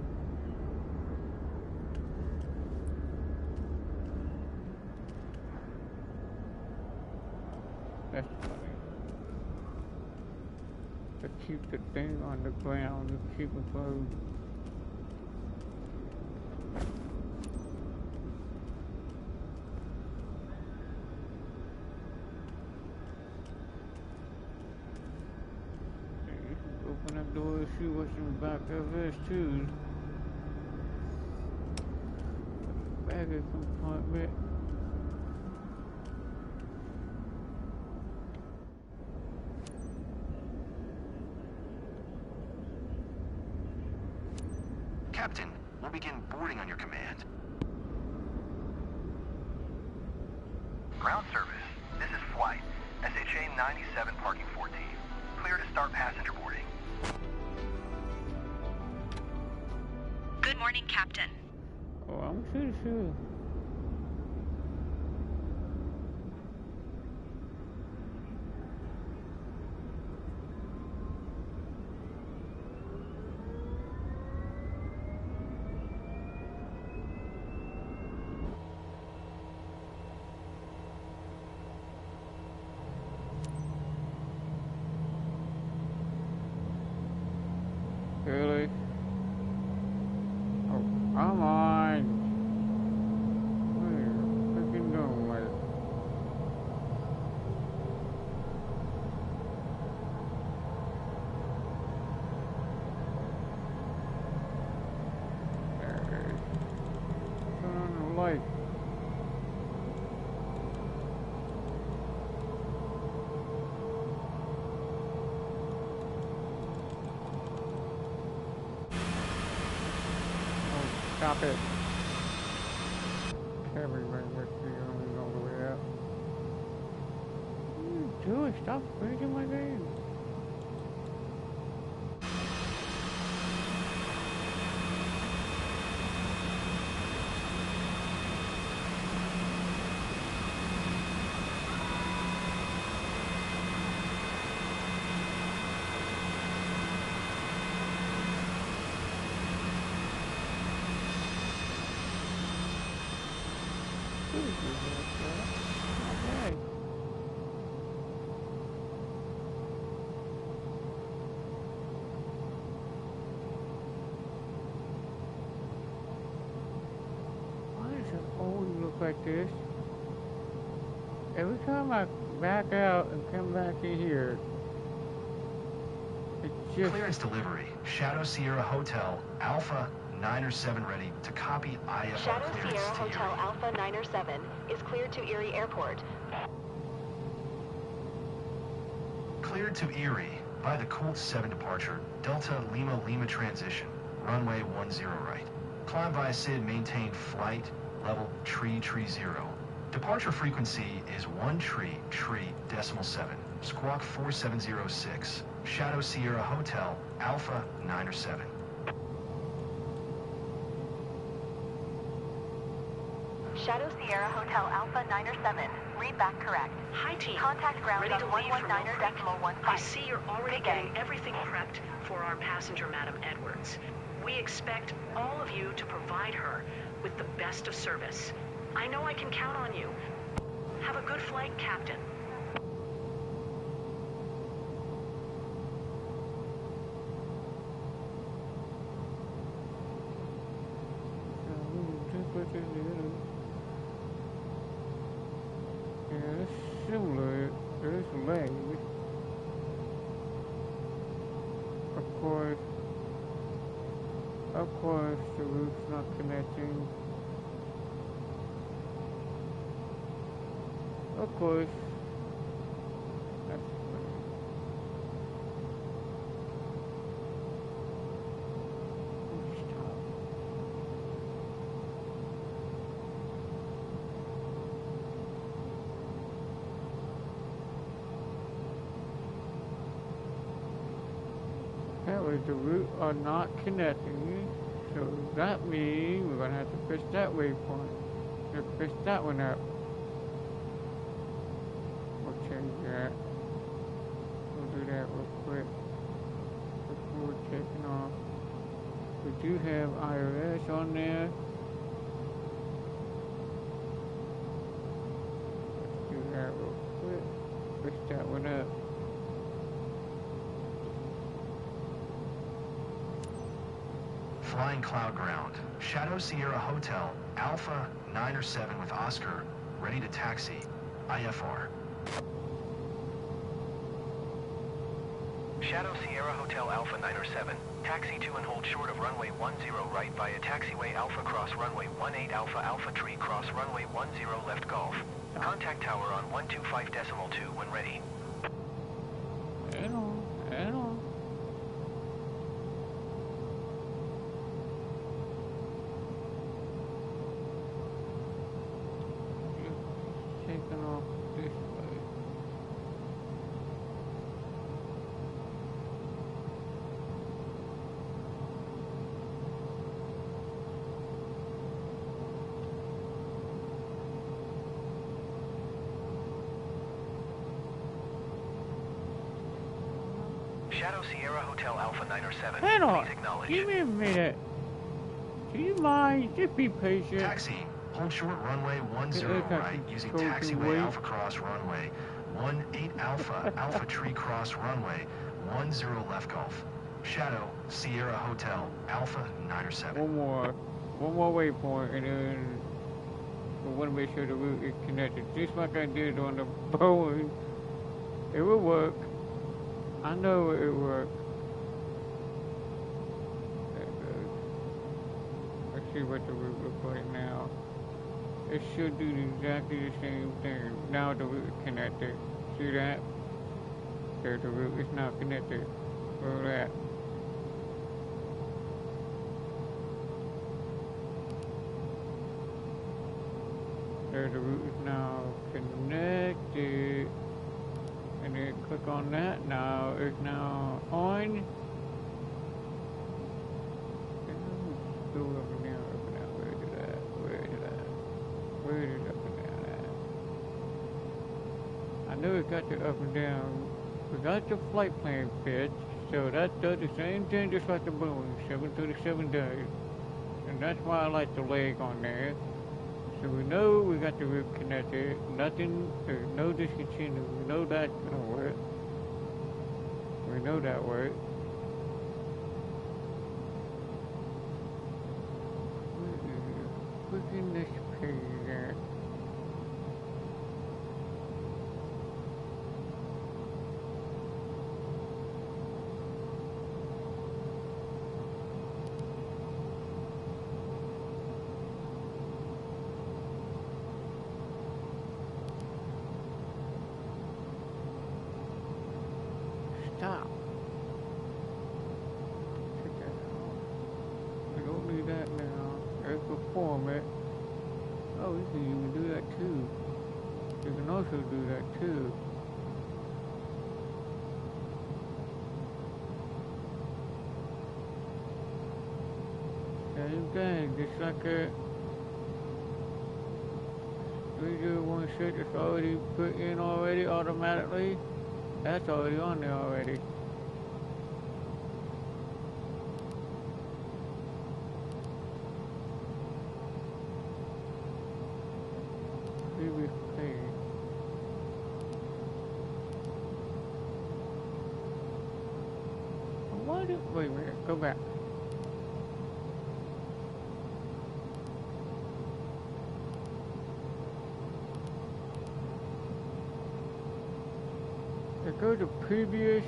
That's funny. To keep the thing on the ground, to keep it closed. open that door and see what's in the back of this too. Baggage compartment. Captain, we'll begin boarding on your command. Ground service. This is flight. SHA 97 parking 14. Clear to start passenger boarding. Good morning, Captain. Oh, I'm sure. Really? Oh, come on. What are you freaking doing with it? There it is. Turn on the light. Stop it. Everybody gets me all the way up. What are you doing? Stop breaking my game. Okay. Why does it always look like this? Every time I back out and come back in here, it's just... Clearance delivery. Shadow Sierra Hotel, Alpha 907 ready to copy IFR Shadow clearance Sierra to Hotel Erie. Alpha 907 is cleared to Erie Airport. Cleared to Erie by the Colt 7 departure, Delta Lima Lima transition, runway 10 right. Climb via SID, maintain flight, level tree 0. Departure frequency is 1 tree 7, squawk 4706. Shadow Sierra Hotel, Alpha 907. Shadow Sierra Hotel Alpha 907. Read back correct. Hi, team. Contact ground Ready on to leave for Mill Creek? 119.15. I see you're already getting everything prepped for our passenger, Madam Edwards. We expect all of you to provide her with the best of service. I know I can count on you. Have a good flight, Captain. Yeah, it's similar. There's legs. Of course, the roof's not connecting. Of course. That's funny. Stop. Apparently the root are not connecting, so that means we're gonna have to push that waypoint. We'll push that one up. We'll change that. We'll do that real quick before taking off. We do have IRS on there. Let's do that real quick. Push that one up. Flying Cloud Ground, Shadow Sierra Hotel, Alpha 907 with Oscar, ready to taxi, IFR. Shadow Sierra Hotel Alpha 907. Taxi to and hold short of runway 10 right via taxiway Alpha cross runway 18 Alpha Alpha Tree cross runway 10 left Golf. Contact tower on 125.2 when ready. Hang on, hang on. Taking off this way. Shadow Sierra Hotel Alpha 907. Hang on. Please acknowledge. Give me a minute. Do you mind? Just be patient. Taxi, hold short runway 10 right using taxiway Alpha cross runway 18 Alpha Alpha Tree cross runway 10 left Golf. Shadow Sierra Hotel Alpha 907. One more waypoint, and then we want to make sure the route is connected. Just like I did on the Boeing. It will work. I know it will work. There it goes. Let's see what the route looks like now. It should do exactly the same thing. Now the route is connected. See that? There, the route is now connected. Where that? There, the route is now connected. And then click on that. Now it's now on. Go up and down, up and down. Where did that? Where did that? Where did up and down at? I know it got the up and down. We got the flight plan pitch, so that does the same thing just like the Boeing 737 does. And that's why I like the leg on there. So we know we got the route connected. Nothing, there's no discontinue. We know that's gonna work. We know that works. Clicking this page at. Stop. Take that out. We don't need that now. There's the format. Oh, you can even do that too. You can also do that too. Same thing, just like a 3016 that's already put in already automatically. That's already on there already. Previous page. Wait a minute, go back. Go to previous,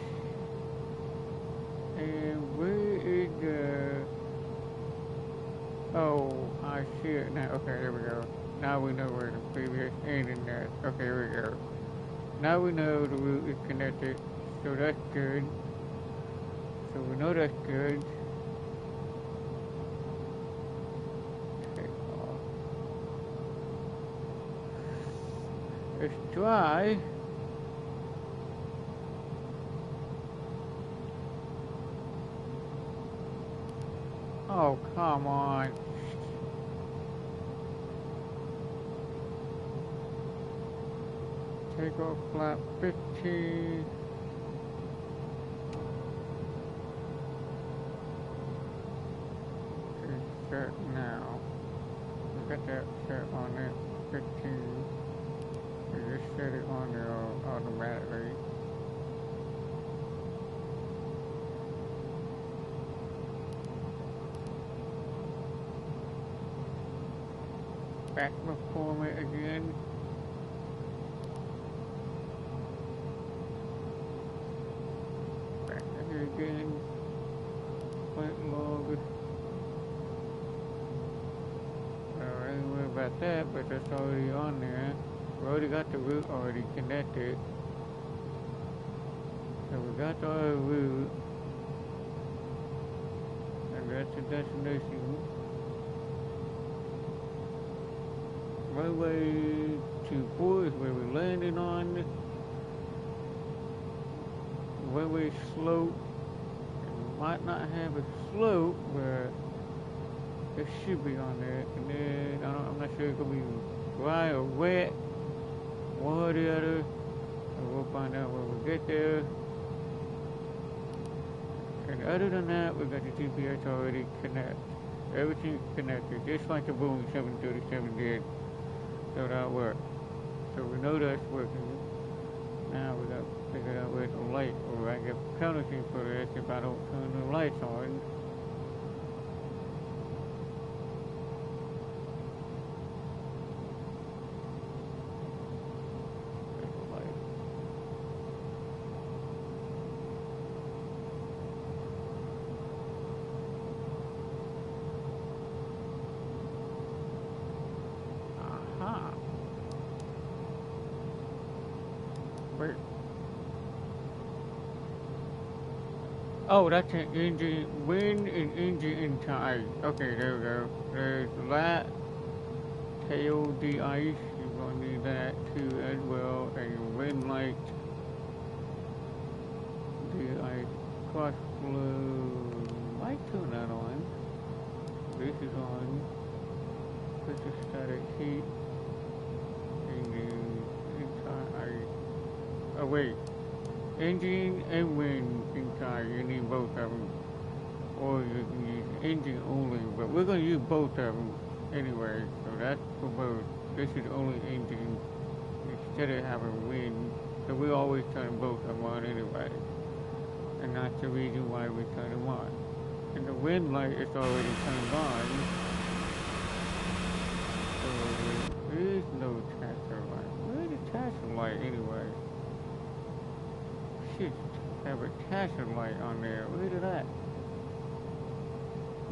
and where is the, oh, I see it now. Okay, there we go. Now we know where the previous and in that. Okay, here we go. Now we know the route is connected, so that's good. So we know that's good. Take off. Let's try. Oh, come on. Take off flap 15. It's set now. We got that set on it. 15. We just set it on there automatically. Back before me again. Back again. Quite long. I ain't worried about that, but that's already on there. We already got the route already connected. So we got the route. And that's the destination. Runway 24 is where we're landing on. Runway slope. It might not have a slope, but it should be on there. And then I'm not sure it's gonna be dry or wet, one or the other. And we'll find out when we get there. And other than that, we got the GPS already connected. Everything's connected, just like the Boeing 737 did. So that worked. So we know that's working. Now we got to figure out where the light, or I get penalty for this if I don't turn the lights on. Oh, that's an engine, wind and engine in time. Okay, there we go. There's that, tail de-ice, you're going to need that too as well, and your wind light, de-ice, cross flow, might turn that on. This is on, this is static heat, engine in time, oh wait. Engine and wind inside, you need both of them. Or you can use engine only, but we're going to use both of them anyway, so that's for both. This is only engine instead of having wind, so we always turn both of them on anyway. And that's the reason why we turn them on. And the wind light is already turned on, so there is no tasker light. Where's the tasker light anyway? Should have a tasker light on there. Look at that.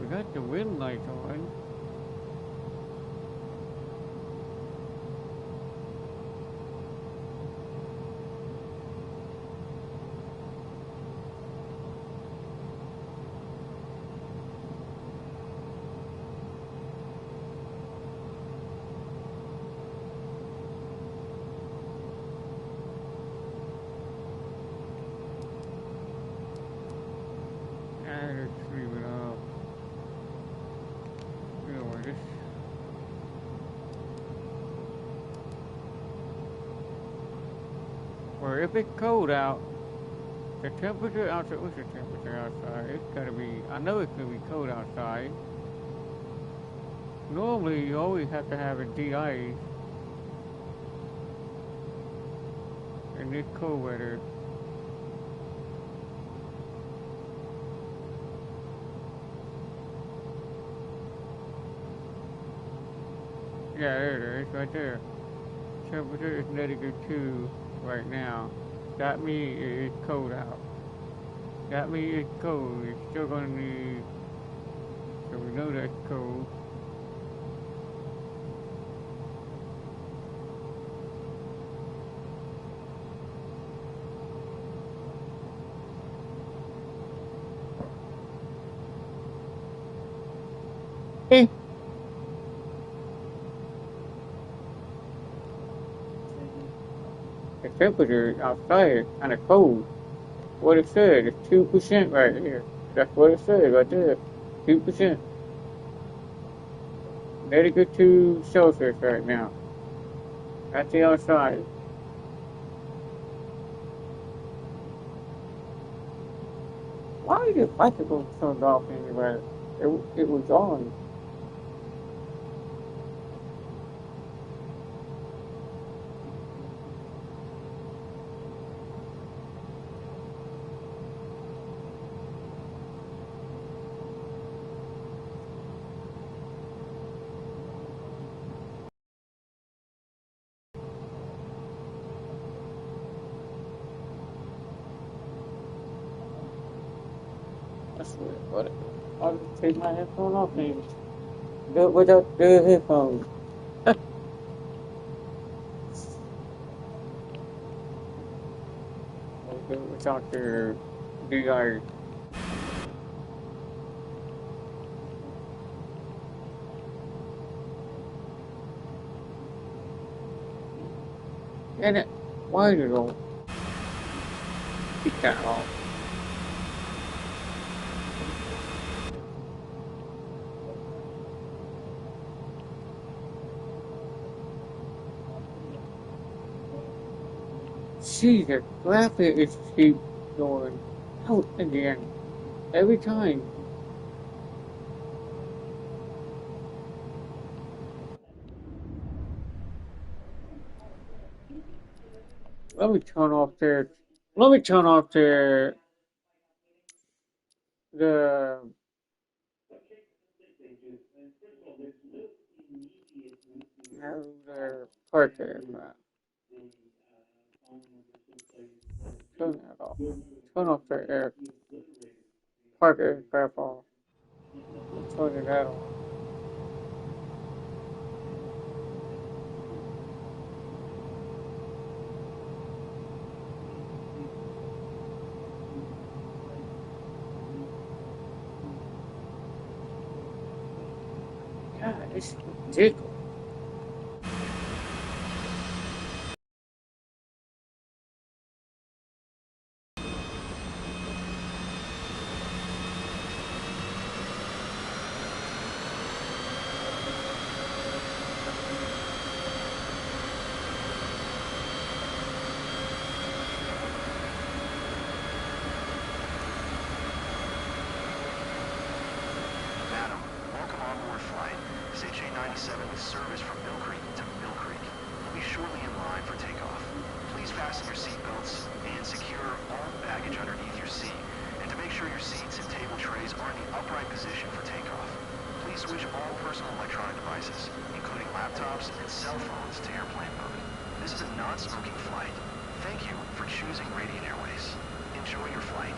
We got the wind light on. Let's leave it off. You know what this. Well, if it's cold out, the temperature outside, what's the temperature outside? It's gotta be, I know it's gonna be cold outside. Normally, you always have to have a de-ice in this cold weather. Yeah, there it is, right there. Temperature is -2 right now. That means it's cold out. That means it's cold. It's still gonna need, so we know that's cold. The temperature outside is kind of cold. What it said is 2% right here. That's what it said right there. 2%. -2 Celsius right now. That's the outside. Why is the bicycle turned off anyway? It was on. That's what. I'll just take my headphone off and do it without the headphones. I'll do it without the DI. And it, why you don't keep that off? See, the graphic is keep going out again every time. Let me turn off the. Let me turn off the park there. Turn that off. Turn off the air park aircraft off. Turn that off. God, it's ridiculous. Madam, welcome on board flight. SHA-97 with service from Mill Creek to Mill Creek. We'll be shortly in line for takeoff. Please fasten your seatbelts and secure all baggage underneath your seat. And to make sure your seats and table trays are in the upright position for takeoff. Please switch all personal electronic devices, including laptops and cell phones, to airplane mode. This is a non-smoking flight. Thank you for choosing Radiant Airways. Enjoy your flight.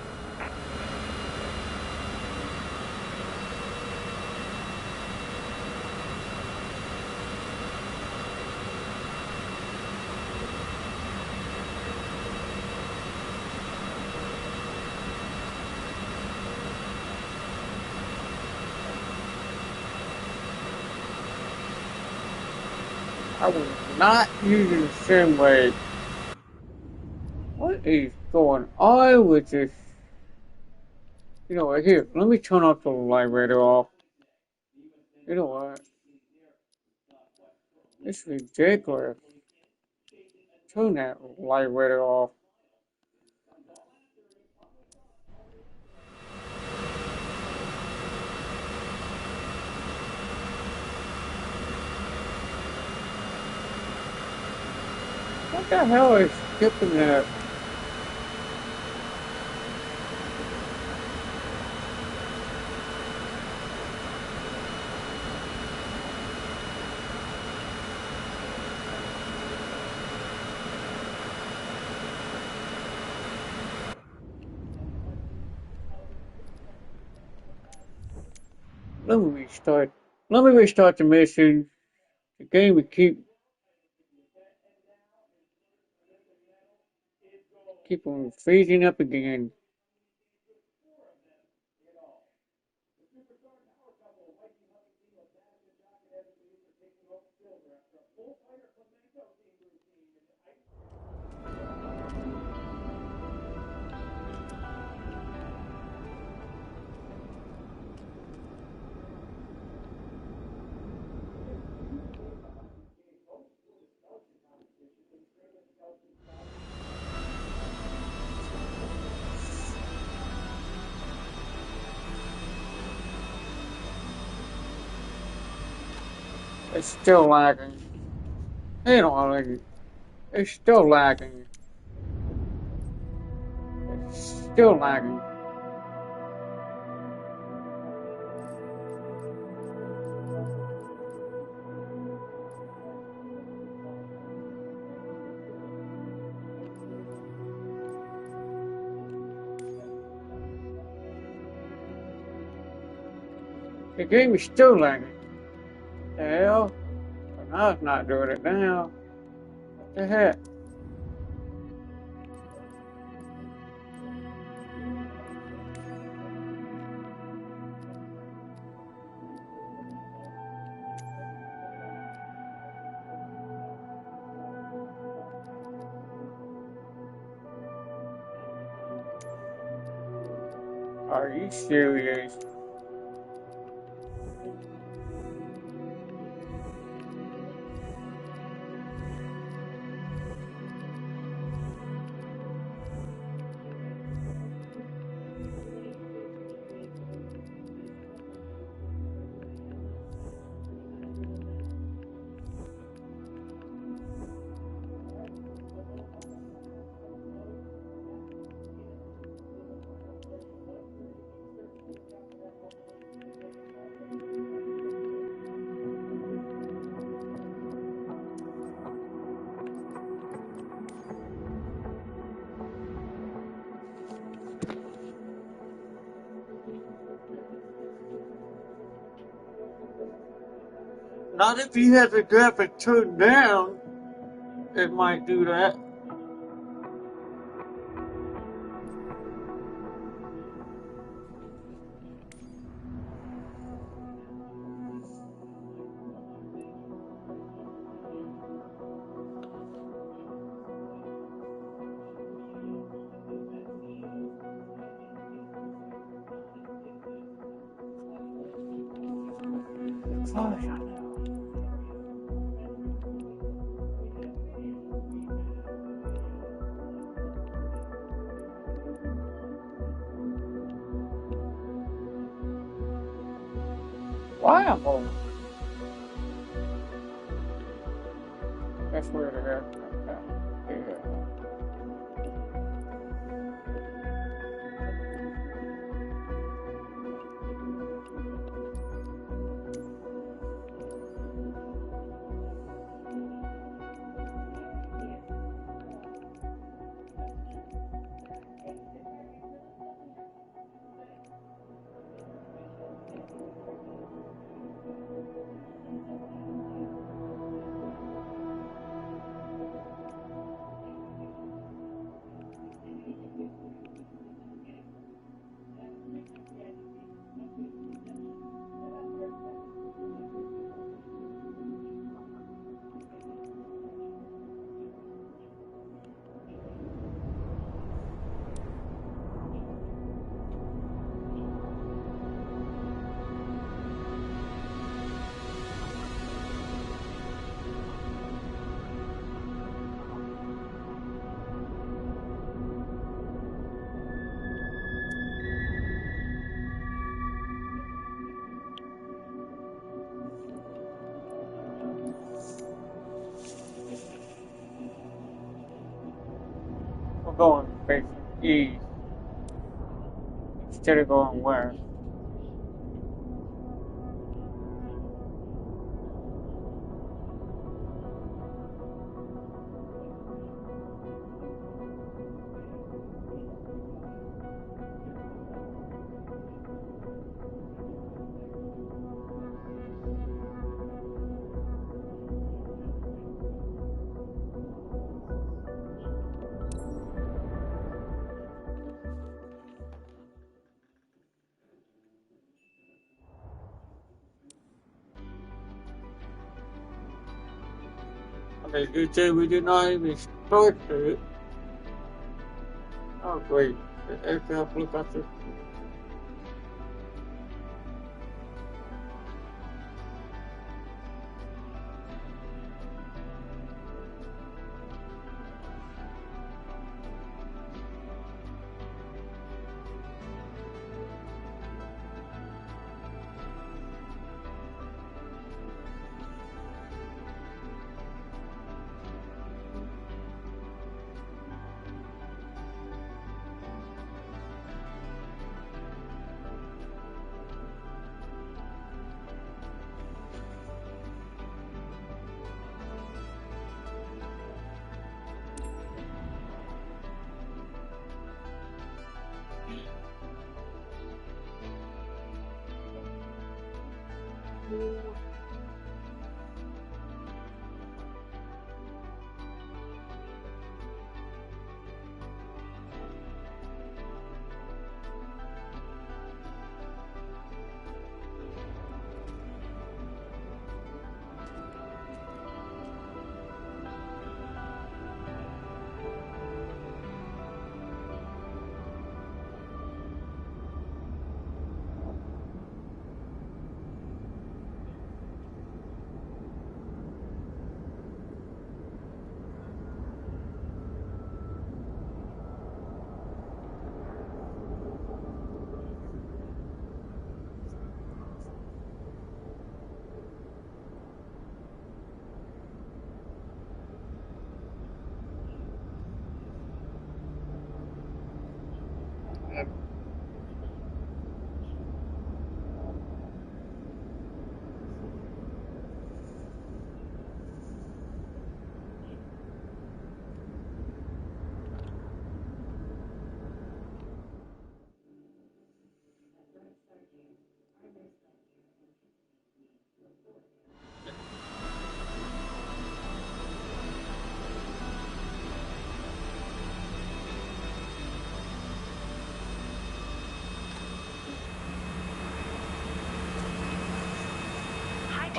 I was not using the same way. What is going on with this? You know what? Here, let me turn off the vibrator off. You know what? It's ridiculous. Turn that vibrator off. What the hell is skipping that? Let me restart. Let me restart the mission. The game will keep on freezing up again. It's still lagging. Hang on, it's still lagging. It's still lagging. The game is still lagging. The hell? But now it's not doing it now. What the heck? Are you serious? Not if you have the graphic turned down, it might do that. Why am I? That's where the heck. Yeah. We're going facing east instead of going west. Okay, good thing we did not even start it. Oh, great. The aircraft look like this.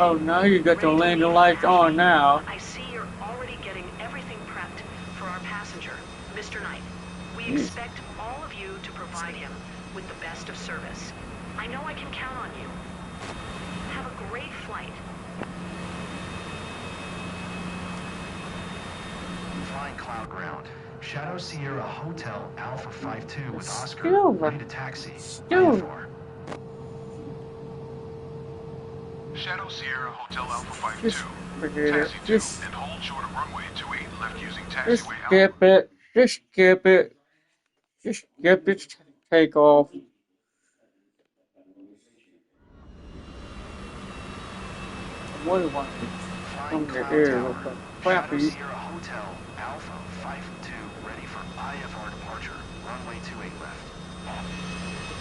Oh, now you got your landing lights on now. I see you're already getting everything prepped for our passenger, Mr. Knight. We expect all of you to provide him with the best of service. I know I can count on you. Have a great flight. Flying Cloud Ground. Shadow Sierra Hotel Alpha 52 with Oscar ready to taxi. Shadow Sierra Hotel Alpha 52. Taxi 2 and hold short of runway 28 left using taxiway Alpha. Skip it. Just skip it. Just skip its takeoff. What do I want from the air? Crappy. Shadow Sierra Hotel Alpha 52 ready for IFR departure. Runway 28 left.